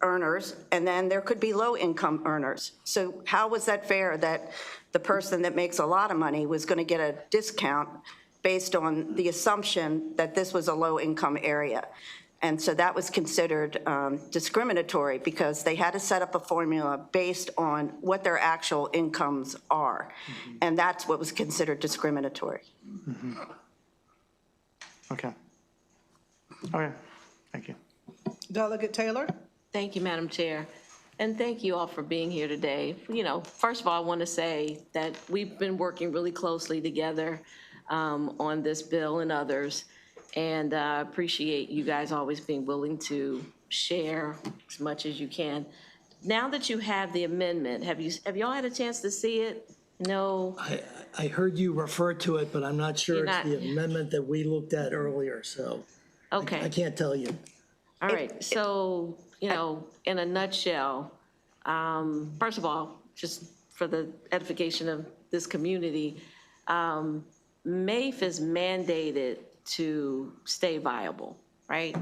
earners, and then there could be low-income earners. So how was that fair that the person that makes a lot of money was going to get a discount based on the assumption that this was a low-income area? And so that was considered discriminatory because they had to set up a formula based on what their actual incomes are. Mm-hmm. And that's what was considered discriminatory. Mm-hmm. Okay. Okay, thank you. Delegate Taylor? Thank you, Madam Chair. And thank you all for being here today. You know, first of all, I want to say that we've been working really closely together on this bill and others. And I appreciate you guys always being willing to share as much as you can. Now that you have the amendment, have y'all had a chance to see it? No? I heard you refer to it, but I'm not sure it's the amendment that we looked at earlier, so okay. I can't tell you. All right, so, you know, in a nutshell, first of all, just for the edification of this community, MAIF is mandated to stay viable, right?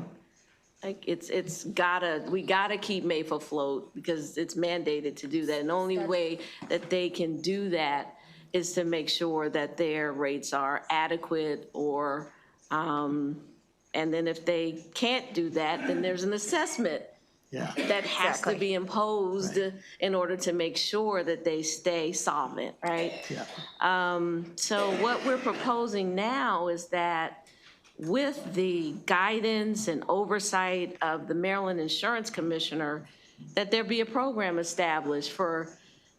Like we gotta keep MAIF afloat because it's mandated to do that. And the only way that they can do that is to make sure that their rates are adequate or, and then if they can't do that, then there's an assessment that has to be imposed in order to make sure that they stay solvent, right? So what we're proposing now is that with the guidance and oversight of the Maryland Insurance Commissioner, that there be a program established for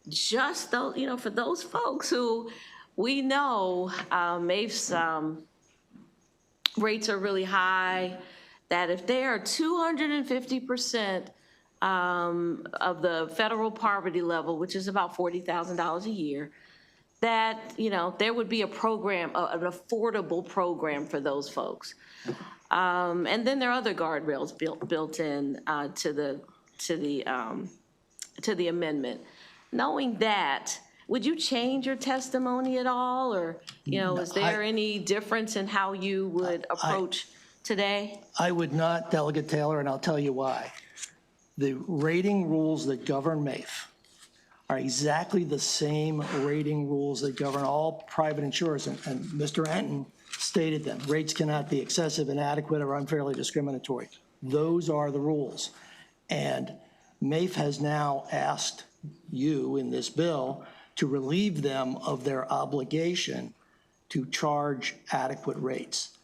just those, you know, for those folks who we know MAIF's rates are really high, that if they are 250% of the federal poverty level, which is about $40,000 a year, that, you know, there would be a program, an affordable program for those folks. And then there are other guardrails built in to the amendment. Knowing that, would you change your testimony at all, or, you know, is there any difference in how you would approach today? I would not, Delegate Taylor, and I'll tell you why. The rating rules that govern MAIF are exactly the same rating rules that govern all private insurers, and Mr. Enton stated them. Rates cannot be excessive, inadequate, or unfairly discriminatory. Those are the rules. And MAIF has now asked you in this bill to relieve them of their obligation to charge adequate rates.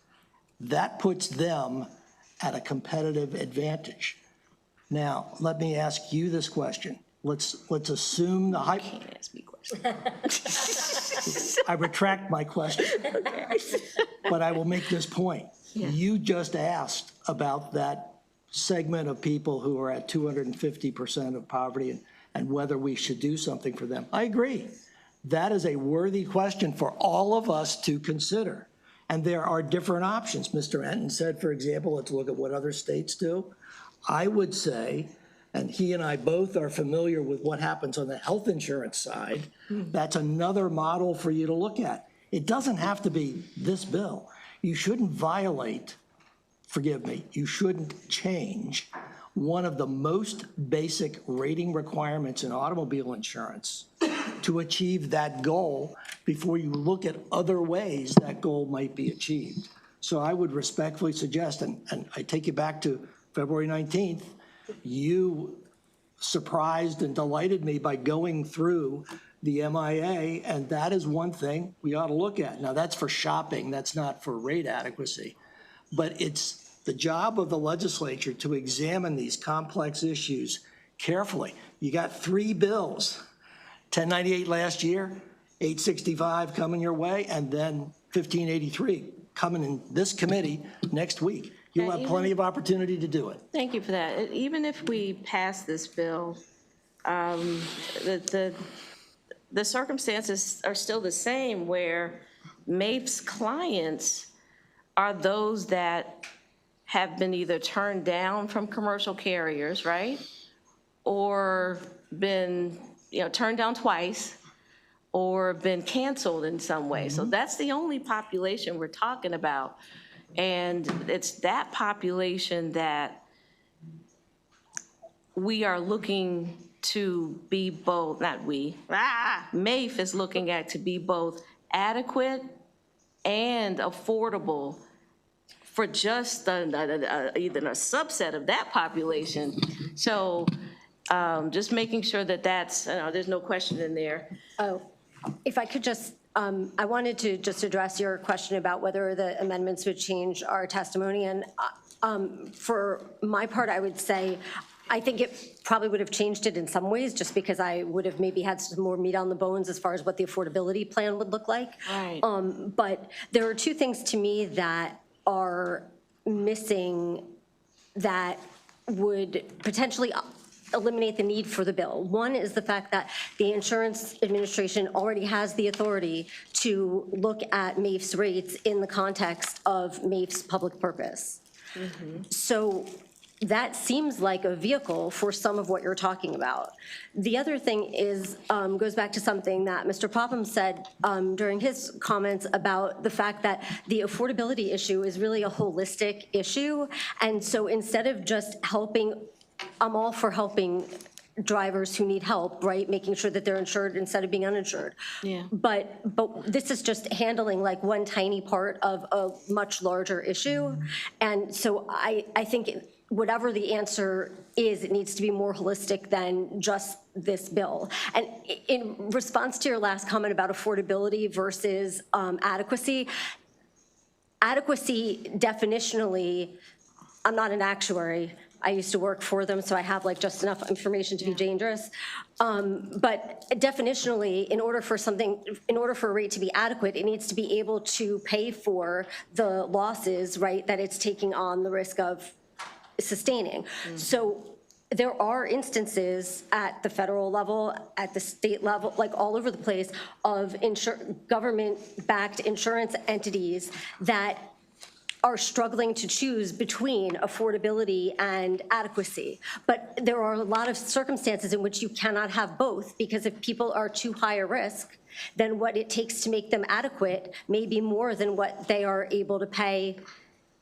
That puts them at a competitive advantage. Now, let me ask you this question. Let's assume the hype. You can't ask me questions. I retract my question. But I will make this point. You just asked about that segment of people who are at 250% of poverty and whether we should do something for them. I agree. That is a worthy question for all of us to consider. And there are different options. Mr. Enton said, for example, let's look at what other states do. I would say, and he and I both are familiar with what happens on the health insurance side, that's another model for you to look at. It doesn't have to be this bill. You shouldn't violate, forgive me, you shouldn't change one of the most basic rating requirements in automobile insurance to achieve that goal before you look at other ways that goal might be achieved. So I would respectfully suggest, and I take you back to February 19th, you surprised and delighted me by going through the MIA, and that is one thing we ought to look at. Now, that's for shopping, that's not for rate adequacy. But it's the job of the legislature to examine these complex issues carefully. You got 3 bills, 1098 last year, 865 coming your way, and then 1583 coming in this committee next week. You'll have plenty of opportunity to do it. Thank you for that. Even if we pass this bill, the circumstances are still the same, where MAPE's clients are those that have been either turned down from commercial carriers, right? Or been, turned down twice, or been canceled in some way. So that's the only population we're talking about. And it's that population that we are looking to be both, not we, MAPE is looking at to be both adequate and affordable for just even a subset of that population. So just making sure that that's, there's no question in there. Oh, if I could just, I wanted to just address your question about whether the amendments would change our testimony. And for my part, I would say, I think it probably would have changed it in some ways, just because I would have maybe had some more meat on the bones as far as what the affordability plan would look like. Right. But there are 2 things to me that are missing that would potentially eliminate the need for the bill. One is the fact that the Insurance Administration already has the authority to look at MAPE's rates in the context of MAPE's public purpose. So that seems like a vehicle for some of what you're talking about. The other thing is, goes back to something that Mr. Popham said during his comments about the fact that the affordability issue is really a holistic issue. And so instead of just helping, I'm all for helping drivers who need help, right? Making sure that they're insured instead of being uninsured. Yeah. But this is just handling like one tiny part of a much larger issue. And so I think whatever the answer is, it needs to be more holistic than just this bill. And in response to your last comment about affordability versus adequacy definitionally, I'm not an actuary. I used to work for them, so I have like just enough information to be dangerous. But definitionally, in order for a rate to be adequate, it needs to be able to pay for the losses, right, that it's taking on the risk of sustaining. So there are instances at the federal level, at the state level, like all over the place, of government-backed insurance entities that are struggling to choose between affordability and adequacy. But there are a lot of circumstances in which you cannot have both, because if people are too high a risk, then what it takes to make them adequate may be more than what they are able to pay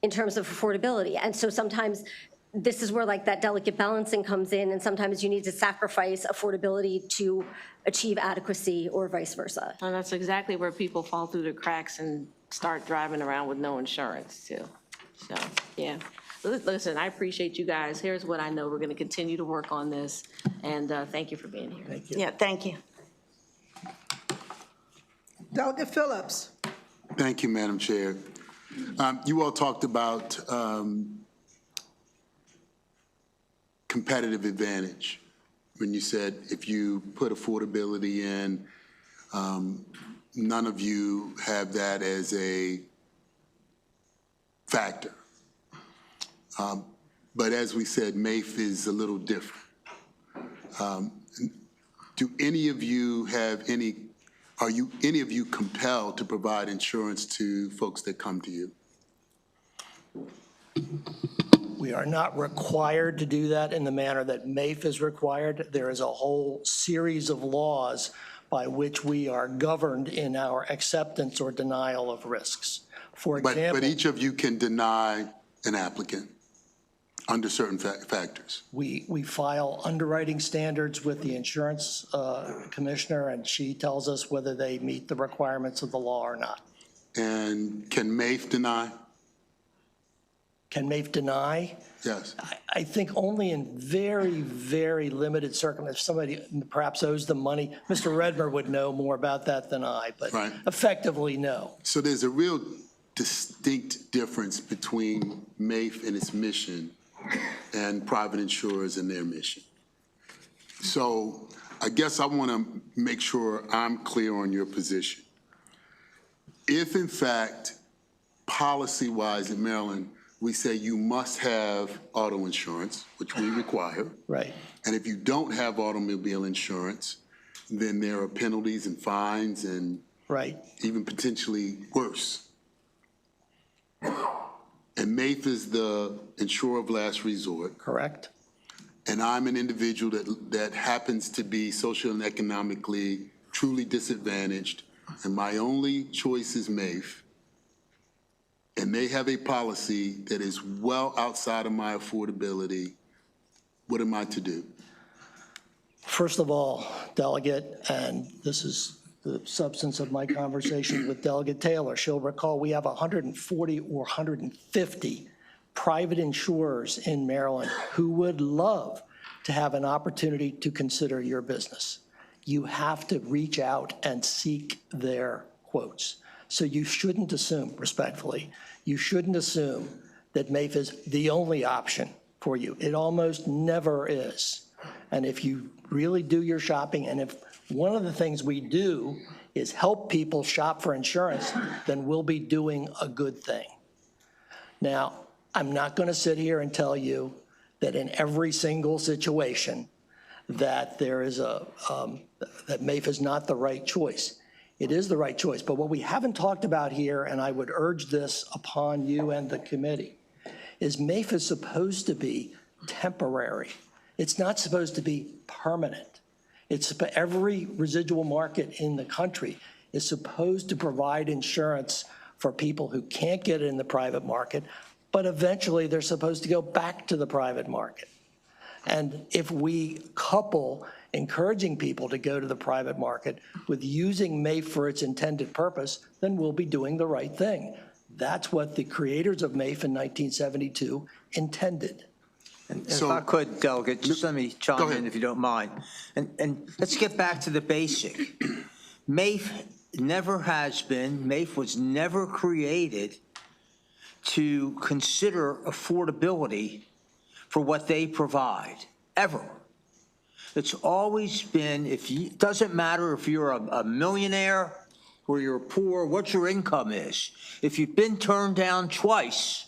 in terms of affordability. And so sometimes this is where like that delicate balancing comes in, and sometimes you need to sacrifice affordability to achieve adequacy or vice versa. And that's exactly where people fall through the cracks and start driving around with no insurance too. So, yeah. Listen, I appreciate you guys. Here's what I know. We're going to continue to work on this, and thank you for being here. Thank you. Yeah, thank you. Delegate Phillips. Thank you, Madam Chair. You all talked about competitive advantage when you said if you put affordability in, none of you have that as a factor. But as we said, MAPE is a little different. Do any of you have are any of you compelled to provide insurance to folks that come to you? We are not required to do that in the manner that MAFE is required. There is a whole series of laws by which we are governed in our acceptance or denial of risks. For example, But each of you can deny an applicant under certain factors. we file underwriting standards with the insurance commissioner, and she tells us whether they meet the requirements of the law or not. And can MAFE deny? Can MAFE deny? Yes. I think only in very, very limited circumstances. If somebody perhaps owes them money, Mr. Redmer would know more about that than I, but Right. effectively, no. So there's a real distinct difference between MAFE and its mission and private insurers and their mission. So I guess I want to make sure I'm clear on your position. If in fact, policy-wise in Maryland, we say you must have auto insurance, which we require. Right. And if you don't have automobile insurance, then there are penalties and fines and right. even potentially worse. And MAFE is the insurer of last resort. Correct. And I'm an individual that happens to be social and economically truly disadvantaged, and my only choice is MAFE. And they have a policy that is well outside of my affordability. What am I to do? First of all, Delegate, and this is the substance of my conversation with Delegate Taylor, she'll recall we have 140 or 150 private insurers in Maryland who would love to have an opportunity to consider your business. You have to reach out and seek their quotes. So you shouldn't assume, respectfully, you shouldn't assume that MAFE is the only option for you. It almost never is. And if you really do your shopping, and if one of the things we do is help people shop for insurance, then we'll be doing a good thing. Now, I'm not going to sit here and tell you that in every single situation that there is that MAFE is not the right choice. It is the right choice. But what we haven't talked about here, and I would urge this upon you and the committee, is MAFE is supposed to be temporary. It's not supposed to be permanent. It's every residual market in the country is supposed to provide insurance for people who can't get it in the private market, but eventually they're supposed to go back to the private market. And if we couple encouraging people to go to the private market with using MAFE for its intended purpose, then we'll be doing the right thing. That's what the creators of MAFE in 1972 intended. And if I could, Delegate, just let me chime in if you don't mind. And let's get back to the basic. MAFE never has been, MAFE was never created to consider affordability for what they provide, ever. It's always been, it doesn't matter if you're a millionaire or you're poor, what your income is. If you've been turned down twice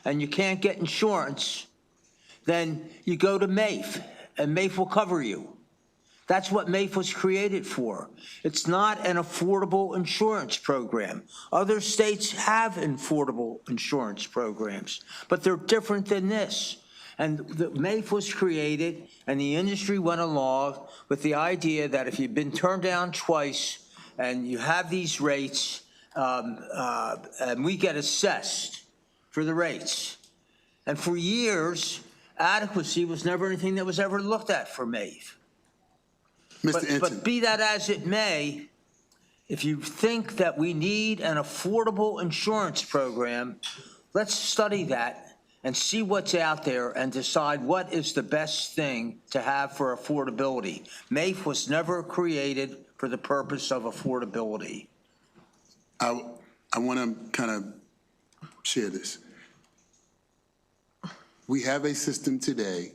and you can't get insurance, then you go to MAFE, and MAFE will cover you. That's what MAFE was created for. It's not an affordable insurance program. Other states have affordable insurance programs, but they're different than this. And the MAFE was created, and the industry went along with the idea that if you've been turned down twice and you have these rates, and we get assessed for the rates. And for years, adequacy was never anything that was ever looked at for MAFE. But be that as it may, if you think that we need an affordable insurance program, let's study that and see what's out there and decide what is the best thing to have for affordability. MAFE was never created for the purpose of affordability. I want to kind of share this. We have a system today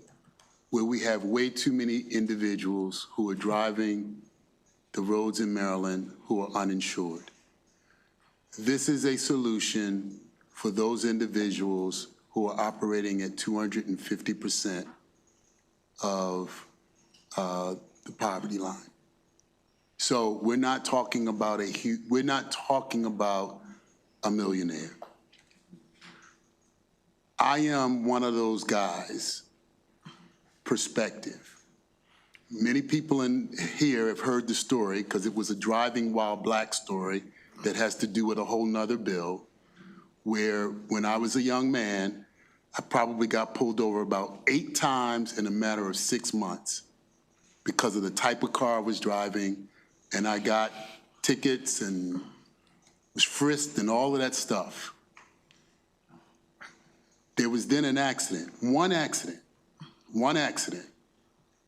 where we have way too many individuals who are driving the roads in Maryland who are uninsured. This is a solution for those individuals who are operating at 250% of the poverty line. So we're not talking about a millionaire. I am one of those guys, perspective. Many people in here have heard the story because it was a driving while black story that has to do with a whole nother bill where when I was a young man, I probably got pulled over about 8 times in a matter of 6 months because of the type of car I was driving, and I got tickets and was frisked and all of that stuff. There was then an accident, one accident,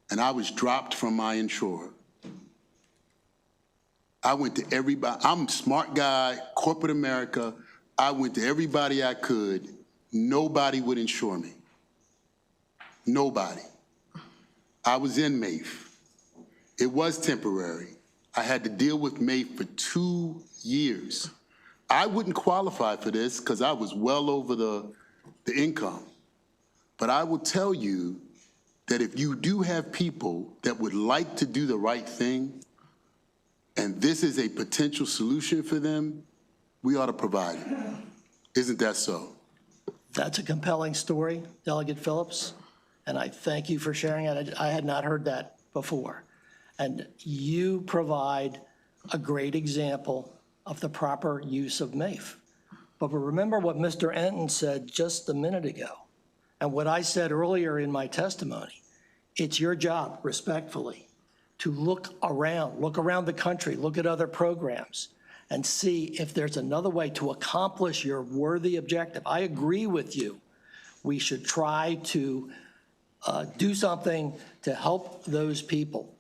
and I was dropped from my insurer. I went to everybody, I'm a smart guy, corporate America, I went to everybody I could, nobody would insure me. Nobody. I was in MAIF. It was temporary. I had to deal with MAIF for 2 years. I wouldn't qualify for this because I was well over the income. But I will tell you that if you do have people that would like to do the right thing, and this is a potential solution for them, we ought to provide it. Isn't that so? That's a compelling story, Delegate Phillips, and I thank you for sharing it. I had not heard that before. And you provide a great example of the proper use of MAIF. But remember what Mr. Enton said just a minute ago, and what I said earlier in my testimony. It's your job, respectfully, to look around the country, look at other programs, and see if there's another way to accomplish your worthy objective. I agree with you. We should try to do something to help those people.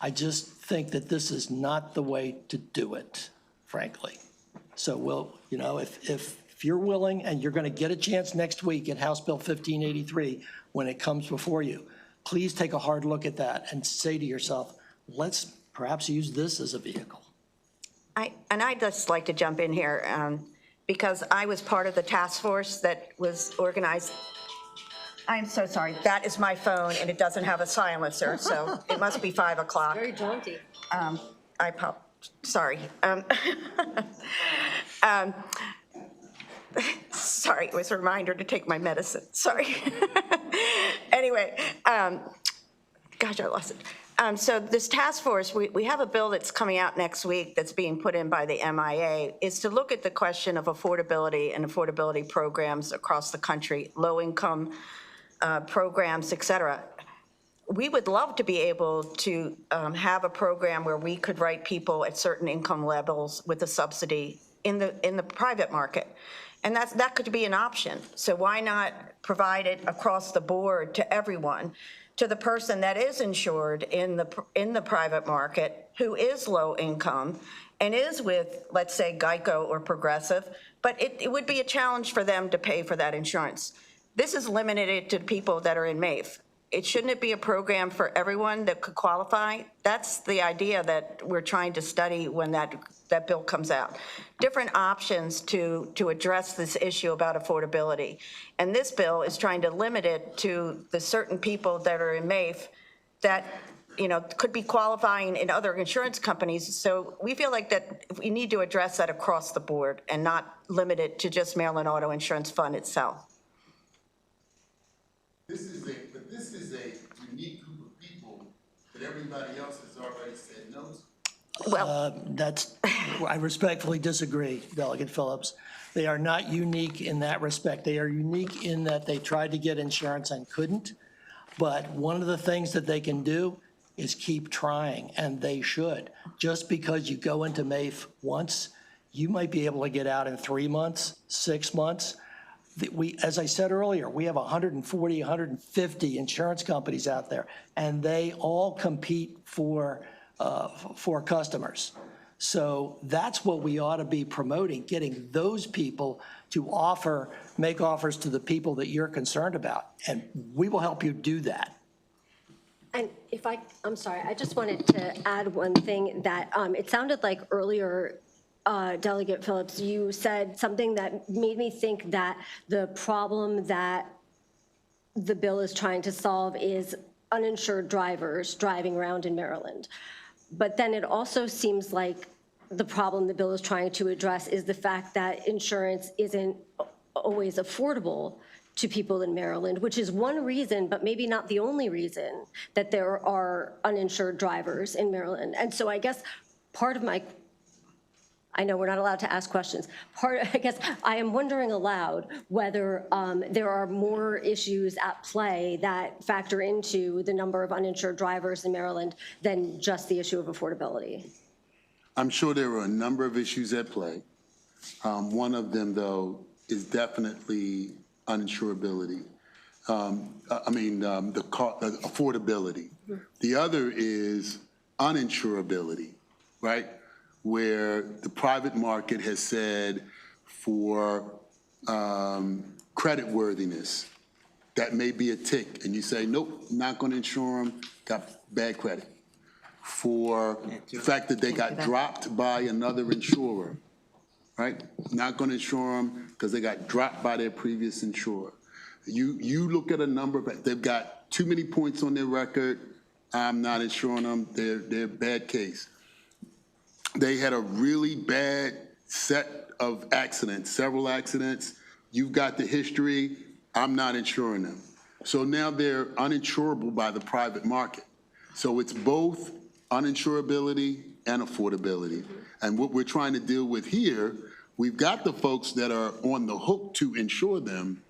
I just think that this is not the way to do it, frankly. So if you're willing and you're going to get a chance next week at House Bill 1583 when it comes before you, please take a hard look at that and say to yourself, let's perhaps use this as a vehicle. I'd just like to jump in here because I was part of the task force that was organized. I'm so sorry. That is my phone, and it doesn't have a silencer, so it must be 5 o'clock. Very jaunty. Sorry. Sorry, it was a reminder to take my medicine. Sorry. Anyway, gosh, I lost it. So this task force, we have a bill that's coming out next week that's being put in by the MIA, is to look at the question of affordability and affordability programs across the country, low-income programs, et cetera. We would love to be able to have a program where we could write people at certain income levels with a subsidy in the private market. And that could be an option. So why not provide it across the board to everyone, to the person that is insured in the private market, who is low income and is with, let's say, Geico or Progressive, but it would be a challenge for them to pay for that insurance. This is limited to people that are in MAIF. Shouldn't it be a program for everyone that could qualify? That's the idea that we're trying to study when that bill comes out. Different options to address this issue about affordability. And this bill is trying to limit it to the certain people that are in MAIF that could be qualifying in other insurance companies. So we feel like that we need to address that across the board and not limit it to just Maryland Auto Insurance Fund itself. This is a unique group of people that everybody else has already said no to. Well, I respectfully disagree, Delegate Phillips. They are not unique in that respect. They are unique in that they tried to get insurance and couldn't. But one of the things that they can do is keep trying, and they should. Just because you go into MAIF once, you might be able to get out in 3 months, 6 months. As I said earlier, we have 140, 150 insurance companies out there, and they all compete for customers. So that's what we ought to be promoting, getting those people to make offers to the people that you're concerned about, and we will help you do that. And I'm sorry, I just wanted to add one thing that it sounded like earlier, Delegate Phillips, you said something that made me think that the problem that the bill is trying to solve is uninsured drivers driving around in Maryland. But then it also seems like the problem the bill is trying to address is the fact that insurance isn't always affordable to people in Maryland, which is one reason, but maybe not the only reason, that there are uninsured drivers in Maryland. And so I guess part of my, I know we're not allowed to ask questions. I guess I am wondering aloud whether there are more issues at play that factor into the number of uninsured drivers in Maryland than just the issue of affordability. I'm sure there are a number of issues at play. One of them, though, is definitely uninsurability. The affordability. The other is uninsurability, right? Where the private market has said for creditworthiness, that may be a tick, and you say, nope, not going to insure them, got bad credit. For the fact that they got dropped by another insurer, right? Not going to insure them because they got dropped by their previous insurer. You look at a number of, they've got too many points on their record, I'm not insuring them, they're a bad case. They had a really bad set of accidents, several accidents, you've got the history, I'm not insuring them. So now they're uninsurable by the private market. So it's both uninsurability and affordability. And what we're trying to deal with here, we've got the folks that are on the hook to insure them,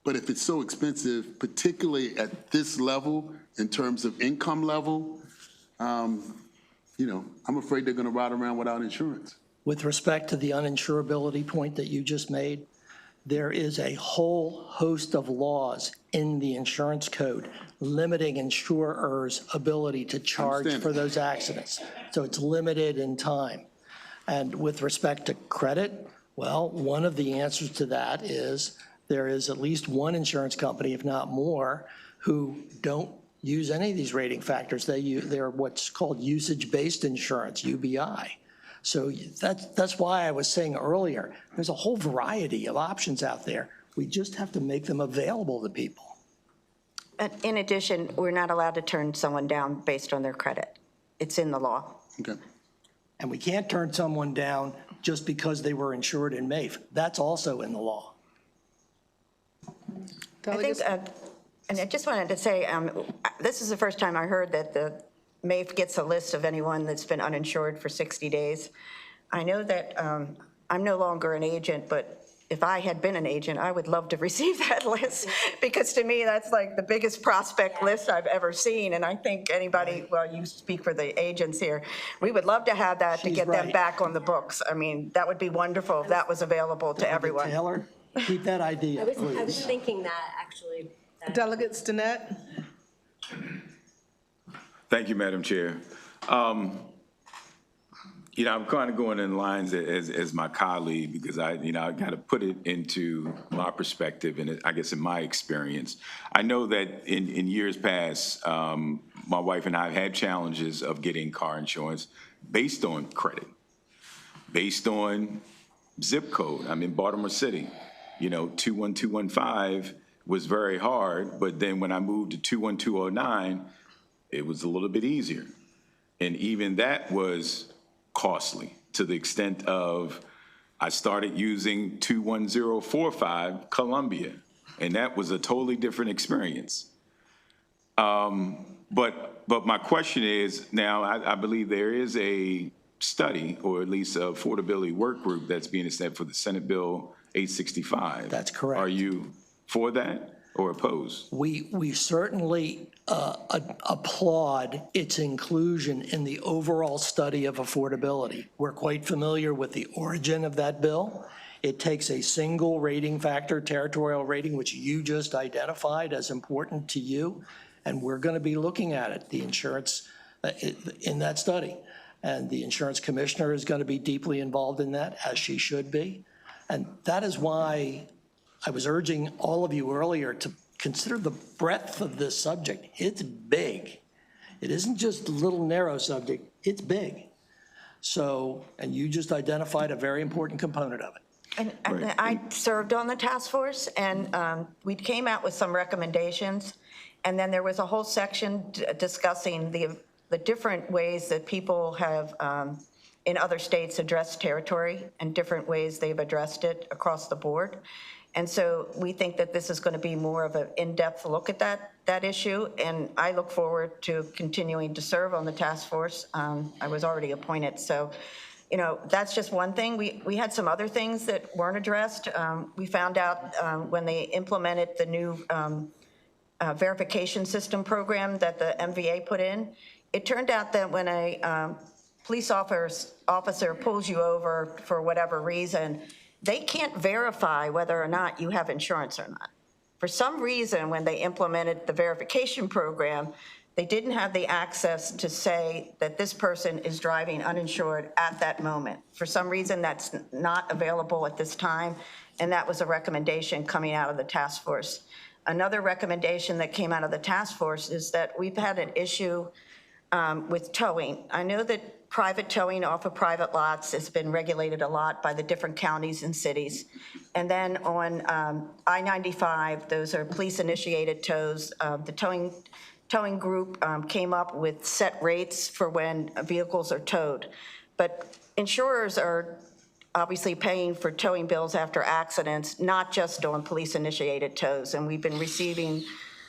but if it's so expensive, particularly at this level, in terms of income level, I'm afraid they're going to ride around without insurance. With respect to the uninsurability point that you just made, there is a whole host of laws in the insurance code limiting insurers' ability to charge for those accidents. So it's limited in time. And with respect to credit, well, one of the answers to that is there is at least one insurance company, if not more, who don't use any of these rating factors. They're what's called usage-based insurance, UBI. So that's why I was saying earlier, there's a whole variety of options out there. We just have to make them available to people. In addition, we're not allowed to turn someone down based on their credit. It's in the law. Okay. And we can't turn someone down just because they were insured in MAIF. That's also in the law. I think, and I just wanted to say, this is the first time I heard that the MAIF gets a list of anyone that's been uninsured for 60 days. I know that I'm no longer an agent, but if I had been an agent, I would love to receive that list, because to me, that's like the biggest prospect list I've ever seen. And I think anybody, well, you speak for the agents here, we would love to have that to get them back on the books. I mean, that would be wonderful if that was available to everyone. Taylor, keep that idea, please. I was thinking that, actually. Delegate Stinnett. Thank you, Madam Chair. I'm kind of going in lines as my colleague, because I got to put it into my perspective and I guess in my experience. I know that in years past, my wife and I have had challenges of getting car insurance based on credit, based on zip code. I'm in Baltimore City. 21215 was very hard, but then when I moved to 21209, it was a little bit easier. And even that was costly, to the extent of I started using 21045 Columbia, and that was a totally different experience. But my question is, now I believe there is a study, or at least an affordability work group that's being established for the Senate Bill 865. That's correct. Are you for that or opposed? We certainly applaud its inclusion in the overall study of affordability. We're quite familiar with the origin of that bill. It takes a single rating factor, territorial rating, which you just identified as important to you, and we're going to be looking at it, the insurance, in that study. And the insurance commissioner is going to be deeply involved in that, as she should be. And that is why I was urging all of you earlier to consider the breadth of this subject. It's big. It isn't just a little narrow subject, it's big. So, and you just identified a very important component of it. And I served on the task force, and we came out with some recommendations. And then there was a whole section discussing the different ways that people have in other states addressed territory and different ways they've addressed it across the board. And so we think that this is going to be more of an in-depth look at that issue. And I look forward to continuing to serve on the task force. I was already appointed. So, you know, that's just one thing. We had some other things that weren't addressed. We found out when they implemented the new verification system program that the MVA put in, it turned out that when a police officer pulls you over for whatever reason, they can't verify whether or not you have insurance or not. For some reason, when they implemented the verification program, they didn't have the access to say that this person is driving uninsured at that moment. For some reason, that's not available at this time, and that was a recommendation coming out of the task force. Another recommendation that came out of the task force is that we've had an issue with towing. I know that private towing off of private lots has been regulated a lot by the different counties and cities. And then on I-95, those are police-initiated tows. The towing group came up with set rates for when vehicles are towed. But insurers are obviously paying for towing bills after accidents, not just on police-initiated tows. And we've been receiving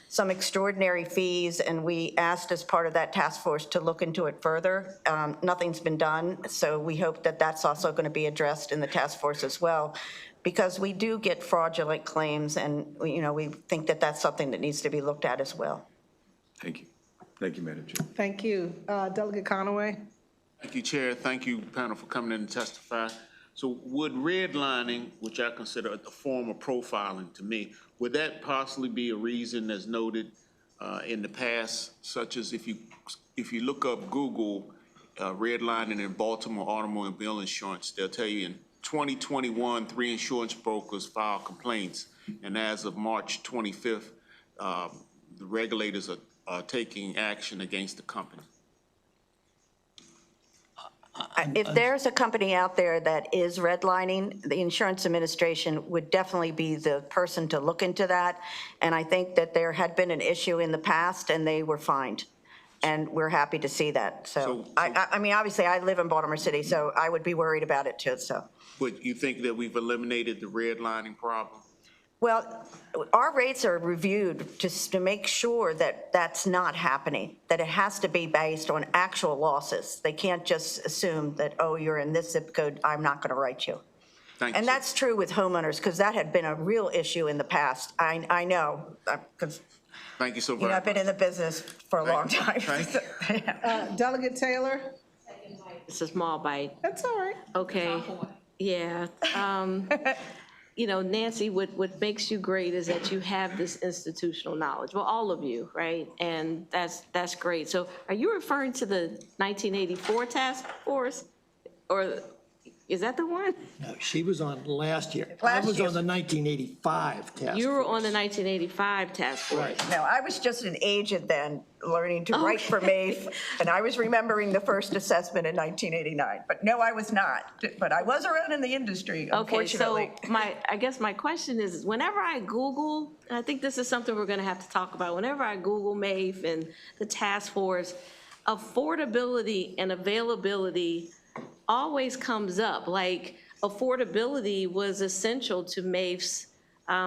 some extraordinary fees, and we asked as part of that task force to look into it further. Nothing's been done, so we hope that that's also going to be addressed in the task force as well, because we do get fraudulent claims, and we think that that's something that needs to be looked at as well. Thank you. Thank you, Madam Chair. Thank you. Delegate Conaway? Thank you, Chair. Thank you, panel, for coming in and testify. So would redlining, which I consider a form of profiling to me, would that possibly be a reason that's noted in the past, such as if you look up Google redlining in Baltimore automobile insurance, they'll tell you in 2021, 3 insurance brokers filed complaints, and as of March 25th, the regulators are taking action against the company. If there's a company out there that is redlining, the Insurance Administration would definitely be the person to look into that. And I think that there had been an issue in the past and they were fined. And we're happy to see that. So I mean, obviously I live in Baltimore City, so I would be worried about it too, so. But you think that we've eliminated the redlining problem? Well, our rates are reviewed just to make sure that that's not happening, that it has to be based on actual losses. They can't just assume that, oh, you're in this zip code, I'm not going to write you. Thank and you. That's true with homeowners, because that had been a real issue in the past. I know, because thank you so very I've been in the business for a long time. Delegate Taylor? It's a small bite. That's all right. Okay, yeah. Nancy, what makes you great is that you have this institutional knowledge. Well, all of you, right? And that's great. So are you referring to the 1984 task force? Or is that the one? No, she was on last year. I was on the 1985 task force. You were on the 1985 task force. Right. No, I was just an agent then, learning to write for MAIF, and I was remembering the first assessment in 1989. But no, I was not. But I was around in the industry, unfortunately. Okay, so I guess my question is, whenever I Google, and I think this is something we're going to have to talk about, whenever I Google MAIF and the task force, affordability and availability always comes up. Like, affordability was essential to MAIF's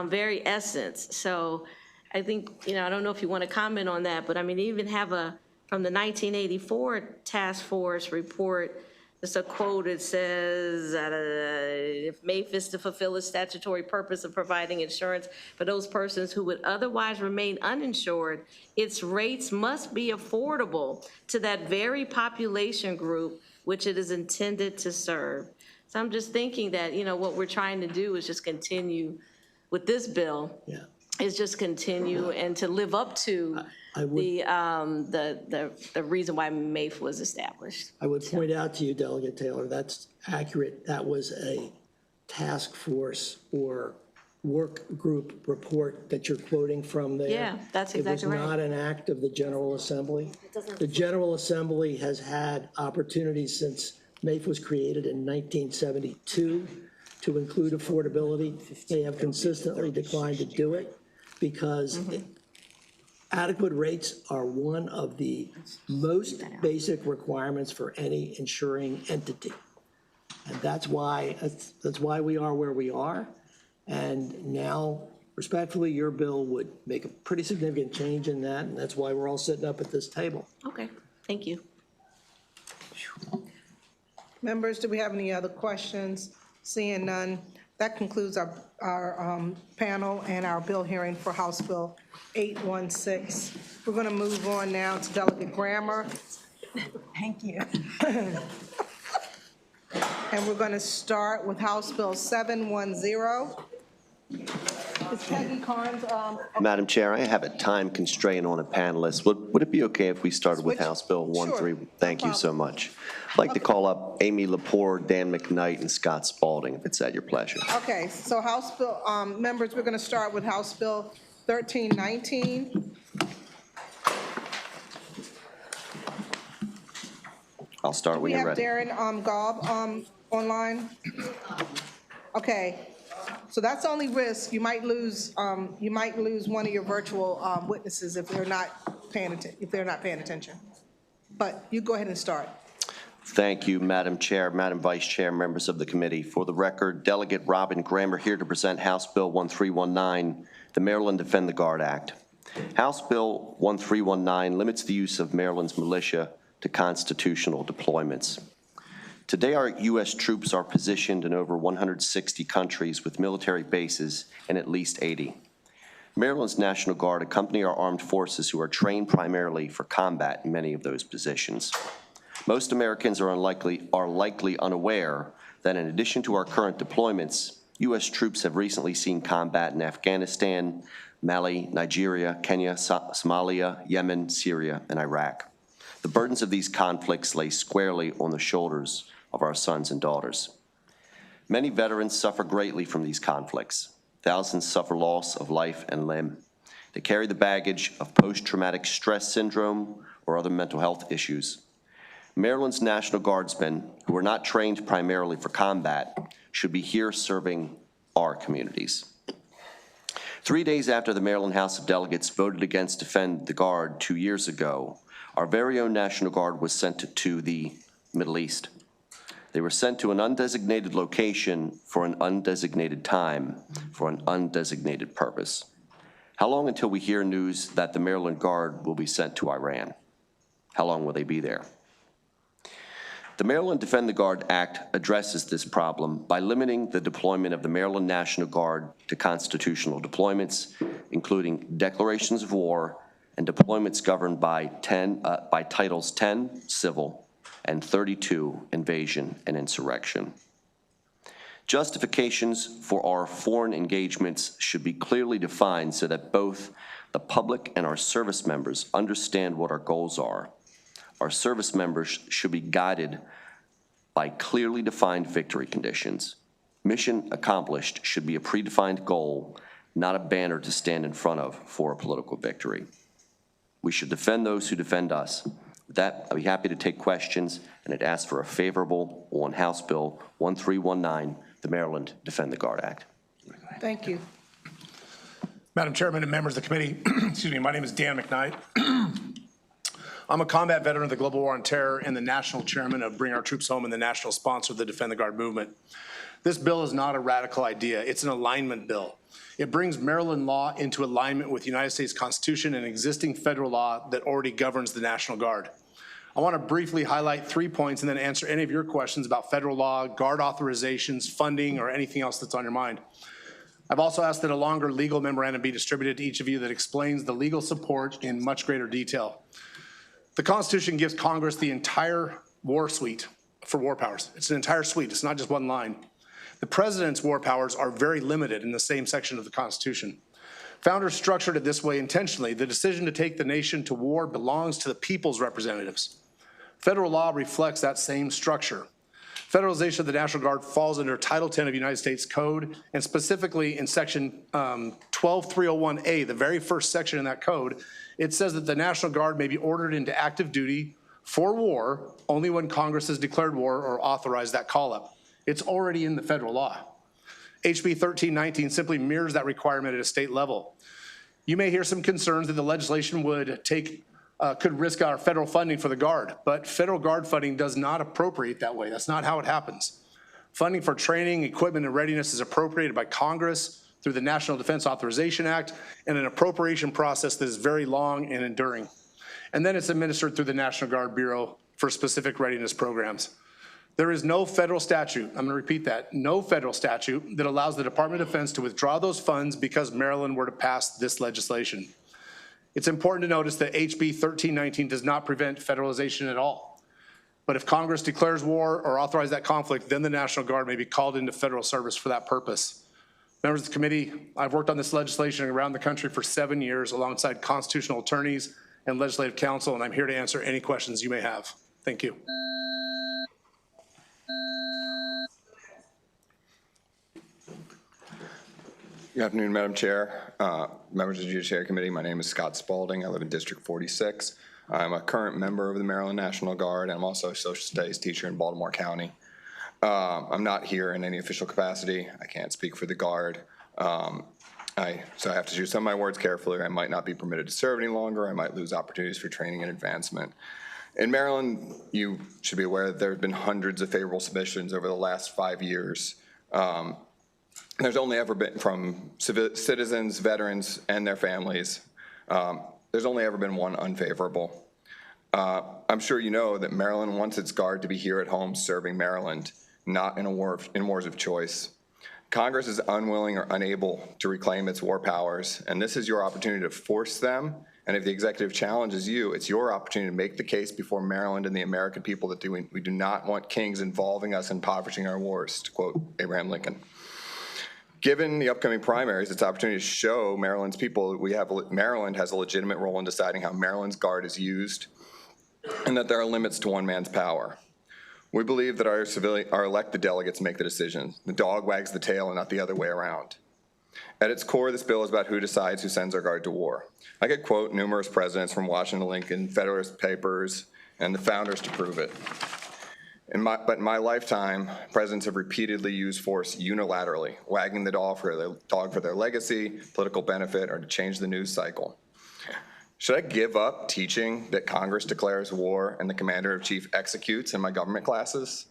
very essence. So I think, I don't know if you want to comment on that, but I mean, even have from the 1984 task force report, it's a quote, it says, if MAIF is to fulfill its statutory purpose of providing insurance for those persons who would otherwise remain uninsured, its rates must be affordable to that very population group which it is intended to serve. So I'm just thinking that, what we're trying to do is just continue with this bill. Yeah. Is just continue and to live up to the reason why MAIF was established. I would point out to you, Delegate Taylor, that's accurate. That was a task force or work group report that you're quoting from there. Yeah, that's exactly right. It was not an act of the General Assembly. The General Assembly has had opportunities since MAIF was created in 1972 to include affordability. They have consistently declined to do it because Adequate rates are one of the most basic requirements for any insuring entity. And that's why we are where we are. And now, respectfully, your bill would make a pretty significant change in that, and that's why we're all sitting up at this table. Okay, thank you. Members, do we have any other questions? Seeing none, that concludes our panel and our bill hearing for House Bill 816. We're going to move on now to Delegate Grammer. Thank you. And we're going to start with House Bill 710. Is Peggy Carnes? Madam Chair, I have a time constraint on a panelist. Would it be okay if we started with House Bill 13? Sure. Thank you so much. I'd like to call up Amy Lepore, Dan McKnight, and Scott Spalding, if it's at your pleasure. Okay, so House Bill, members, we're going to start with House Bill 1319. I'll start when you're ready. We have Darren Gobb online. Okay, so that's only risk. You might lose one of your virtual witnesses if they're not paying attention. But you go ahead and start. Thank you, Madam Chair, Madam Vice Chair, members of the committee. For the record, Delegate Robin Grammer here to present House Bill 1319, the Maryland Defend the Guard Act. House Bill 1319 limits the use of Maryland's militia to constitutional deployments. Today, our U.S. troops are positioned in over 160 countries with military bases in at least 80. Maryland's National Guard accompany our armed forces who are trained primarily for combat in many of those positions. Most Americans are likely unaware that in addition to our current deployments, U.S. troops have recently seen combat in Afghanistan, Mali, Nigeria, Kenya, Somalia, Yemen, Syria, and Iraq. The burdens of these conflicts lay squarely on the shoulders of our sons and daughters. Many veterans suffer greatly from these conflicts. Thousands suffer loss of life and limb. They carry the baggage of post-traumatic stress syndrome or other mental health issues. Maryland's National Guardsmen, who are not trained primarily for combat, should be here serving our communities. 3 days after the Maryland House of Delegates voted against Defend the Guard 2 years ago, our very own National Guard was sent to the Middle East. They were sent to an undesignated location for an undesignated time for an undesignated purpose. How long until we hear news that the Maryland Guard will be sent to Iran? How long will they be there? The Maryland Defend the Guard Act addresses this problem by limiting the deployment of the Maryland National Guard to constitutional deployments, including declarations of war and deployments governed by Titles 10, Civil, and 32, Invasion and Insurrection. Justifications for our foreign engagements should be clearly defined so that both the public and our service members understand what our goals are. Our service members should be guided by clearly defined victory conditions. Mission accomplished should be a predefined goal, not a banner to stand in front of for a political victory. We should defend those who defend us. With that, I'd be happy to take questions, and I'd ask for a favorable on House Bill 1319, the Maryland Defend the Guard Act. Thank you. Madam Chairman and members of the committee, excuse me, my name is Dan McKnight. I'm a combat veteran of the Global War on Terror and the national chairman of Bring Our Troops Home and the national sponsor of the Defend the Guard movement. This bill is not a radical idea. It's an alignment bill. It brings Maryland law into alignment with the United States Constitution and existing federal law that already governs the National Guard. I want to briefly highlight 3 points and then answer any of your questions about federal law, Guard authorizations, funding, or anything else that's on your mind. I've also asked that a longer legal memorandum be distributed to each of you that explains the legal support in much greater detail. The Constitution gives Congress the entire war suite for war powers. It's an entire suite. It's not just one line. The President's war powers are very limited in the same section of the Constitution. Founders structured it this way intentionally. The decision to take the nation to war belongs to the people's representatives. Federal law reflects that same structure. Federalization of the National Guard falls under Title 10 of the United States Code, and specifically in Section 12301A, the very first section in that code, it says that the National Guard may be ordered into active duty for war only when Congress has declared war or authorized that call-up. It's already in the federal law. HB 1319 simply mirrors that requirement at a state level. You may hear some concerns that the legislation could risk our federal funding for the Guard, but federal Guard funding does not appropriate that way. That's not how it happens. Funding for training, equipment, and readiness is appropriated by Congress through the National Defense Authorization Act and an appropriation process that is very long and enduring. And then it's administered through the National Guard Bureau for specific readiness programs. There is no federal statute, I'm going to repeat that, no federal statute that allows the Department of Defense to withdraw those funds because Maryland were to pass this legislation. It's important to notice that HB 1319 does not prevent federalization at all. But if Congress declares war or authorizes that conflict, then the National Guard may be called into federal service for that purpose. Members of the committee, I've worked on this legislation around the country for 7 years alongside constitutional attorneys and legislative counsel, and I'm here to answer any questions you may have. Thank you. Good afternoon, Madam Chair, members of the Judiciary Committee. My name is Scott Spalding. I live in District 46. I'm a current member of the Maryland National Guard, and I'm also a social studies teacher in Baltimore County. I'm not here in any official capacity. I can't speak for the Guard. So I have to choose some of my words carefully. I might not be permitted to serve any longer. I might lose opportunities for training and advancement. In Maryland, you should be aware that there have been hundreds of favorable submissions over the last 5 years. There's only ever been, from citizens, veterans, and their families, there's only ever been one unfavorable. I'm sure you know that Maryland wants its Guard to be here at home serving Maryland, not in wars of choice. Congress is unwilling or unable to reclaim its war powers, and this is your opportunity to force them. And if the executive challenges you, it's your opportunity to make the case before Maryland and the American people that we do not want kings involving us in impoverishing our wars, to quote Abraham Lincoln. Given the upcoming primaries, it's an opportunity to show Maryland's people Maryland has a legitimate role in deciding how Maryland's Guard is used and that there are limits to one man's power. We believe that our elected delegates make the decisions. The dog wags the tail and not the other way around. At its core, this bill is about who decides who sends our Guard to war. I could quote numerous presidents from Washington to Lincoln, Federalist Papers, and the founders to prove it. But in my lifetime, presidents have repeatedly used force unilaterally, wagging the dog for their legacy, political benefit, or to change the news cycle. Should I give up teaching that Congress declares war and the commander-in-chief executes in my government classes?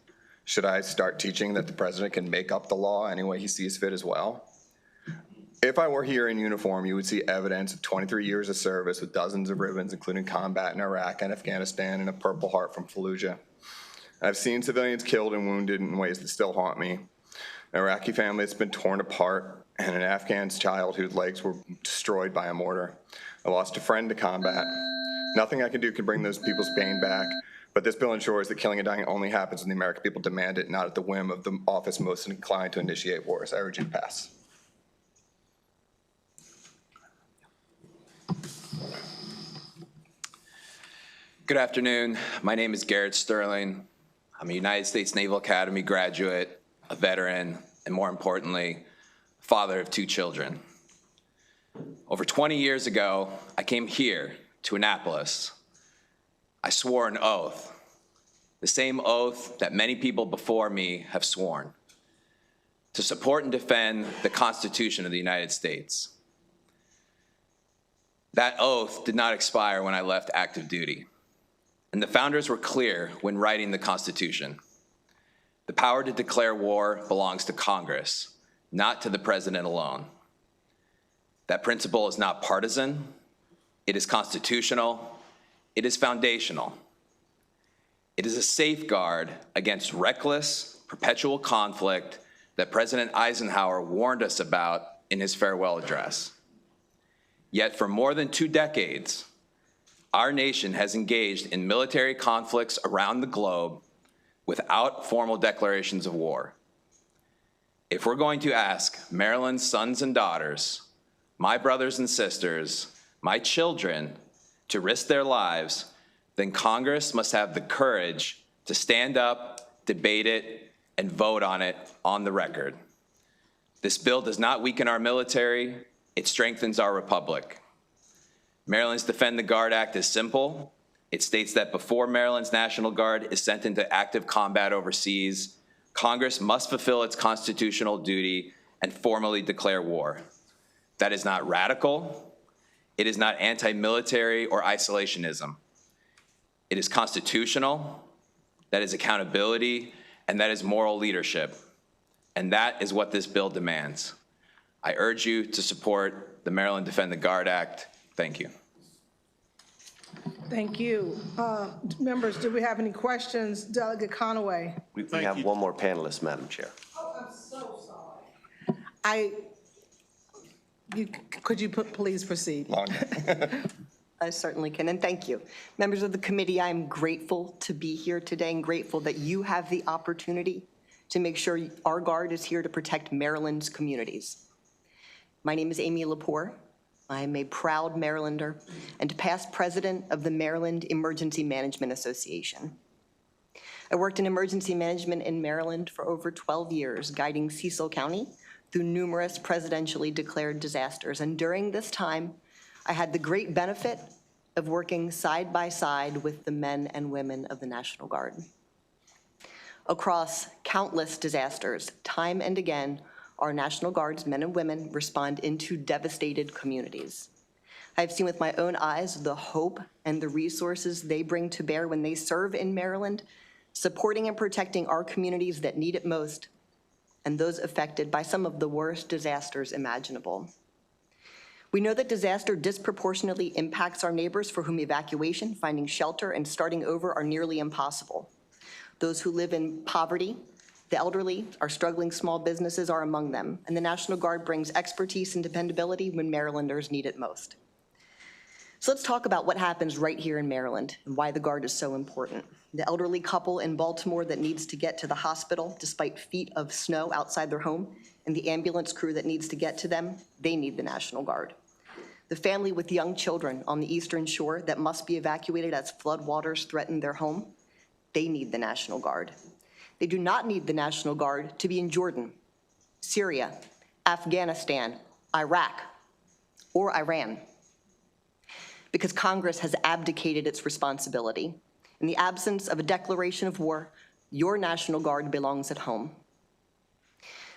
Should I start teaching that the president can make up the law any way he sees fit as well? If I were here in uniform, you would see evidence of 23 years of service with dozens of ribbons, including combat in Iraq and Afghanistan and a Purple Heart from Fallujah. I've seen civilians killed and wounded in ways that still haunt me. An Iraqi family that's been torn apart, and an Afghan child whose legs were destroyed by a mortar. I lost a friend to combat. Nothing I can do can bring those people's pain back, but this bill ensures that killing and dying only happens when the American people demand it, not at the whim of the office most inclined to initiate wars. I urge you to pass. Good afternoon. My name is Garrett Sterling. I'm a United States Naval Academy graduate, a veteran, and more importantly, father of 2 children. Over 20 years ago, I came here to Annapolis. I swore an oath, the same oath that many people before me have sworn, to support and defend the Constitution of the United States. That oath did not expire when I left active duty. And the founders were clear when writing the Constitution. The power to declare war belongs to Congress, not to the president alone. That principle is not partisan, it is constitutional, it is foundational. It is a safeguard against reckless, perpetual conflict that President Eisenhower warned us about in his farewell address. Yet for more than 2 decades, our nation has engaged in military conflicts around the globe without formal declarations of war. If we're going to ask Maryland's sons and daughters, my brothers and sisters, my children, to risk their lives, then Congress must have the courage to stand up, debate it, and vote on it on the record. This bill does not weaken our military, it strengthens our republic. Maryland's Defend the Guard Act is simple. It states that before Maryland's National Guard is sent into active combat overseas, Congress must fulfill its constitutional duty and formally declare war. That is not radical. It is not anti-military or isolationism. It is constitutional, that is accountability, and that is moral leadership. And that is what this bill demands. I urge you to support the Maryland Defend the Guard Act. Thank you. Thank you. Members, do we have any questions? Delegate Conaway. We have one more panelist, Madam Chair. Oh, I'm so sorry. Could you please proceed? I certainly can, and thank you. Members of the committee, I'm grateful to be here today and grateful that you have the opportunity to make sure our Guard is here to protect Maryland's communities. My name is Amy Lepore. I'm a proud Marylander and past president of the Maryland Emergency Management Association. I worked in emergency management in Maryland for over 12 years, guiding Cecil County through numerous presidentially declared disasters. And during this time, I had the great benefit of working side by side with the men and women of the National Guard. Across countless disasters, time and again, our National Guard's men and women respond into devastated communities. I've seen with my own eyes the hope and the resources they bring to bear when they serve in Maryland, supporting and protecting our communities that need it most, and those affected by some of the worst disasters imaginable. We know that disaster disproportionately impacts our neighbors for whom evacuation, finding shelter, and starting over are nearly impossible. Those who live in poverty, the elderly, our struggling small businesses are among them, and the National Guard brings expertise and dependability when Marylanders need it most. So let's talk about what happens right here in Maryland and why the Guard is so important. The elderly couple in Baltimore that needs to get to the hospital despite feet of snow outside their home, and the ambulance crew that needs to get to them, they need the National Guard. The family with young children on the Eastern Shore that must be evacuated as floodwaters threaten their home, they need the National Guard. They do not need the National Guard to be in Jordan, Syria, Afghanistan, Iraq, or Iran, because Congress has abdicated its responsibility. In the absence of a declaration of war, your National Guard belongs at home.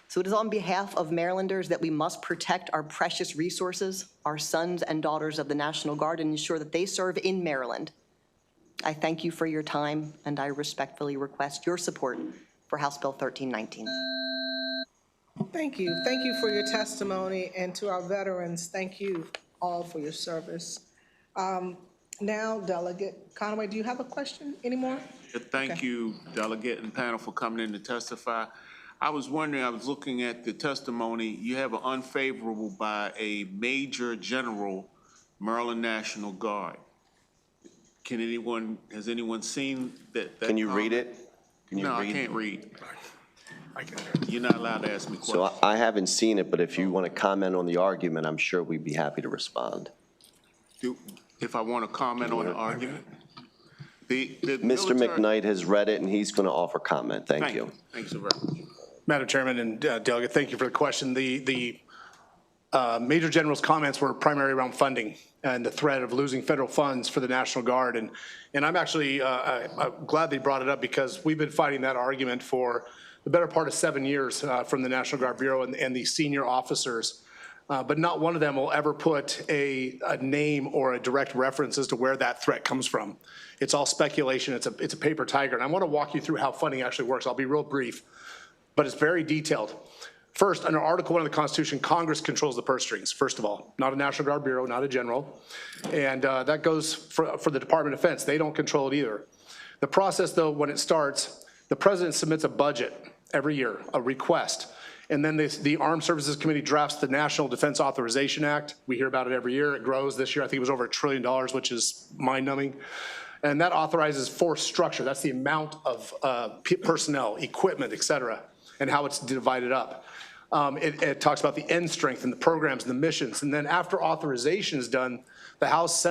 So it is on behalf of Marylanders that we must protect our precious resources, our sons and daughters of the National Guard, and ensure that they serve in Maryland. I thank you for your time, and I respectfully request your support for House Bill 1319. Thank you. Thank you for your testimony, and to our veterans, thank you all for your service. Now, Delegate Conaway, do you have a question anymore? Thank you, Delegate and panel, for coming in to testify. I was wondering, I was looking at the testimony, you have an unfavorable by a Major General, Maryland National Guard. Has anyone seen that? Can you read it? No, I can't read. You're not allowed to ask me questions. So I haven't seen it, but if you want to comment on the argument, I'm sure we'd be happy to respond. If I want to comment on the argument? Mr. McKnight has read it, and he's going to offer comment. Thank you. Thanks so very much. Madam Chairman and Delegate, thank you for the question. The Major General's comments were primarily around funding and the threat of losing federal funds for the National Guard. And I'm actually I'm glad they brought it up, because we've been fighting that argument for the better part of 7 years from the National Guard Bureau and the senior officers. But not one of them will ever put a name or a direct reference as to where that threat comes from. It's all speculation. It's a paper tiger. And I want to walk you through how funding actually works. I'll be real brief, but it's very detailed. First, under Article 1 of the Constitution, Congress controls the purse strings, first of all, not a National Guard Bureau, not a general. And that goes for the Department of Defense. They don't control it either. The process, though, when it starts, the president submits a budget every year, a request. And then the Armed Services Committee drafts the National Defense Authorization Act. We hear about it every year. It grows. This year, I think it was over $1 trillion, which is mind-numbing. And that authorizes force structure. That's the amount of personnel, equipment, et cetera, and how it's divided up. It talks about the end strength and the programs and the missions. And then after authorization is done, the House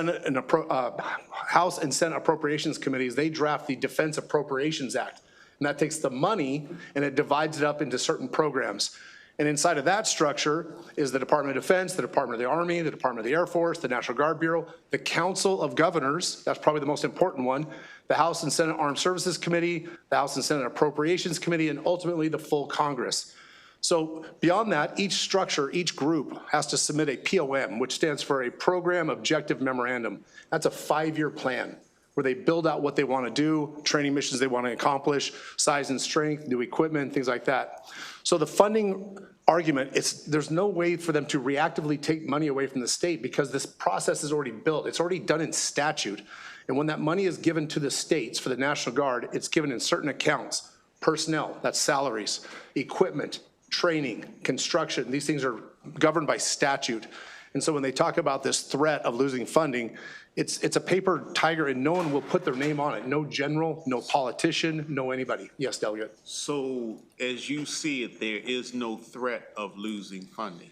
and Senate Appropriations Committees, they draft the Defense Appropriations Act. And that takes the money and it divides it up into certain programs. And inside of that structure is the Department of Defense, the Department of the Army, the Department of the Air Force, the National Guard Bureau, the Council of Governors, that's probably the most important one, the House and Senate Armed Services Committee, the House and Senate Appropriations Committee, and ultimately the full Congress. So beyond that, each structure, each group has to submit a POM, which stands for a Program Objective Memorandum. That's a 5-year plan where they build out what they want to do, training missions they want to accomplish, size and strength, new equipment, things like that. So the funding argument, there's no way for them to reactively take money away from the state because this process is already built. It's already done in statute. And when that money is given to the states for the National Guard, it's given in certain accounts. Personnel, that's salaries, equipment, training, construction, these things are governed by statute. And so when they talk about this threat of losing funding, it's a paper tiger and no one will put their name on it. No general, no politician, no anybody. Yes, Delegate. So as you see it, there is no threat of losing funding?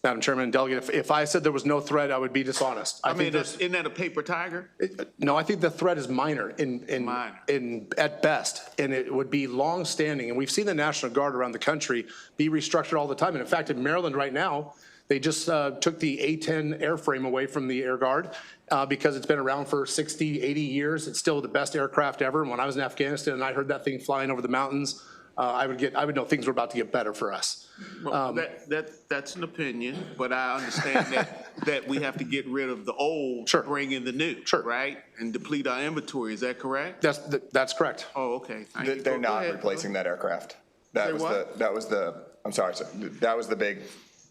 Madam Chairman and Delegate, if I said there was no threat, I would be dishonest. I mean, isn't that a paper tiger? No, I think the threat is minor at best, and it would be long-standing. And we've seen the National Guard around the country be restructured all the time. And in fact, in Maryland right now, they just took the A-10 airframe away from the Air Guard because it's been around for 60, 80 years. It's still the best aircraft ever. And when I was in Afghanistan and I heard that thing flying over the mountains, I would know things were about to get better for us. Well, that's an opinion, but I understand that we have to get rid of the old, bring in the new, right? And deplete our inventory, is that correct? That's correct. Oh, okay. They're not replacing that aircraft. That was the big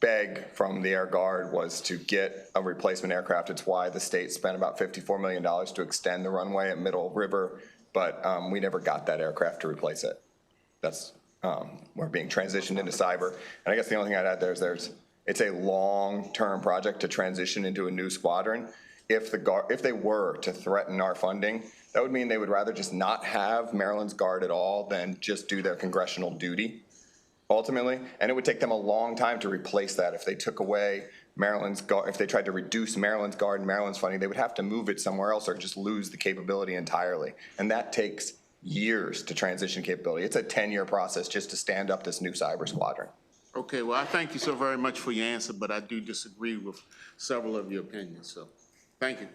beg from the Air Guard was to get a replacement aircraft. It's why the state spent about $54 million to extend the runway at Middle River, but we never got that aircraft to replace it. That's, we're being transitioned into cyber. And I guess the only thing I'd add there is it's a long-term project to transition into a new squadron. If they were to threaten our funding, that would mean they would rather just not have Maryland's Guard at all than just do their congressional duty, ultimately. And it would take them a long time to replace that. If they took away Maryland's Guard, if they tried to reduce Maryland's Guard and Maryland's funding, they would have to move it somewhere else or just lose the capability entirely. And that takes years to transition capability. It's a 10-year process just to stand up this new cyber squadron. Okay, well, I thank you so very much for your answer, but I do disagree with several of your opinions, so thank you.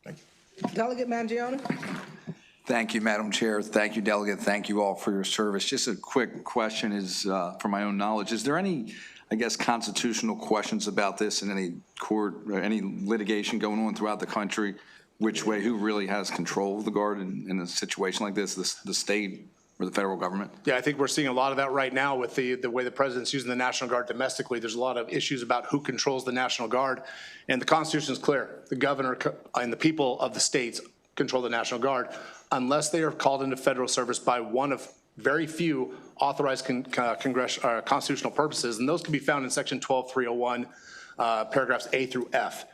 Thank you. Delegate Mangione? Thank you, Madam Chair. Thank you, Delegate. Thank you all for your service. Just a quick question is, for my own knowledge, is there any, I guess, constitutional questions about this in any court or any litigation going on throughout the country? Which way, who really has control of the Guard in a situation like this, the state or the federal government? Yeah, I think we're seeing a lot of that right now with the way the president's using the National Guard domestically. There's a lot of issues about who controls the National Guard. And the Constitution is clear. The governor and the people of the states control the National Guard unless they are called into federal service by one of very few authorized constitutional purposes. And those can be found in Section 12301, paragraphs A through F.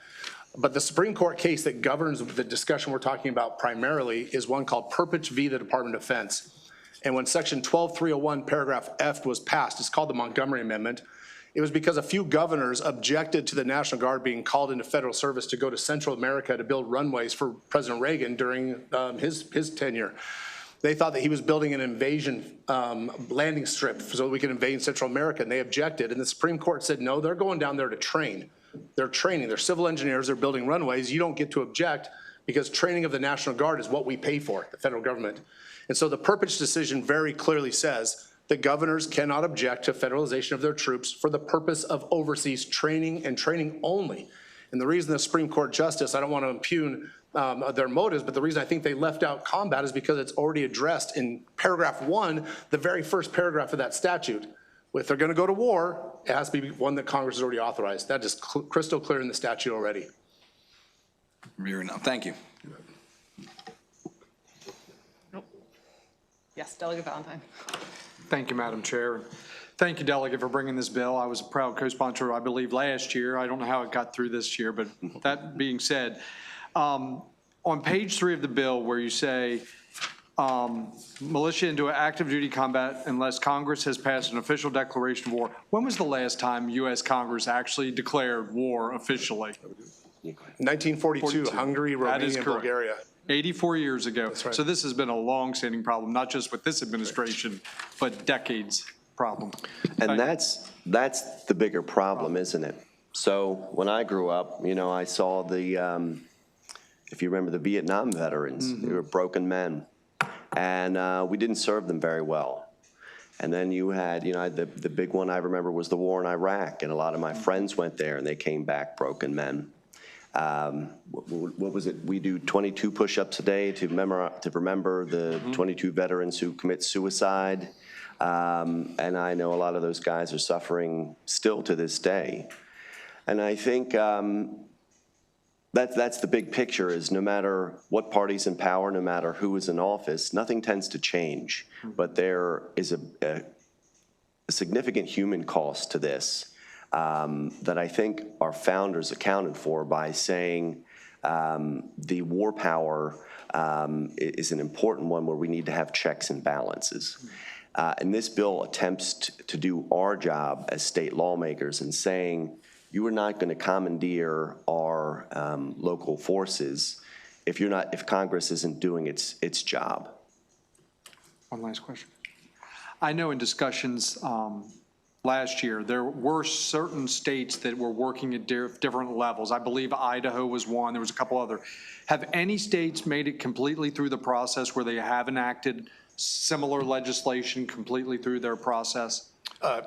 But the Supreme Court case that governs the discussion we're talking about primarily is one called Perpich v. the Department of Defense. And when Section 12301, paragraph F was passed, it's called the Montgomery Amendment, it was because a few governors objected to the National Guard being called into federal service to go to Central America to build runways for President Reagan during his tenure. They thought that he was building an invasion landing strip so that we could invade Central America, and they objected. And the Supreme Court said, no, they're going down there to train. They're training, they're civil engineers, they're building runways. You don't get to object because training of the National Guard is what we pay for, the federal government. And so the Perpich decision very clearly says that governors cannot object to federalization of their troops for the purpose of overseas training and training only. And the reason the Supreme Court justice, I don't want to impugn their motives, but the reason I think they left out combat is because it's already addressed in paragraph 1, the very first paragraph of that statute. If they're going to go to war, it has to be one that Congress has already authorized. That is crystal clear in the statute already. Fair enough. Thank you. Yes, Delegate Valentine. Thank you, Madam Chair. Thank you, Delegate, for bringing this bill. I was a proud co-sponsor, I believe, last year. I don't know how it got through this year, but that being said, on page 3 of the bill where you say militia into active duty combat unless Congress has passed an official declaration of war. When was the last time U.S. Congress actually declared war officially? 1942, Hungary, Romania, and Bulgaria. 84 years ago. That's right. So this has been a long-standing problem, not just with this administration, but decades problem. And that's the bigger problem, isn't it? So when I grew up, I saw the, if you remember the Vietnam veterans, they were broken men. And we didn't serve them very well. And then you had, the big one I remember was the war in Iraq, and a lot of my friends went there and they came back broken men. What was it? We do 22 push-ups a day to remember the 22 veterans who commit suicide. And I know a lot of those guys are suffering still to this day. And I think that's the big picture, is no matter what party's in power, no matter who is in office, nothing tends to change. But there is a significant human cost to this that I think our founders accounted for by saying the war power is an important one where we need to have checks and balances. And this bill attempts to do our job as state lawmakers in saying, you are not going to commandeer our local forces if Congress isn't doing its job. One last question. I know in discussions last year, there were certain states that were working at different levels. I believe Idaho was one. There was a couple other. Have any states made it completely through the process where they have enacted similar legislation completely through their process?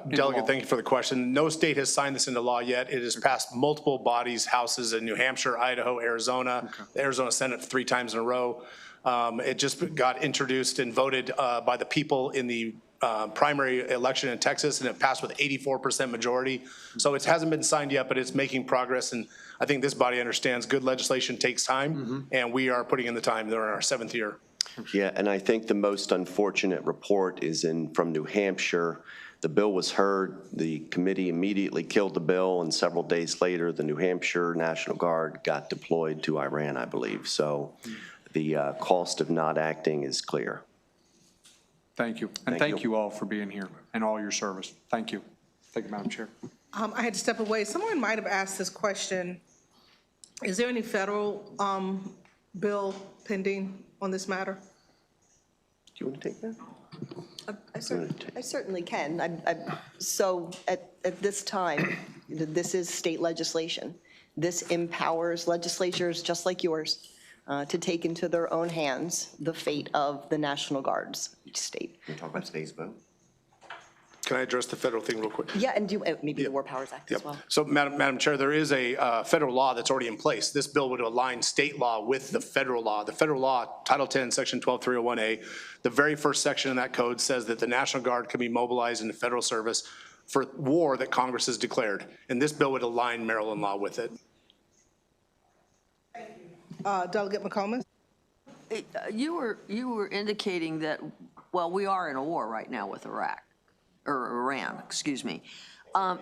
Delegate, thank you for the question. No state has signed this into law yet. It has passed multiple bodies, houses in New Hampshire, Idaho, Arizona, the Arizona Senate 3 times in a row. It just got introduced and voted by the people in the primary election in Texas, and it passed with 84% majority. So it hasn't been signed yet, but it's making progress. And I think this body understands good legislation takes time, and we are putting in the time. They're in our 7th year. Yeah, and I think the most unfortunate report is from New Hampshire. The bill was heard, the committee immediately killed the bill, and several days later, the New Hampshire National Guard got deployed to Iran, I believe. So the cost of not acting is clear. Thank you. And thank you all for being here and all your service. Thank you. Thank you, Madam Chair. I had to step away. Someone might have asked this question. Is there any federal bill pending on this matter? Do you want to take that? I certainly can. So at this time, this is state legislation. This empowers legislatures just like yours to take into their own hands the fate of the National Guards, each state. Can we talk about today's vote? Can I address the federal thing real quick? Yeah, and do maybe the War Powers Act as well. So, Madam Chair, there is a federal law that's already in place. This bill would align state law with the federal law. The federal law, Title 10, Section 12301A, the very first section in that code says that the National Guard can be mobilized into federal service for war that Congress has declared. And this bill would align Maryland law with it. Delegate McComas? You were indicating that, well, we are in a war right now with Iraq. Or Iran, excuse me.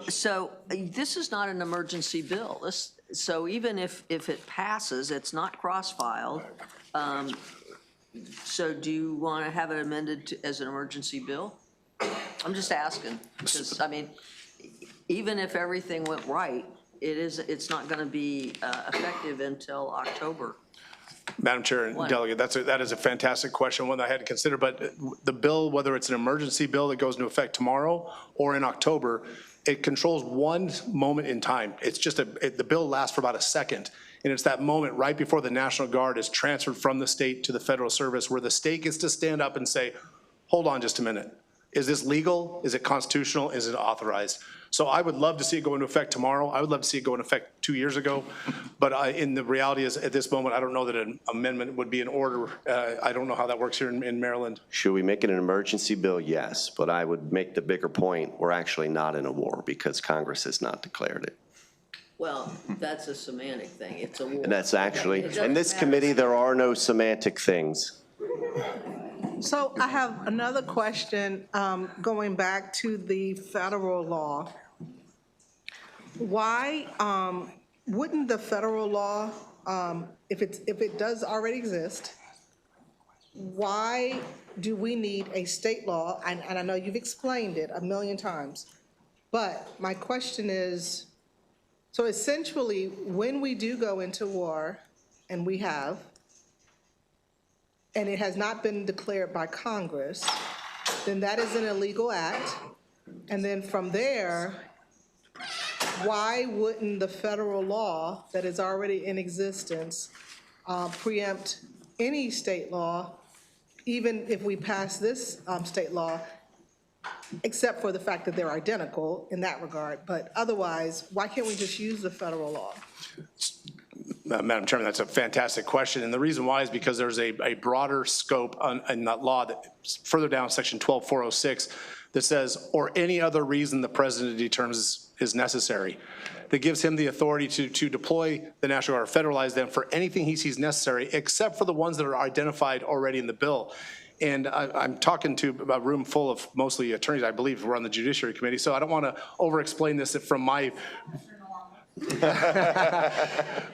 So this is not an emergency bill. So even if it passes, it's not cross-filed. So do you want to have it amended as an emergency bill? I'm just asking, because, I mean, even if everything went right, it's not going to be effective until October. Madam Chair and Delegate, that is a fantastic question, one that I had to consider. But the bill, whether it's an emergency bill that goes into effect tomorrow or in October, it controls one moment in time. It's just the bill lasts for about a second. And it's that moment right before the National Guard is transferred from the state to the federal service where the state gets to stand up and say, hold on just a minute. Is this legal? Is it constitutional? Is it authorized? So I would love to see it go into effect tomorrow. I would love to see it go into effect 2 years ago. But in the reality is, at this moment, I don't know that an amendment would be in order. I don't know how that works here in Maryland. Should we make it an emergency bill? Yes. But I would make the bigger point, we're actually not in a war because Congress has not declared it. Well, that's a semantic thing. It's a war. And that's actually, in this committee, there are no semantic things. So I have another question going back to the federal law. Why wouldn't the federal law, if it does already exist, why do we need a state law? And I know you've explained it a million times, but my question is, so essentially when we do go into war, and we have, and it has not been declared by Congress, then that is an illegal act. And then from there, why wouldn't the federal law that is already in existence preempt any state law, even if we pass this state law? except for the fact that they're identical in that regard. But otherwise, why can't we just use the federal law? Madam Chairman, that's a fantastic question. And the reason why is because there's a broader scope in that law that further down section 12406 that says, or any other reason the president determines is necessary, that gives him the authority to deploy the National Guard or federalize them for anything he sees necessary, except for the ones that are identified already in the bill. And I'm talking to a room full of mostly attorneys, I believe, who are on the Judiciary Committee, so I don't want to over-explain this from my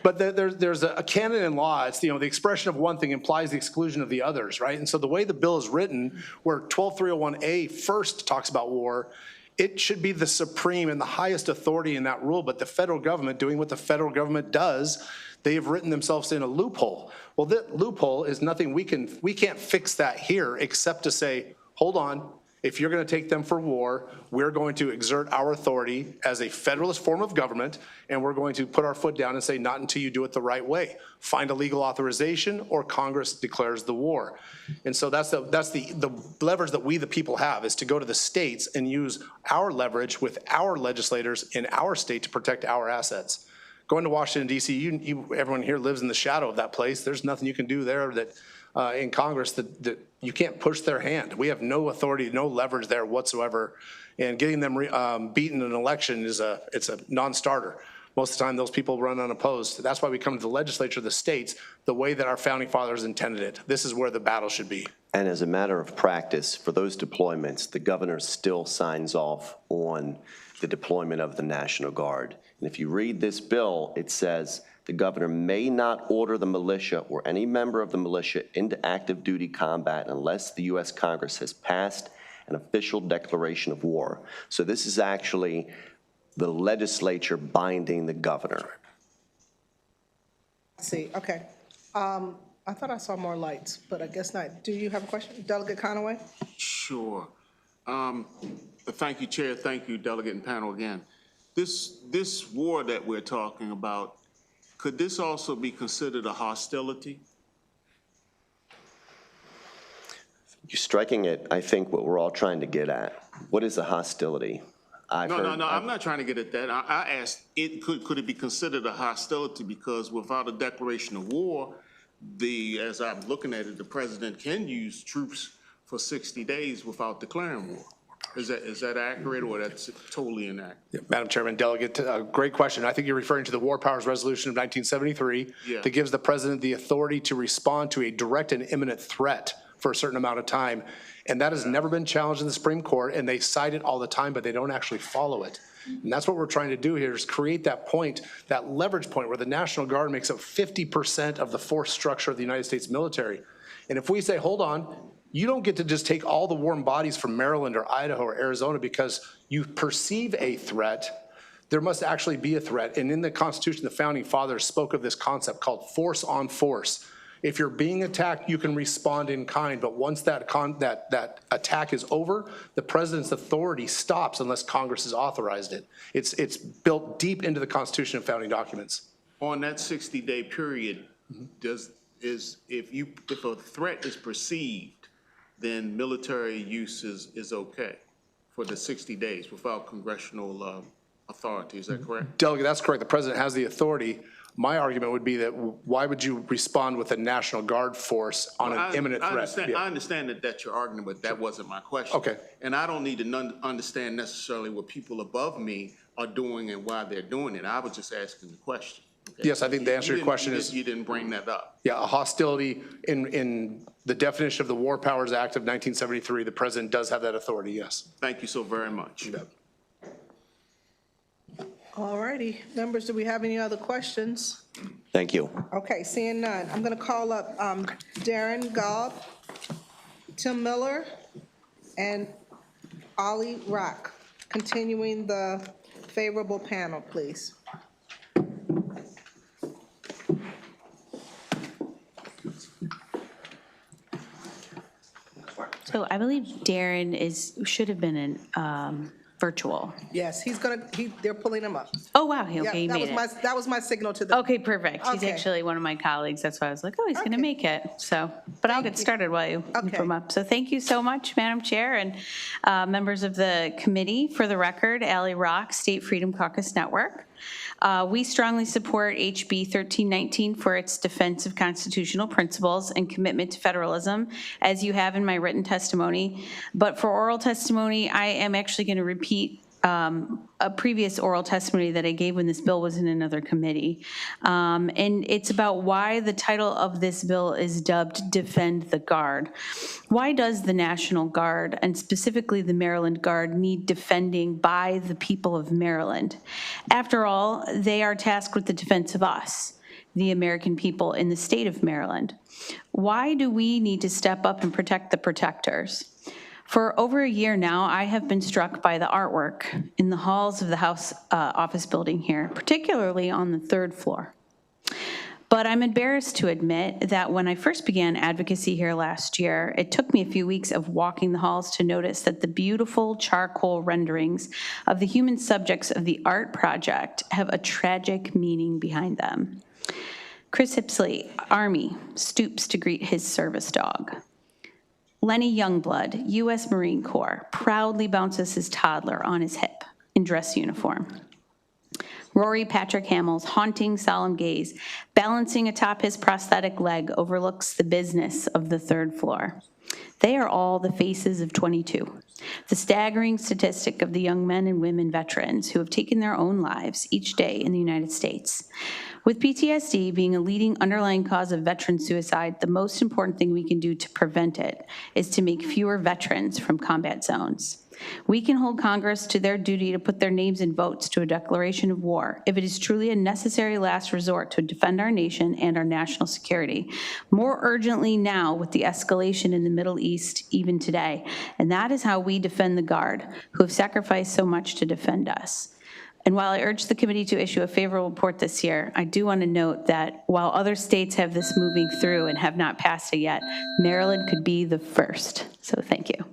but there's a canon in law. It's, the expression of one thing implies the exclusion of the others, right? And so the way the bill is written, where 12301A first talks about war, it should be the supreme and the highest authority in that rule. But the federal government, doing what the federal government does, they have written themselves in a loophole. Well, that loophole is nothing we can't fix that here except to say, hold on. If you're going to take them for war, we're going to exert our authority as a federalist form of government, and we're going to put our foot down and say, not until you do it the right way. Find a legal authorization, or Congress declares the war. And so that's the leverage that we, the people, have, is to go to the states and use our leverage with our legislators in our state to protect our assets. Going to Washington, D.C., everyone here lives in the shadow of that place. There's nothing you can do there that in Congress that you can't push their hand. We have no authority, no leverage there whatsoever. And getting them beaten in an election it's a non-starter. Most of the time, those people run unopposed. That's why we come to the legislature of the states the way that our founding fathers intended it. This is where the battle should be. And as a matter of practice, for those deployments, the governor still signs off on the deployment of the National Guard. And if you read this bill, it says the governor may not order the militia or any member of the militia into active duty combat unless the U.S. Congress has passed an official declaration of war. So this is actually the legislature binding the governor. See, okay. I thought I saw more lights, but I guess not. Do you have a question? Delegate Conaway? Sure. Thank you, Chair. Thank you, Delegate and panel again. This war that we're talking about, could this also be considered a hostility? You're striking at, I think, what we're all trying to get at. What is a hostility? No, I'm not trying to get at that. I asked, could it be considered a hostility? Because without a declaration of war, as I'm looking at it, the president can use troops for 60 days without declaring war. Is that accurate, or that's totally inaccurate? Yeah, Madam Chairman, Delegate, great question. I think you're referring to the War Powers Resolution of 1973 that gives the president the authority to respond to a direct and imminent threat for a certain amount of time. And that has never been challenged in the Supreme Court, and they cite it all the time, but they don't actually follow it. And that's what we're trying to do here, is create that point, that leverage point where the National Guard makes up 50% of the force structure of the United States military. And if we say, hold on, you don't get to just take all the warm bodies from Maryland or Idaho or Arizona because you perceive a threat, there must actually be a threat. And in the Constitution, the founding fathers spoke of this concept called force on force. If you're being attacked, you can respond in kind, but once that attack is over, the president's authority stops unless Congress has authorized it. It's built deep into the Constitution and founding documents. On that 60-day period, if a threat is perceived, then military use is okay for the 60 days without congressional authority. Is that correct? Delegate, that's correct. The president has the authority. My argument would be that why would you respond with a National Guard force on an imminent threat? I understand that that's your argument, but that wasn't my question. Okay. And I don't need to understand necessarily what people above me are doing and why they're doing it. I was just asking the question. Okay? Yes, I think the answer to your question is... You didn't bring that up. Yeah, a hostility in the definition of the War Powers Act of 1973, the president does have that authority, yes. Thank you so very much. All righty. Members, do we have any other questions? Thank you. Okay, seeing none. I'm going to call up Darren Gobb, Tim Miller, and Ali Rock. Continuing the favorable panel, please. So I believe Darren should have been virtual. Yes, they're pulling him up. Oh, wow, Yeah, okay, he made it. That was my signal to the. Okay, perfect. He's Okay. actually one of my colleagues. That's why I was like, oh, he's going to make it. So, but I'll get started while you put him up. So thank you so much, Madam Chair and members of the committee. For the record, Ally Rock, State Freedom Caucus Network. We strongly support HB 1319 for its defense of constitutional principles and commitment to federalism, as you have in my written testimony. But for oral testimony, I am actually going to repeat a previous oral testimony that I gave when this bill was in another committee. And it's about why the title of this bill is dubbed Defend the Guard. Why does the National Guard, and specifically the Maryland Guard, need defending by the people of Maryland? After all, they are tasked with the defense of us, the American people in the state of Maryland. Why do we need to step up and protect the protectors? For over a year now, I have been struck by the artwork in the halls of the House office building here, particularly on the 3rd floor. But I'm embarrassed to admit that when I first began advocacy here last year, it took me a few weeks of walking the halls to notice that the beautiful charcoal renderings of the human subjects of the art project have a tragic meaning behind them. Chris Hipsley, Army, stoops to greet his service dog. Lenny Youngblood, U.S. Marine Corps, proudly bounces his toddler on his hip in dress uniform. Rory Patrick Hamill's haunting, solemn gaze, balancing atop his prosthetic leg, overlooks the business of the 3rd floor. They are all the faces of 22, the staggering statistic of the young men and women veterans who have taken their own lives each day in the United States. With PTSD being a leading underlying cause of veteran suicide, the most important thing we can do to prevent it is to make fewer veterans from combat zones. We can hold Congress to their duty to put their names in votes to a declaration of war if it is truly a necessary last resort to defend our nation and our national security. More urgently now with the escalation in the Middle East even today. And that is how we defend the Guard, who have sacrificed so much to defend us. And while I urge the committee to issue a favorable report this year, I do want to note that while other states have this moving through and have not passed it yet, Maryland could be the first. So thank you.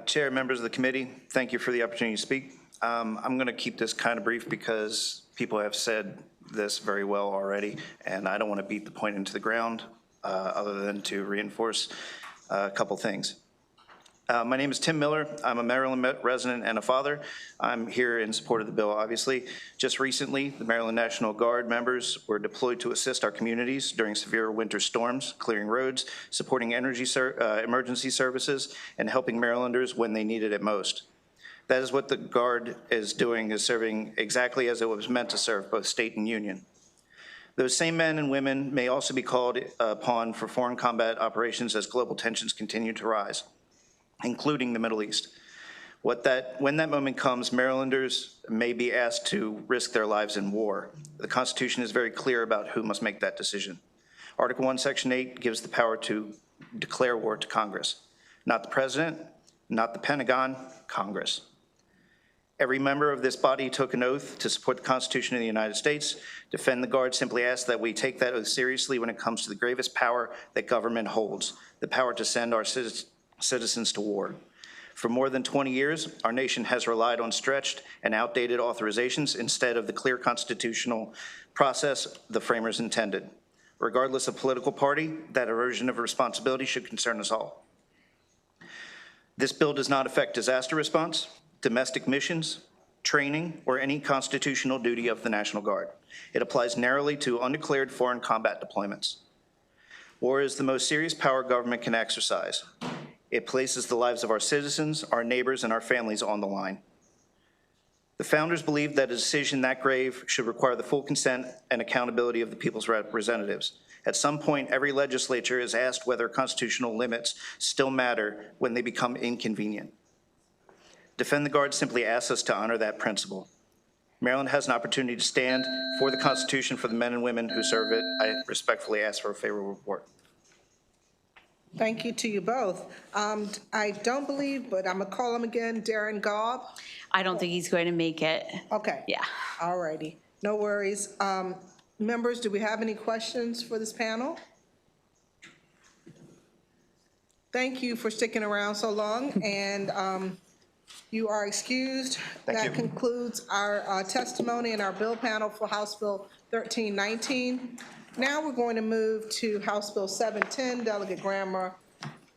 Chair, members of the committee, thank you for the opportunity to speak. I'm going to keep this kind of brief because people have said this very well already, and I don't want to beat the point into the ground other than to reinforce a couple things. My name is Tim Miller. I'm a Maryland resident and a father. I'm here in support of the bill, obviously. Just recently, the Maryland National Guard members were deployed to assist our communities during severe winter storms, clearing roads, supporting emergency services, and helping Marylanders when they needed it most. That is what the Guard is doing, is serving exactly as it was meant to serve, both state and union. Those same men and women may also be called upon for foreign combat operations as global tensions continue to rise, including the Middle East. When that moment comes, Marylanders may be asked to risk their lives in war. The Constitution is very clear about who must make that decision. Article 1, Section 8 gives the power to declare war to Congress. Not the President, not the Pentagon, Congress. Every member of this body took an oath to support the Constitution of the United States. Defend the Guard simply asks that we take that oath seriously when it comes to the gravest power that government holds, the power to send our citizens to war. For more than 20 years, our nation has relied on stretched and outdated authorizations instead of the clear constitutional process the framers intended. Regardless of political party, that erosion of responsibility should concern us all. This bill does not affect disaster response, domestic missions, training, or any constitutional duty of the National Guard. It applies narrowly to undeclared foreign combat deployments. War is the most serious power government can exercise. It places the lives of our citizens, our neighbors, and our families on the line. The founders believed that a decision that grave should require the full consent and accountability of the people's representatives. At some point, every legislature is asked whether constitutional limits still matter when they become inconvenient. Defend the Guard simply asks us to honor that principle. Maryland has an opportunity to stand for the Constitution for the men and women who serve it. I respectfully ask for a favorable report. Thank you to you both. I don't believe, but I'm gonna call him again, Darren Gobb. I don't think he's going to make it. Okay. Yeah. All righty, no worries. Members, do we have any questions for this panel? Thank you for sticking around so long, and you are excused. That concludes our testimony and our bill panel for House Bill 1319. Now we're going to move to House Bill 710, Delegate Grammer,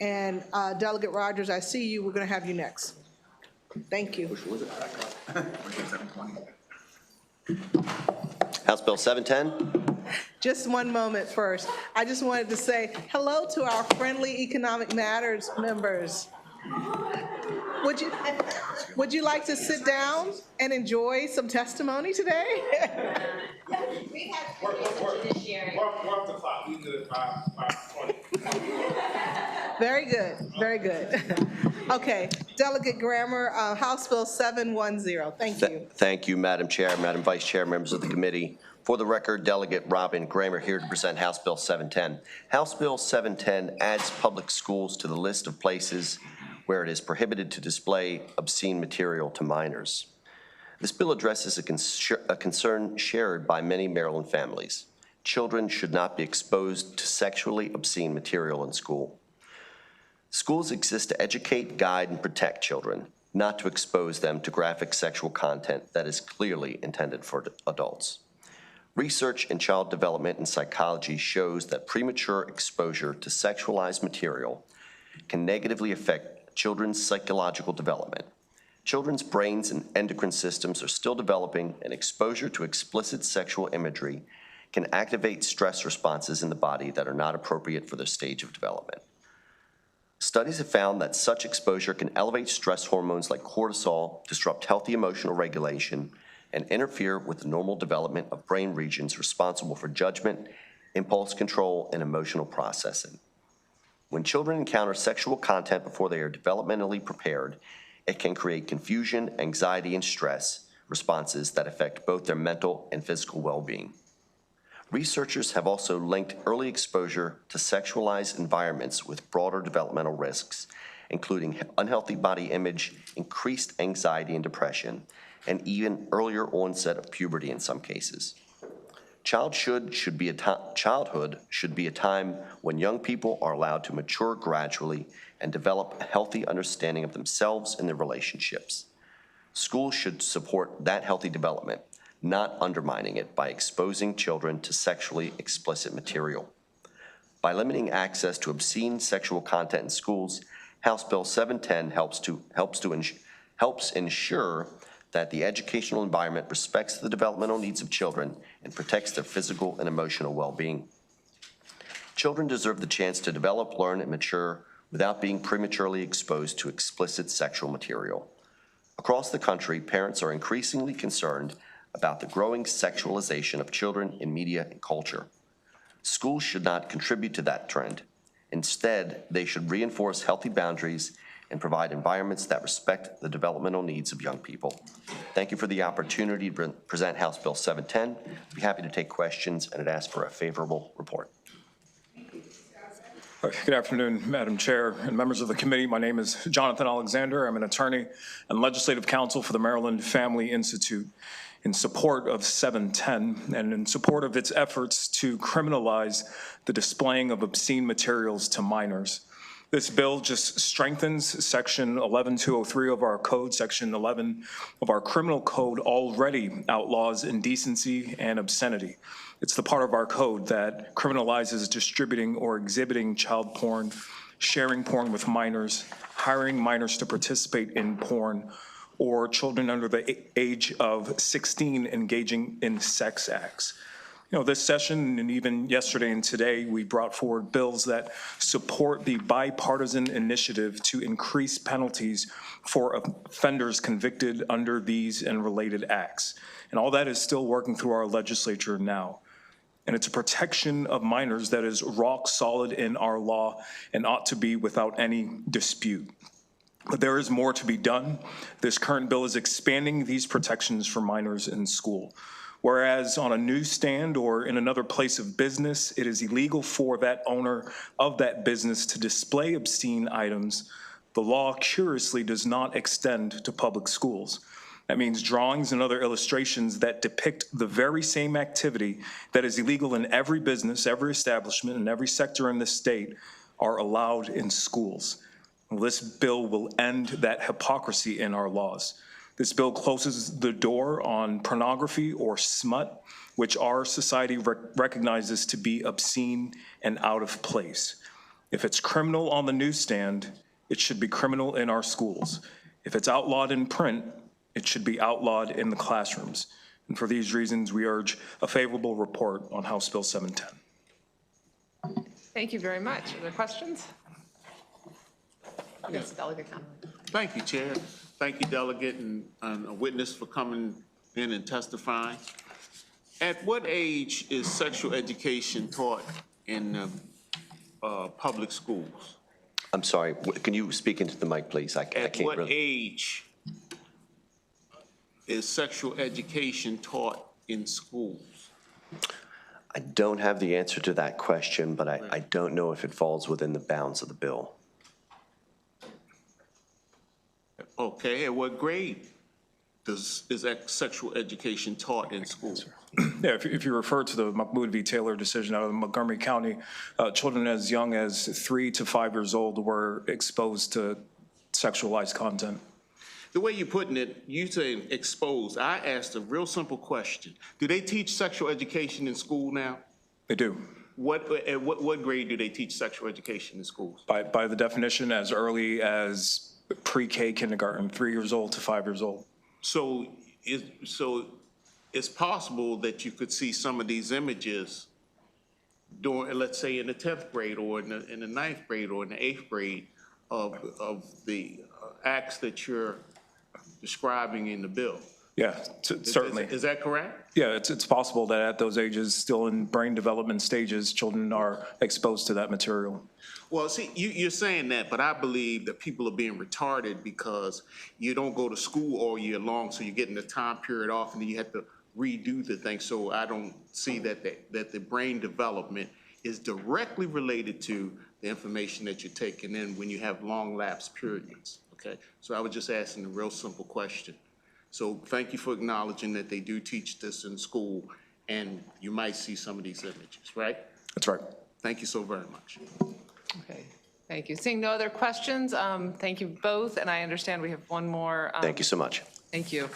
and Delegate Rogers, I see you. We're going to have you next. Thank you. House Bill 710. Just one moment first. I just wanted to say hello to our friendly Economic Matters members. Would you like to sit down and enjoy some testimony today? We're off the clock. We did it 5:20. Very good, very good. Okay, Delegate Grammer, House Bill 710. Thank you. Thank you, Madam Chair, Madam Vice Chair, members of the committee. For the record, Delegate Robin Grammer here to present House Bill 710. House Bill 710 adds public schools to the list of places where it is prohibited to display obscene material to minors. This bill addresses a concern shared by many Maryland families. Children should not be exposed to sexually obscene material in school. Schools exist to educate, guide, and protect children, not to expose them to graphic sexual content that is clearly intended for adults. Research in child development and psychology shows that premature exposure to sexualized material can negatively affect children's psychological development. Children's brains and endocrine systems are still developing, and exposure to explicit sexual imagery can activate stress responses in the body that are not appropriate for their stage of development. Studies have found that such exposure can elevate stress hormones like cortisol, disrupt healthy emotional regulation, and interfere with the normal development of brain regions responsible for judgment, impulse control, and emotional processing. When children encounter sexual content before they are developmentally prepared, it can create confusion, anxiety, and stress responses that affect both their mental and physical well-being. Researchers have also linked early exposure to sexualized environments with broader developmental risks, including unhealthy body image, increased anxiety and depression, and even earlier onset of puberty in some cases. Childhood should be a time when young people are allowed to mature gradually and develop a healthy understanding of themselves and their relationships. Schools should support that healthy development, not undermining it by exposing children to sexually explicit material. By limiting access to obscene sexual content in schools, House Bill 710 helps ensure that the educational environment respects the developmental needs of children and protects their physical and emotional well-being. Children deserve the chance to develop, learn, and mature without being prematurely exposed to explicit sexual material. Across the country, parents are increasingly concerned about the growing sexualization of children in media and culture. Schools should not contribute to that trend. Instead, they should reinforce healthy boundaries and provide environments that respect the developmental needs of young people. Thank you for the opportunity to present House Bill 710. I'd be happy to take questions, and I'd ask for a favorable report. Good afternoon, Madam Chair and members of the committee. My name is Jonathan Alexander. I'm an attorney and legislative counsel for the Maryland Family Institute. In support of 710 and in support of its efforts to criminalize the displaying of obscene materials to minors. This bill just strengthens Section 11203 of our code. Section 11 of our criminal code already outlaws indecency and obscenity. It's the part of our code that criminalizes distributing or exhibiting child porn, sharing porn with minors, hiring minors to participate in porn, or children under the age of 16 engaging in sex acts. You know, this session and even yesterday and today, we brought forward bills that support the bipartisan initiative to increase penalties for offenders convicted under these and related acts. And all that is still working through our legislature now. And it's a protection of minors that is rock solid in our law and ought to be without any dispute. But there is more to be done. This current bill is expanding these protections for minors in school. Whereas on a newsstand or in another place of business, it is illegal for that owner of that business to display obscene items, the law curiously does not extend to public schools. That means drawings and other illustrations that depict the very same activity that is illegal in every business, every establishment, and every sector in the state are allowed in schools. This bill will end that hypocrisy in our laws. This bill closes the door on pornography or smut, which our society recognizes to be obscene and out of place. If it's criminal on the newsstand, it should be criminal in our schools. If it's outlawed in print, it should be outlawed in the classrooms. And for these reasons, we urge a favorable report on House Bill 710. Thank you very much. Are there questions? Yes, Delegate Conley. Thank you, Chair. Thank you, Delegate and a witness for coming in and testifying. At what age is sexual education taught in public schools? I'm sorry, can you speak into the mic, please? I can't At what really. age is sexual education taught in schools? I don't have the answer to that question, but I don't know if it falls within the bounds of the bill. Okay, at what grade is that sexual education taught in school? Yeah, if you refer to the Mahmoud v. Taylor decision out of Montgomery County, children as young as 3 to 5 years old were exposed to sexualized content. The way you're putting it, you saying exposed. I asked a real simple question. Do they teach sexual education in school now? They do. At what grade do they teach sexual education in schools? By the definition, as early as pre-K kindergarten, 3 years old to 5 years old. So it's possible that you could see some of these images during, let's say, in the 10th grade or in the 9th grade or in the 8th grade of the acts that you're describing in the bill. Yeah, certainly. Is that correct? Yeah, it's possible that at those ages, still in brain development stages, children are exposed to that material. Well, see, you're saying that, but I believe that people are being retarded because you don't go to school all year long, so you're getting the time period off, and then you have to redo the thing. So I don't see that the brain development is directly related to the information that you're taking in when you have long lapse periods. Okay, so I was just asking a real simple question. So thank you for acknowledging that they do teach this in school, and you might see some of these images, right? That's right. Thank you so very much. Okay, thank you. Seeing no other questions, thank you both, and I understand we have one more. Thank you so much. Thank you.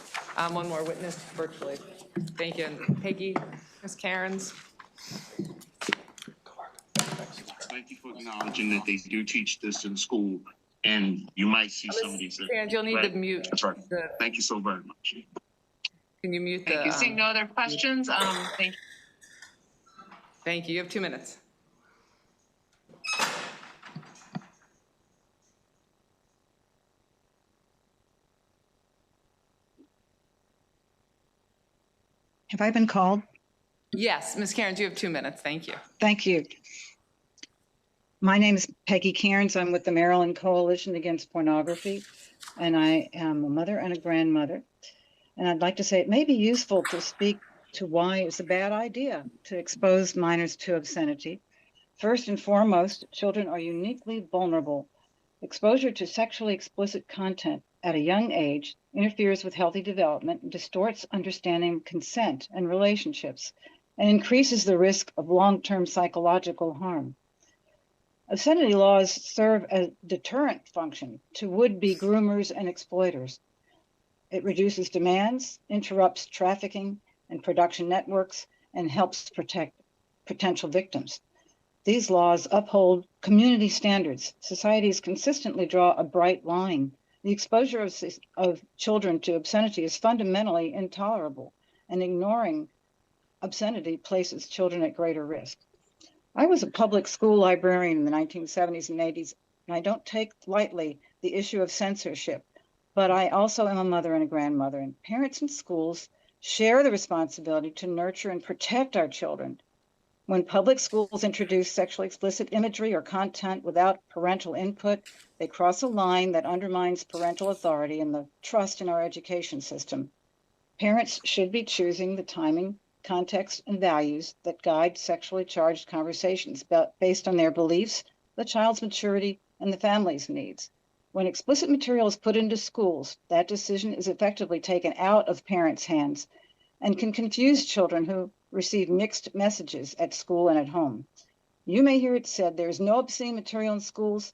One more witness virtually. Thank you. And Peggy, Ms. Cairns. Thank you for acknowledging that they do teach this in school, and you might see some of these. Cairns, you'll need to mute. That's right. Thank you so very much. Can you mute the? Thank you. Seeing no other questions, thank you. Thank you. You have 2 minutes. Have I been called? Yes, Ms. Cairns, you have 2 minutes. Thank you. Thank you. My name is Peggy Cairns. I'm with the Maryland Coalition Against Pornography, and I am a mother and a grandmother. And I'd like to say it may be useful to speak to why it's a bad idea to expose minors to obscenity. First and foremost, children are uniquely vulnerable. Exposure to sexually explicit content at a young age interferes with healthy development, distorts understanding of consent and relationships, and increases the risk of long-term psychological harm. Obscenity laws serve a deterrent function to would-be groomers and exploiters. It reduces demands, interrupts trafficking and production networks, and helps protect potential victims. These laws uphold community standards. Societies consistently draw a bright line. The exposure of children to obscenity is fundamentally intolerable, and ignoring obscenity places children at greater risk. I was a public school librarian in the 1970s and 80s, and I don't take lightly the issue of censorship, but I also am a mother and a grandmother, and parents and schools share the responsibility to nurture and protect our children. When public schools introduce sexually explicit imagery or content without parental input, they cross a line that undermines parental authority and the trust in our education system. Parents should be choosing the timing, context, and values that guide sexually charged conversations based on their beliefs, the child's maturity, and the family's needs. When explicit material is put into schools, that decision is effectively taken out of parents' hands and can confuse children who receive mixed messages at school and at home. You may hear it said there is no obscene material in schools.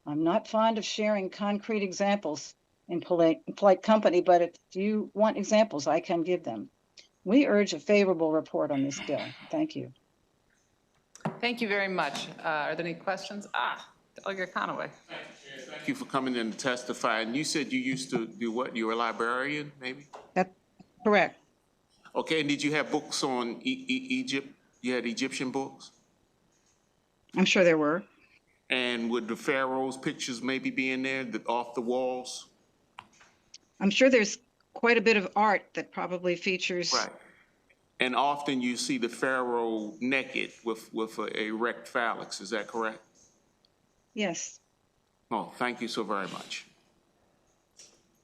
I'm not fond of sharing concrete examples in polite company, but if you want examples, I can give them. We urge a favorable report on this bill. Thank you. Thank you very much. Are there any questions? Delegate Conaway. Thank you for coming in to testify. And you said you used to do what? You were a librarian, maybe? That's correct. Okay, and did you have books on Egypt? You had Egyptian books? I'm sure there were. And would the pharaohs' pictures maybe be in there, off the walls? I'm sure there's quite a bit of art that probably features. Right. And often you see the pharaoh naked with a erect phalanx. Is that correct? Yes. Oh, thank you so very much.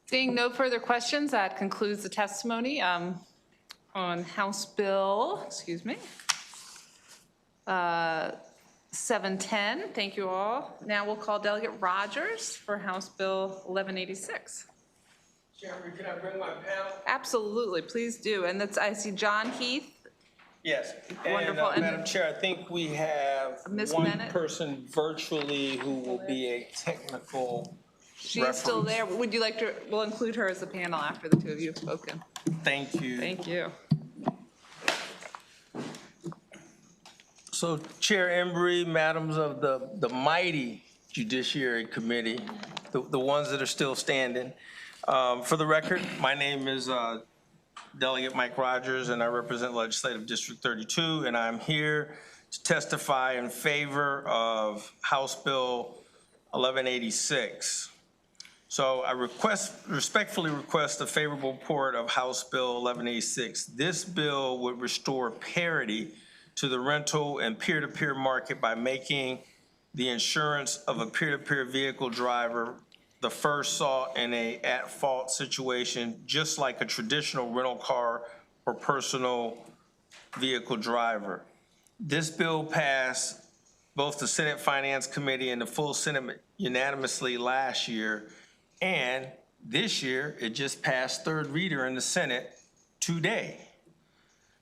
Seeing no further questions, that concludes the testimony on House Bill, 710. Thank you all. Now we'll call Delegate Rogers for House Bill 1186. Chairman, can I bring my panel? Absolutely, please do. And that's, I see John Heath. Yes. Wonderful. And Madam Chair, I think we have Ms. one Bennett? person virtually who will be a technical She's still there. Would you like to, we'll include her as a panel after the two of you have spoken. Thank you. Thank you. So Chair Embry, madams of the mighty Judiciary Committee, the ones that are still standing. For the record, my name is Delegate Mike Rogers, and I represent Legislative District 32, and I'm here to testify in favor of House Bill 1186. So I respectfully request a favorable report of House Bill 1186. This bill would restore parity to the rental and peer-to-peer market by making the insurance of a peer-to-peer vehicle driver the first sought in a at-fault situation, just like a traditional rental car or personal vehicle driver. This bill passed both the Senate Finance Committee and the full Senate unanimously last year, and this year it just passed third reader in the Senate today.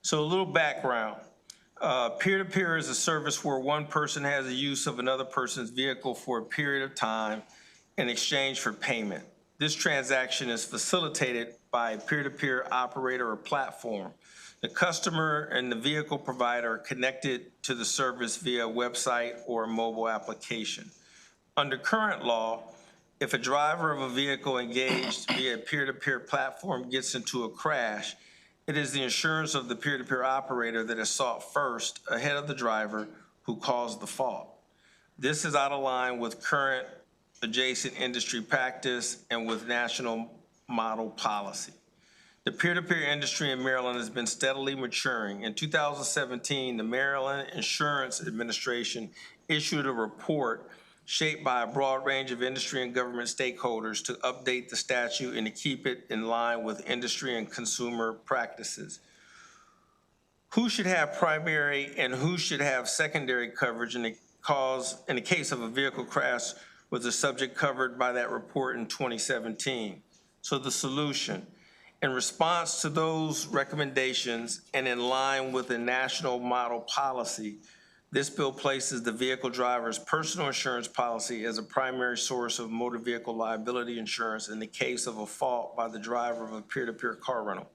So a little background. Peer-to-peer is a service where one person has the use of another person's vehicle for a period of time in exchange for payment. This transaction is facilitated by a peer-to-peer operator or platform. The customer and the vehicle provider are connected to the service via a website or a mobile application. Under current law, if a driver of a vehicle engaged via a peer-to-peer platform gets into a crash, it is the insurance of the peer-to-peer operator that is sought first ahead of the driver who caused the fault. This is out of line with current adjacent industry practice and with national model policy. The peer-to-peer industry in Maryland has been steadily maturing. In 2017, the Maryland Insurance Administration issued a report shaped by a broad range of industry and government stakeholders to update the statute and to keep it in line with industry and consumer practices. Who should have primary and who should have secondary coverage in the case of a vehicle crash was the subject covered by that report in 2017. So the solution, in response to those recommendations and in line with the national model policy, this bill places the vehicle driver's personal insurance policy as a primary source of motor vehicle liability insurance in the case of a fault by the driver of a peer-to-peer car rental.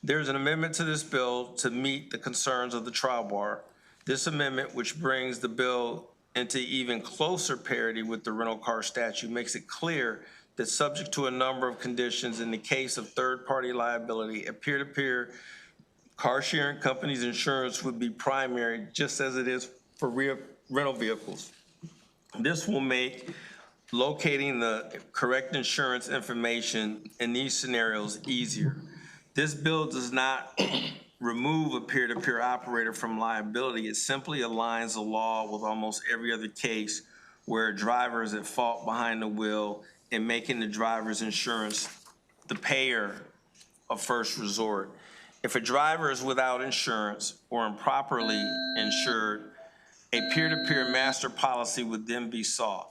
There's an amendment to this bill to meet the concerns of the trial bar. This amendment, which brings the bill into even closer parity with the rental car statute, makes it clear that subject to a number of conditions in the case of third-party liability, a peer-to-peer car sharing company's insurance would be primary, just as it is for rental vehicles. This will make locating the correct insurance information in these scenarios easier. This bill does not remove a peer-to-peer operator from liability. It simply aligns the law with almost every other case where a driver is at fault behind the wheel and making the driver's insurance the payer of first resort. If a driver is without insurance or improperly insured, a peer-to-peer master policy would then be sought.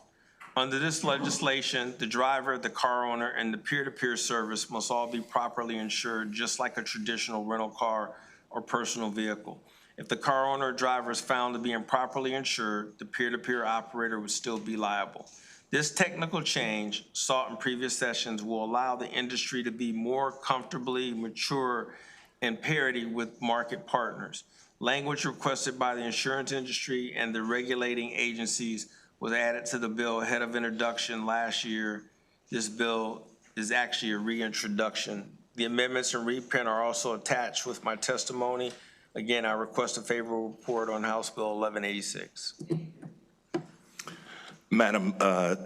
Under this legislation, the driver, the car owner, and the peer-to-peer service must all be properly insured, just like a traditional rental car or personal vehicle. If the car owner or driver is found to be improperly insured, the peer-to-peer operator would still be liable. This technical change, sought in previous sessions, will allow the industry to be more comfortably mature in parity with market partners. Language requested by the insurance industry and the regulating agencies was added to the bill ahead of introduction last year. This bill is actually a reintroduction. The amendments and reprint are also attached with my testimony. Again, I request a favorable report on House Bill 1186. Madam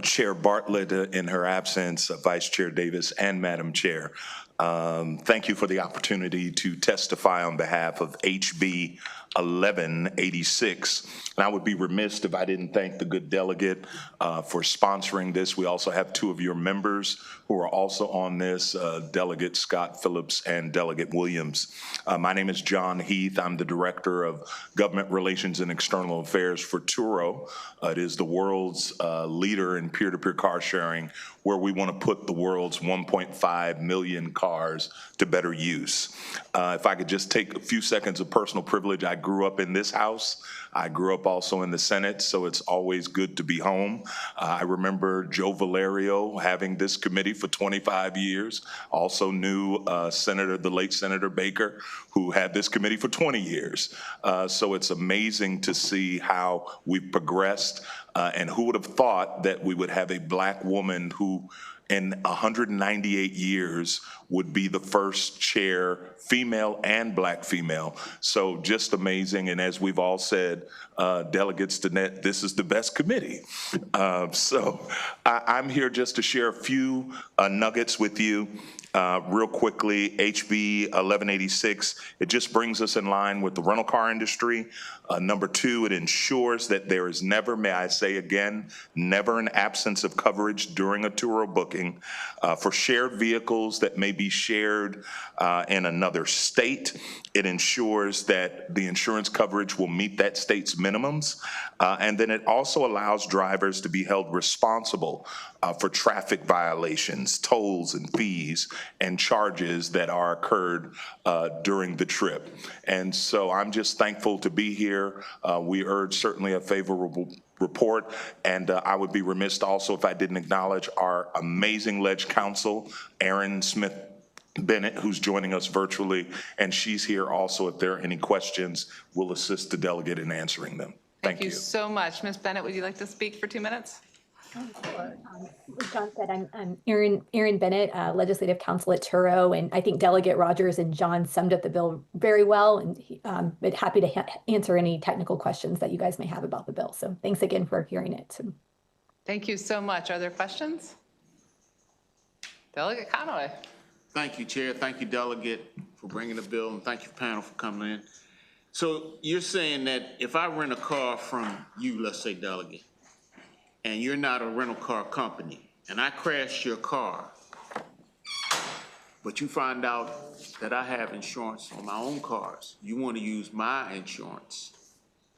Chair Bartlett, in her absence, Vice Chair Davis, and Madam Chair, thank you for the opportunity to testify on behalf of HB 1186. And I would be remiss if I didn't thank the good delegate for sponsoring this. We also have two of your members who are also on this, Delegate Scott Phillips and Delegate Williams. My name is John Heath. I'm the Director of Government Relations and External Affairs for Turo. It is the world's leader in peer-to-peer car sharing, where we want to put the world's 1.5 million cars to better use. If I could just take a few seconds of personal privilege, I grew up in this house. I grew up also in the Senate, so it's always good to be home. I remember Joe Valerio having this committee for 25 years. Also knew the late Senator Baker, who had this committee for 20 years. So it's amazing to see how we've progressed. And who would have thought that we would have a black woman who in 198 years would be the first chair, female and black female. So just amazing. And as we've all said, Delegates Danette, this is the best committee. So I'm here just to share a few nuggets with you. Real quickly, HB 1186, it just brings us in line with the rental car industry. Number two, it ensures that there is never, may I say again, never an absence of coverage during a Turo booking for shared vehicles that may be shared in another state. It ensures that the insurance coverage will meet that state's minimums. And then it also allows drivers to be held responsible for traffic violations, tolls and fees and charges that are occurred during the trip. And so I'm just thankful to be here. We urge certainly a favorable report, and I would be remiss also if I didn't acknowledge our amazing ledge counsel, Erin Smith Bennett, who's joining us virtually, and she's here also. If there are any questions, we'll assist the delegate in answering them. Thank you so much. Ms. Bennett, would you like to speak for 2 minutes? John said, I'm Erin Bennett, Legislative Counsel at Turo, and I think Delegate Rogers and John summed up the bill very well, and but happy to answer any technical questions that you guys may have about the bill. So thanks again for hearing it. Thank you so much. Are there questions? Delegate Conaway. Thank you, Chair. Thank you, Delegate, for bringing the bill, and thank you, panel, for coming in. So you're saying that if I rent a car from you, let's say, Delegate, and you're not a rental car company, and I crash your car, but you find out that I have insurance on my own cars, you want to use my insurance.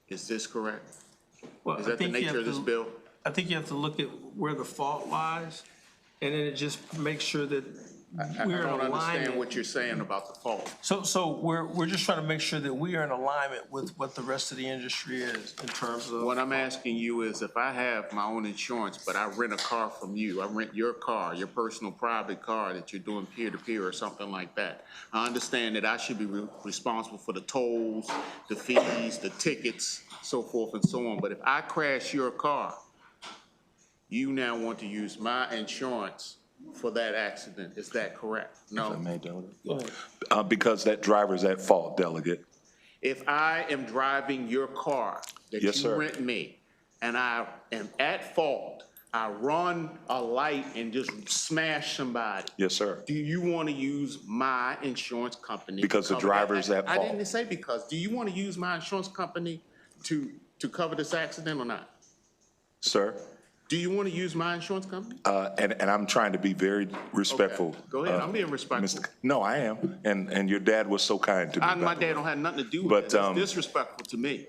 Is this correct? Well, Is that the nature of this bill? I think you have to look at where the fault lies, and then it just makes sure that I we're in don't understand alignment. what you're saying about the fault. So we're just trying to make sure that we are in alignment with what the rest of the industry is in terms of. What I'm asking you is if I have my own insurance, but I rent a car from you, I rent your car, your personal private car that you're doing peer-to-peer or something like that. I understand that I should be responsible for the tolls, the fees, the tickets, so forth and so on. But if I crash your car, you now want to use my insurance for that accident. Is that correct? No. If I may, Delegate. Because that driver's at fault, Delegate. If I am driving your car that Yes, you sir. rent me, and I am at fault, I run a light and just smash somebody. Yes, sir. Do you want to use my insurance company? Because the driver's at I fault. didn't say because. Do you want to use my insurance company to cover this accident or not? Sir? Do you want to use my insurance company? And I'm trying to be very respectful. Okay. Go ahead. I'm being respectful. No, I am. And your dad was so kind to me. My dad don't have nothing to do with But, it. That's disrespectful to me.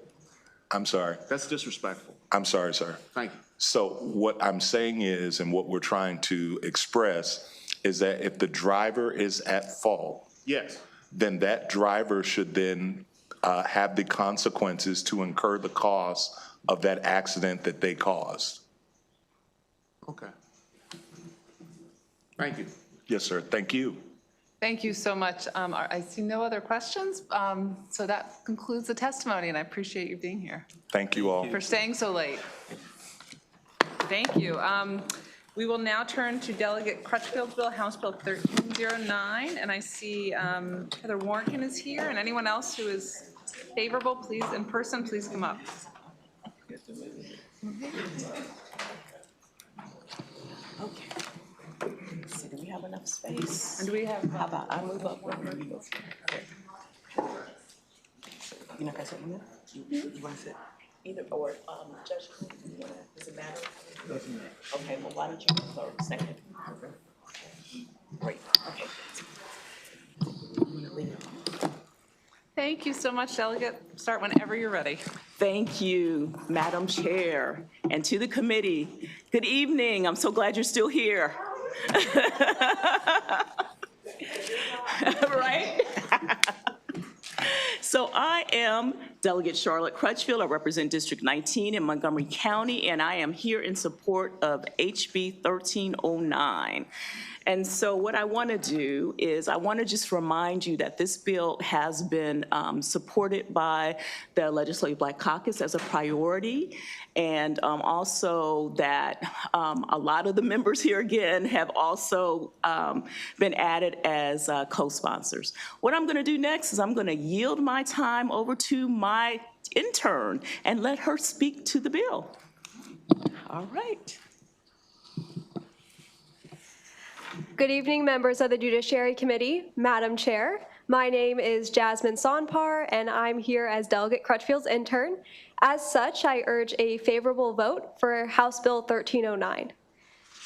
I'm sorry. That's disrespectful. I'm sorry, sir. Thank you. So what I'm saying is, and what we're trying to express, is that if the driver is at fault, Yes. then that driver should then have the consequences to incur the cost of that accident that they caused. Okay. Thank you. Yes, sir. Thank you. Thank you so much. I see no other questions, so that concludes the testimony, and I appreciate you being here. Thank you all. For staying so late. Thank you. We will now turn to Delegate Crutchfield's bill, House Bill 1309, and I see Heather Warnken is here, and anyone else who is favorable, please, in person, please come up. Okay. So do we have enough space? And do we have? How about I move up? You not gonna sit in there? You wanna sit? Either or, Judge, you wanna, does it matter? Doesn't matter. Okay, well, why don't you go second? Great, okay. Thank you so much, Delegate. Start whenever you're ready. Thank you, Madam Chair, and to the committee. Good evening. I'm so glad you're still here. Right? So I am Delegate Charlotte Crutchfield. I represent District 19 in Montgomery County, and I am here in support of HB 1309. And so what I want to do is I want to just remind you that this bill has been supported by the Legislative Black Caucus as a priority, and also that a lot of the members here again have also been added as co-sponsors. What I'm going to do next is I'm going to yield my time over to my intern and let her speak to the bill. All right. Good evening, members of the Judiciary Committee, Madam Chair. My name is Jasmine Sonpar, and I'm here as Delegate Crutchfield's intern. As such, I urge a favorable vote for House Bill 1309.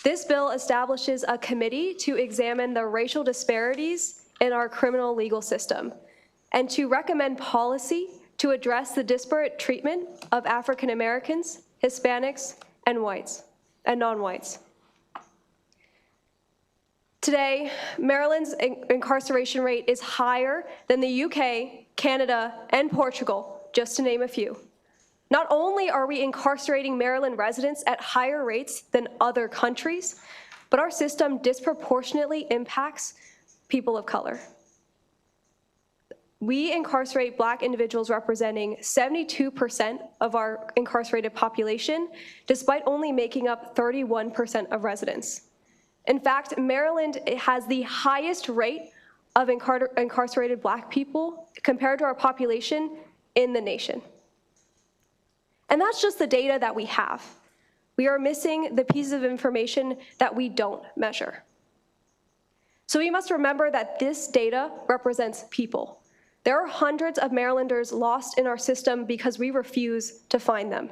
This bill establishes a committee to examine the racial disparities in our criminal legal system and to recommend policy to address the disparate treatment of African Americans, Hispanics, and whites, and non-whites. Today, Maryland's incarceration rate is higher than the UK, Canada, and Portugal, just to name a few. Not only are we incarcerating Maryland residents at higher rates than other countries, but our system disproportionately impacts people of color. We incarcerate Black individuals representing 72% of our incarcerated population, despite only making up 31% of residents. In fact, Maryland has the highest rate of incarcerated Black people compared to our population in the nation. And that's just the data that we have. We are missing the pieces of information that we don't measure. So we must remember that this data represents people. There are hundreds of Marylanders lost in our system because we refuse to find them.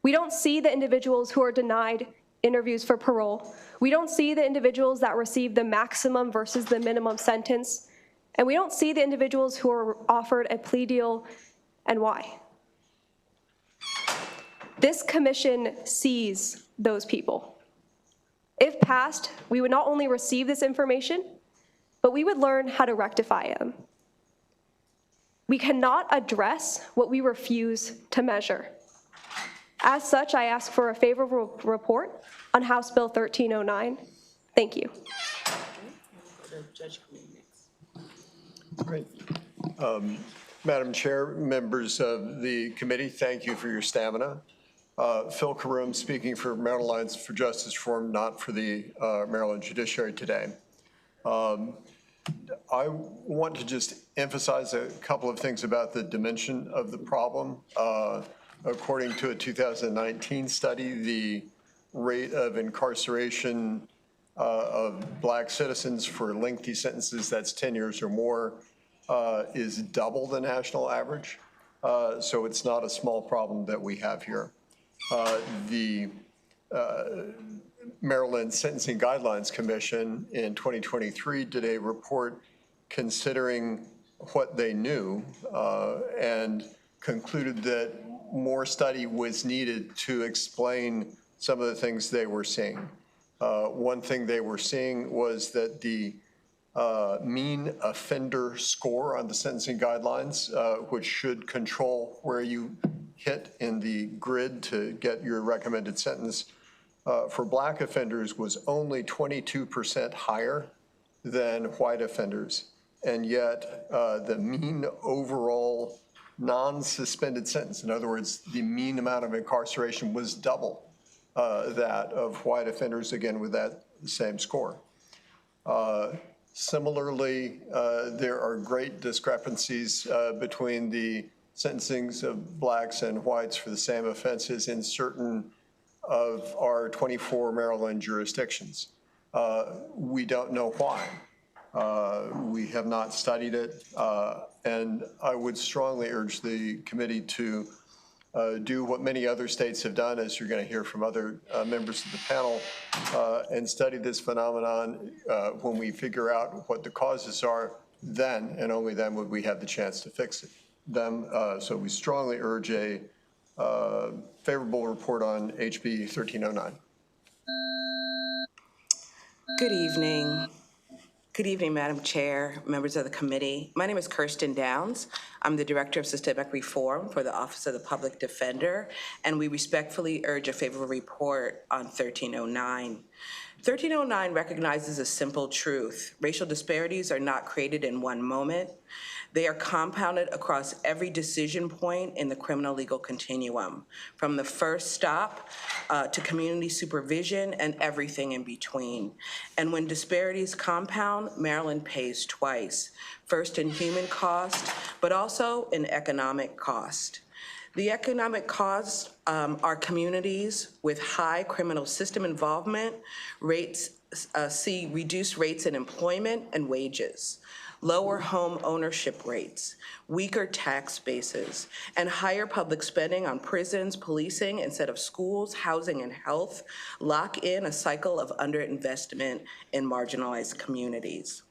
We don't see the individuals who are denied interviews for parole. We don't see the individuals that receive the maximum versus the minimum sentence. And we don't see the individuals who are offered a plea deal and why. This commission sees those people. If passed, we would not only receive this information, but we would learn how to rectify them. We cannot address what we refuse to measure. As such, I ask for a favorable report on House Bill 1309. Thank you. Great. Madam Chair, members of the committee, thank you for your stamina. Phil Karoom speaking for Maryland Alliance for Justice Reform, not for the Maryland Judiciary today. I want to just emphasize a couple of things about the dimension of the problem. According to a 2019 study, the rate of incarceration of Black citizens for lengthy sentences, that's 10 years or more, is double the national average. So it's not a small problem that we have here. The Maryland Sentencing Guidelines Commission in 2023 did a report considering what they knew and concluded that more study was needed to explain some of the things they were seeing. One thing they were seeing was that the mean offender score on the sentencing guidelines, which should control where you hit in the grid to get your recommended sentence, for black offenders was only 22% higher than white offenders. And yet the mean overall non-suspended sentence, in other words, the mean amount of incarceration was double that of white offenders, again, with that same score. Similarly, there are great discrepancies between the sentencings of blacks and whites for the same offenses in certain of our 24 Maryland jurisdictions. We don't know why. We have not studied it, and I would strongly urge the committee to do what many other states have done, as you're going to hear from other members of the panel, and study this phenomenon. When we figure out what the causes are, then and only then would we have the chance to fix them. So we strongly urge a favorable report on HB 1309. Good evening. Good evening, Madam Chair, members of the committee. My name is Kirsten Downs. I'm the Director of Systemic Reform for the Office of the Public Defender, and we respectfully urge a favorable report on 1309. 1309 recognizes a simple truth. Racial disparities are not created in one moment. They are compounded across every decision point in the criminal legal continuum, from the first stop to community supervision and everything in between. And when disparities compound, Maryland pays twice, first in human cost, but also in economic cost. The economic costs are communities with high criminal system involvement, see reduced rates in employment and wages, lower home ownership rates, weaker tax bases, and higher public spending on prisons, policing instead of schools, housing, and health lock in a cycle of underinvestment in marginalized communities.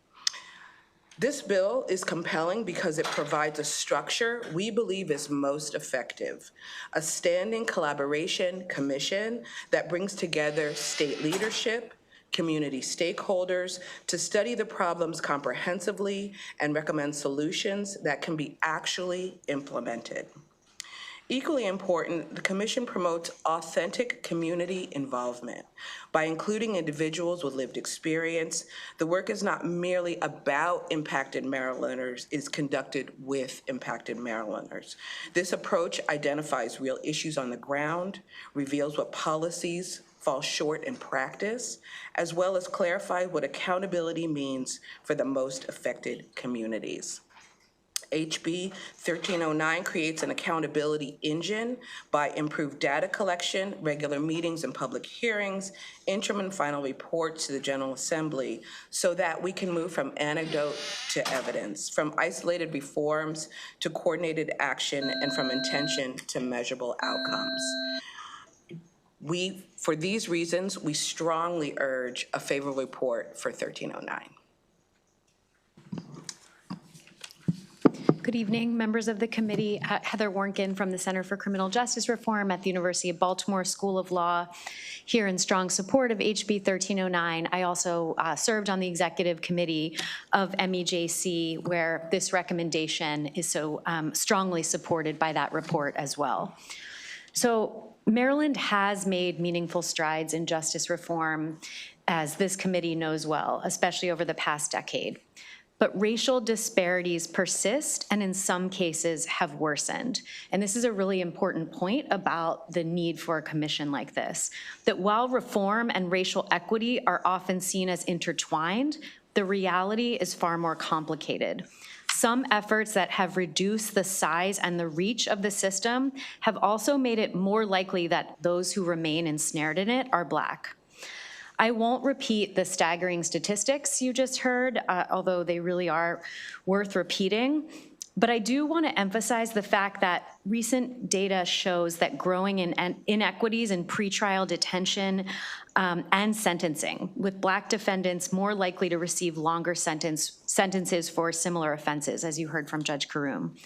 This bill is compelling because it provides a structure we believe is most effective, a standing collaboration commission that brings together state leadership, community stakeholders to study the problems comprehensively and recommend solutions that can be actually implemented. Equally important, the Commission promotes authentic community involvement. By including individuals with lived experience, the work is not merely about impacted Marylanders, it is conducted with impacted Marylanders. This approach identifies real issues on the ground, reveals what policies fall short in practice, as well as clarify what accountability means for the most affected communities. HB 1309 creates an accountability engine by improved data collection, regular meetings and public hearings, interim and final reports to the General Assembly, so that we can move from anecdote to evidence, from isolated reforms to coordinated action, and from intention to measurable outcomes. For these reasons, we strongly urge a favorable report for 1309. Good evening, members of the committee. Heather Warnken from the Center for Criminal Justice Reform at the University of Baltimore School of Law, here in strong support of HB 1309. I also served on the executive committee of MEJC, where this recommendation is so strongly supported by that report as well. So Maryland has made meaningful strides in justice reform, as this committee knows well, especially over the past decade. But racial disparities persist and in some cases have worsened. And this is a really important point about the need for a commission like this, that while reform and racial equity are often seen as intertwined, the reality is far more complicated. Some efforts that have reduced the size and the reach of the system have also made it more likely that those who remain ensnared in it are Black. I won't repeat the staggering statistics you just heard, although they really are worth repeating. But I do want to emphasize the fact that recent data shows that growing inequities in pretrial detention and sentencing, with Black defendants more likely to receive longer sentences for similar offenses, as you heard from Judge Karoum.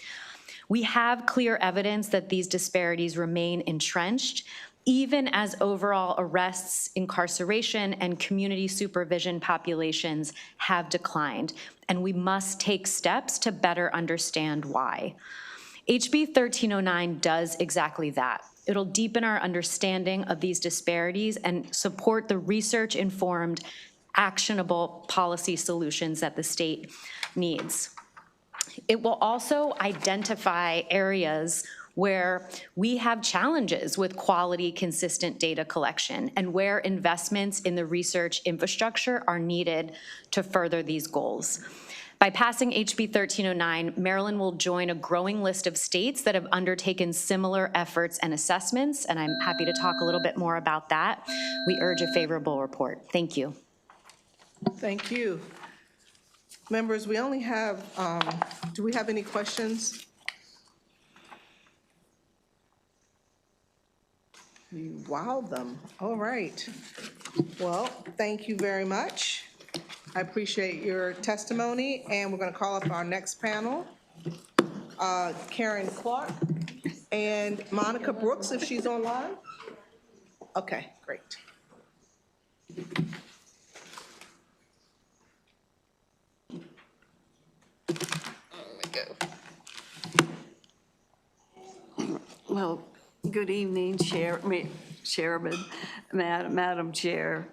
We have clear evidence that these disparities remain entrenched, even as overall arrests, incarceration, and community supervision populations have declined, and we must take steps to better understand why. HB 1309 does exactly that. It'll deepen our understanding of these disparities and support the research-informed, actionable policy solutions that the state needs. It will also identify areas where we have challenges with quality, consistent data collection, and where investments in the research infrastructure are needed to further these goals. By passing HB 1309, Maryland will join a growing list of states that have undertaken similar efforts and assessments, and I'm happy to talk a little bit more about that. We urge a favorable report. Thank you. Thank you. Members, we only have, do we have any questions? We wowed them. All right. Well, thank you very much. I appreciate your testimony, and we're going to call up our next panel, Karen Clark and Monica Brooks, if she's online. Okay, great. Well, good evening, Chairman, Madam Chair,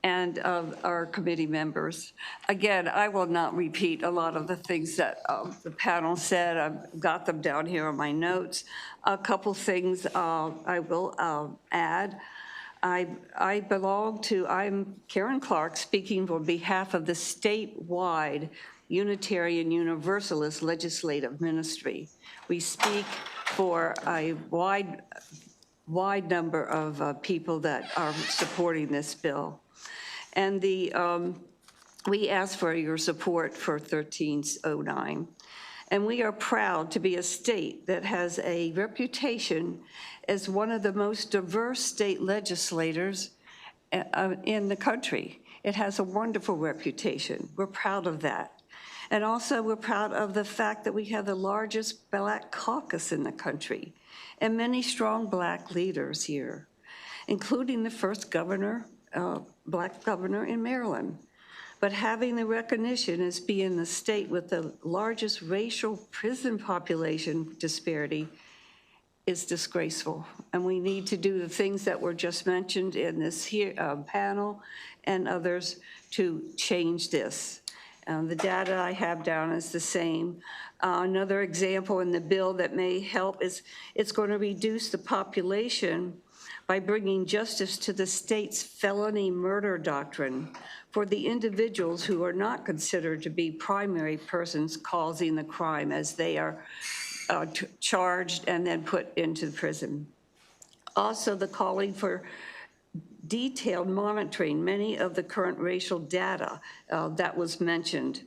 and our committee members. Again, I will not repeat a lot of the things that the panel said. I've got them down here on my notes. A couple things I will add. I'm Karen Clark, speaking on behalf of the statewide Unitarian Universalist Legislative Ministry. We speak for a wide number of people that are supporting this bill. And we ask for your support for 1309. And we are proud to be a state that has a reputation as one of the most diverse state legislators in the country. It has a wonderful reputation. We're proud of that. And also, we're proud of the fact that we have the largest Black caucus in the country and many strong Black leaders here, including the first governor, Black governor in Maryland. But having the recognition as being the state with the largest racial prison population disparity is disgraceful. And we need to do the things that were just mentioned in this panel and others to change this. The data I have down is the same. Another example in the bill that may help is it's going to reduce the population by bringing justice to the state's felony murder doctrine for the individuals who are not considered to be primary persons causing the crime as they are charged and then put into prison. Also, the calling for detailed monitoring many of the current racial data that was mentioned.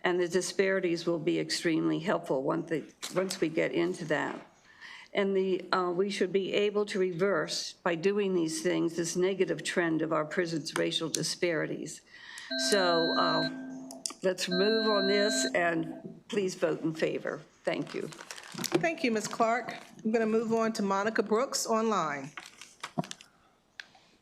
And the disparities will be extremely helpful once we get into that. And we should be able to reverse, by doing these things, this negative trend of our prisons' racial disparities. So let's move on this, and please vote in favor. Thank you. Thank you, Ms. Clark. I'm going to move on to Monica Brooks online.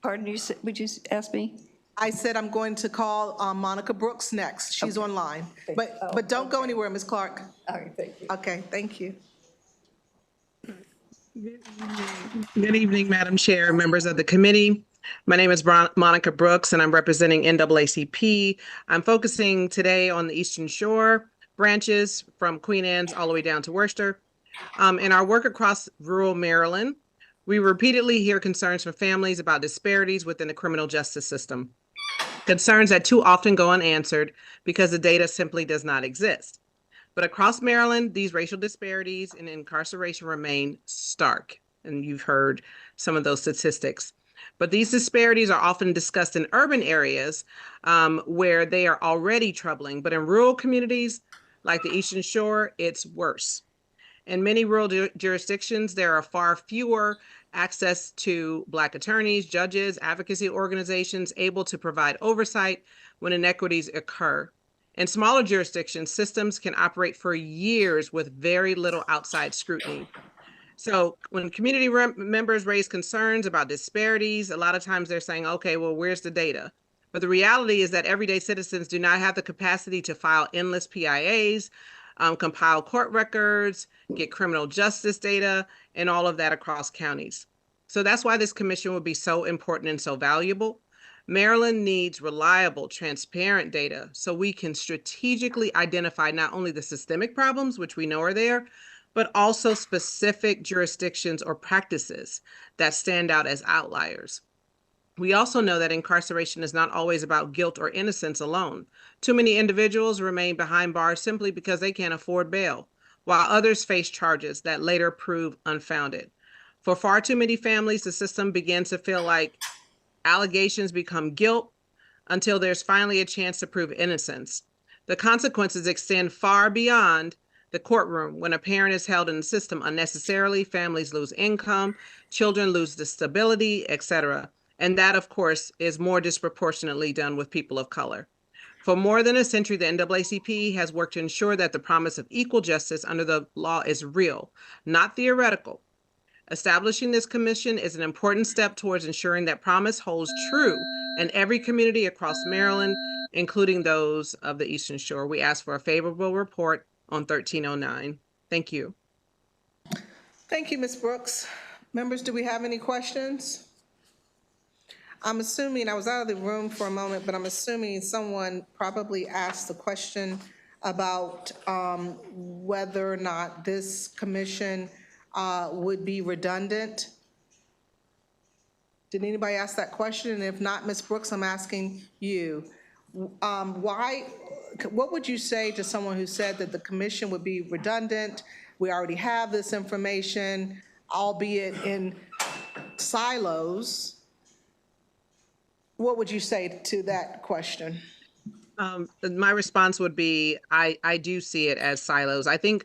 Pardon you, would you ask me? I said I'm going to call Monica Brooks next. She's online. But don't go anywhere, Ms. Clark. All right, thank you. Okay, thank you. Good evening, Madam Chair, members of the committee. My name is Monica Brooks, and I'm representing NAACP. I'm focusing today on the Eastern Shore branches from Queen Anne's all the way down to Worcester. In our work across rural Maryland, we repeatedly hear concerns from families about disparities within the criminal justice system. Concerns that too often go unanswered because the data simply does not exist. But across Maryland, these racial disparities in incarceration remain stark, and you've heard some of those statistics. But these disparities are often discussed in urban areas where they are already troubling, but in rural communities like the Eastern Shore, it's worse. In many rural jurisdictions, there are far fewer access to Black attorneys, judges, advocacy organizations able to provide oversight when inequities occur. In smaller jurisdictions, systems can operate for years with very little outside scrutiny. So when community members raise concerns about disparities, a lot of times they're saying, okay, well, where's the data? But the reality is that everyday citizens do not have the capacity to file endless PIAs, compile court records, get criminal justice data, and all of that across counties. So that's why this commission would be so important and so valuable. Maryland needs reliable, transparent data so we can strategically identify not only the systemic problems, which we know are there, but also specific jurisdictions or practices that stand out as outliers. We also know that incarceration is not always about guilt or innocence alone. Too many individuals remain behind bars simply because they can't afford bail, while others face charges that later prove unfounded. For far too many families, the system begins to feel like allegations become guilt until there's finally a chance to prove innocence. The consequences extend far beyond the courtroom. When a parent is held in the system unnecessarily, families lose income, children lose the stability, etc. And that, of course, is more disproportionately done with people of color. For more than a century, the NAACP has worked to ensure that the promise of equal justice under the law is real, not theoretical. Establishing this commission is an important step towards ensuring that promise holds true in every community across Maryland, including those of the Eastern Shore. We ask for a favorable report on 1309. Thank you. Thank you, Ms. Brooks. Members, do we have any questions? I'm assuming, I was out of the room for a moment, but I'm assuming someone probably asked the question about whether or not this commission would be redundant. Did anybody ask that question? And if not, Ms. Brooks, I'm asking you. What would you say to someone who said that the commission would be redundant? We already have this information, albeit in silos. What would you say to that question? My response would be, I do see it as silos. I think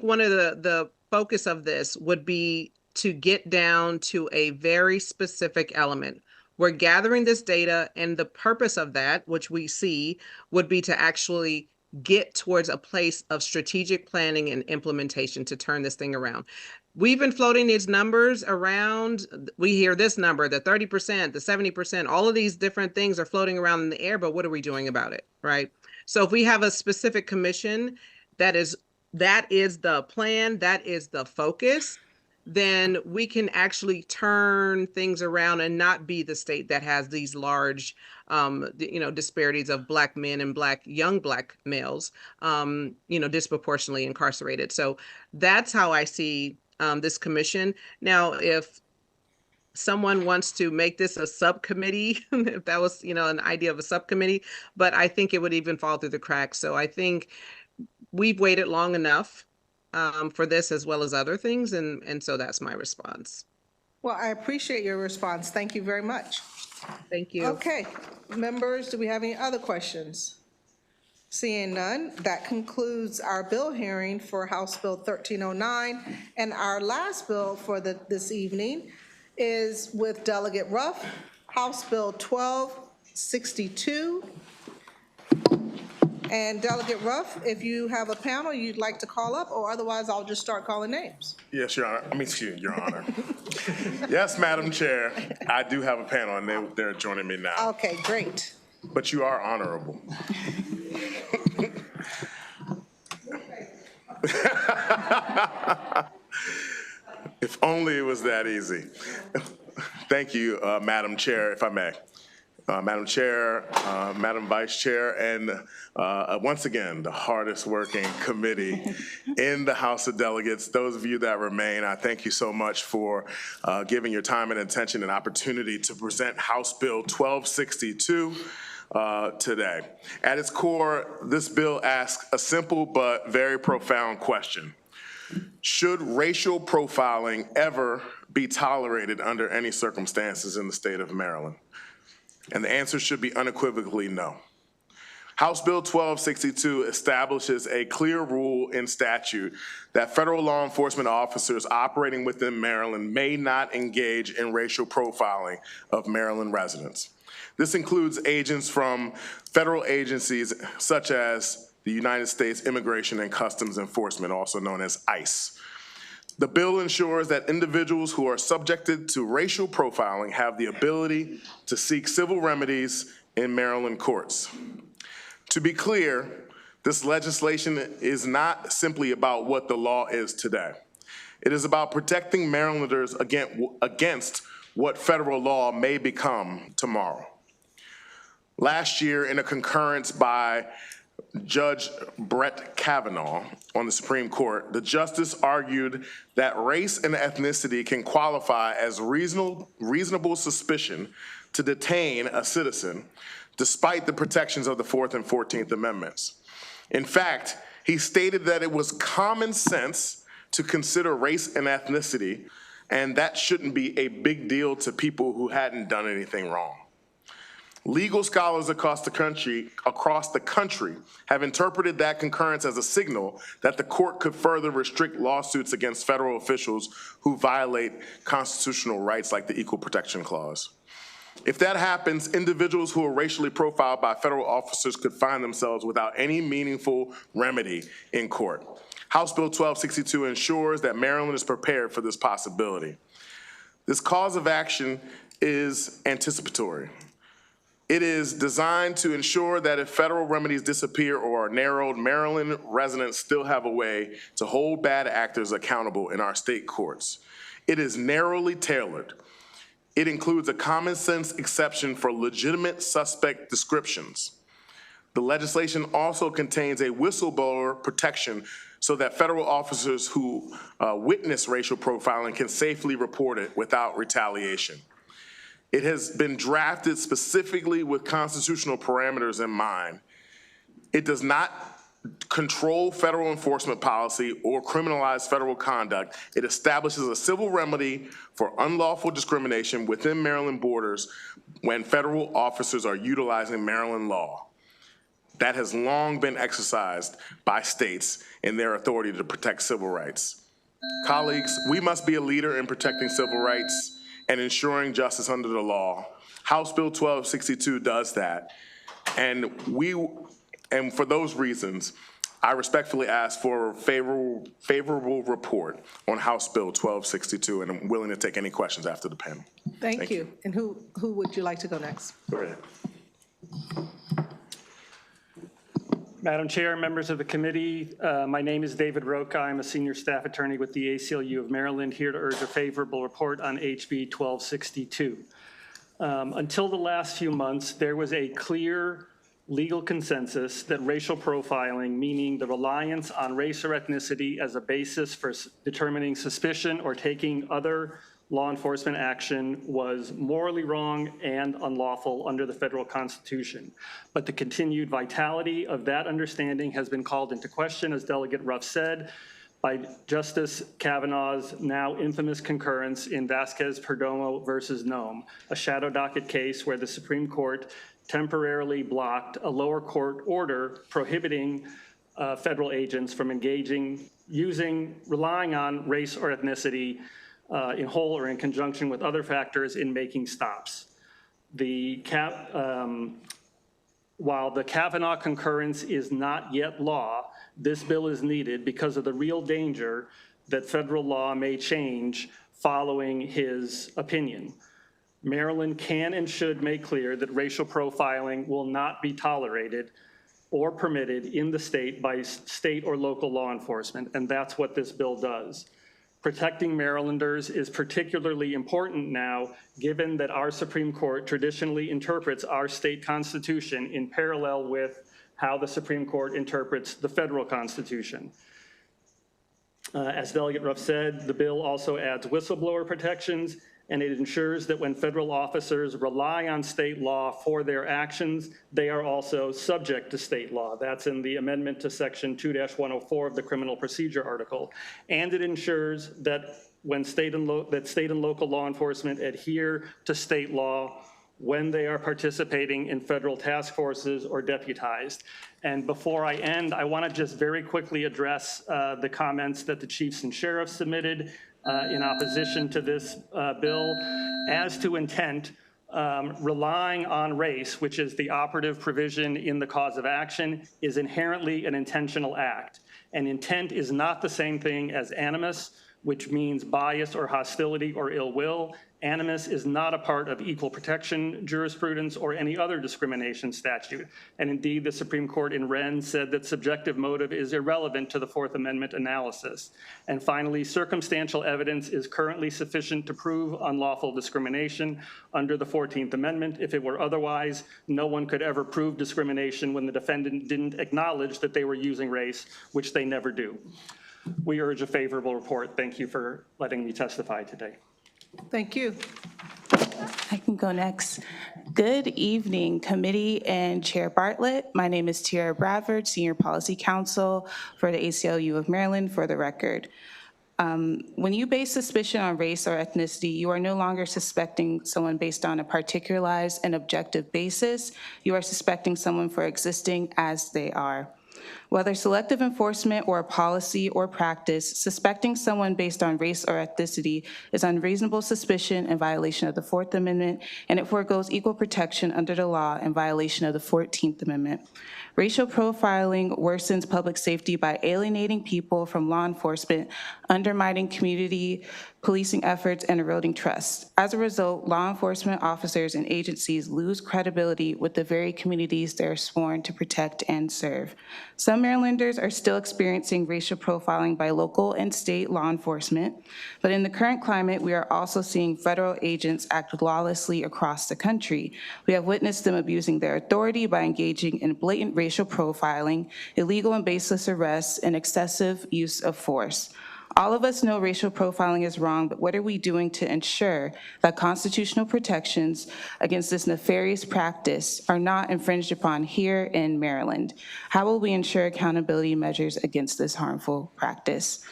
one of the focus of this would be to get down to a very specific element. We're gathering this data, and the purpose of that, which we see, would be to actually get towards a place of strategic planning and implementation to turn this thing around. We've been floating these numbers around. We hear this number, the 30%, the 70%, all of these different things are floating around in the air, but what are we doing about it, right? So if we have a specific commission that is the plan, that is the focus, then we can actually turn things around and not be the state that has these large, disparities of Black men and young Black males, disproportionately incarcerated. So that's how I see this commission. Now, if someone wants to make this a subcommittee, if that was, an idea of a subcommittee, but I think it would even fall through the cracks. So I think we've waited long enough for this as well as other things, and so that's my response. Well, I appreciate your response. Thank you very much. Thank you. Okay, members, do we have any other questions? Seeing none, that concludes our bill hearing for House Bill 1309, and our last bill for this evening is with Delegate Ruff, House Bill 1262. And Delegate Ruff, if you have a panel you'd like to call up, or otherwise I'll just start calling names. Yes, Your Honor. Your Honor. Yes, Madam Chair, I do have a panel, and they're joining me now. Okay, great. But you are honorable. If only it was that easy. Thank you, Madam Chair, if I may. Madam Chair, Madam Vice Chair, and once again, the hardest working committee in the House of Delegates. Those of you that remain, I thank you so much for giving your time and attention and opportunity to present House Bill 1262 today. At its core, this bill asks a simple but very profound question. Should racial profiling ever be tolerated under any circumstances in the state of Maryland? And the answer should be unequivocally no. House Bill 1262 establishes a clear rule in statute that federal law enforcement officers operating within Maryland may not engage in racial profiling of Maryland residents. This includes agents from federal agencies such as the United States Immigration and Customs Enforcement, also known as ICE. The bill ensures that individuals who are subjected to racial profiling have the ability to seek civil remedies in Maryland courts. To be clear, this legislation is not simply about what the law is today. It is about protecting Marylanders against what federal law may become tomorrow. Last year, in a concurrence by Judge Brett Kavanaugh on the Supreme Court, the justice argued that race and ethnicity can qualify as reasonable suspicion to detain a citizen, despite the protections of the 4th and 14th Amendments. In fact, he stated that it was common sense to consider race and ethnicity, and that shouldn't be a big deal to people who hadn't done anything wrong. Legal scholars across the country have interpreted that concurrence as a signal that the court could further restrict lawsuits against federal officials who violate constitutional rights like the Equal Protection Clause. If that happens, individuals who are racially profiled by federal officers could find themselves without any meaningful remedy in court. House Bill 1262 ensures that Maryland is prepared for this possibility. This cause of action is anticipatory. It is designed to ensure that if federal remedies disappear or are narrowed, Maryland residents still have a way to hold bad actors accountable in our state courts. It is narrowly tailored. It includes a common sense exception for legitimate suspect descriptions. The legislation also contains a whistleblower protection so that federal officers who witness racial profiling can safely report it without retaliation. It has been drafted specifically with constitutional parameters in mind. It does not control federal enforcement policy or criminalize federal conduct. It establishes a civil remedy for unlawful discrimination within Maryland borders when federal officers are utilizing Maryland law. That has long been exercised by states in their authority to protect civil rights. Colleagues, we must be a leader in protecting civil rights and ensuring justice under the law. House Bill 1262 does that. And for those reasons, I respectfully ask for a favorable report on House Bill 1262, and I'm willing to take any questions after the panel. Thank you. And who would you like to go next? Go ahead. Madam Chair, members of the committee, my name is David Roca. I'm a senior staff attorney with the ACLU of Maryland, here to urge a favorable report on HB 1262. Until the last few months, there was a clear legal consensus that racial profiling, meaning the reliance on race or ethnicity as a basis for determining suspicion or taking other law enforcement action, was morally wrong and unlawful under the federal Constitution. But the continued vitality of that understanding has been called into question, as Delegate Ruff said, by Justice Kavanaugh's now infamous concurrence in Vasquez-Perdomo versus Nome, a shadow docket case where the Supreme Court temporarily blocked a lower court order prohibiting federal agents from relying on race or ethnicity in whole or in conjunction with other factors in making stops. While the Kavanaugh concurrence is not yet law, this bill is needed because of the real danger that federal law may change following his opinion. Maryland can and should make clear that racial profiling will not be tolerated or permitted in the state by state or local law enforcement, and that's what this bill does. Protecting Marylanders is particularly important now, given that our Supreme Court traditionally interprets our state constitution in parallel with how the Supreme Court interprets the federal Constitution. As Delegate Ruff said, the bill also adds whistleblower protections, and it ensures that when federal officers rely on state law for their actions, they are also subject to state law. That's in the amendment to Section 2-104 of the Criminal Procedure Article. And it ensures that when state and local law enforcement adhere to state law when they are participating in federal task forces or deputized. And before I end, I want to just very quickly address the comments that the chiefs and sheriffs submitted in opposition to this bill. As to intent, relying on race, which is the operative provision in the cause of action, is inherently an intentional act. And intent is not the same thing as animus, which means bias or hostility or ill will. Animus is not a part of equal protection jurisprudence or any other discrimination statute. And indeed, the Supreme Court in Wren said that subjective motive is irrelevant to the Fourth Amendment analysis. And finally, circumstantial evidence is currently sufficient to prove unlawful discrimination under the 14th Amendment. If it were otherwise, no one could ever prove discrimination when the defendant didn't acknowledge that they were using race, which they never do. We urge a favorable report. Thank you for letting me testify today. Thank you. I can go next. Good evening, committee and Chair Bartlett. My name is Tiara Bradford, Senior Policy Counsel for the ACLU of Maryland, for the record. When you base suspicion on race or ethnicity, you are no longer suspecting someone based on a particularized and objective basis. You are suspecting someone for existing as they are. Whether selective enforcement or a policy or practice, suspecting someone based on race or ethnicity is unreasonable suspicion in violation of the Fourth Amendment, and it forgoes equal protection under the law in violation of the 14th Amendment. Racial profiling worsens public safety by alienating people from law enforcement, undermining community policing efforts, and eroding trust. As a result, law enforcement officers and agencies lose credibility with the very communities they are sworn to protect and serve. Some Marylanders are still experiencing racial profiling by local and state law enforcement, but in the current climate, we are also seeing federal agents act lawlessly across the country. We have witnessed them abusing their authority by engaging in blatant racial profiling, illegal and baseless arrests, and excessive use of force. All of us know racial profiling is wrong, but what are we doing to ensure that constitutional protections against this nefarious practice are not infringed upon here in Maryland? How will we ensure accountability measures against this harmful practice?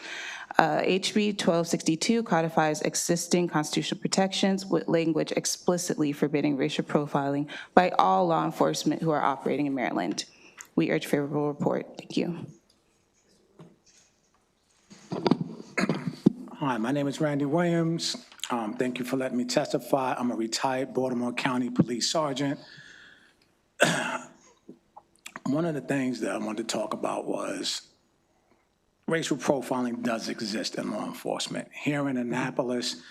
HB 1262 codifies existing constitutional protections with language explicitly forbidding racial profiling by all law enforcement who are operating in Maryland. We urge favorable report. Thank you. Hi, my name is Randy Williams. Thank you for letting me testify. I'm a retired Baltimore County Police Sergeant. One of the things that I wanted to talk about was racial profiling does exist in law enforcement. Here in Annapolis,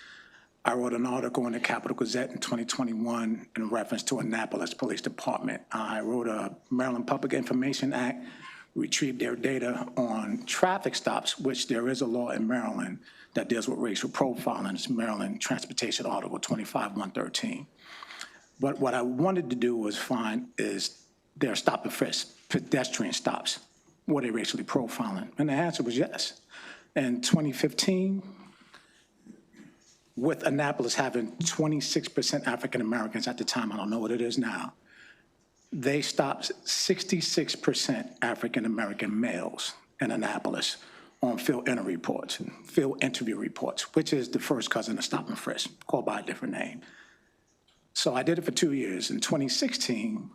I wrote an article in the Capital Gazette in 2021 in reference to Annapolis Police Department. I wrote a Maryland Public Information Act, retrieved their data on traffic stops, which there is a law in Maryland that deals with racial profiling. It's Maryland Transportation Article 25-113. But what I wanted to do was find is their stop and frisk, pedestrian stops, were they racially profiling? And the answer was yes. In 2015, with Annapolis having 26% African Americans at the time, I don't know what it is now, they stopped 66% African American males in Annapolis on field interview reports, which is the first cousin of stop and frisk, called by a different name. So I did it for 2 years. In 2016,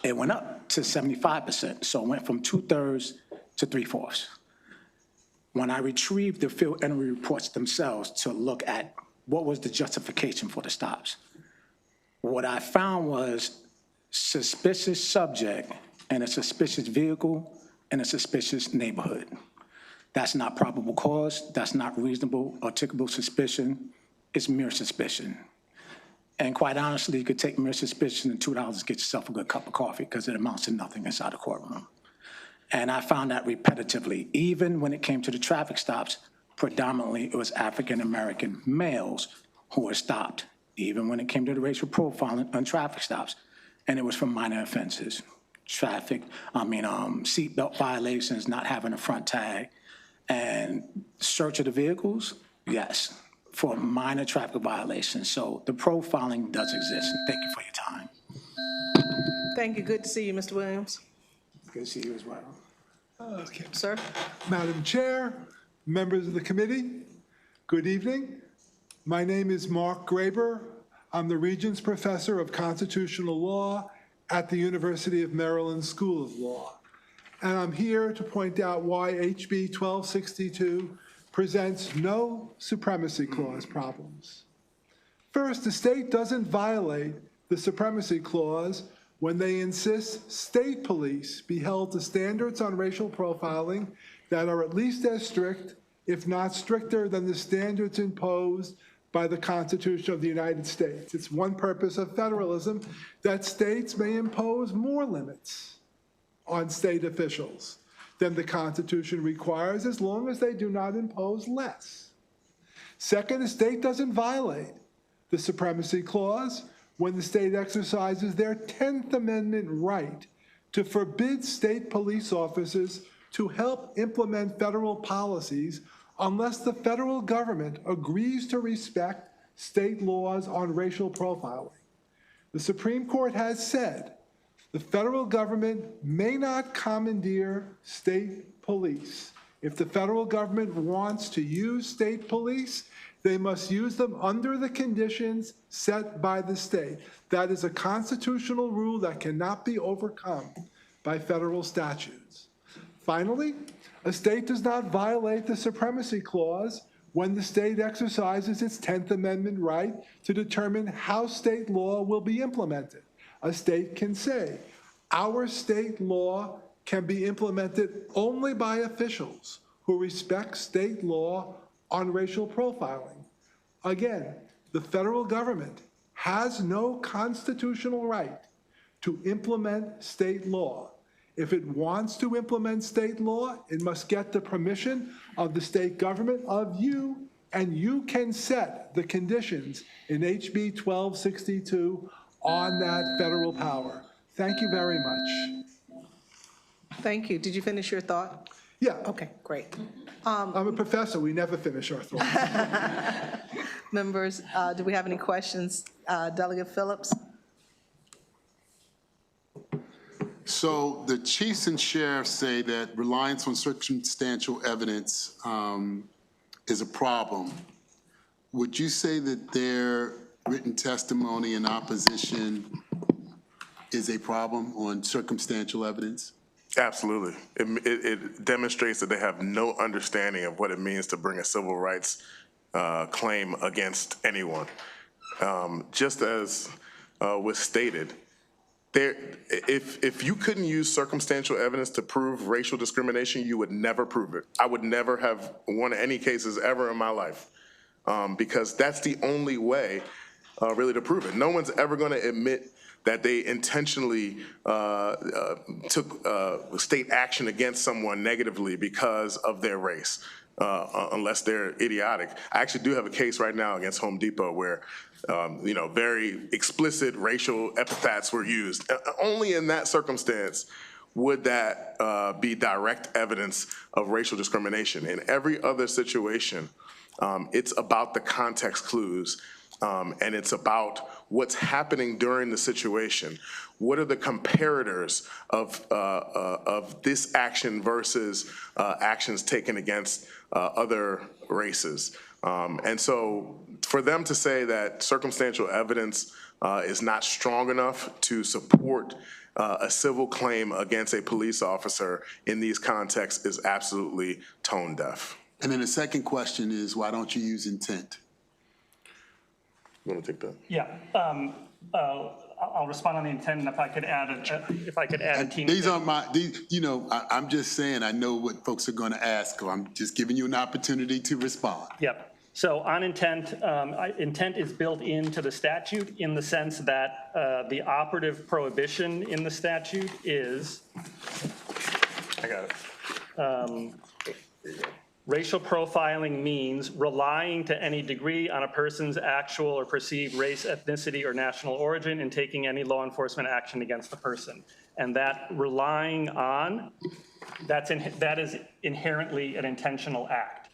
it went up to 75%. So it went from 2/3 to 3/4. When I retrieved the field interview reports themselves to look at what was the justification for the stops, what I found was suspicious subject and a suspicious vehicle in a suspicious neighborhood. That's not probable cause. That's not reasonable articulable suspicion. It's mere suspicion. And quite honestly, you could take mere suspicion and $2 and get yourself a good cup of coffee because it amounts to nothing inside the courtroom. And I found that repetitively, even when it came to the traffic stops, predominantly it was African-American males who were stopped, even when it came to the racial profiling on traffic stops. And it was for minor offenses, seatbelt violations, not having a front tag, and search of the vehicles, yes, for minor traffic violations. So the profiling does exist. Thank you for your time. Thank you. Good to see you, Mr. Williams. Good to see you as well. Okay, sir. Madam Chair, members of the committee, good evening. My name is Mark Graber. I'm the Regents Professor of Constitutional Law at the University of Maryland School of Law. And I'm here to point out why HB 1262 presents no Supremacy Clause problems. First, the state doesn't violate the Supremacy Clause when they insist state police be held to standards on racial profiling that are at least as strict, if not stricter, than the standards imposed by the Constitution of the United States. It's one purpose of federalism that states may impose more limits on state officials than the Constitution requires, as long as they do not impose less. Second, a state doesn't violate the Supremacy Clause when the state exercises their 10th Amendment right to forbid state police officers to help implement federal policies unless the federal government agrees to respect state laws on racial profiling. The Supreme Court has said the federal government may not commandeer state police. If the federal government wants to use state police, they must use them under the conditions set by the state. That is a constitutional rule that cannot be overcome by federal statutes. Finally, a state does not violate the Supremacy Clause when the state exercises its 10th Amendment right to determine how state law will be implemented. A state can say, our state law can be implemented only by officials who respect state law on racial profiling. Again, the federal government has no constitutional right to implement state law. If it wants to implement state law, it must get the permission of the state government, of you, and you can set the conditions in HB 1262 on that federal power. Thank you very much. Thank you. Did you finish your thought? Yeah. Okay, great. I'm a professor. We never finish our thoughts. Members, do we have any questions? Delegate Phillips? So the chiefs and sheriffs say that reliance on circumstantial evidence is a problem. Would you say that their written testimony in opposition is a problem on circumstantial evidence? Absolutely. It demonstrates that they have no understanding of what it means to bring a civil rights claim against anyone. Just as was stated, if you couldn't use circumstantial evidence to prove racial discrimination, you would never prove it. I would never have won any cases ever in my life because that's the only way really to prove it. No one's ever going to admit that they intentionally took state action against someone negatively because of their race, unless they're idiotic. I actually do have a case right now against Home Depot where very explicit racial epithets were used. Only in that circumstance would that be direct evidence of racial discrimination. In every other situation, it's about the context clues, and it's about what's happening during the situation. What are the comparators of this action versus actions taken against other races? And so for them to say that circumstantial evidence is not strong enough to support a civil claim against a police officer in these contexts is absolutely tone deaf. And then the second question is, why don't you use intent? You want to take that? Yeah. I'll respond on the intent, and if I could add a team. These aren't my, I'm just saying, I know what folks are going to ask, so I'm just giving you an opportunity to respond. Yep. So on intent, intent is built into the statute in the sense that the operative prohibition in the statute is, I got it. Racial profiling means relying to any degree on a person's actual or perceived race, ethnicity, or national origin and taking any law enforcement action against the person. And that relying on, that is inherently an intentional act.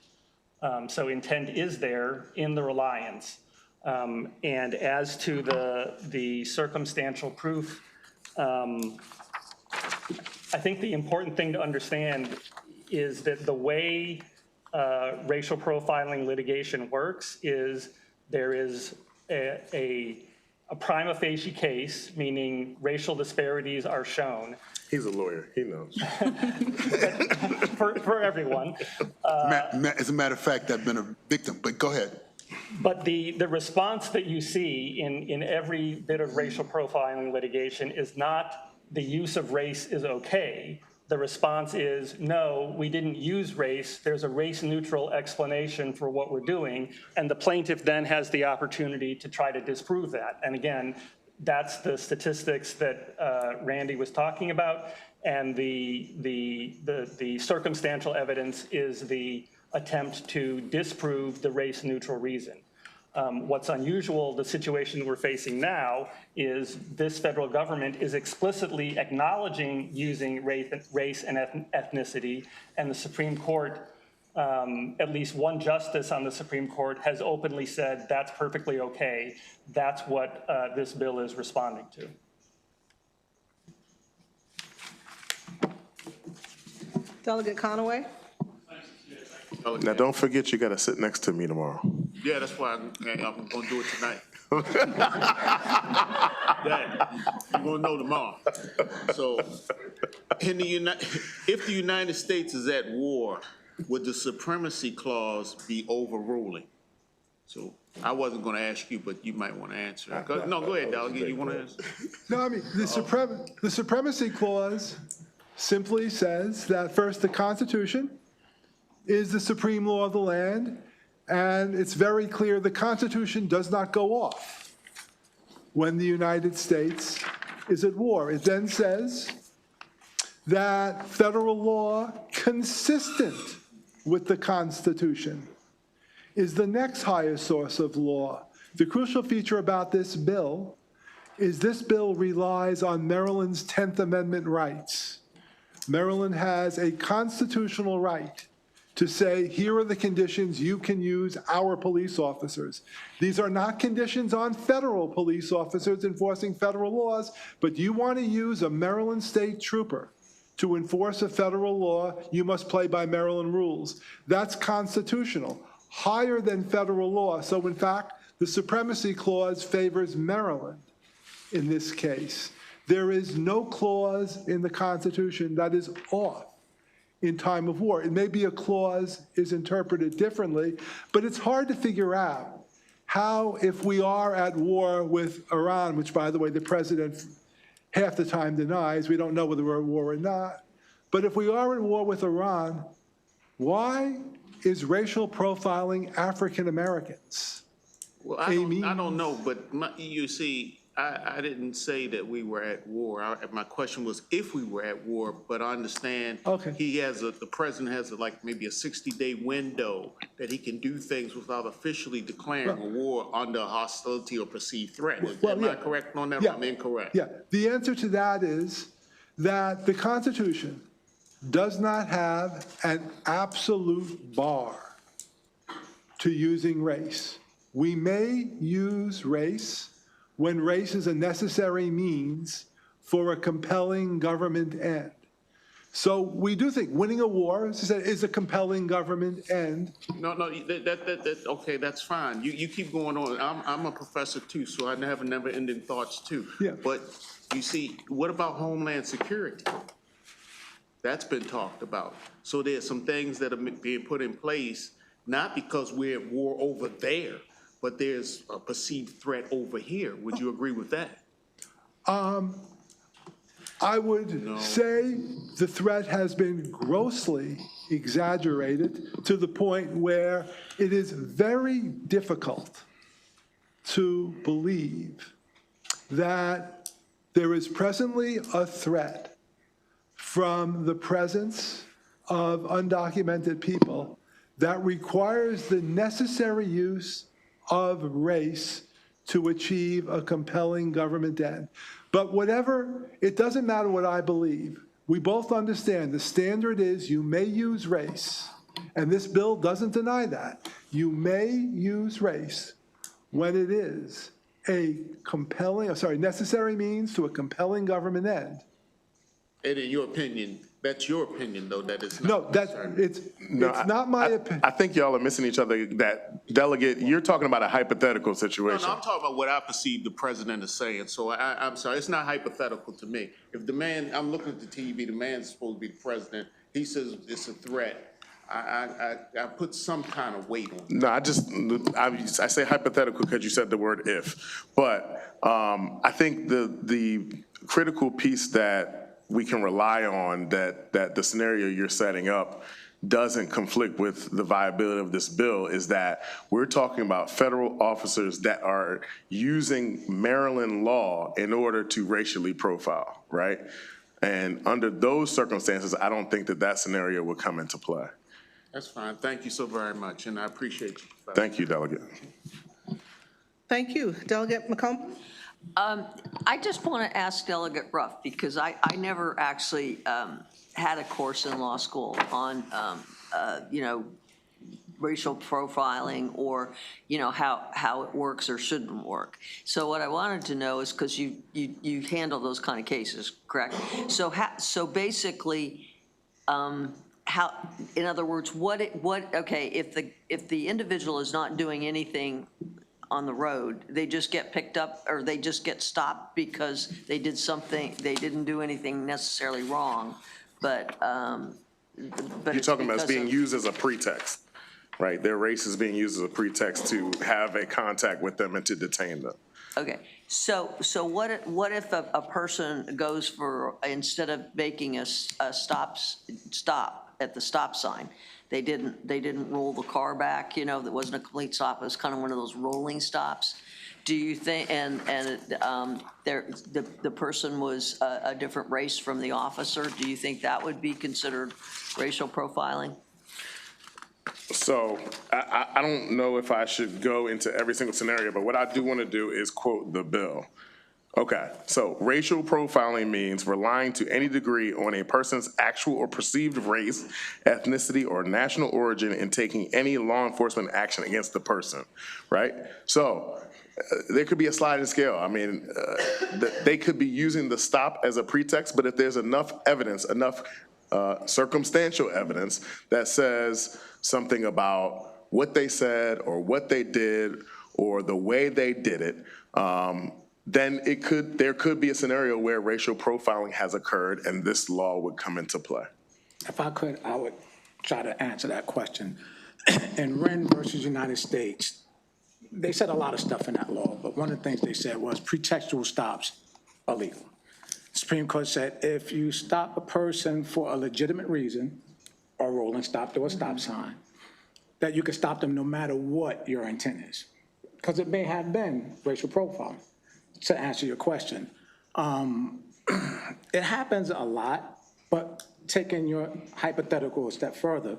So intent is there in the reliance. And as to the circumstantial proof, I think the important thing to understand is that the way racial profiling litigation works is there is a prima facie case, meaning racial disparities are shown. He's a lawyer, he knows. for everyone. As a matter of fact, I've been a victim, but go ahead. But the response that you see in every bit of racial profiling litigation is not the use of race is okay. the response is, no, we didn't use race. There's a race-neutral explanation for what we're doing. And the plaintiff then has the opportunity to try to disprove that. And again, that's the statistics that Randy was talking about. And the circumstantial evidence is the attempt to disprove the race-neutral reason. What's unusual, the situation we're facing now, is this federal government is explicitly acknowledging using race and ethnicity, and the Supreme Court, at least one justice on the Supreme Court, has openly said that's perfectly okay. That's what this bill is responding to. Delegate Conaway? Now, don't forget you got to sit next to me tomorrow. Yeah, that's why I'm going to do it tonight. Dad, you're going to know tomorrow. So, if the United States is at war, would the supremacy clause be overruling? So, I wasn't going to ask you, but you might want to answer. No, go ahead, Delegate. You want to answer? No, I mean, the supremacy clause simply says that first, the Constitution is the supreme law of the land, and it's very clear the Constitution does not go off when the United States is at war. It then says that federal law consistent with the Constitution is the next highest source of law. The crucial feature about this bill is this bill relies on Maryland's 10th Amendment rights. Maryland has a constitutional right to say, here are the conditions you can use our police officers. These are not conditions on federal police officers enforcing federal laws, but you want to use a Maryland state trooper to enforce a federal law, you must play by Maryland rules. That's constitutional, higher than federal law. So in fact, the supremacy clause favors Maryland in this case. There is no clause in the Constitution that is off in time of war. It may be a clause is interpreted differently, but it's hard to figure out how, if we are at war with Iran, which, by the way, the president half the time denies, we don't know whether we're at war or not, but if we are at war with Iran, why is racial profiling African Americans? Well, I don't know, but you see, I didn't say that we were at war. My question was if we were at war, but I understand he has the president has like maybe a 60-day window that he can do things without officially declaring a war under hostility or perceived threat. Am I correct on that or am I incorrect? Yeah, the answer to that is that the Constitution does not have an absolute bar to using race. We may use race when race is a necessary means for a compelling government end. So we do think winning a war, as I said, is a compelling government end. No, okay, that's fine. You keep going on. I'm a professor too, so I have never-ending thoughts too. Yeah. But you see, what about Homeland Security? That's been talked about. So there's some things that are being put in place, not because we're at war over there, but there's a perceived threat over here. Would you agree with that? I would say the threat has been grossly exaggerated to the point where it is very difficult to believe that there is presently a threat from the presence of undocumented people that requires the necessary use of race to achieve a compelling government end. But whatever, it doesn't matter what I believe. We both understand the standard is you may use race, and this bill doesn't deny that. You may use race when it is a necessary means to a compelling government end. And in your opinion, that's your opinion, though, that it's No, not. it's not my opinion. I think y'all are missing each other. That delegate, you're talking about a hypothetical situation. No, I'm talking about what I perceive the president is saying. So I'm sorry, it's not hypothetical to me. If the man, I'm looking at the TV, the man's supposed to be the president. He says it's a threat. I put some kind of weight on it. No, I say hypothetical because you said the word if. But I think the critical piece that we can rely on that the scenario you're setting up doesn't conflict with the viability of this bill is that we're talking about federal officers that are using Maryland law in order to racially profile, right? And under those circumstances, I don't think that scenario would come into play. That's fine. Thank you so very much, and I appreciate you. Thank you, Delegate. Thank you. Delegate McCombs? I just want to ask Delegate Ruff, because I never actually had a course in law school on, racial profiling or, how it works or shouldn't work. So what I wanted to know is, because you handle those kind of cases, correct? So basically, how, in other words, if the individual is not doing anything on the road, they just get picked up or they just get stopped because they did something, they didn't do anything necessarily wrong, but You're talking about it's being used as a pretext, right? Their race is being used as a pretext to have a contact with them and to detain them. Okay, so what if a person goes for, instead of making a stop at the stop sign, they didn't roll the car back, that wasn't a complete stop, it was kind of one of those rolling stops. Do you think, the person was a different race from the officer, do you think that would be considered racial profiling? So I don't know if I should go into every single scenario, but what I do want to do is quote the bill. Okay, so racial profiling means relying to any degree on a person's actual or perceived race, ethnicity, or national origin in taking any law enforcement action against the person, right? So there could be a sliding scale. I mean, they could be using the stop as a pretext, but if there's enough evidence, enough circumstantial evidence that says something about what they said or what they did or the way they did it, then there could be a scenario where racial profiling has occurred and this law would come into play. If I could, I would try to answer that question. In Wren versus United States, they said a lot of stuff in that law, but one of the things they said was pretextual stops are legal. The Supreme Court said if you stop a person for a legitimate reason, or rolling stop or a stop sign, that you can stop them no matter what your intent is, because it may have been racial profiling. To answer your question, it happens a lot, but taking your hypothetical a step further,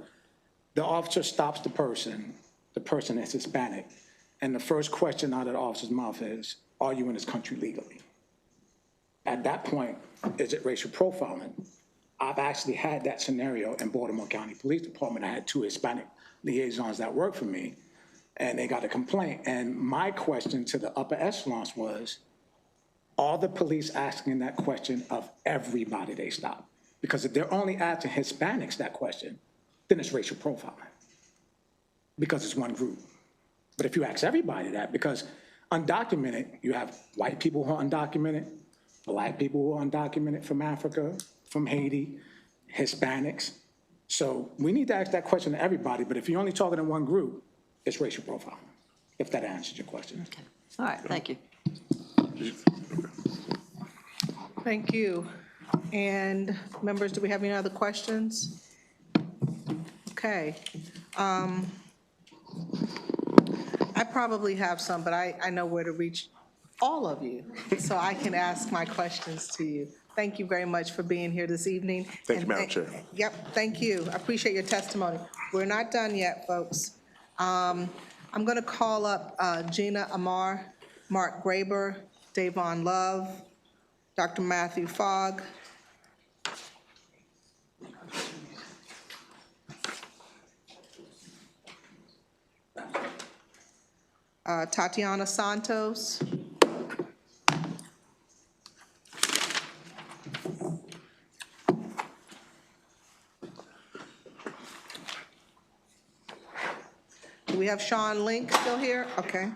the officer stops the person is Hispanic, and the first question out of the officer's mouth is, are you in this country legally? At that point, is it racial profiling? I've actually had that scenario in Baltimore County Police Department. I had 2 Hispanic liaisons that worked for me, and they got a complaint. And my question to the upper echelons was, are the police asking that question of everybody they stop? Because if they're only asking Hispanics that question, then it's racial profiling, because it's one group. But if you ask everybody that, because undocumented, you have white people who are undocumented, Black people who are undocumented from Africa, from Haiti, Hispanics. So we need to ask that question to everybody, but if you're only talking to one group, it's racial profiling, if that answers your question. Okay. All right, thank you. Thank you. And members, do we have any other questions? Okay. I probably have some, but I know where to reach all of you, so I can ask my questions to you. Thank you very much for being here this evening. Thank you, Madam Chair. Yep, thank you. I appreciate your testimony. We're not done yet, folks. I'm going to call up Gina Amar, Mark Graber, Davon Love, Dr. Matthew Fogg, Tatiana Santos, do we have Sean Link still here? Okay.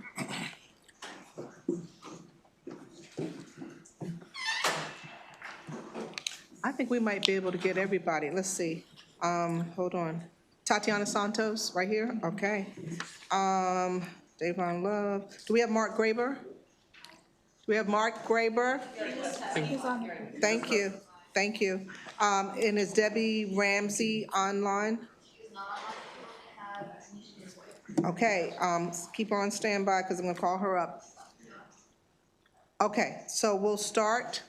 I think we might be able to get everybody. Let's see. Hold on. Tatiana Santos, right here? Okay. Davon Love. Do we have Mark Graber? Do we have Mark Graber? Thank you. Thank you. And is Debbie Ramsey online? Okay, keep on standby because I'm going to call her up. Okay, so we'll start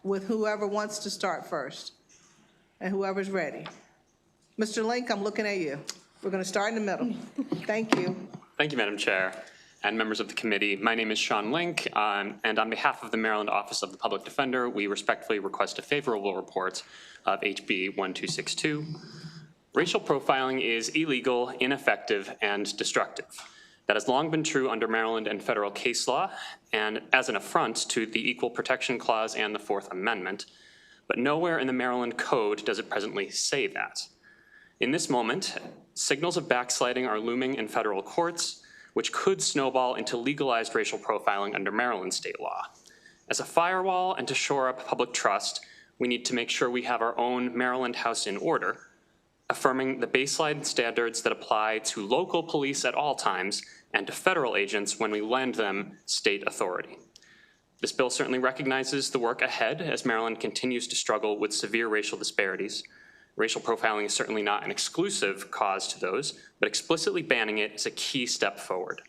with whoever wants to start first and whoever's ready. Mr. Link, I'm looking at you. We're going to start in the middle. Thank you. Thank you, Madam Chair and members of the committee. My name is Sean Link, and on behalf of the Maryland Office of the Public Defender, we respectfully request a favorable report of HB 1262. Racial profiling is illegal, ineffective, and destructive. That has long been true under Maryland and federal case law, and as an affront to the Equal Protection Clause and the Fourth Amendment, but nowhere in the Maryland Code does it presently say that. In this moment, signals of backsliding are looming in federal courts, which could snowball into legalized racial profiling under Maryland state law. As a firewall and to shore up public trust, we need to make sure we have our own Maryland house in order, affirming the baseline standards that apply to local police at all times and to federal agents when we lend them state authority. This bill certainly recognizes the work ahead as Maryland continues to struggle with severe racial disparities. Racial profiling is certainly not an exclusive cause to those, but explicitly banning it is a key step forward.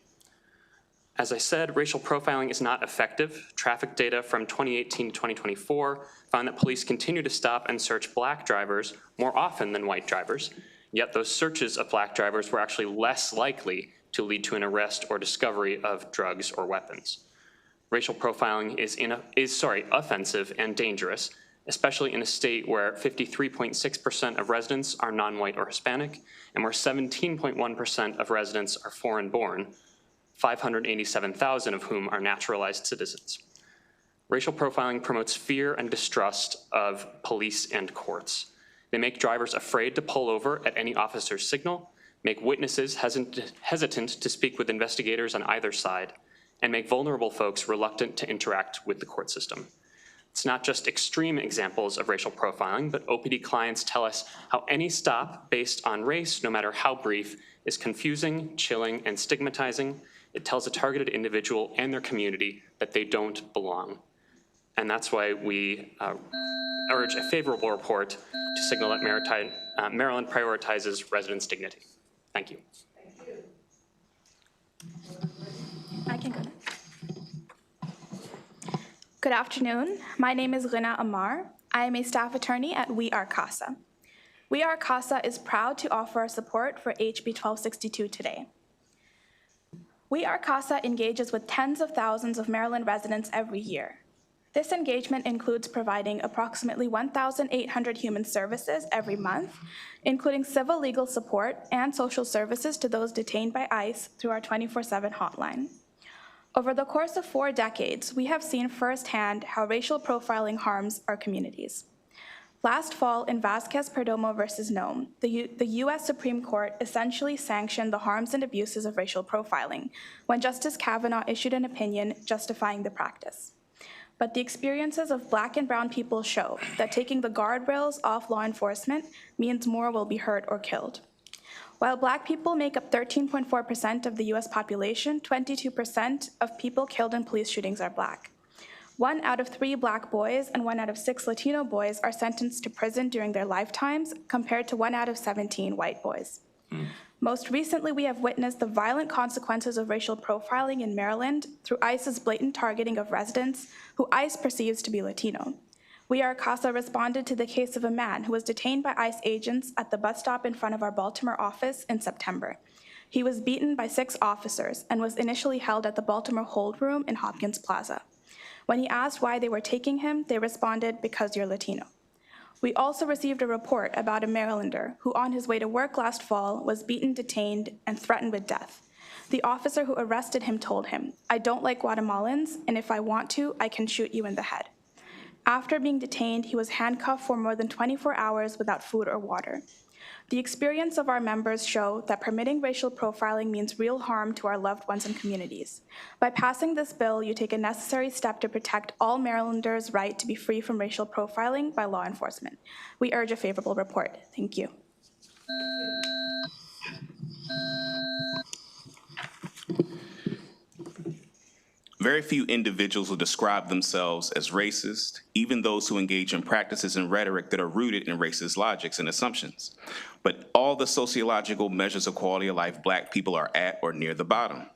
As I said, racial profiling is not effective. Traffic data from 2018 to 2024 found that police continue to stop and search Black drivers more often than white drivers, yet those searches of Black drivers were actually less likely to lead to an arrest or discovery of drugs or weapons. Racial profiling is offensive and dangerous, especially in a state where 53.6% of residents are non-white or Hispanic, and where 17.1% of residents are foreign-born, 587,000 of whom are naturalized citizens. Racial profiling promotes fear and distrust of police and courts. They make drivers afraid to pull over at any officer's signal, make witnesses hesitant to speak with investigators on either side, and make vulnerable folks reluctant to interact with the court system. It's not just extreme examples of racial profiling, but OPD clients tell us how any stop based on race, no matter how brief, is confusing, chilling, and stigmatizing. It tells a targeted individual and their community that they don't belong. And that's why we urge a favorable report to signal that Maryland prioritizes residents' dignity. Thank you. I can go next. Good afternoon. My name is Rina Amar. I am a staff attorney at We Are CASA. We Are CASA is proud to offer our support for HB 1262 today. We Are CASA engages with tens of thousands of Maryland residents every year. This engagement includes providing approximately 1,800 human services every month, including civil legal support and social services to those detained by ICE through our 24/7 hotline. Over the course of 4 decades, we have seen firsthand how racial profiling harms our communities. Last fall, in Vasquez-Perdomo versus Nome, the U.S. Supreme Court essentially sanctioned the harms and abuses of racial profiling when Justice Kavanaugh issued an opinion justifying the practice. But the experiences of Black and brown people show that taking the guardrails off law enforcement means more will be hurt or killed. While Black people make up 13.4% of the US population, 22% of people killed in police shootings are Black. 1 out of 3 Black boys and 1 out of 6 Latino boys are sentenced to prison during their lifetimes, compared to 1 out of 17 white boys. Most recently, we have witnessed the violent consequences of racial profiling in Maryland through ICE's blatant targeting of residents who ICE perceives to be Latino. We Are CASA responded to the case of a man who was detained by ICE agents at the bus stop in front of our Baltimore office in September. He was beaten by 6 officers and was initially held at the Baltimore Hold Room in Hopkins Plaza. When he asked why they were taking him, they responded, "Because you're Latino." We also received a report about a Marylander who on his way to work last fall was beaten, detained, and threatened with death. The officer who arrested him told him, "I don't like Guatemalans, and if I want to, I can shoot you in the head." After being detained, he was handcuffed for more than 24 hours without food or water. The experience of our members show that permitting racial profiling means real harm to our loved ones and communities. By passing this bill, you take a necessary step to protect all Marylanders' right to be free from racial profiling by law enforcement. We urge a favorable report. Thank you. Very few individuals will describe themselves as racist, even those who engage in practices and rhetoric that are rooted in racist logics and assumptions. But all the sociological measures of quality of life, Black people are at or near the bottom.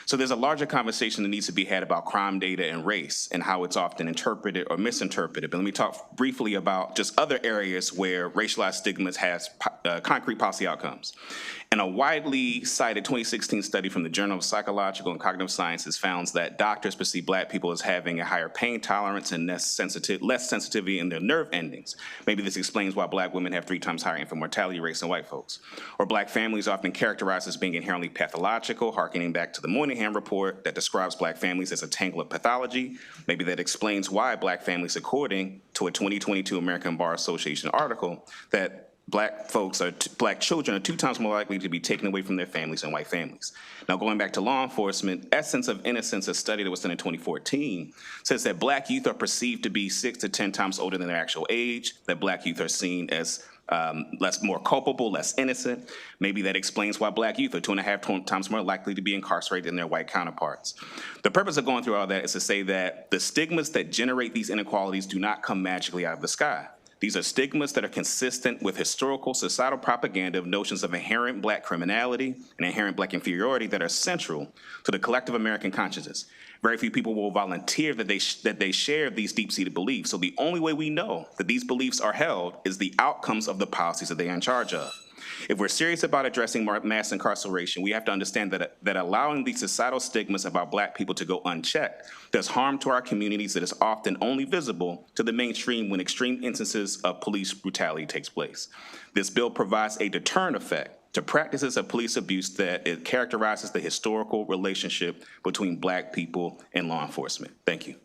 So there's a larger conversation that needs to be had about crime data and race and how it's often interpreted or misinterpreted. But let me talk briefly about just other areas where racialized stigmas has concrete policy outcomes. In a widely cited 2016 study from the Journal of Psychological and Cognitive Sciences found that doctors perceive Black people as having a higher pain tolerance and less sensitivity in their nerve endings. Maybe this explains why Black women have 3 times higher infant mortality rates than white folks. Or Black families are often characterized as being inherently pathological, harkening back to the Moynihan report that describes Black families as a tangle of pathology. Maybe that explains why Black families, according to a 2022 American Bar Association article, that Black children are 2 times more likely to be taken away from their families than white families. Now, going back to law enforcement, Essence of Innocence, a study that was done in 2014, says that Black youth are perceived to be 6 to 10 times older than their actual age, that Black youth are seen as more culpable, less innocent. Maybe that explains why Black youth are 2.5 times more likely to be incarcerated than their white counterparts. The purpose of going through all that is to say that the stigmas that generate these inequalities do not come magically out of the sky. These are stigmas that are consistent with historical societal propaganda of notions of inherent Black criminality and inherent Black inferiority that are central to the collective American consciousness. Very few people will volunteer that they share these deep-seated beliefs. So the only way we know that these beliefs are held is the outcomes of the policies that they are in charge of. If we're serious about addressing mass incarceration, we have to understand that allowing these societal stigmas about Black people to go unchecked does harm to our communities that is often only visible to the mainstream when extreme instances of police brutality takes place. This bill provides a deterrent effect to practices of police abuse that it characterizes the historical relationship between Black people and law enforcement. Thank you.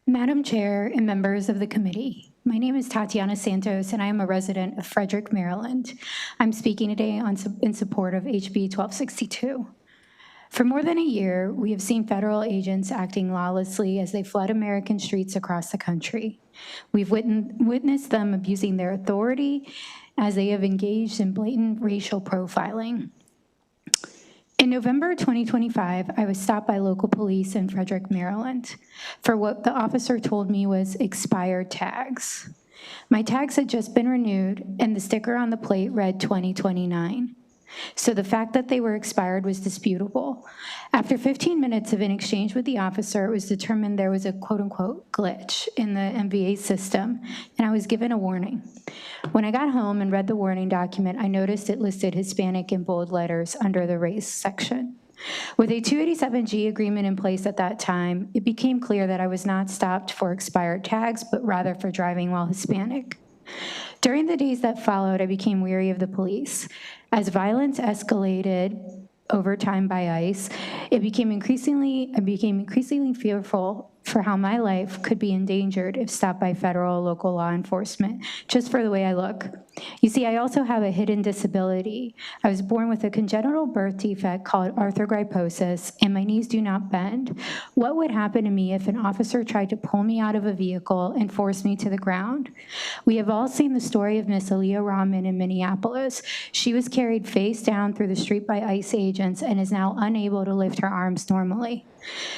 Madam Chair and members of the committee, my name is Tatiana Santos and I am a resident of Frederick, Maryland. I'm speaking today in support of HB 1262. For more than a year, we have seen federal agents acting lawlessly as they flood American streets across the country. We've witnessed them abusing their authority as they have engaged in blatant racial profiling. In November 2025, I was stopped by local police in Frederick, Maryland, for what the officer told me was expired tags. My tags had just been renewed, and the sticker on the plate read 2029. So the fact that they were expired was disputable. After 15 minutes of an exchange with the officer, it was determined there was a quote-unquote glitch in the MVA system, and I was given a warning. When I got home and read the warning document, I noticed it listed Hispanic in bold letters under the race section. With a 287G agreement in place at that time, it became clear that I was not stopped for expired tags, but rather for driving while Hispanic. During the days that followed, I became weary of the police. As violence escalated over time by ICE, I became increasingly fearful for how my life could be endangered if stopped by federal or local law enforcement, just for the way I look. You see, I also have a hidden disability. I was born with a congenital birth defect called arthrogryposis, and my knees do not bend. What would happen to me if an officer tried to pull me out of a vehicle and force me to the ground? We have all seen the story of Miss Aaliyah Rahman in Minneapolis. She was carried face down through the street by ICE agents and is now unable to lift her arms normally.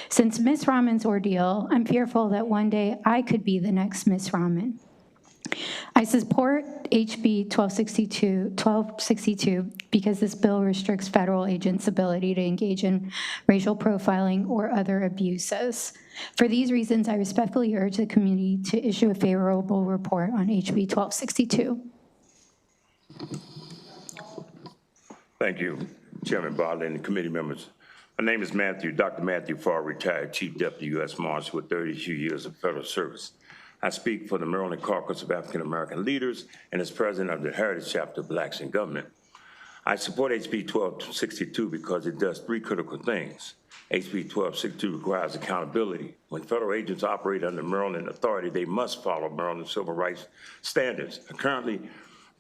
Since Miss Rahman's ordeal, I'm fearful that one day I could be the next Miss Rahman. I support HB 1262 because this bill restricts federal agents' ability to engage in racial profiling or other abuses. For these reasons, I respectfully urge the community to issue a favorable report on HB 1262. Thank you, Chairman Bartlett and the committee members. My name is Dr. Matthew Farr, retired Chief Deputy U.S. Marshal with 32 years of federal service. I speak for the Maryland Caucus of African American Leaders and as president of the Heritage Chapter of Blacks in Government. I support HB 1262 because it does 3 critical things. HB 1262 requires accountability. When federal agents operate under Maryland authority, they must follow Maryland civil rights standards. Currently,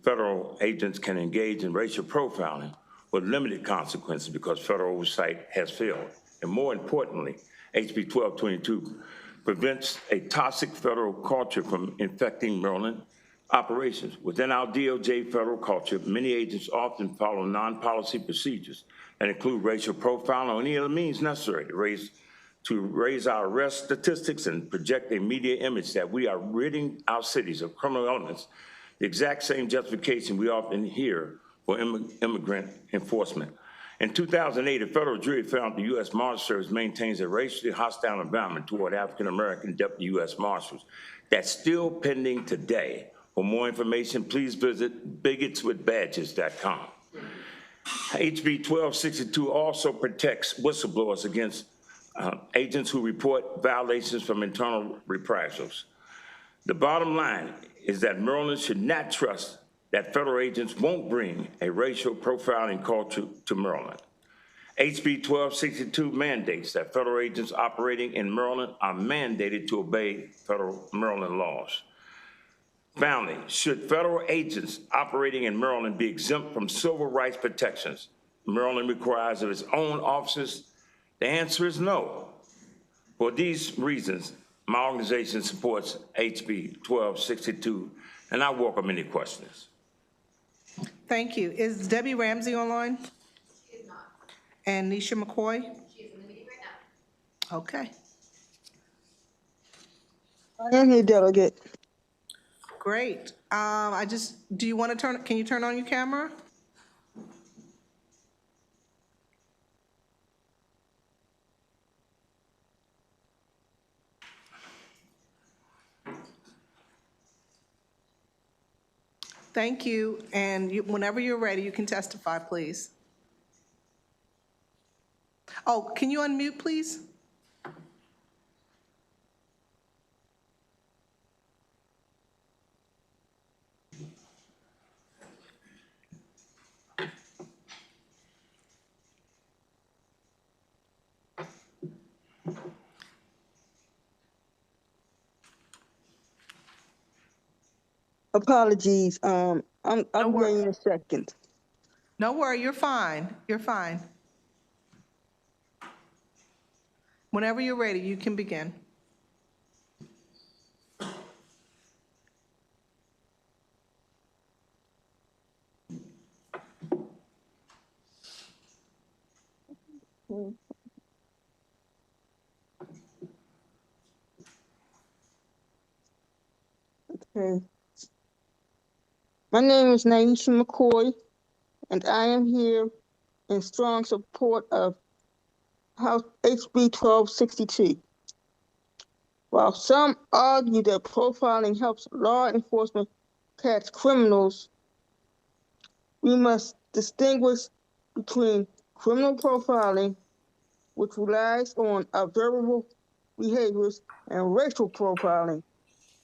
federal agents can engage in racial profiling with limited consequences because federal oversight has failed. And more importantly, HB 1222 prevents a toxic federal culture from infecting Maryland operations. Within our DOJ federal culture, many agents often follow non-policy procedures that include racial profiling or any other means necessary to raise our arrest statistics and project a media image that we are ridding our cities of criminal elements, the exact same justification we often hear for immigrant enforcement. In 2008, a federal jury found the U.S. Marshal Service maintains a racially hostile environment toward African-American deputy U.S. Marshals. That's still pending today. For more information, please visit bigotswithbadges.com. HB 1262 also protects whistleblowers against agents who report violations from internal reprisals. The bottom line is that Maryland should not trust that federal agents won't bring a racial profiling culture to Maryland. HB 1262 mandates that federal agents operating in Maryland are mandated to obey federal Maryland laws. Finally, should federal agents operating in Maryland be exempt from civil rights protections Maryland requires of its own officers? The answer is no. For these reasons, my organization supports HB 1262, and I welcome any questions. Thank you. Is Debbie Ramsey online? She is not. And Nisha McCoy? She is in the meeting right now. Okay. I am here, Delegate. Great. Do you want to can you turn on your camera? Thank you. And whenever you're ready, you can testify, please. Oh, can you unmute, please? Apologies. I'll be ready in a second. No worry, you're fine. You're fine. Whenever you're ready, you can begin. Okay. My name is Naisha McCoy, and I am here in strong support of House HB 1262. While some argue that profiling helps law enforcement catch criminals, we must distinguish between criminal profiling, which relies on observable behaviors, and racial profiling,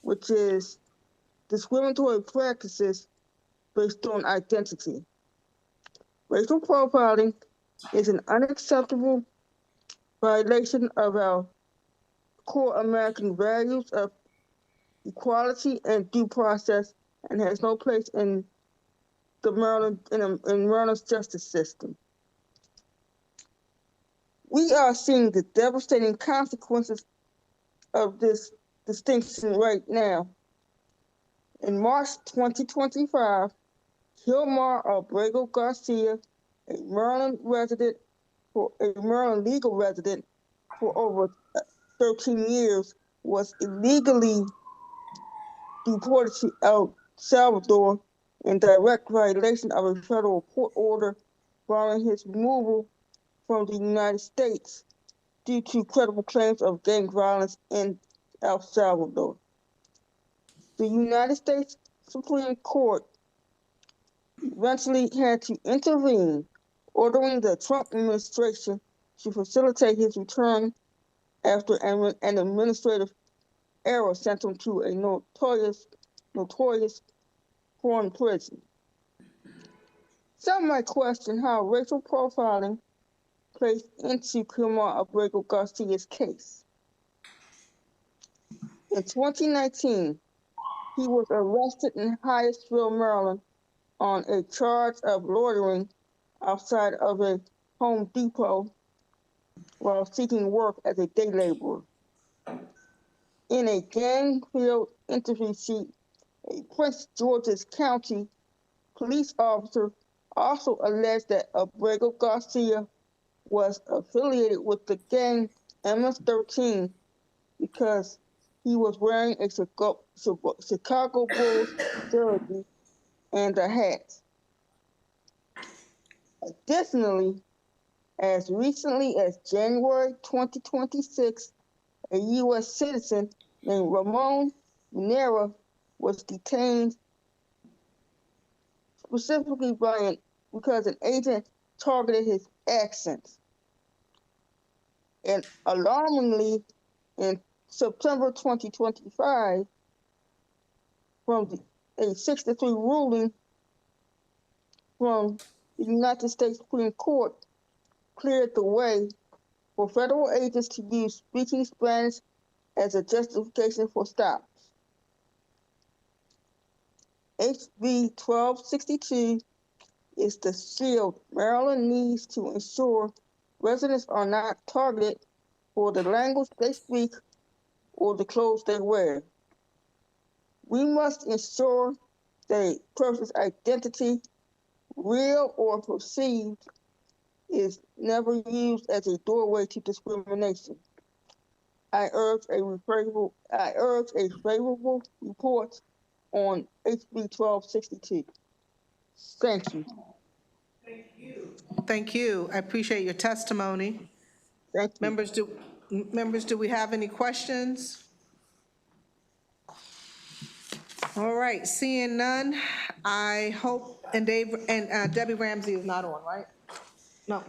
which is discriminatory practices based on identity. Racial profiling is an unacceptable violation of our core American values of equality and due process and has no place in the Maryland's justice system. We are seeing the devastating consequences of this distinction right now. In March 2025, Hilmar Abrego Garcia, a Maryland legal resident for over 13 years, was illegally deported to El Salvador in direct violation of a federal court order barring his removal from the United States due to credible claims of gang violence in El Salvador. The United States Supreme Court eventually had to intervene, ordering the Trump administration to facilitate his return after an administrative error sent him to a notorious foreign prison. Some might question how racial profiling plays into Hilmar Abrego Garcia's case. In 2019, he was arrested in Hyattsville, Maryland, on a charge of loitering outside of a Home Depot while seeking work as a day laborer. In a gang-filled interview sheet, a Prince George's County police officer, also alleged that Abrego Garcia was affiliated with the gang MS-13 because he was wearing a Chicago Bulls jersey and a hat. Additionally, as recently as January 2026, a U.S. citizen named Ramon Minera was detained specifically because an agent targeted his accents. And alarmingly, in September 2025, from a 6-3 ruling from the United States Supreme Court cleared the way for federal agents to use speaking Spanish as a justification for stops. HB 1262 is the shield Maryland needs to ensure residents are not targeted for the language they speak or the clothes they wear. We must ensure that a person's identity, real or perceived, is never used as a doorway to discrimination. I urge a favorable report on HB 1262. Thank you. Thank you. I appreciate your testimony. Thank you. Members, do we have any questions? All right, seeing none, I hope, and Debbie Ramsey is not on, right? No.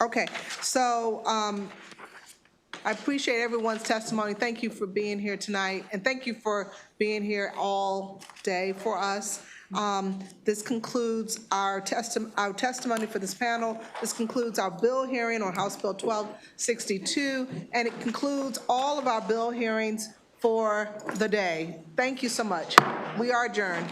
Okay, so I appreciate everyone's testimony. Thank you for being here tonight, and thank you for being here all day for us. This concludes our testimony for this panel. This concludes our bill hearing on House Bill 1262, and it concludes all of our bill hearings for the day. Thank you so much. We are adjourned.